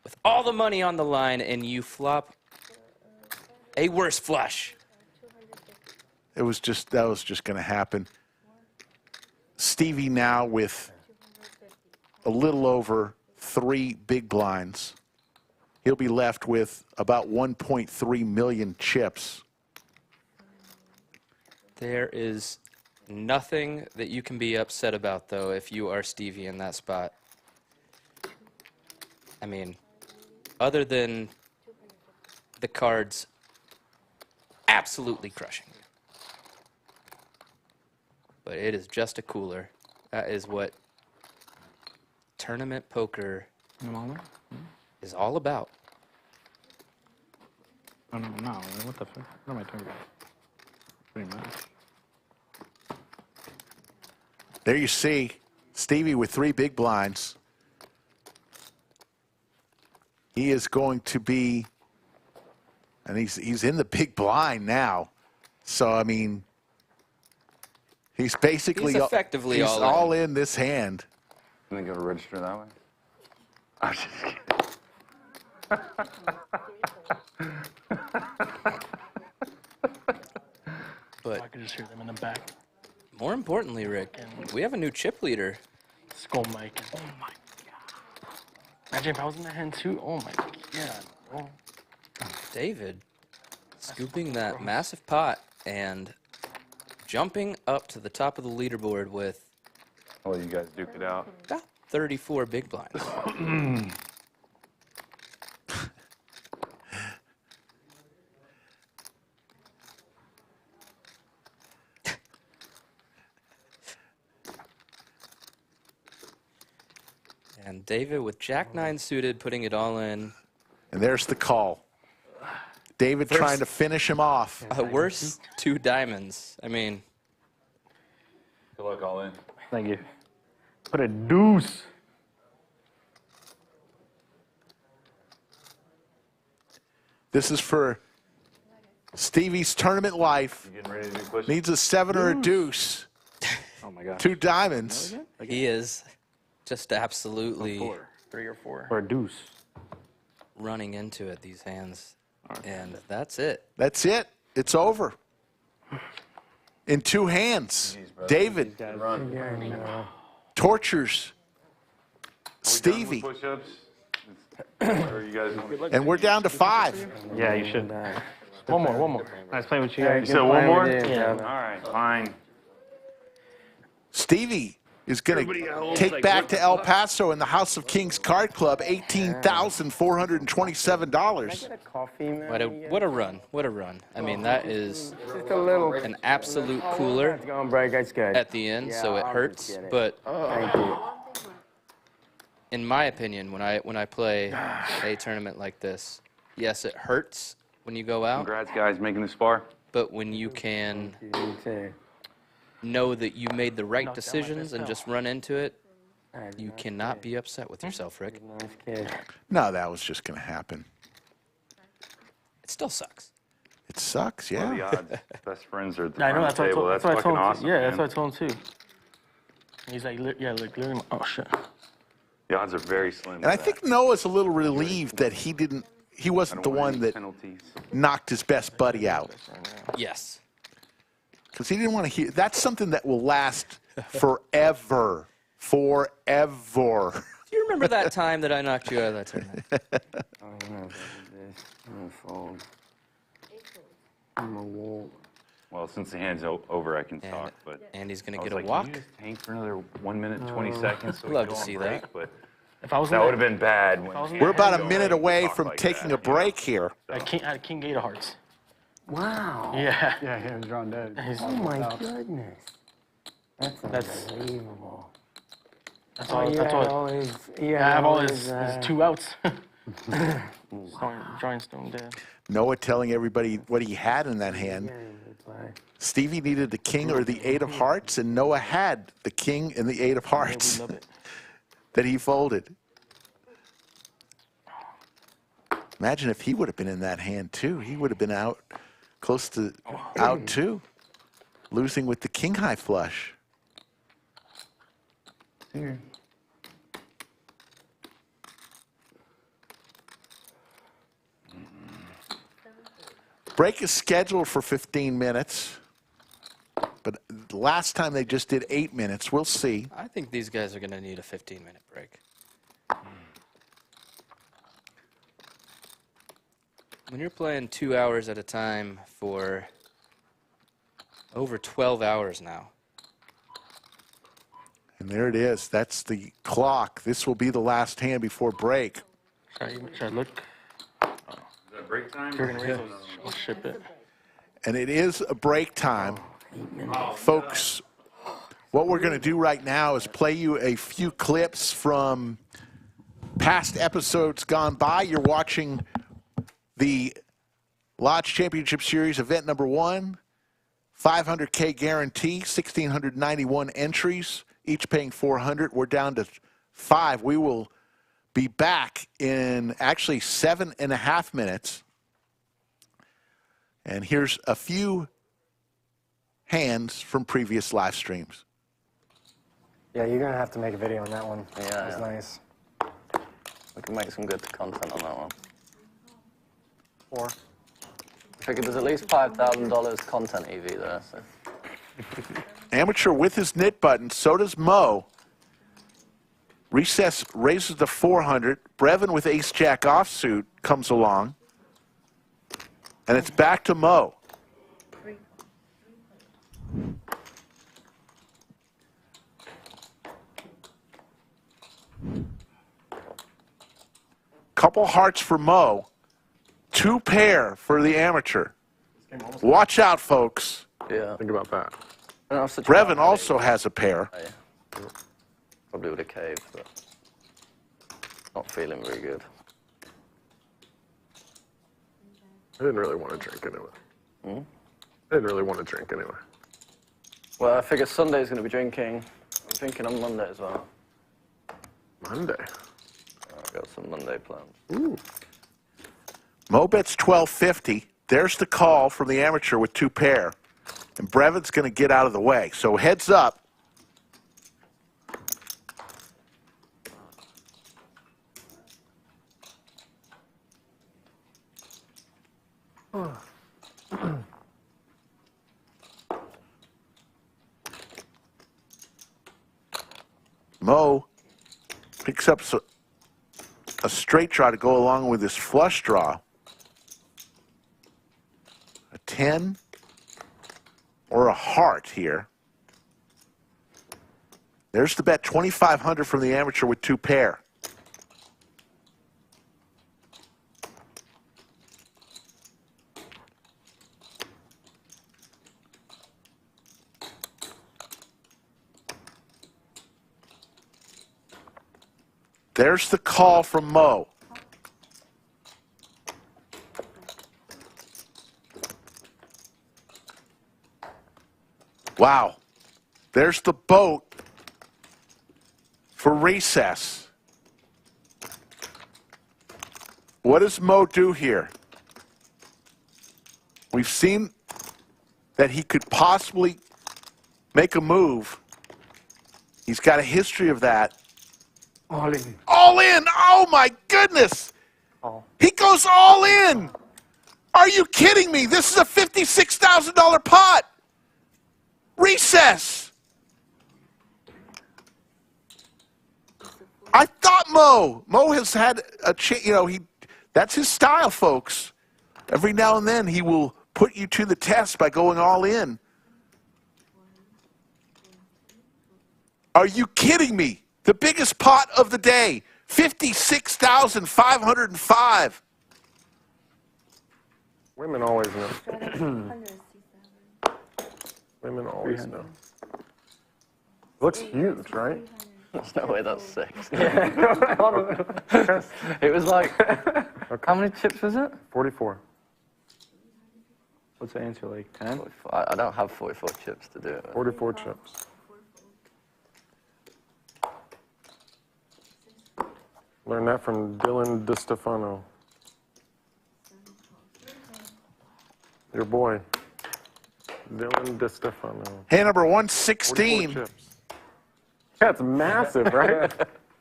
with all the money on the line, and you flop a worse flush. That was just going to happen. Stevie now with a little over 3 big blinds. He'll be left with about 1.3 million chips. There is nothing that you can be upset about, though, if you are Stevie in that spot. I mean, other than the cards absolutely crushing you. But it is just a cooler. That is what tournament poker is all about. Oh, no, no. What the fuck? What am I talking about? Pretty much. There you see Stevie with 3 big blinds. He is going to be, and he's in the big blind now. So, I mean, he's basically He's effectively all in this hand. Can they go to register that way? I'm just kidding. But I can just hear them in the back. more importantly, Rick, we have a new chip leader. Skull Mike. Oh my god. Imagine if I was in that hand too. Oh my god. Oh. David scooping that massive pot and jumping up to the top of the leaderboard with I'll let you guys duke it out. about 34 big blinds. And David with Jack-9 suited, putting it all in. And there's the call. David trying to finish him off. Worse 2 diamonds. I mean, Good luck, all in. Thank you. Put a deuce. This is for Stevie's tournament life. You getting ready to do push? Needs a 7 or a deuce. Oh my god. 2 diamonds. he is just absolutely 3 or 4. Or a deuce. running into it, these hands. And that's it. That's it. It's over. In 2 hands, David tortures Stevie. Push-ups. Or you guys want me- And we're down to 5. Yeah, you should. One more. Nice playing with you guys. You said one more? Yeah. All right, fine. Stevie is going to take back to El Paso in the House of Kings Card Club $18,427. Coffee, man. What a run. What a run. I mean, that is Just a little. an absolute cooler It's going break. That's good. at the end, so it I'll hurts. just get it. But Thank you. in my opinion, when I play a tournament like this, yes, it hurts when you go out, Congrats, guys, making this far. but when you can You too. know that you made the right decisions and just run into it, you cannot be upset with yourself, Rick. Nice kid. No, that was just going to happen. It still sucks. It sucks, What are the yeah. odds? Best friends are at the I know, front that's what I table. told, That's that's what I fucking told him. awesome, Yeah, man. that's what I told him too. He's like, yeah, look, literally. Oh shit. The odds are very slim. And I think Noah's a little relieved that he wasn't the one that knocked his best buddy out. Yes. Because he didn't want to hear. That's something that will last forever. Forever. Do you remember that time that I knocked you out of that tournament? Oh, you know, this. I'm gonna fold. I'm a wall. Well, since the hand's over, I can talk. But Andy's going I to was get a like, walk. Can you just tank for another 1 minute and 20 seconds? So we Love go to on see break? that. But If I was that would have been bad. We're about a minute away from taking a break here. I had King Eight of Hearts. Wow. Yeah. Yeah, he was drawn dead. Oh my goodness. That's unbelievable. That's all. That's all. I have all his 2 outs. Drawing stone dead. Noah telling everybody what he had in that hand. Stevie needed the king or the 8 of hearts, and Noah had the king and the 8 of hearts that he folded. Imagine if he would have been in that hand too. He would have been out, close to out too, losing with the king high flush. Here. Break is scheduled for 15 minutes, but last time they just did 8 minutes. We'll see. I think these guys are going to need a 15-minute break. When you're playing 2 hours at a time for over 12 hours now. And there it is. That's the clock. This will be the last hand before break. Should I look? Break time? You're going to raise those. I'll ship it. And it is a break time. Folks, what we're going to do right now is play you a few clips from past episodes gone by. You're watching the Lodge Championship Series event number 1, 500K guarantee, 1,691 entries, each paying $400. We're down to 5. We will be back in actually 7.5 minutes. And here's a few hands from previous live streams. Yeah, you're going to have to make a video on that one. Yeah, That's nice. We can make some good content on that one. 4. I figured there's at least $5,000 content EV there. So. Amateur with his knit button, so does Mo. Recess raises to 400. Brevin with ace-jack offsuit comes along. And it's back to Mo. Couple hearts for Mo. 2 pair for the amateur. Watch out, folks. Yeah. Think about that. Brevin also has a pair. Probably would have caved, but not feeling very good. I didn't really want to drink anyway. I didn't really want to drink anyway. Well, I figure Sunday's going to be drinking. I'm drinking on Monday as well. Monday? I've got some Monday plans. Ooh. Mo bets 1250. There's the call from the amateur with 2 pair. And Brevin's going to get out of the way. So heads up. Mo picks up a straight draw to go along with his flush draw. A 10 or a heart here. There's the bet, 2,500 from the amateur with 2 pair. There's the call from Mo. Wow. There's the boat for recess. What does Mo do here? We've seen that he could possibly make a move. He's got a history of that. All in. All in! Oh my goodness! He goes all in! Are you kidding me? This is a $56,000 pot! Recess! I thought Mo has had a that's his style, folks. Every now and then he will put you to the test by going all in. Are you kidding me? The biggest pot of the day, $56,505. Women always know. Women always know. Looks huge, right? There's no way that's 6. Yeah. It was like, how many chips was it? 44. What's the answer, like 10? I don't have 44 chips to do it with. 44 chips. Learned that from Dylan DiStefano. Your boy, Dylan DiStefano. Hand number 116. 44 chips. Yeah, it's massive, right?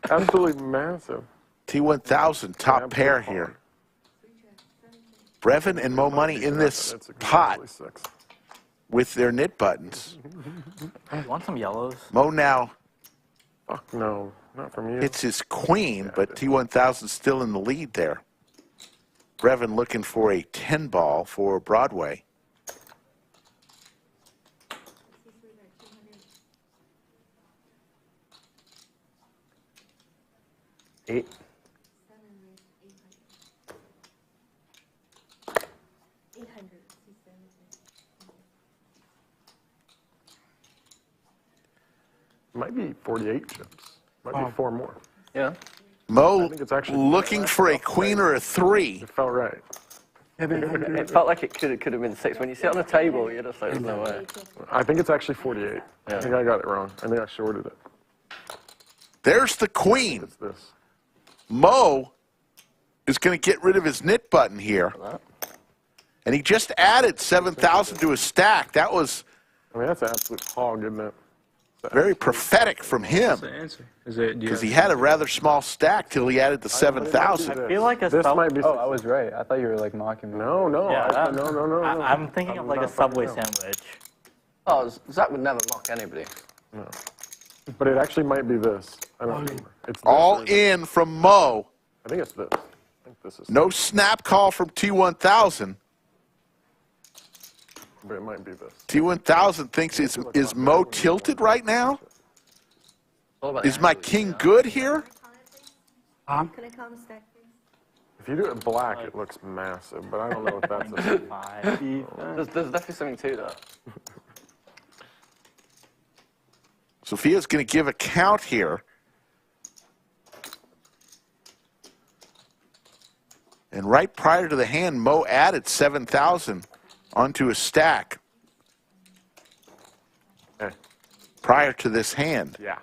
Absolutely massive. T1000 top pair here. Brevin and Mo Money in this pot with their knit buttons. You want some yellows? Mo now Fuck no, not from you. hits his queen, but T1000 still in the lead there. Brevin looking for a 10 ball for Broadway. Eight. Might be 48 chips. Might be 4 more. Yeah. Mo I think it's actually looking for a queen or a 3. It felt right. It felt like it could have been 6. When you sit on the table, you're just like, there's no way. I think it's actually 48. I think I got it wrong. I think I shorted it. There's the queen. It's this. Mo is going to get rid of his knit button here. And he just added 7,000 to his stack. That was I mean, that's an absolute hog, isn't it? very prophetic from him. What's the answer? Is it? Because he had a rather small stack till he added the 7,000. I feel like a This might be. Oh, I was right. I thought you were like mocking me. No, no, Yeah, no. I'm thinking of like a Subway sandwich. Oh, Zach would never mock anybody. No. But it actually might be this. I don't remember. It's this All or is it- in from Mo. I think it's this. I think this is. No snap call from T1000. But it might be this. T1000 thinks is Mo tilted right now? All about Is the my angles, king you know? good here? Can I call the stack, please? If you do it black, it looks massive, but I don't know if that's a. There's definitely something to that. Sophia's going to give a count here. And right prior to the hand, Mo added 7,000 onto a stack prior to this hand. Yeah,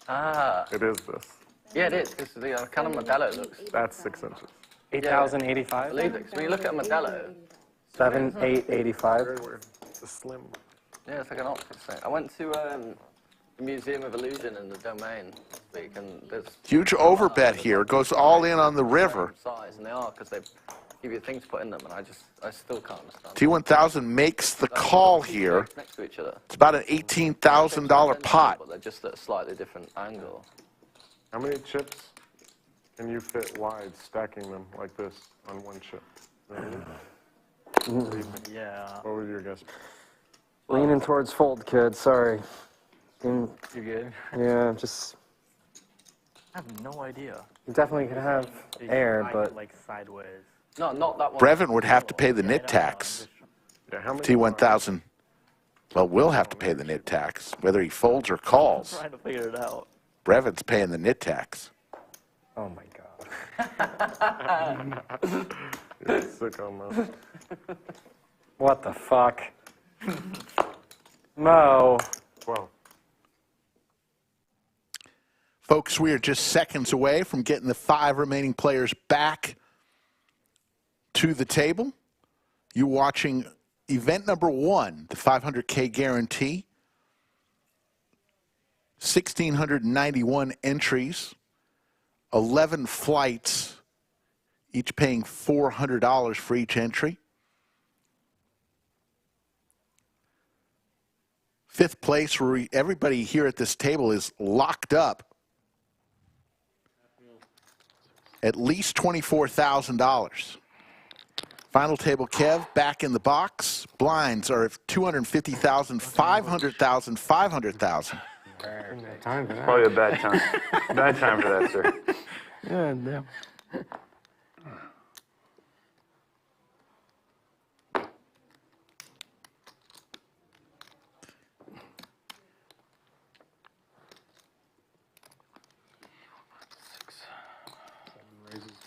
Ah, it is this. yeah, it is. Because the kind of Modelo looks. That's 6 inches. 8,085. Believe it. 'Cause when you look at a Modelo, 7,885. Very weird. It's a slim. yeah, it's like an optics thing. I went to the Museum of Illusion in the Domain this week, and there's Huge overbet here. Goes all in on the river. size, and they are because they give you things put in them, and I still can't understand. T1000 makes the call here. Next to each other. It's about an $18,000 pot. But they're just at a slightly different angle. How many chips can you fit wide, stacking them like this on one chip? Yeah. What was your guess? Leaning towards fold, kid. Sorry. You good? Yeah, just. I have no idea. You definitely could have air, but. Like sideways. No, not that one. Brevin would have to pay the knit tax. Yeah, how many? T1000, well, will have to pay the knit tax, whether he folds or calls. Trying to figure it out. Brevin's paying the knit tax. Oh my god. You're sicko, man. What the fuck? Mo. 12. Folks, we are just seconds away from getting the 5 remaining players back to the table. You're watching event number 1, the 500K guarantee. 1,691 entries, 11 flights, each paying $400 for each entry. 5th place, where everybody here at this table is locked up. At least $24,000. Final table, Kev, back in the box. Blinds are 250,000, 500,000, 500,000. Probably a bad time. Bad time for that, sir. Yeah, damn.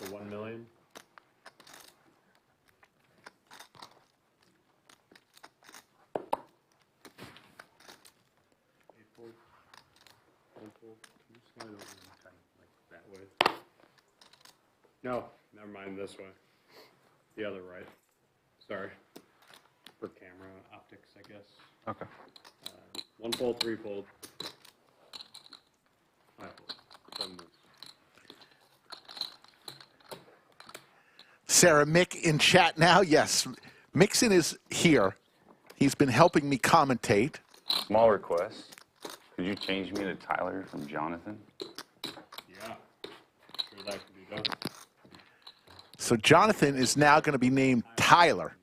to 1 million. Slide over like that way. No, never mind, this way. The other right. Sorry. For camera optics, I guess. Okay. 1 fold, 3 fold. 5 fold. 7 moves. Sarah Mick in chat now. Yes, Mixson is here. He's been helping me commentate. Small request. Could you change me to Tyler from Jonathan? Yeah. Sure that could be done. So Jonathan is now going to be named Tyler.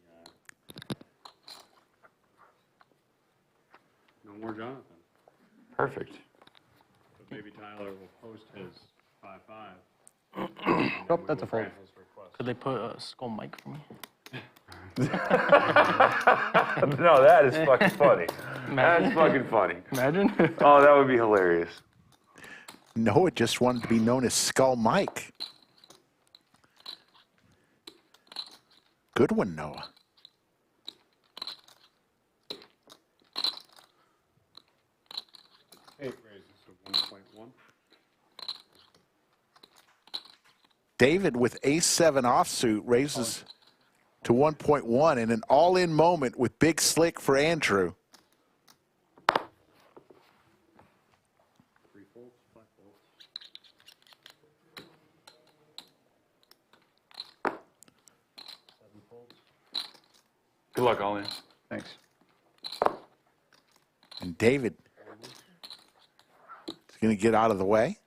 No more Jonathan. Perfect. So maybe Tyler will post his 5-5. Oh, that's a fold. Could they put a skull mic for me? No, that is fucking funny. That's fucking funny. Imagine. Oh, that would be hilarious. Noah just wanted to be known as Skull Mike. Good one, Noah. Eight raises to 1.1. David with ace-7 offsuit raises to 1.1 in an all-in moment with big slick for Andrew. 3 folds, 5 folds. 7 folds. Good luck, all in. Thanks. And David is going to get out of the way.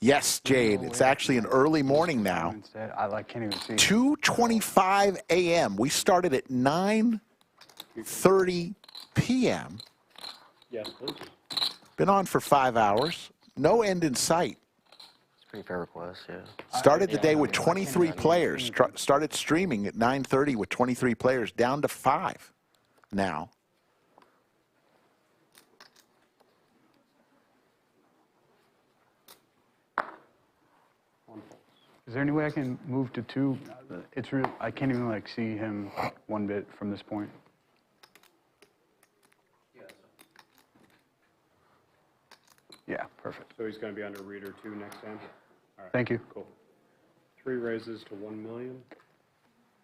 Yes, Jade. It's actually an early morning now. I can't even see. 2:25 a.m. We started at 9:30 p.m. Yes, please. Been on for 5 hours. No end in sight. It's a pretty fair request, yeah. Started the day with 23 players. Started streaming at 9:30 with 23 players, down to 5 now. Is there any way I can move to 2? It's real. I can't even like see him one bit from this point. Yeah, perfect. So he's going to be under reader 2 next time? All right. Thank you. Cool. 3 raises to 1 million.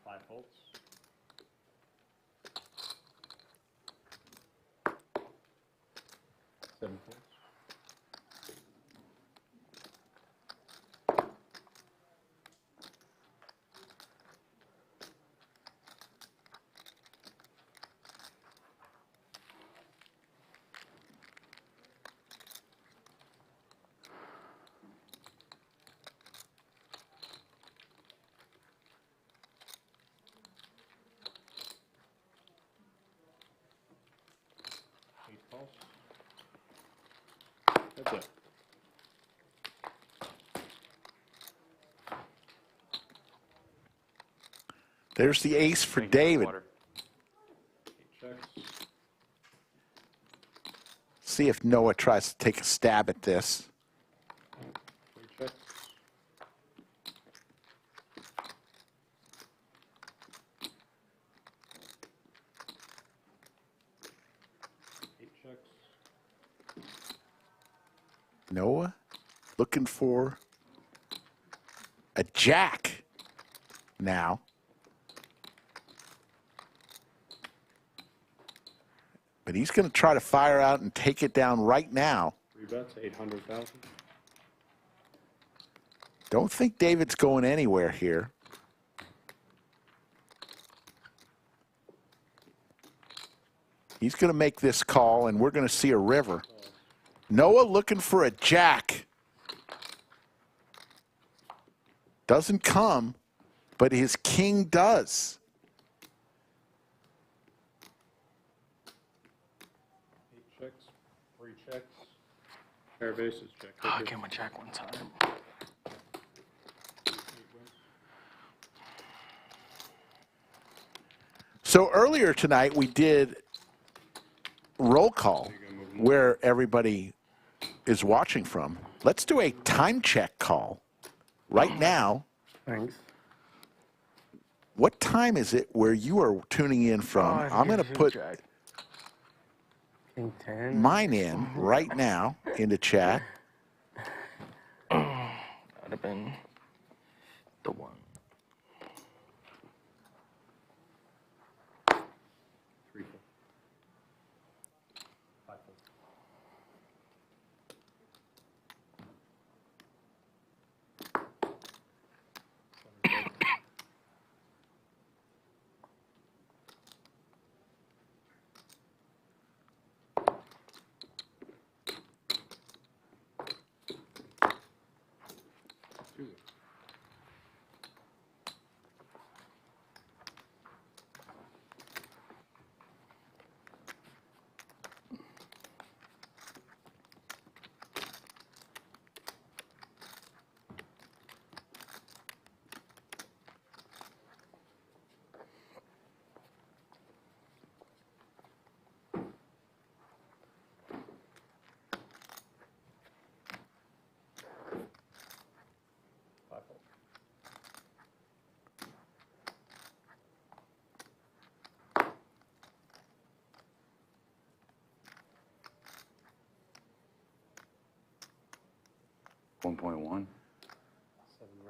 5 folds. 7 folds. That's it. There's the ace for David. See if Noah tries to take a stab at this. Noah looking for a jack now. But he's going to try to fire out and take it down right now. 3 bets, 800,000. Don't think David's going anywhere here. He's going to make this call, and we're going to see a river. Noah looking for a jack. Doesn't come, but his king does. 8 checks, 3 checks. Pair of aces, check. Oh, I get my jack one time. So earlier tonight we did roll call. You're going to move where everybody is watching from. Let's do a time check call right now. Thanks. What time is it where you are tuning in from? I'm going to put King 10. mine in right now into chat. That would have been the one.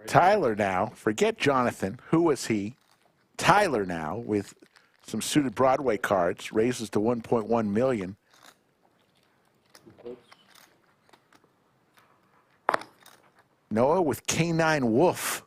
Tyler now, forget Jonathan. Who was he? Tyler now with some suited Broadway cards raises to 1.1 million. Noah with K9 Wolf.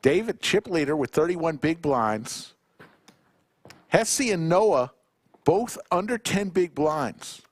David, chip leader with 31 big blinds. Hesse and Noah, both under 10 big blinds.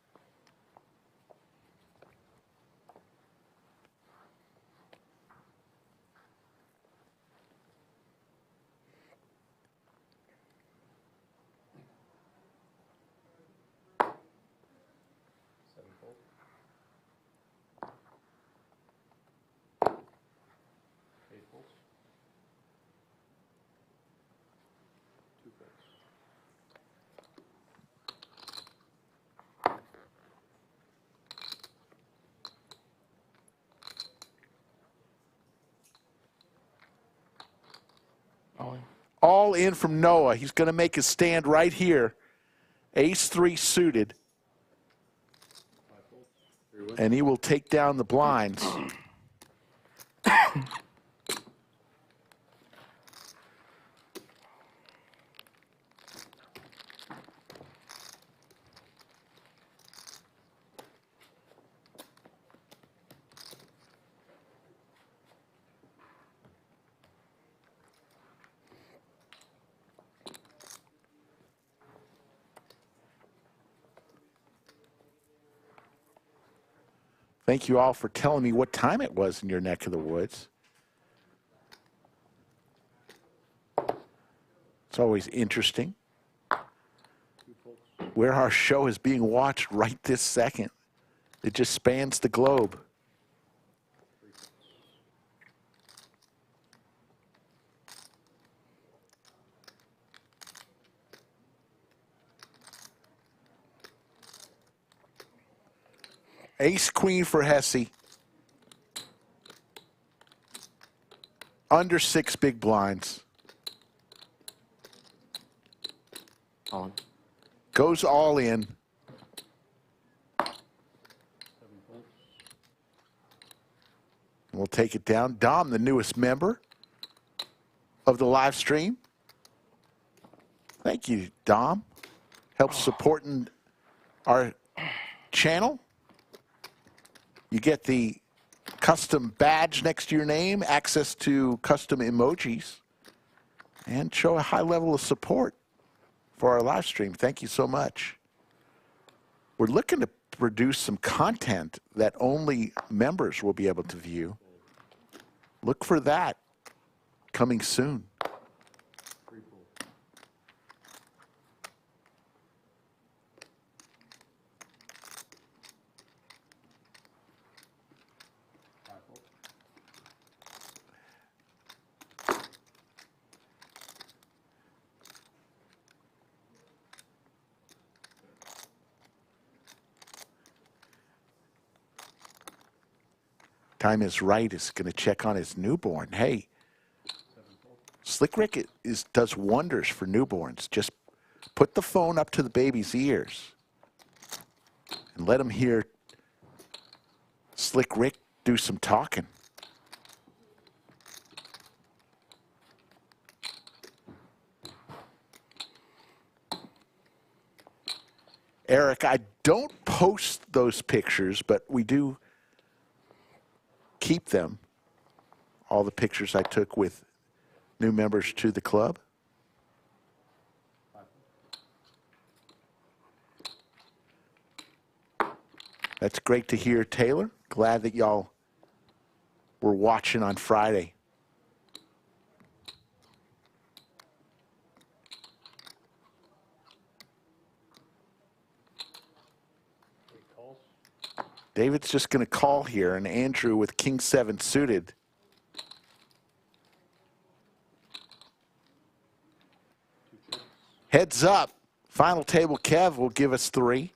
All in from Noah. He's going to make his stand right here. Ace-3 suited. And he will take down the blinds. Thank you all for telling me what time it was in your neck of the woods. It's always interesting where our show is being watched right this second. It just spans the globe. Ace Queen for Hesse. Under 6 big blinds. On. Goes all in. We'll take it down. Dom, the newest member of the live stream. Thank you, Dom. Helps supporting our channel. You get the custom badge next to your name, access to custom emojis, and show a high level of support for our live stream. Thank you so much. We're looking to produce some content that only members will be able to view. Look for that coming soon. Time is right is going to check on his newborn. Hey, Slick Rick does wonders for newborns. Just put the phone up to the baby's ears and let him hear Slick Rick do some talking. Eric, I don't post those pictures, but we do keep them, all the pictures I took with new members to the club. That's great to hear, Taylor. Glad that y'all were watching on Friday. David's just going to call here, and Andrew with King 7 suited. Heads up. Final table Kev will give us 3.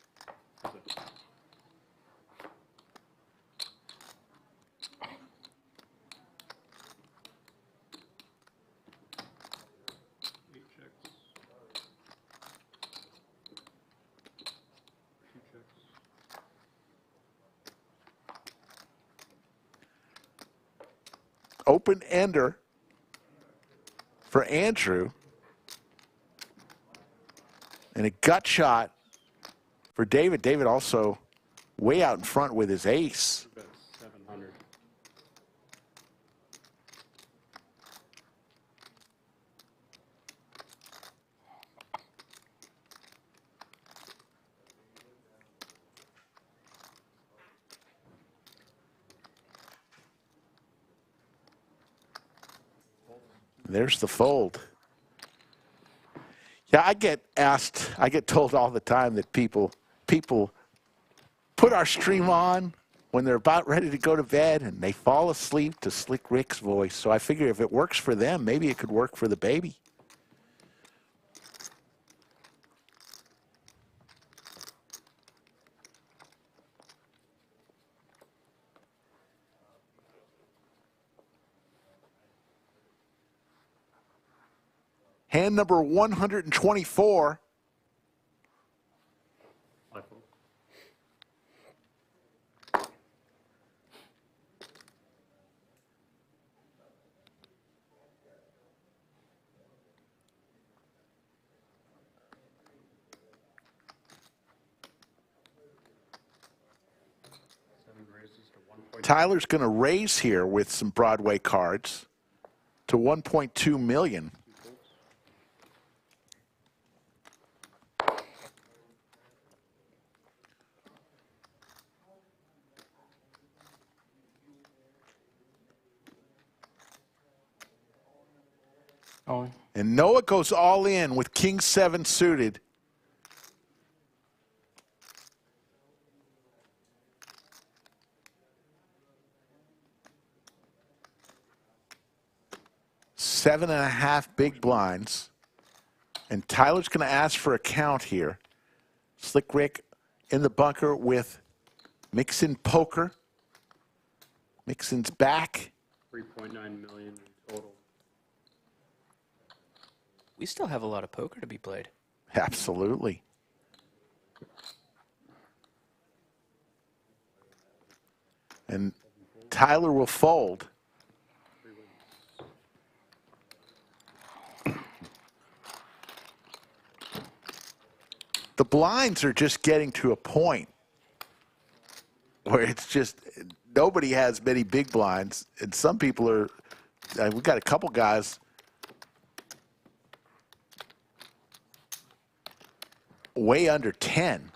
Open ender for Andrew. And a gut shot for David. David also way out in front with his ace. 700. There's the fold. Yeah, I get told all the time that people put our stream on when they're about ready to go to bed and they fall asleep to Slick Rick's voice. So I figure if it works for them, maybe it could work for the baby. Hand number 124. Tyler's going to raise here with some Broadway cards to 1.2 million. Owen. And Noah goes all in with King 7 suited. Seven and a half big blinds. And Tyler's going to ask for a count here. Slick Rick in the bunker with Mixson poker. Mixson's back. 3.9 million in total. We still have a lot of poker to be played. Absolutely. And Tyler will fold. The blinds are just getting to a point where it's just nobody has many big blinds, and some people are. We've got a couple guys way under 10.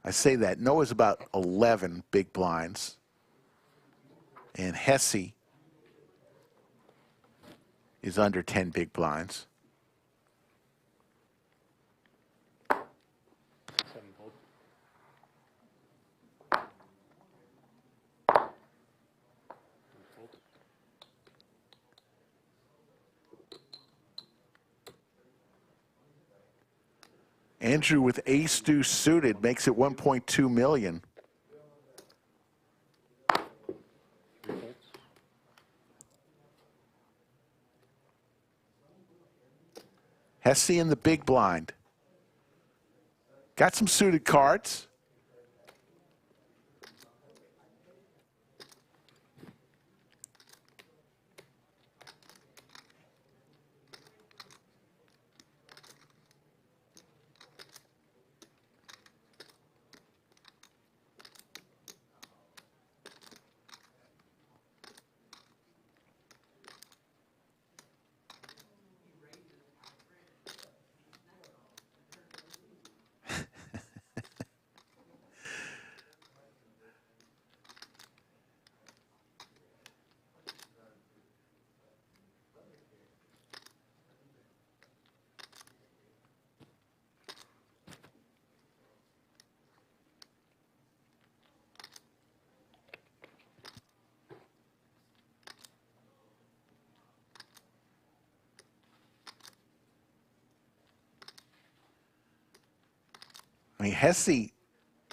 I say that. Noah's about 11 big blinds. And Hesse is under 10 big blinds. Andrew with ace deuce suited makes it 1.2 million. Hesse in the big blind. Got some suited cards. I mean, Hesse,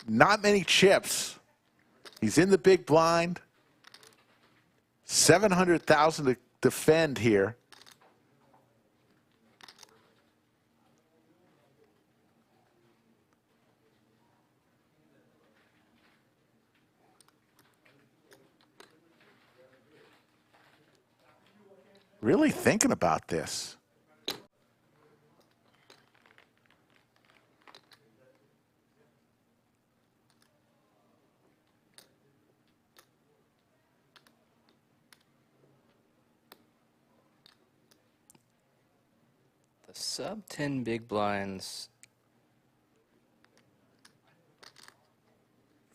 not many chips. He's in the big blind. 700,000 to defend here. Really thinking about this. Sub 10 big blinds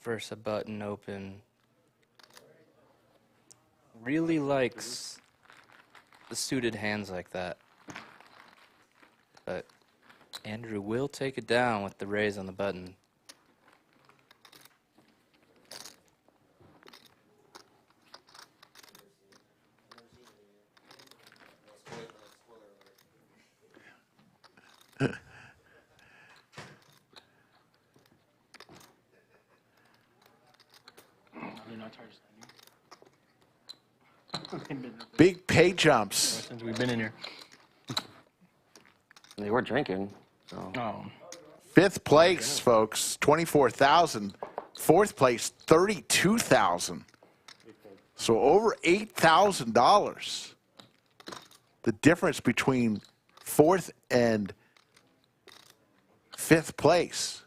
versus a button open really likes the suited hands like that. But Andrew will take it down with the raise on the button. Big pay jumps. Since we've been in here. They were drinking. So. Oh. Fifth place, folks, 24,000. Fourth place, 32,000. So over $8,000. The difference between fourth and fifth place.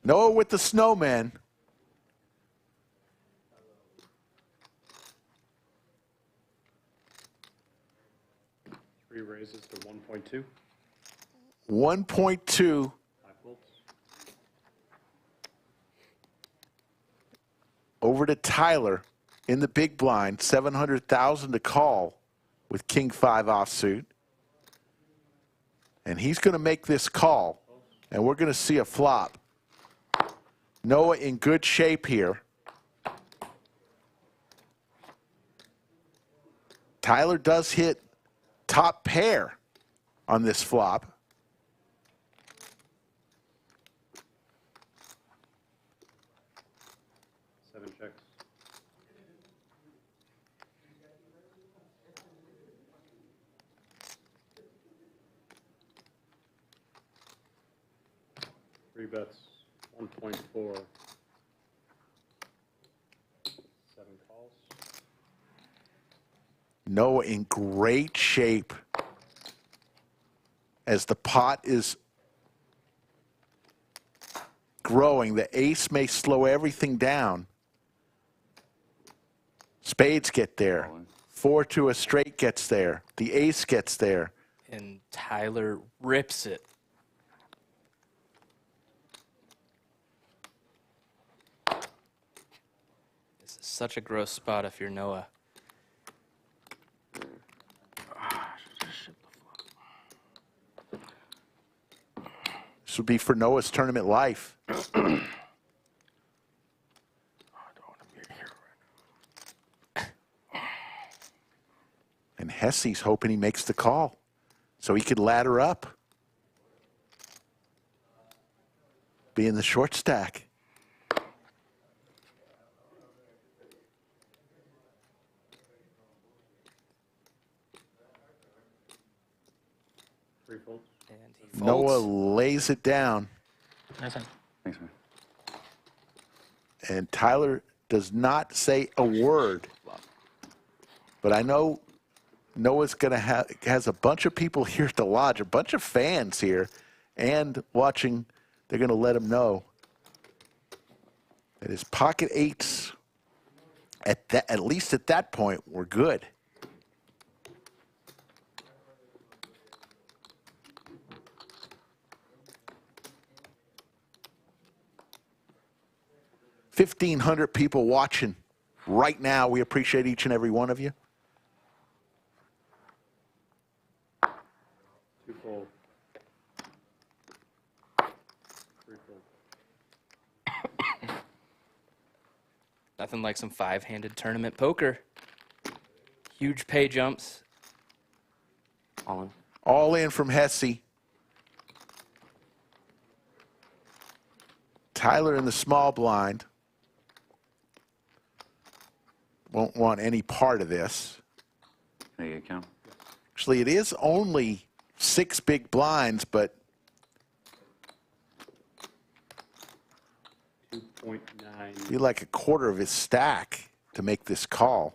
Noah with the snowman. Three raises to 1.2. 1.2. Over to Tyler in the big blind. 700,000 to call with King 5 offsuit. And he's going to make this call. And we're going to see a flop. Noah in good shape here. Tyler does hit top pair on this flop. Seven checks. Three bets. 1.4. 7 calls. Noah in great shape as the pot is growing. The ace may slow everything down. Spades get there. 4 to a straight gets there. The ace gets there. And Tyler rips it. This is such a gross spot if you're Noah. This would be for Noah's tournament life. And Hesse's hoping he makes the call so he could ladder up. Be in the short stack. Three folds. And he folds. Noah lays it down. Nice one. Thanks, man. And Tyler does not say a word. But I know Noah's has a bunch of people here at the lodge, a bunch of fans here, and watching. They're going to let him know that his pocket eights, at least at that point, were good. $1,500 people watching right now. We appreciate each and every one of you. Two fold. Three fold. Nothing like some five-handed tournament poker. Huge pay jumps. All in. All in from Hesse. Tyler in the small blind. Won't want any part of this. Can I get a count? Actually, it is only 6 big blinds, but 2.9. be like a quarter of his stack to make this call.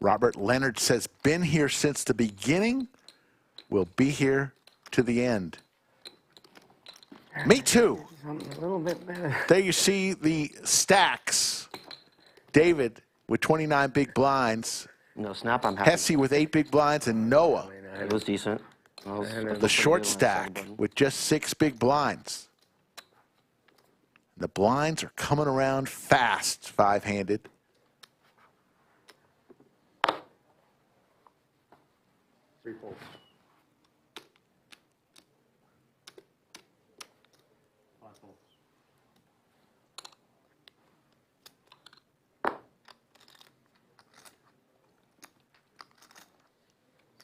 Robert Leonard says, been here since the beginning, will be here to the end. Me too. Something a little bit better. There you see the stacks. David with 29 big blinds. No snap, I'm happy. Hesse with 8 big blinds, and Noah. It was decent. The short stack with just 6 big blinds. The blinds are coming around fast, five-handed. Three folds. Five folds.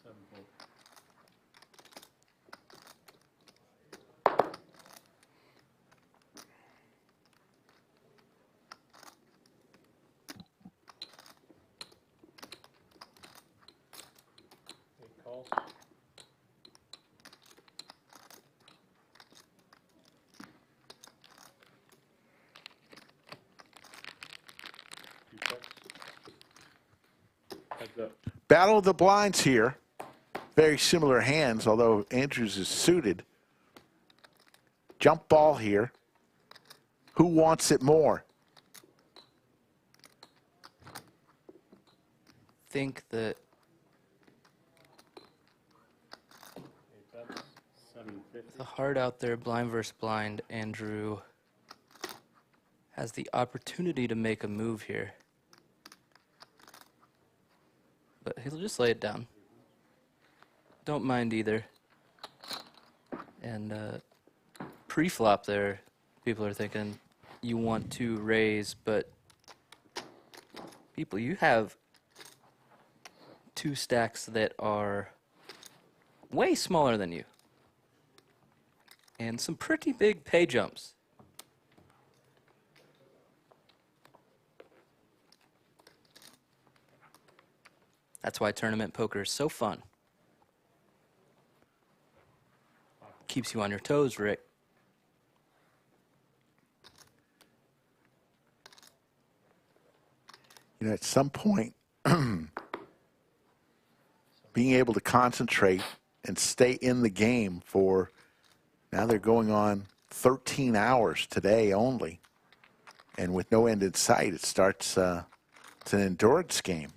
Seven folds. Eight calls. Two checks. Heads up. Battle of the blinds here. Very similar hands, although Andrews is suited. Jump ball here. Who wants it more? Think that Eight bets. 750. the heart out there, blind versus blind, Andrew has the opportunity to make a move here. But he'll just lay it down. Don't mind either. And pre-flop there, people are thinking you want to raise, but people, you have 2 stacks that are way smaller than you. And some pretty big pay jumps. That's why tournament poker is so fun. Keeps you on your toes, Rick. You know, at some point, being able to concentrate and stay in the game for, now they're going on 13 hours today only. And with no end in sight, it starts, it's an endurance game.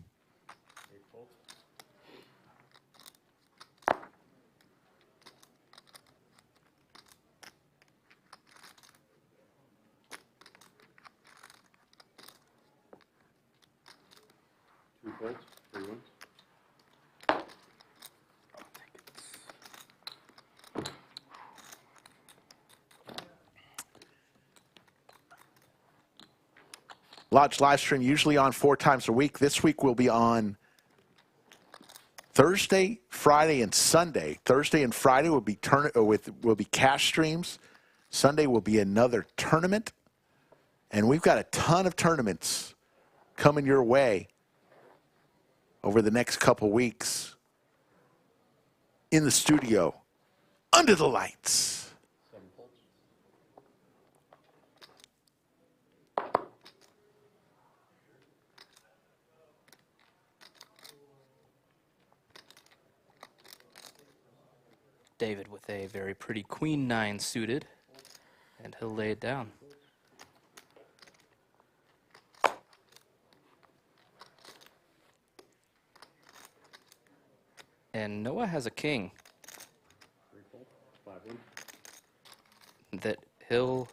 Lodge live stream usually on 4 times a week. This week we'll be on Thursday, Friday, and Sunday. Thursday and Friday will be will be cash streams. Sunday will be another tournament, and we've got a ton of tournaments coming your way over the next couple weeks in the studio, under the lights. David with a very pretty queen 9 suited, and he'll lay it down. And Noah has a king that he'll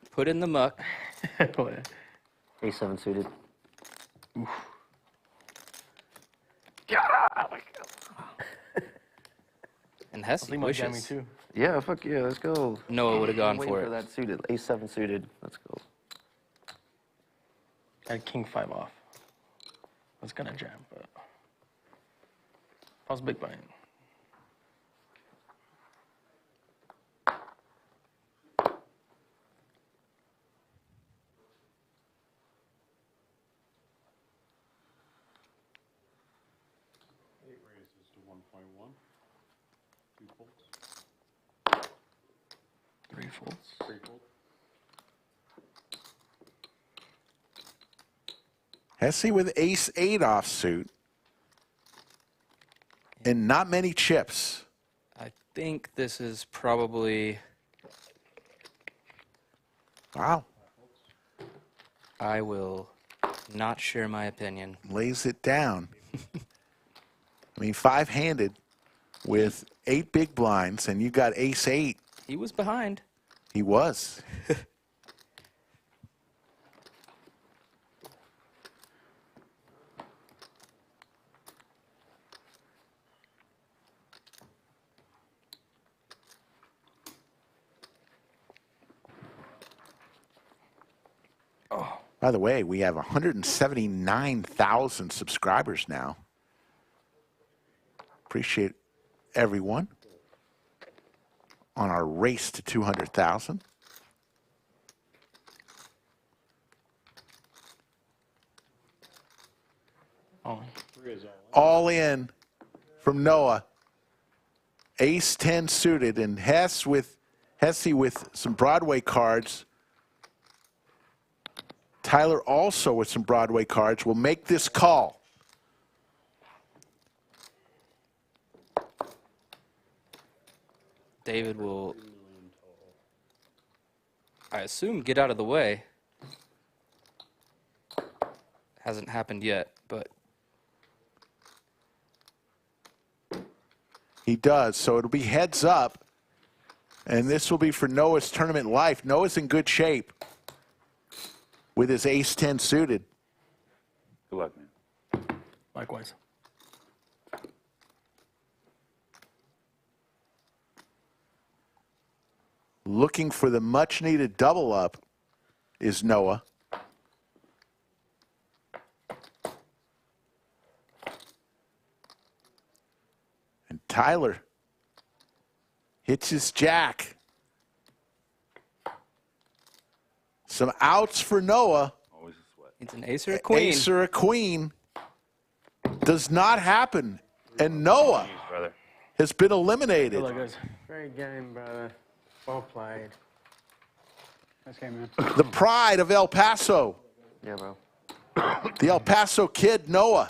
put in the muck. A7 suited. Oof. And Hesse wishes. Too. Yeah, fuck yeah, let's go. Noah would have gone for it. That suited, A7 suited. Let's go. I had king 5 off. I was gonna jam, but I was big blind. Hesse with ace-8 offsuit. And not many chips. I think this is probably... Wow. I will not share my opinion. Lays it down. I mean, 5-handed with 8 big blinds, and you got ace-8. He was behind. He was. By the way, we have 179,000 subscribers now. Appreciate everyone on our race to 200,000. All in from Noah. Ace-10 suited, and Hesse with some Broadway cards. Tyler also with some Broadway cards will make this call. David will, I assume, get out of the way. Hasn't happened yet, but he does, so it'll be heads up, and this will be for Noah's tournament life. Noah's in good shape with his ace-10 suited. Good luck, man. Likewise. Looking for the much-needed double up is Noah. And Tyler hits his jack. Some outs for Noah. It's an ace or a queen. Ace or a queen. Does not happen. And Noah has been eliminated. Great game, brother. Well played. Nice game, man. The pride of El Paso. Yeah, bro. The El Paso kid, Noah,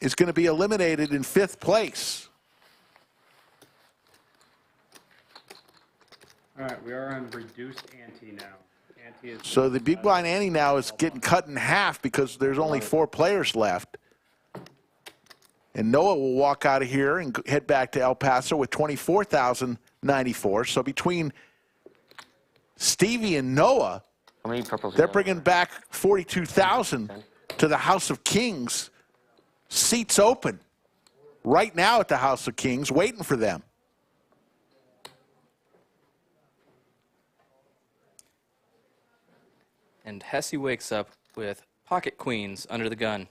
is going to be eliminated in 5th place. All right, we are on reduced ante now. Ante is So the big blind ante now is getting cut in half because there's only 4 players left. And Noah will walk out of here and head back to El Paso with 24,094. So between Stevie and Noah, How many purples? they're bringing back 42,000 to the House of Kings. Seats open right now at the House of Kings, waiting for them. And Hesse wakes up with pocket queens under the gun.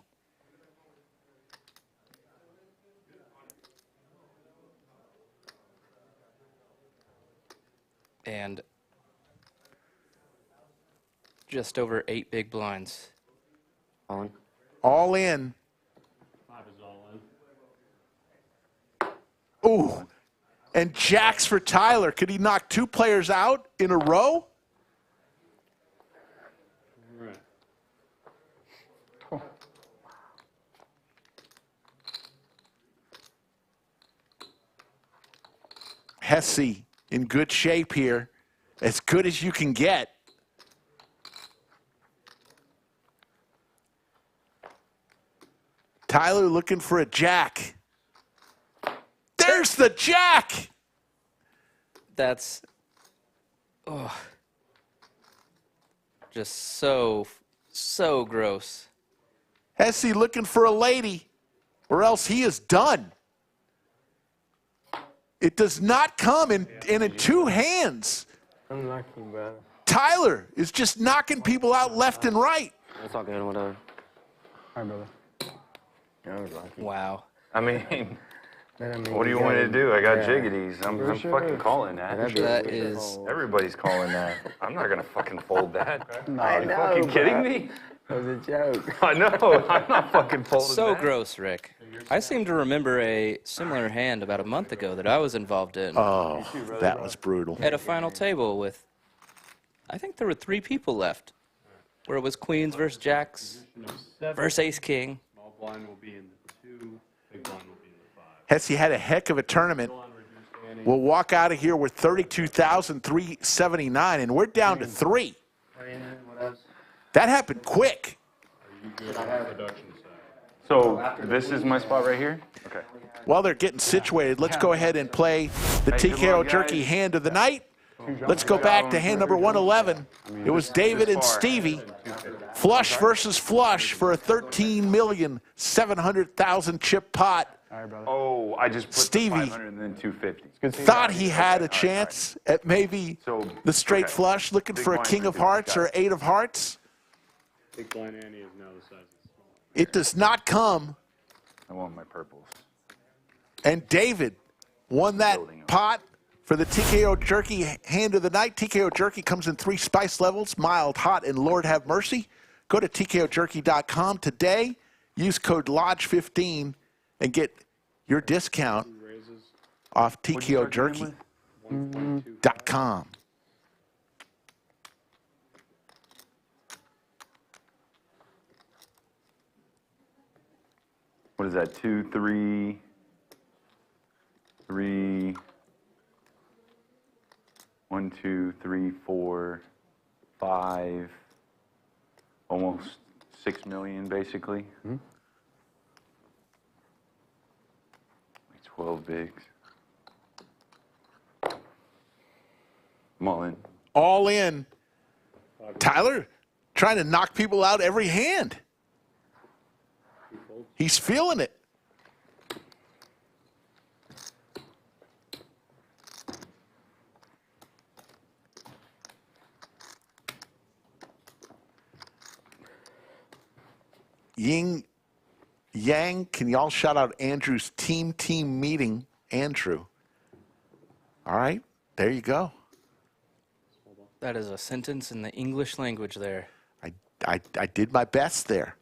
And just over 8 big blinds. On. All in. 5 is all in. Ooh. And jacks for Tyler. Could he knock 2 players out in a row? All right. Hesse in good shape here. As good as you can get. Tyler looking for a jack. There's the jack! That's just so gross. Hesse looking for a lady, or else he is done. It does not come in 2 hands. Unlucky, brother. Tyler is just knocking people out left and right. That's all good, whatever. Hi, brother. I was lucky. Wow. I mean, what do you want me to do? I got jiggities. I'm fucking calling that. That is. Everybody's calling that. I'm not gonna fucking fold that. I Are you know, fucking kidding bro. me? That was a joke. I know. I'm not fucking folding So that. gross, Rick. I seem to remember a similar hand about a month ago that I was involved in. Oh, that was brutal. At a final table with, I think there were 3 people left, where it was queens versus jacks versus ace king. Small blind will be in the 2, big blind will be in the 5. Hesse had a heck of a tournament. We'll walk out of here with 32,379, and we're down to 3. That happened quick. So this is my spot right here? Okay. While they're getting situated, let's go ahead and play the TKO Jerky hand of the night. Let's go back to hand number 111. It was David and Stevie. Flush versus flush for a 13,700,000 chip pot. Oh, I just put Stevie 500 and then 250. thought he had a chance at maybe the straight flush, looking for a king of hearts or 8 of hearts. Big blind ante is now the size of small. It does not come. I want my purples. And David won that pot for the TKO Jerky hand of the night. TKO Jerky comes in 3 spice levels, mild, hot, and Lord have mercy. Go to tkojerky.com today. Use code LODGE15 and get your discount off tkojerky.com. What is that? 2, 3, 3, 1, 2, 3, 4, 5, almost 6 million basically. Like 12 bigs. I'm all in. All in. Tyler trying to knock people out every hand. He's feeling it. Ying Yang, can y'all shout out Andrew's team meeting? Andrew. All right, there you go. That is a sentence in the English language there. I did my best there.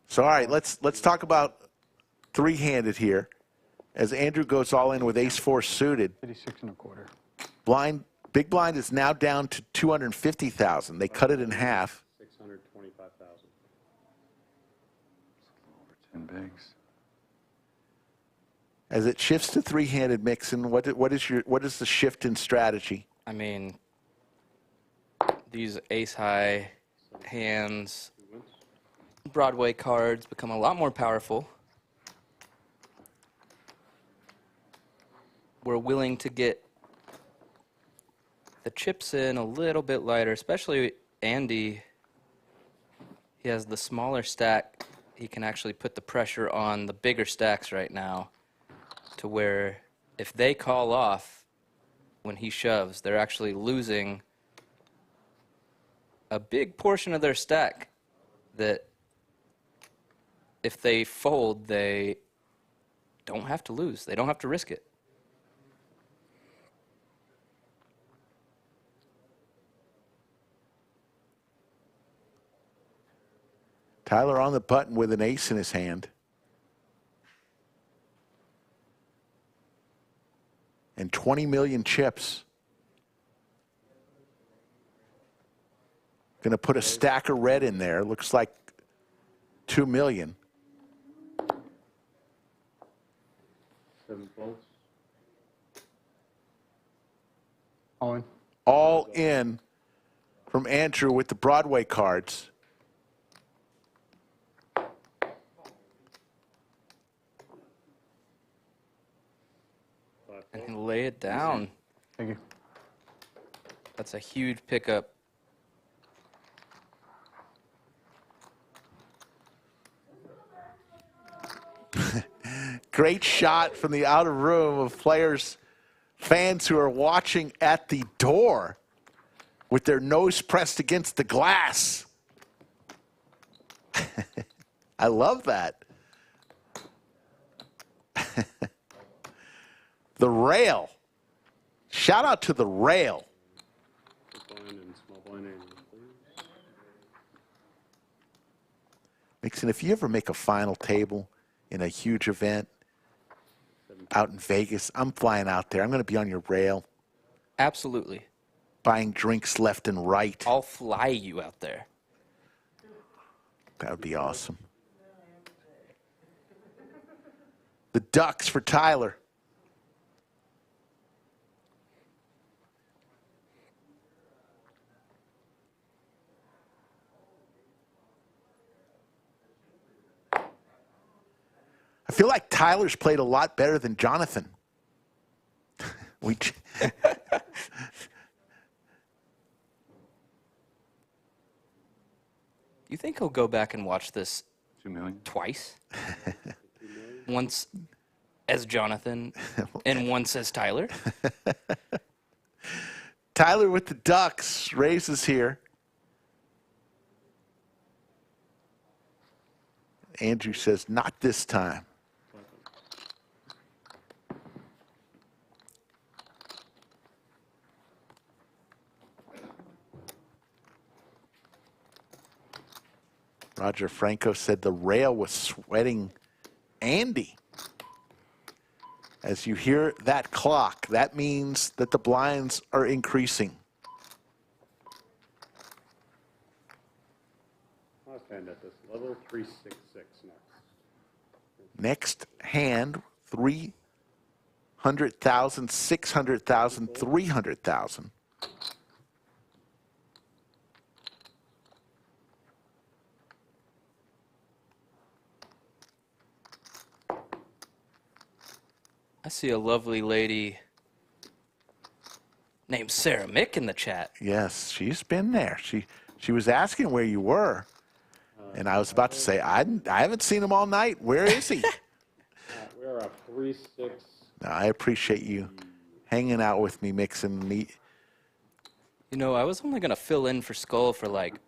So all right, let's talk about three-handed here, as Andrew goes all in with ace-4 suited. 56 1/4. Big blind is now down to 250,000. They cut it in half. 625,000. Over 10 bigs. As it shifts to three-handed, Mixon, what is the shift in strategy? I mean, these ace-high hands, Broadway cards become a lot more powerful. We're willing to get the chips in a little bit lighter, especially Andy. He has the smaller stack. He can actually put the pressure on the bigger stacks right now, to where if they call off when he shoves, they're actually losing a big portion of their stack that if they fold, they don't have to lose. They don't have to risk it. Tyler on the button with an ace in his hand. And 20 million chips. Going to put a stack of red in there. Looks like 2 million. 7 bolts. All in. All in from Andrew with the Broadway cards. And lay it down. Thank you. That's a huge pickup. Great shot from the outer room of players, fans who are watching at the door with their nose pressed against the glass. I love that. The rail. Shout out to the rail. Mixon, if you ever make a final table in a huge event out in Vegas, I'm flying out there. I'm going to be on your rail. Absolutely. Buying drinks left and right. I'll fly you out there. That would be awesome. The Ducks for Tyler. I feel like Tyler's played a lot better than Jonathan. You think he'll go back and watch this 2 million twice? Once as Jonathan and once as Tyler? Tyler with the Ducks raises here. Andrew says, not this time. Roger Franco said the rail was sweating Andy. As you hear that clock, that means that the blinds are increasing. I'll stand at this level 366 next. Next hand, 300,000, 600,000, 300,000. I see a lovely lady named Sarah Mick in the chat. Yes, she's been there. She was asking where you were. And I was about to say, I haven't seen him all night. Where is he? We're a 3-6. No, I appreciate you hanging out with me, Mixon. You know, I was only going to fill in for Skull for like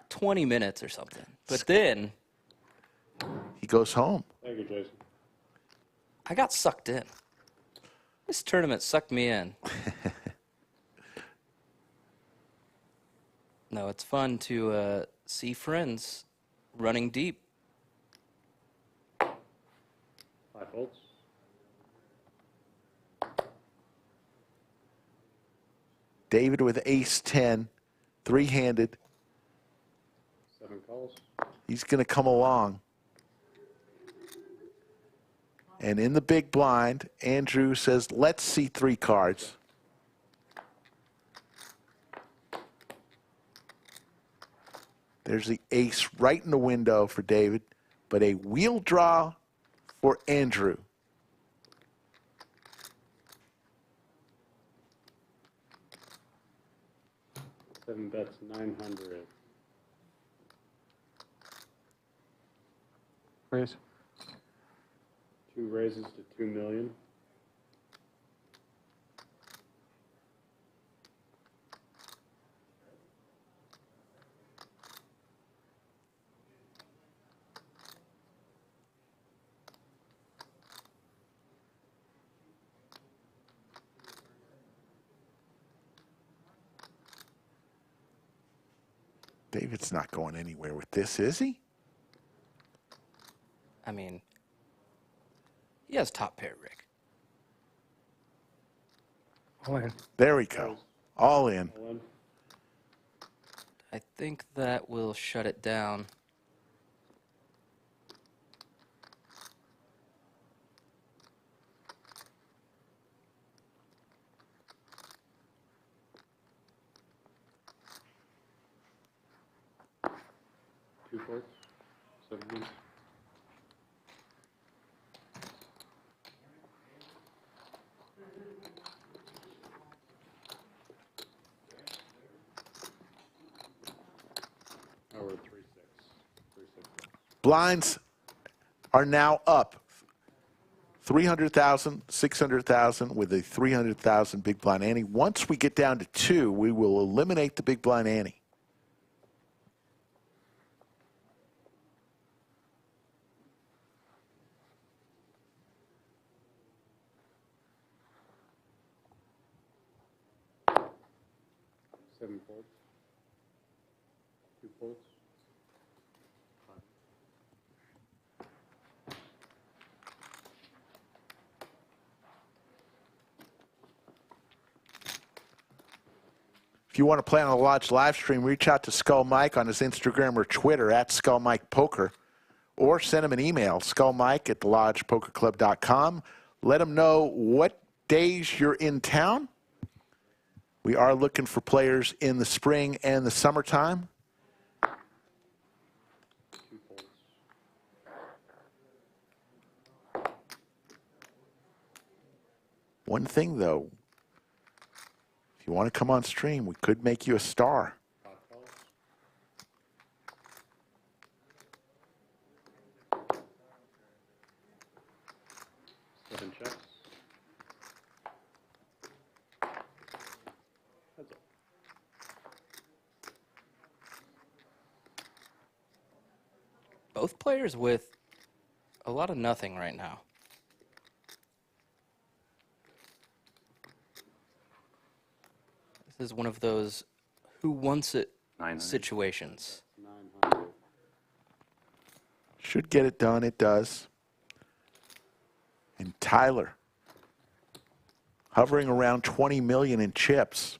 20 minutes or something. But then he goes home. Thank you, Jason. I got sucked in. This tournament sucked me in. No, it's fun to see friends running deep. 5 volts. David with ace-10, three-handed. 7 calls. He's going to come along. And in the big blind, Andrew says, let's see 3 cards. There's the ace right in the window for David, but a wheel draw for Andrew. 7 bets, 900. Raise. 2 raises to 2 million. David's not going anywhere with this, is he? I mean, he has top pair, Rick. All in. There we go. All in. All in. I think that will shut it down. Two fourths. 7 minutes. Oh, we're 3-6. 3-6. Blinds are now up. 300,000, 600,000 with a 300,000 big blind ante. Once we get down to 2, we will eliminate the big blind ante. Seven folds. 2 folds. 5. If you want to play on the Lodge live stream, reach out to Skull Mike on his Instagram or Twitter at Skull Mike Poker, or send him an email, skullmike@thelodgepokerclub.com. Let him know what days you're in town. We are looking for players in the spring and the summertime. 2 folds. One thing, though, if you want to come on stream, we could make you a star. 5 calls. 7 checks. That's all. Both players with a lot of nothing right now. This is one of those who wants it situations. 900. Should get it done. It does. And Tyler, hovering around 20 million in chips.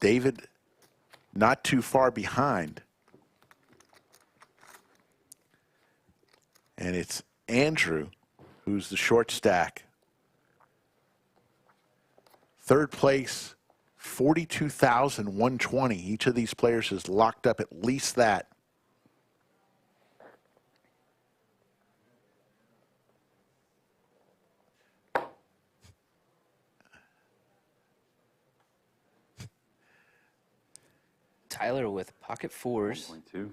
David, not too far behind. And it's Andrew, who's the short stack. Third place, 42,120. Each of these players has locked up at least that. Tyler with pocket 4s. 1.2.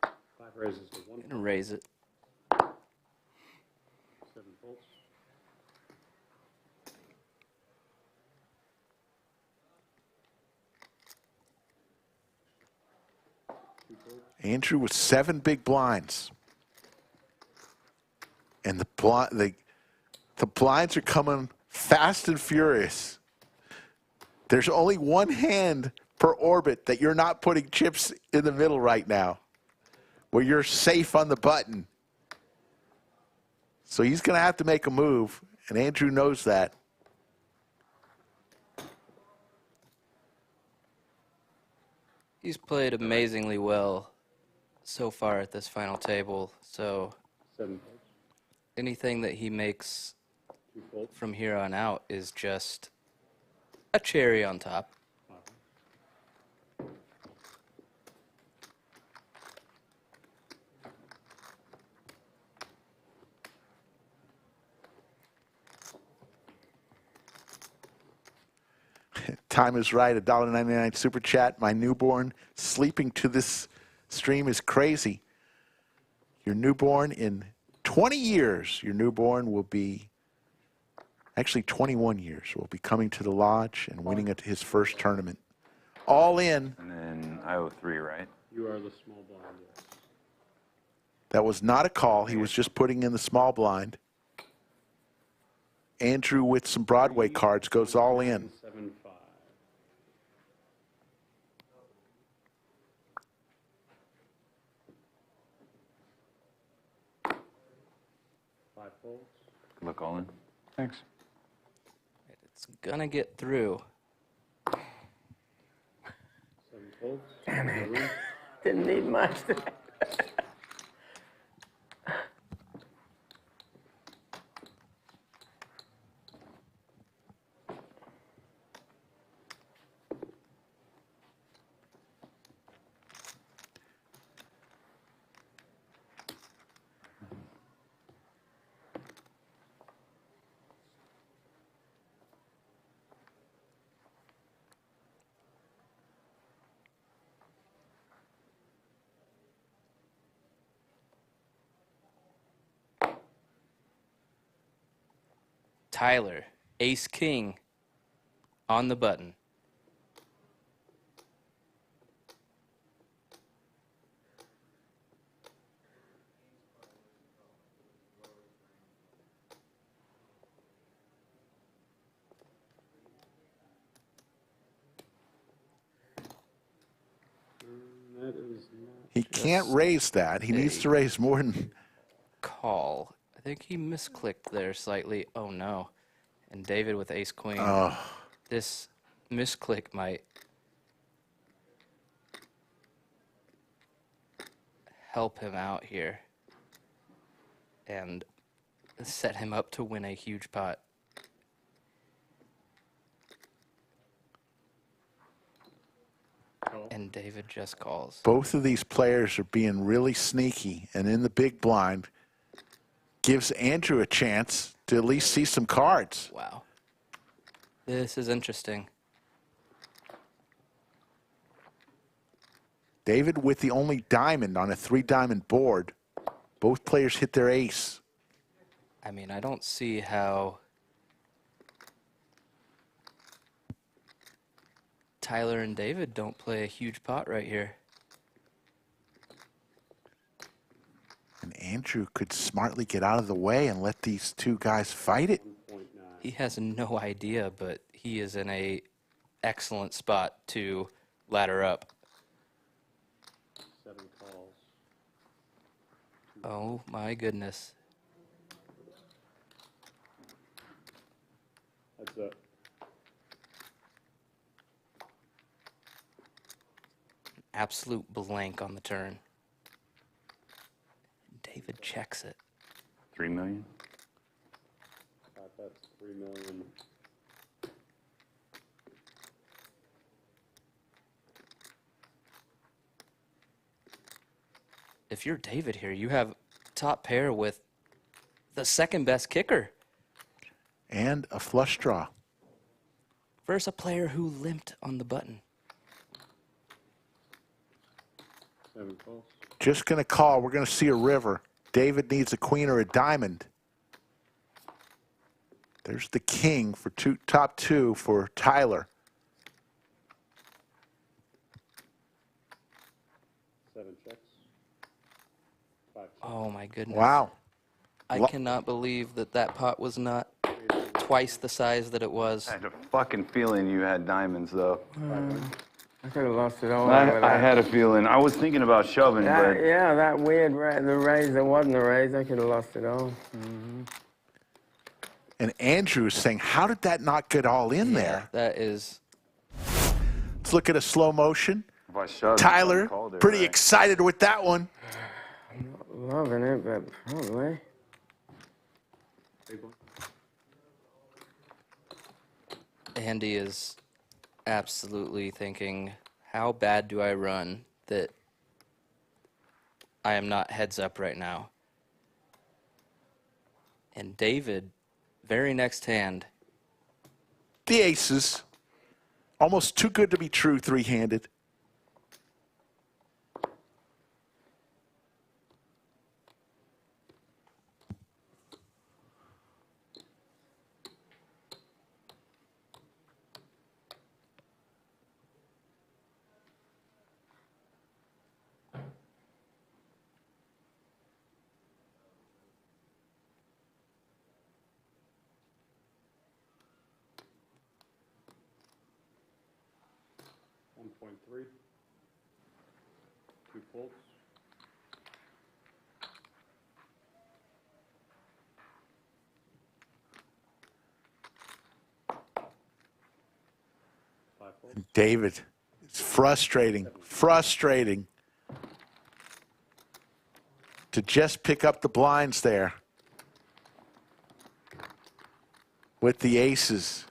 5 raises to 1. Gonna raise it. 7 folds. Andrew with 7 big blinds. And the blinds are coming fast and furious. There's only one hand per orbit that you're not putting chips in the middle right now, where you're safe on the button. So he's going to have to make a move, and Andrew knows that. He's played amazingly well so far at this final table, so anything that he makes from here on out is just a cherry on top. Time is right, $1.99 super chat. My newborn sleeping to this stream is crazy. Your newborn in 20 years, your newborn will be, actually 21 years, will be coming to the lodge and winning at his first tournament. All in. And then I owe 3, right? You are the small blind, yes. That was not a call. He was just putting in the small blind. Andrew with some Broadway cards goes all in. 7-5. Good luck, all in. Thanks. It's gonna get through. 7 folds. Damn it. Didn't need much. Tyler, ace king on the button. He can't raise that. He needs to raise more than... Call. I think he misclicked there slightly. Oh, no. And David with ace queen. Oh. This misclick might help him out here and set him up to win a huge pot. And David just calls. Both of these players are being really sneaky, and in the big blind gives Andrew a chance to at least see some cards. Wow. This is interesting. David with the only diamond on a 3-diamond board. Both players hit their ace. I mean, I don't see how Tyler and David don't play a huge pot right here. And Andrew could smartly get out of the way and let these two guys fight it. He has no idea, but he is in a excellent spot to ladder up. 7 calls. Oh my goodness. That's it. Absolute blank on the turn. David checks it. 3 million. That's 3 million. If you're David here, you have top pair with the second best kicker. And a flush draw. Versus a player who limped on the button. 7 calls. Just going to call. We're going to see a river. David needs a queen or a diamond. There's the king for top 2 for Tyler. 7 Oh, my goodness. Wow. I cannot believe that that pot was not twice the size that it was. I had a fucking feeling you had diamonds, though. I could have lost it all. I had a feeling. I was thinking about shoving, but... Yeah, that weird the raise, there wasn't a raise. I could have lost it all. And Andrew is saying, how did that not get all in there? That is... Let's look at a slow motion. If I shoved, Tyler, called it, pretty right? excited with that one. I'm not loving it, but probably. Andy is absolutely thinking, how bad do I run that I am not heads up right now? And David, very next hand. The aces. Almost too good to be true, three-handed. .3. 2 folds. David, it's frustrating to just pick up the blinds there with the aces.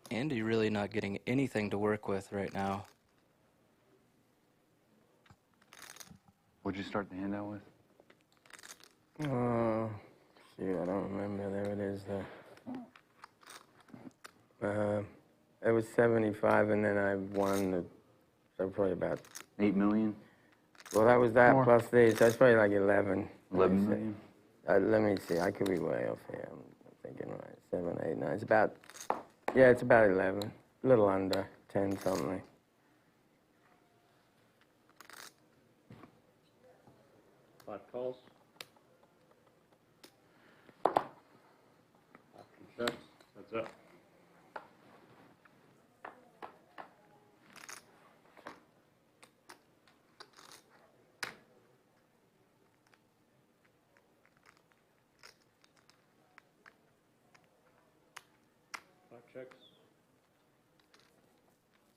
Andy really not getting anything to work with right now. What'd you start the hand out with? Shoot, I don't remember. There it is. It was 75, and then I won so probably about 8 million. Well, that was that More. plus these. That's probably like 11. 11 million. Let me see. I could be way off here. I'm thinking right. 7, 8, 9. It's about. Yeah, it's about 11. A little under 10 something. Five calls. Checks. That's it. Checks.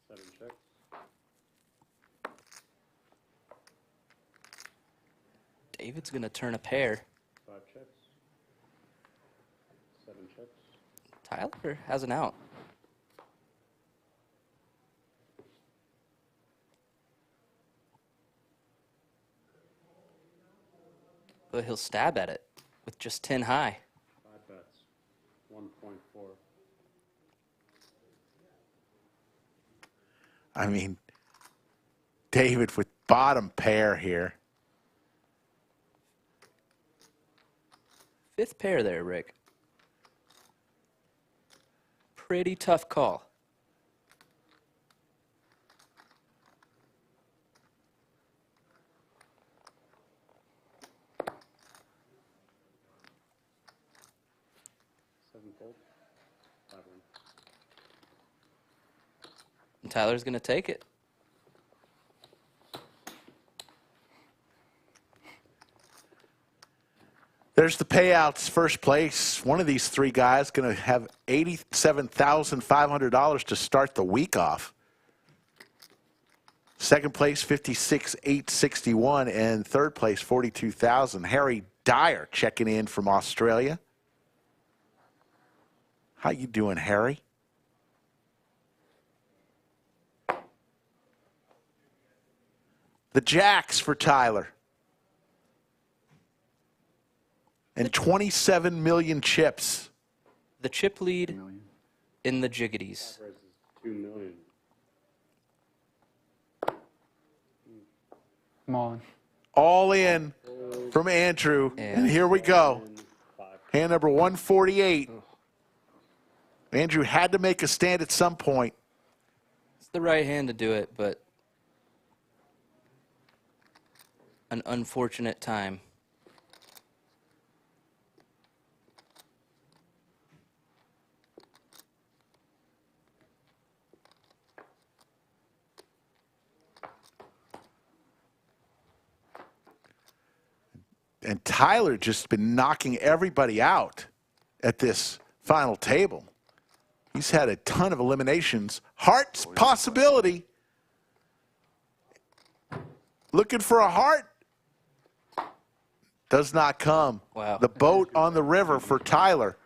7 checks. David's going to turn a pair. 5 checks. 7 checks. Tyler has an out. But he'll stab at it with just 10 high. 5 bets. 1.4. I mean, David with bottom pair here. 5th pair there, Rick. Pretty tough call. And Tyler's going to take it. There's the payouts. First place, one of these three guys going to have $87,500 to start the week off. Second place, $56,861, and third place, $42,000. Harry Dyer checking in from Australia. How you doing, Harry? The jacks for Tyler. And 27 million chips. The chip lead in the jiggities. 2 million. I'm on. All in from Andrew. And here we go. Hand number 148. Andrew had to make a stand at some point. It's the right hand to do it, but an unfortunate time. And Tyler just been knocking everybody out at this final table. He's had a ton of eliminations. Heart's possibility. Looking for a heart. Does not come. Wow. The boat on the river for Tyler.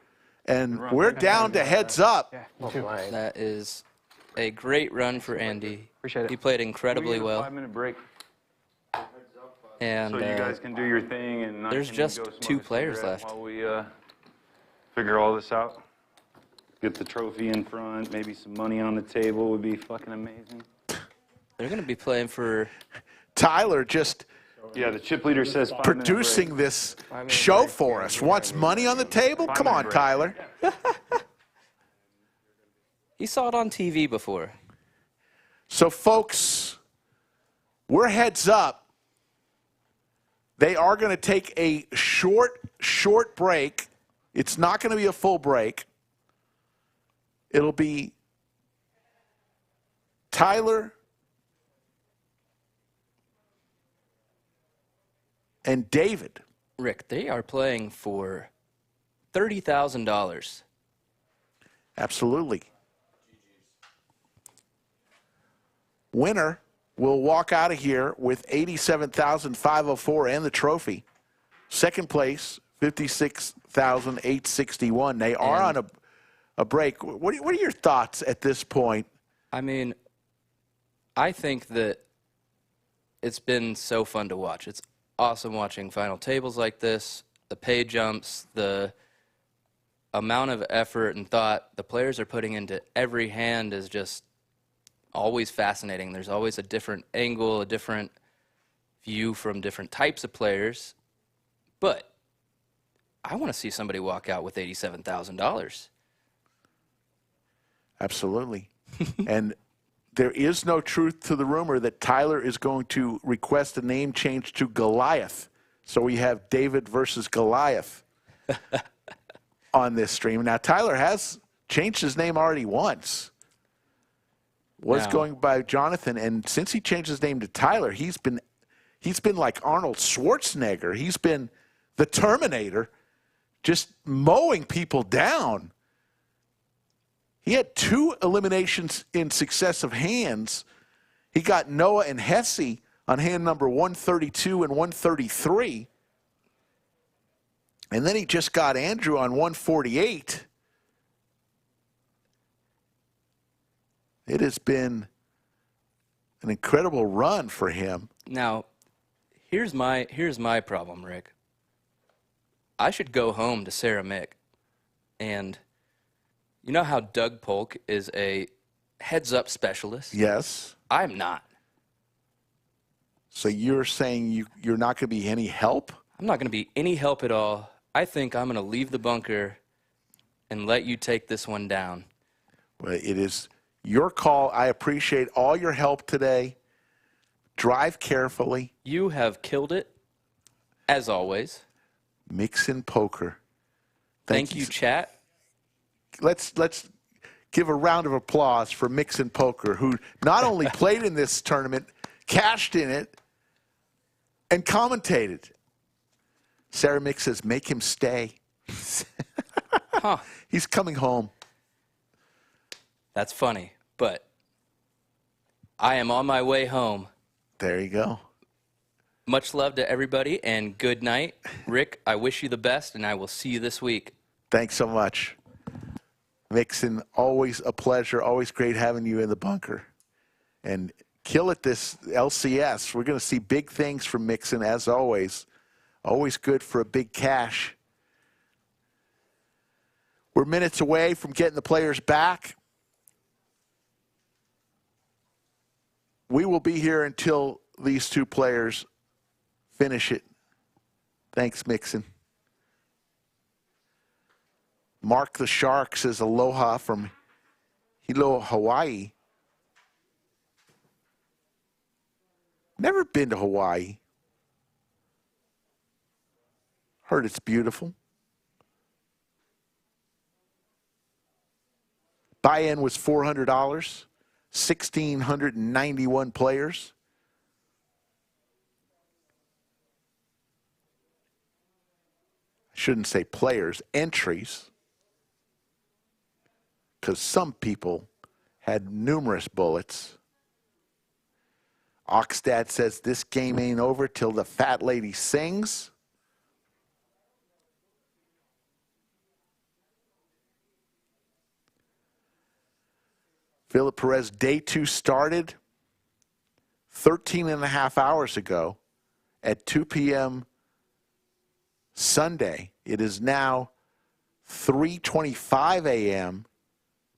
And we're down to heads up. That is a great run for Andy. Appreciate it. He played incredibly well. 5-minute break. And So you guys can do your thing, and there's just 2 players left. While we figure all this out. Get the trophy in front, maybe some money on the table would be fucking amazing. They're going to be playing for... Tyler just... Yeah, the chip leader says 5-minute producing break. this show for us. Wants money on the table? Come on, break. Tyler. He saw it on TV before. So, folks, we're heads up. They are going to take a short break. It's not going to be a full break. It'll be Tyler and David. Rick, they are playing for $30,000. Absolutely. Winner will walk out of here with $87,504 and the trophy. Second place, $56,861. They are on a break. What are your thoughts at this point? I mean, I think that it's been so fun to watch. It's awesome watching final tables like this, the pay jumps, the amount of effort and thought the players are putting into every hand is just always fascinating. There's always a different angle, a different view from different types of players. But I want to see somebody walk out with $87,000. Absolutely. And there is no truth to the rumor that Tyler is going to request a name change to Goliath. So we have David versus Goliath on this stream. Now, Tyler has changed his name already once. Was going by Jonathan, and since he changed his name to Tyler, he's been like Arnold Schwarzenegger. He's been the Terminator, just mowing people down. He had 2 eliminations in successive hands. He got Noah and Hesse on hand number 132 and 133. And then he just got Andrew on 148. It has been an incredible run for him. Now, here's my problem, Rick. I should go home to Sarah Mick, and you know how Doug Polk is a heads-up specialist? Yes. I'm not. So you're saying you're not going to be any help? I'm not going to be any help at all. I think I'm going to leave the bunker and let you take this one down. Well, it is your call. I appreciate all your help today. Drive carefully. You have killed it, as always. Mixson Poker. Thank you, chat. Let's give a round of applause for Mixson Poker, who not only played in this tournament, cashed in it, and commentated. Sarah Mick says, make him stay. Huh. He's coming home. That's funny, but I am on my way home. There you go. Much love to everybody, and good night. Rick, I wish you the best, and I will see you this week. Thanks so much. Mixon, always a pleasure. Always great having you in the bunker. And kill it this LCS. We're going to see big things from Mixon, as always. Always good for a big cash. We're minutes away from getting the players back. We will be here until these 2 players Finish it. Thanks, Mixson. Mark the Shark says aloha from Hilo, Hawaii. Never been to Hawaii. Heard it's beautiful. Buy-in was $400. 1,691 players. I shouldn't say players, entries. Because some people had numerous bullets. Oxdad says this game ain't over till the fat lady sings. Philip Perez, day 2 started 13 and a half hours ago at 2 p.m. Sunday. It is now 3:25 a.m.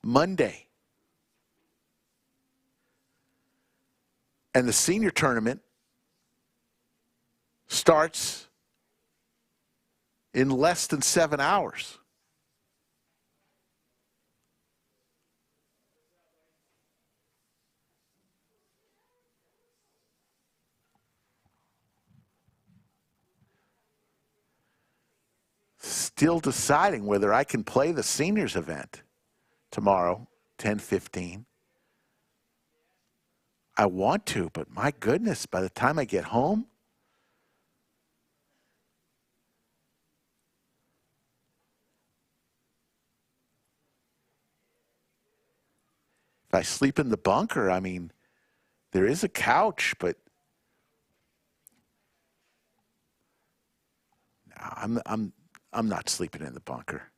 Monday. And the senior tournament starts in less than 7 hours. Still deciding whether I can play the seniors event tomorrow, 10:15. I want to, but my goodness, by the time I get home, if I sleep in the bunker, I mean, there is a couch, but no, I'm not sleeping in the bunker.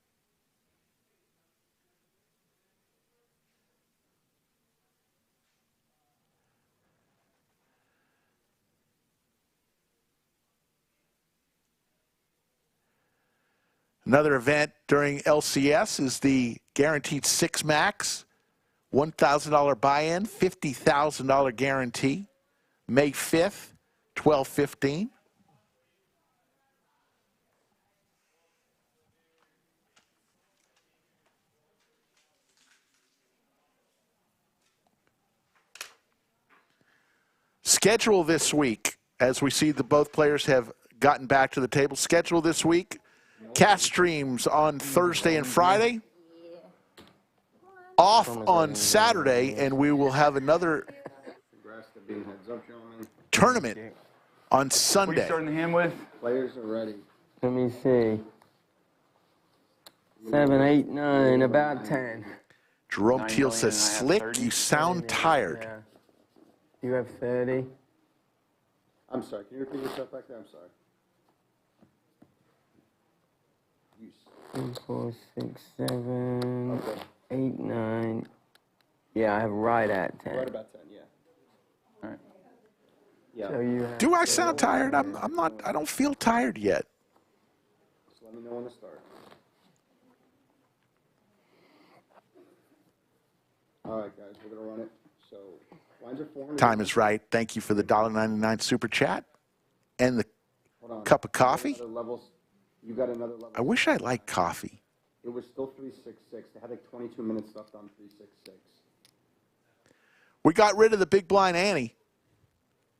Another event during LCS is the Guaranteed 6 Max. $1,000 buy-in, $50,000 guarantee. May 5th, 12:15. Schedule this week, as we see that both players have gotten back to the table. Schedule this week. Cast streams on Thursday and Friday. Off on Saturday, and we will have another tournament on Sunday. What are you starting the hand with? Players are ready. Let me see. 7, 8, 9, about 10. Jerome Teal says, Slick, you sound tired. Yeah. You have 30. I'm sorry, can you repeat yourself back there? I'm sorry. 2, 4, 6, 7, Okay. 8, 9. Yeah, I have right at 10. Right about 10, yeah. All right. Yeah. So you have Do I sound tired? I'm not. I don't feel tired yet. Just let me know when to start. All right, guys, we're gonna run it. So lines are 400. Time is right. Thank you for the $1.99 super chat and the Hold on. cup of coffee. You got another level. I wish I liked coffee. It was still 366. They had like 22 minutes left on 366. We got rid of the big blind Annie.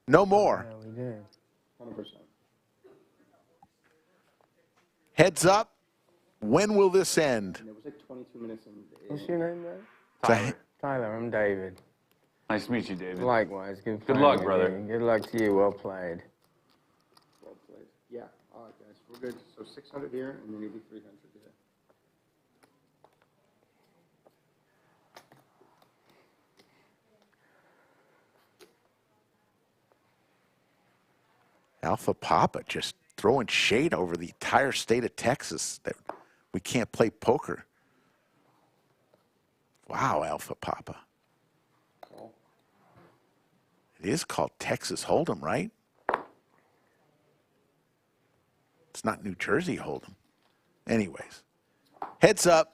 No more. Yeah, we did. 100%. Heads up. When will this end? And it was like 22 minutes in. What's your name, man? Tyler. Tyler, I'm David. Nice to meet you, David. Likewise. Good luck, playing brother. with you. Good luck to you. Well played. Well played. Yeah. All right, guys. We're good. So 600 here, and then you'll be 300 here. Alpha Papa just throwing shade over the entire state of Texas that we can't play poker. Wow, Alpha Papa. It is called Texas Hold'em, right? It's not New Jersey Hold'em. Anyways, heads up.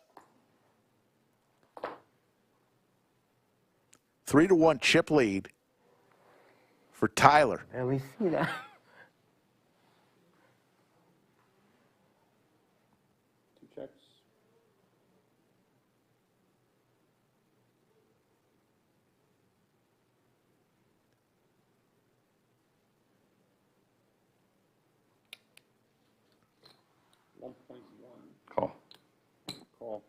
3-1 chip lead for Tyler. Yeah, we see that. checks. Call. Call.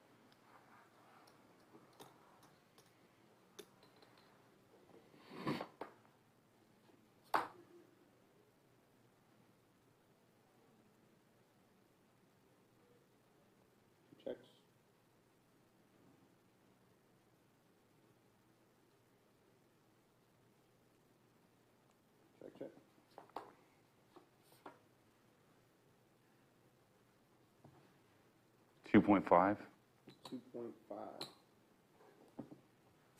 Checks. Check, check. 2.5. 2.5.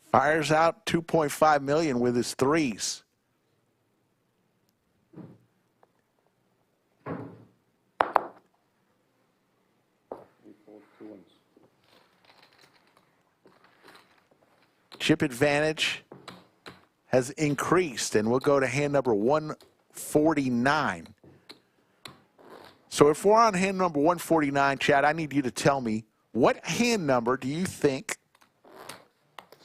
Fires out 2.5 million with his threes. Chip advantage has increased, and we'll go to hand number 149. So if we're on hand number 149, Chad, I need you to tell me, what hand number do you think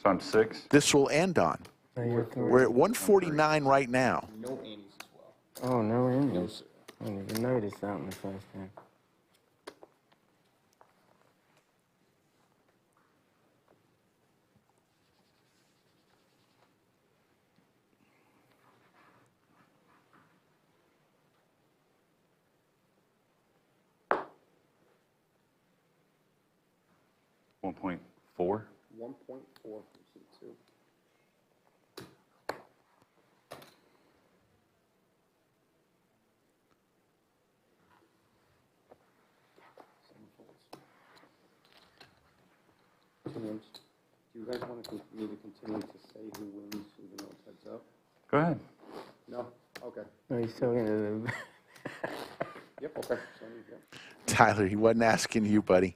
So I'm 6. this will end on? We're at 149 right now. No annies as well. Oh, no Indies. No, sir. I didn't even notice that in the first hand. $1.4. 1.4 from C2. Two wins. Do you guys want me to continue to say who wins even though it's heads up? Go ahead. No? Okay. No, he's talking to the... Yep, okay. So, yeah. Tyler, he wasn't asking you, buddy.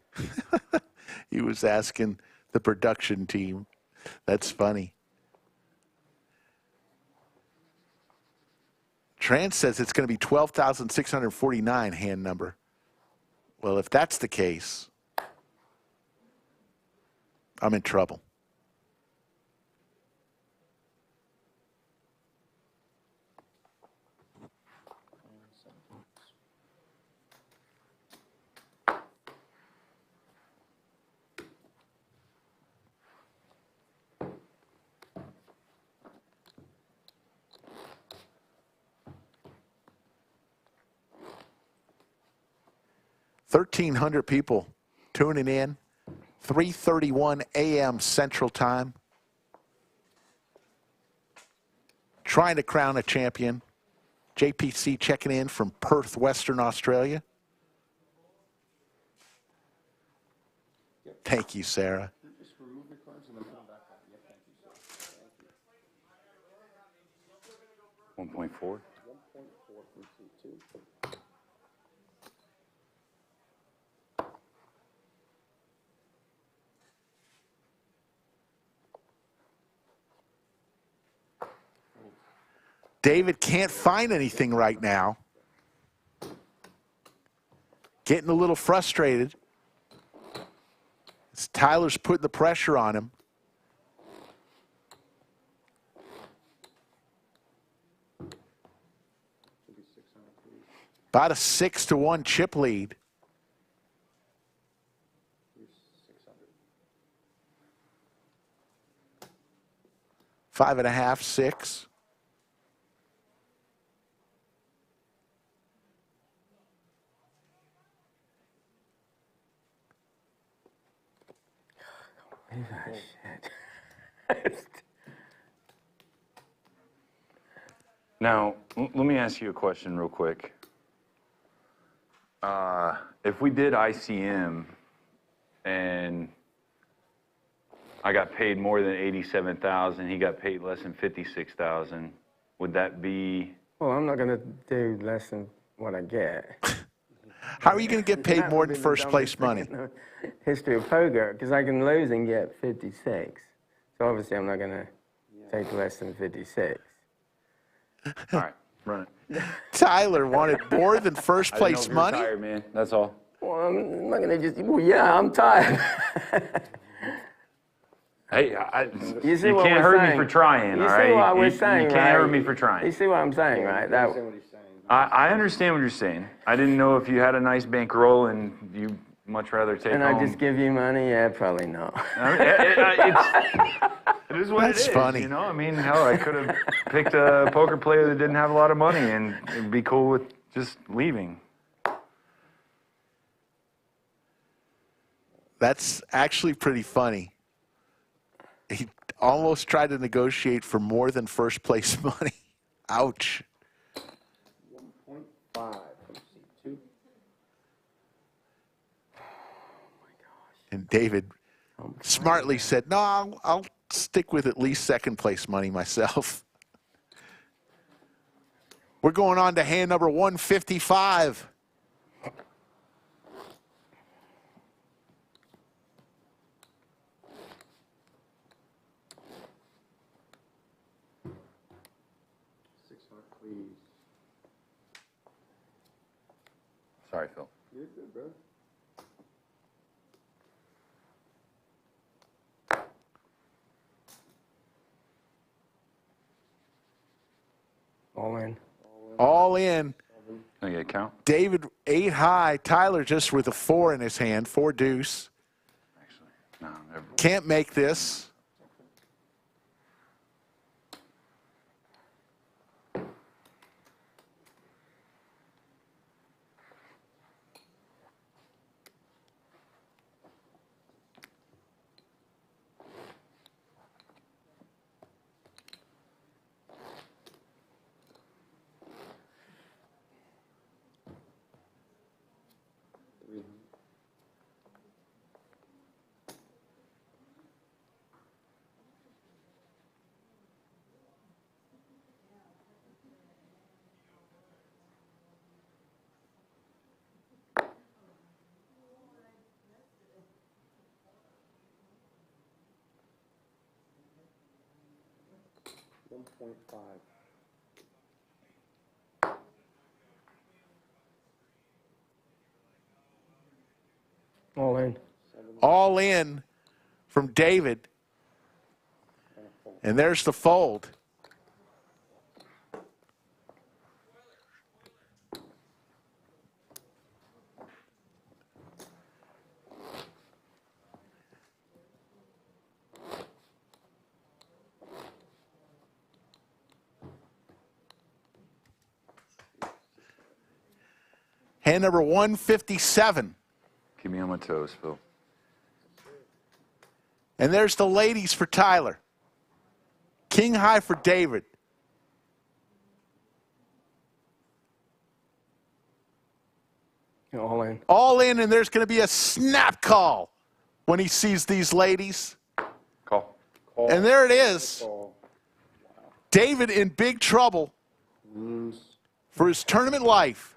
He was asking the production team. That's funny. Trans says it's going to be 12,649 hand number. Well, if that's the case, I'm in trouble. $1,300 people tuning in. 3:31 a.m. Central Time. Trying to crown a champion. JPC checking in from Perth, Western Australia. Thank you, Sarah. Just remove the cards and then put them back on. Yep, thank you, sir. Thank you. 1.4. 1.4 from C2. David can't find anything right now. Getting a little frustrated. As Tyler's putting the pressure on him. About a 6-1 chip lead. Five and a half, 6. Now, let me ask you a question real quick. If we did ICM and I got paid more than $87,000, he got paid less than $56,000, would that be? Well, I'm not going to do less than what I get. How are you going to get paid more than first place money? History of poker, because I can lose and get 56. So obviously I'm not going to take less than 56. All right, run it. Tyler wanted more than first place money. Tired, man. That's all. Well, I'm not gonna just. Well, yeah, I'm tired. Hey, you see you what can't we're hurt saying? me for trying, You all see right? what we're You saying, can't right? hurt me for trying. You see what I'm saying, right? That. I understand what you're saying. I didn't know if you had a nice bankroll and you much rather take And home. I just give you money? Yeah, probably not. It is what That's it is, funny. you know? I mean, hell, I could have picked a poker player that didn't have a lot of money and it'd be cool with just leaving. That's actually pretty funny. He almost tried to negotiate for more than first place money. Ouch. 1.5 from C2. And David smartly said, no, I'll stick with at least second place money myself. We're going on to hand number 155. Please. Sorry, Phil. You're good, bro. All in. All in. Can I get a count? David 8 high. Tyler just with a 4 in his hand. 4 deuce. Actually, no, never. Can't make this. All in. All in from David. And there's the fold. Hand number 157. Keep me on my toes, Phil. And there's the ladies for Tyler. King high for David. All in. All in, and there's going to be a snap call when he sees these ladies. Call. And there it is. David in big trouble for his tournament life.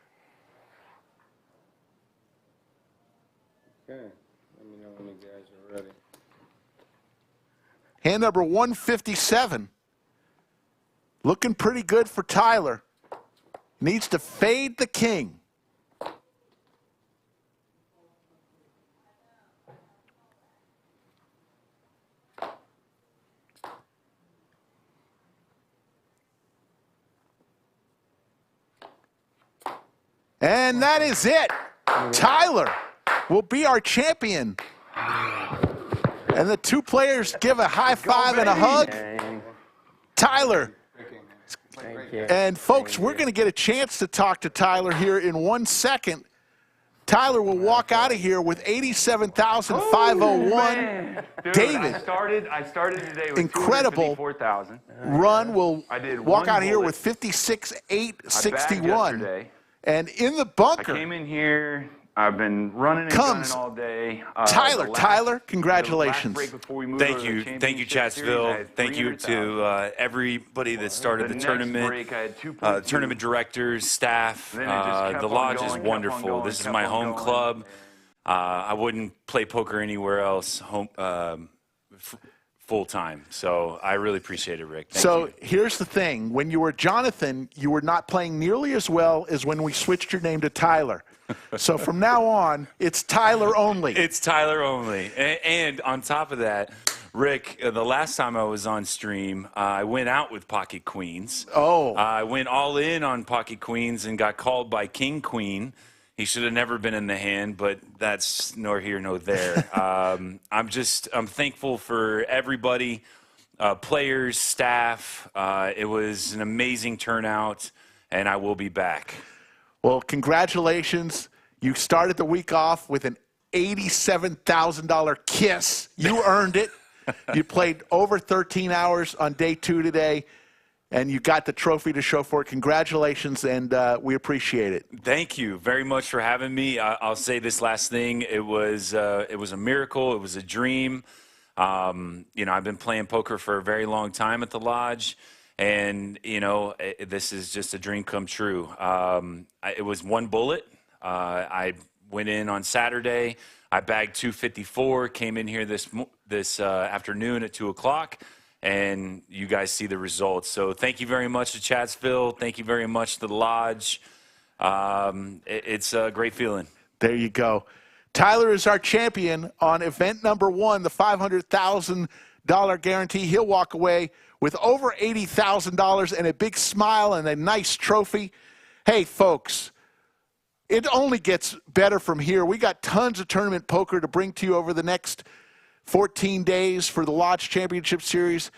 Okay. Let me know when you guys are ready. Hand number 157. Looking pretty good for Tyler. Needs to fade the king. And that is it. Tyler will be our champion. And the two players give a high five and a hug. Tyler. And folks, we're going to get a chance to talk to Tyler here in 1 second. Tyler will walk out of here with 87,501. Dude, David, I started today with incredible 254,000. run will walk out of here bullet. with 56,861. Yesterday. And in the I bunker, came in here. I've been running and comes gunning all day. Tyler, congratulations. Thank you, Chatsville. Thank you to everybody that started the tournament, tournament directors, staff. The lodge is wonderful. This is my home club. I wouldn't play poker anywhere else. full time. So I really appreciate it, Rick. Thank So you. here's the thing. When you were Jonathan, you were not playing nearly as well as when we switched your name to Tyler. So from now on, it's Tyler only. It's Tyler only. And on top of that, Rick, the last time I was on stream, I went out with Pocket Queens. Oh. I went all in on Pocket Queens and got called by King Queen. He should have never been in the hand, but that's nor here nor there. I'm thankful for everybody, players, staff. It was an amazing turnout, and I will be back. Well, congratulations. You started the week off with an $87,000 kiss. You earned it. You played over 13 hours on day 2 today, and you got the trophy to show for it. Congratulations, and we appreciate it. Thank you very much for having me. I'll say this last thing. It was a miracle. It was a dream. You know, I've been playing poker for a very long time at the lodge, and, you know, this is just a dream come true. It was one bullet. I went in on Saturday. I bagged 254, came in here this afternoon at 2 o'clock, and you guys see the results. So thank you very much to Chatsville. Thank you very much to the lodge. It's a great feeling. There you go. Tyler is our champion on event number 1, the $500,000 guarantee. He'll walk away with over $80,000 and a big smile and a nice trophy. Hey, folks, it only gets better from here. We got tons of tournament poker to bring to you over the next 14 days for the Lodge Championship Series.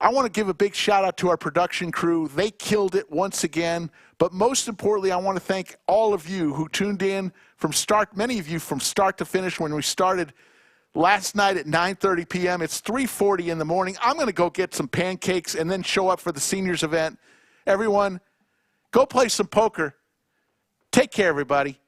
I want to give a big shout out to our production crew. They killed it once again. But most importantly, I want to thank all of you who tuned in from start, many of you from start to finish when we started last night at 9:30 p.m. It's 3:40 in the morning. I'm going to go get some pancakes and then show up for the seniors event. Everyone, go play some poker. Take care, everybody.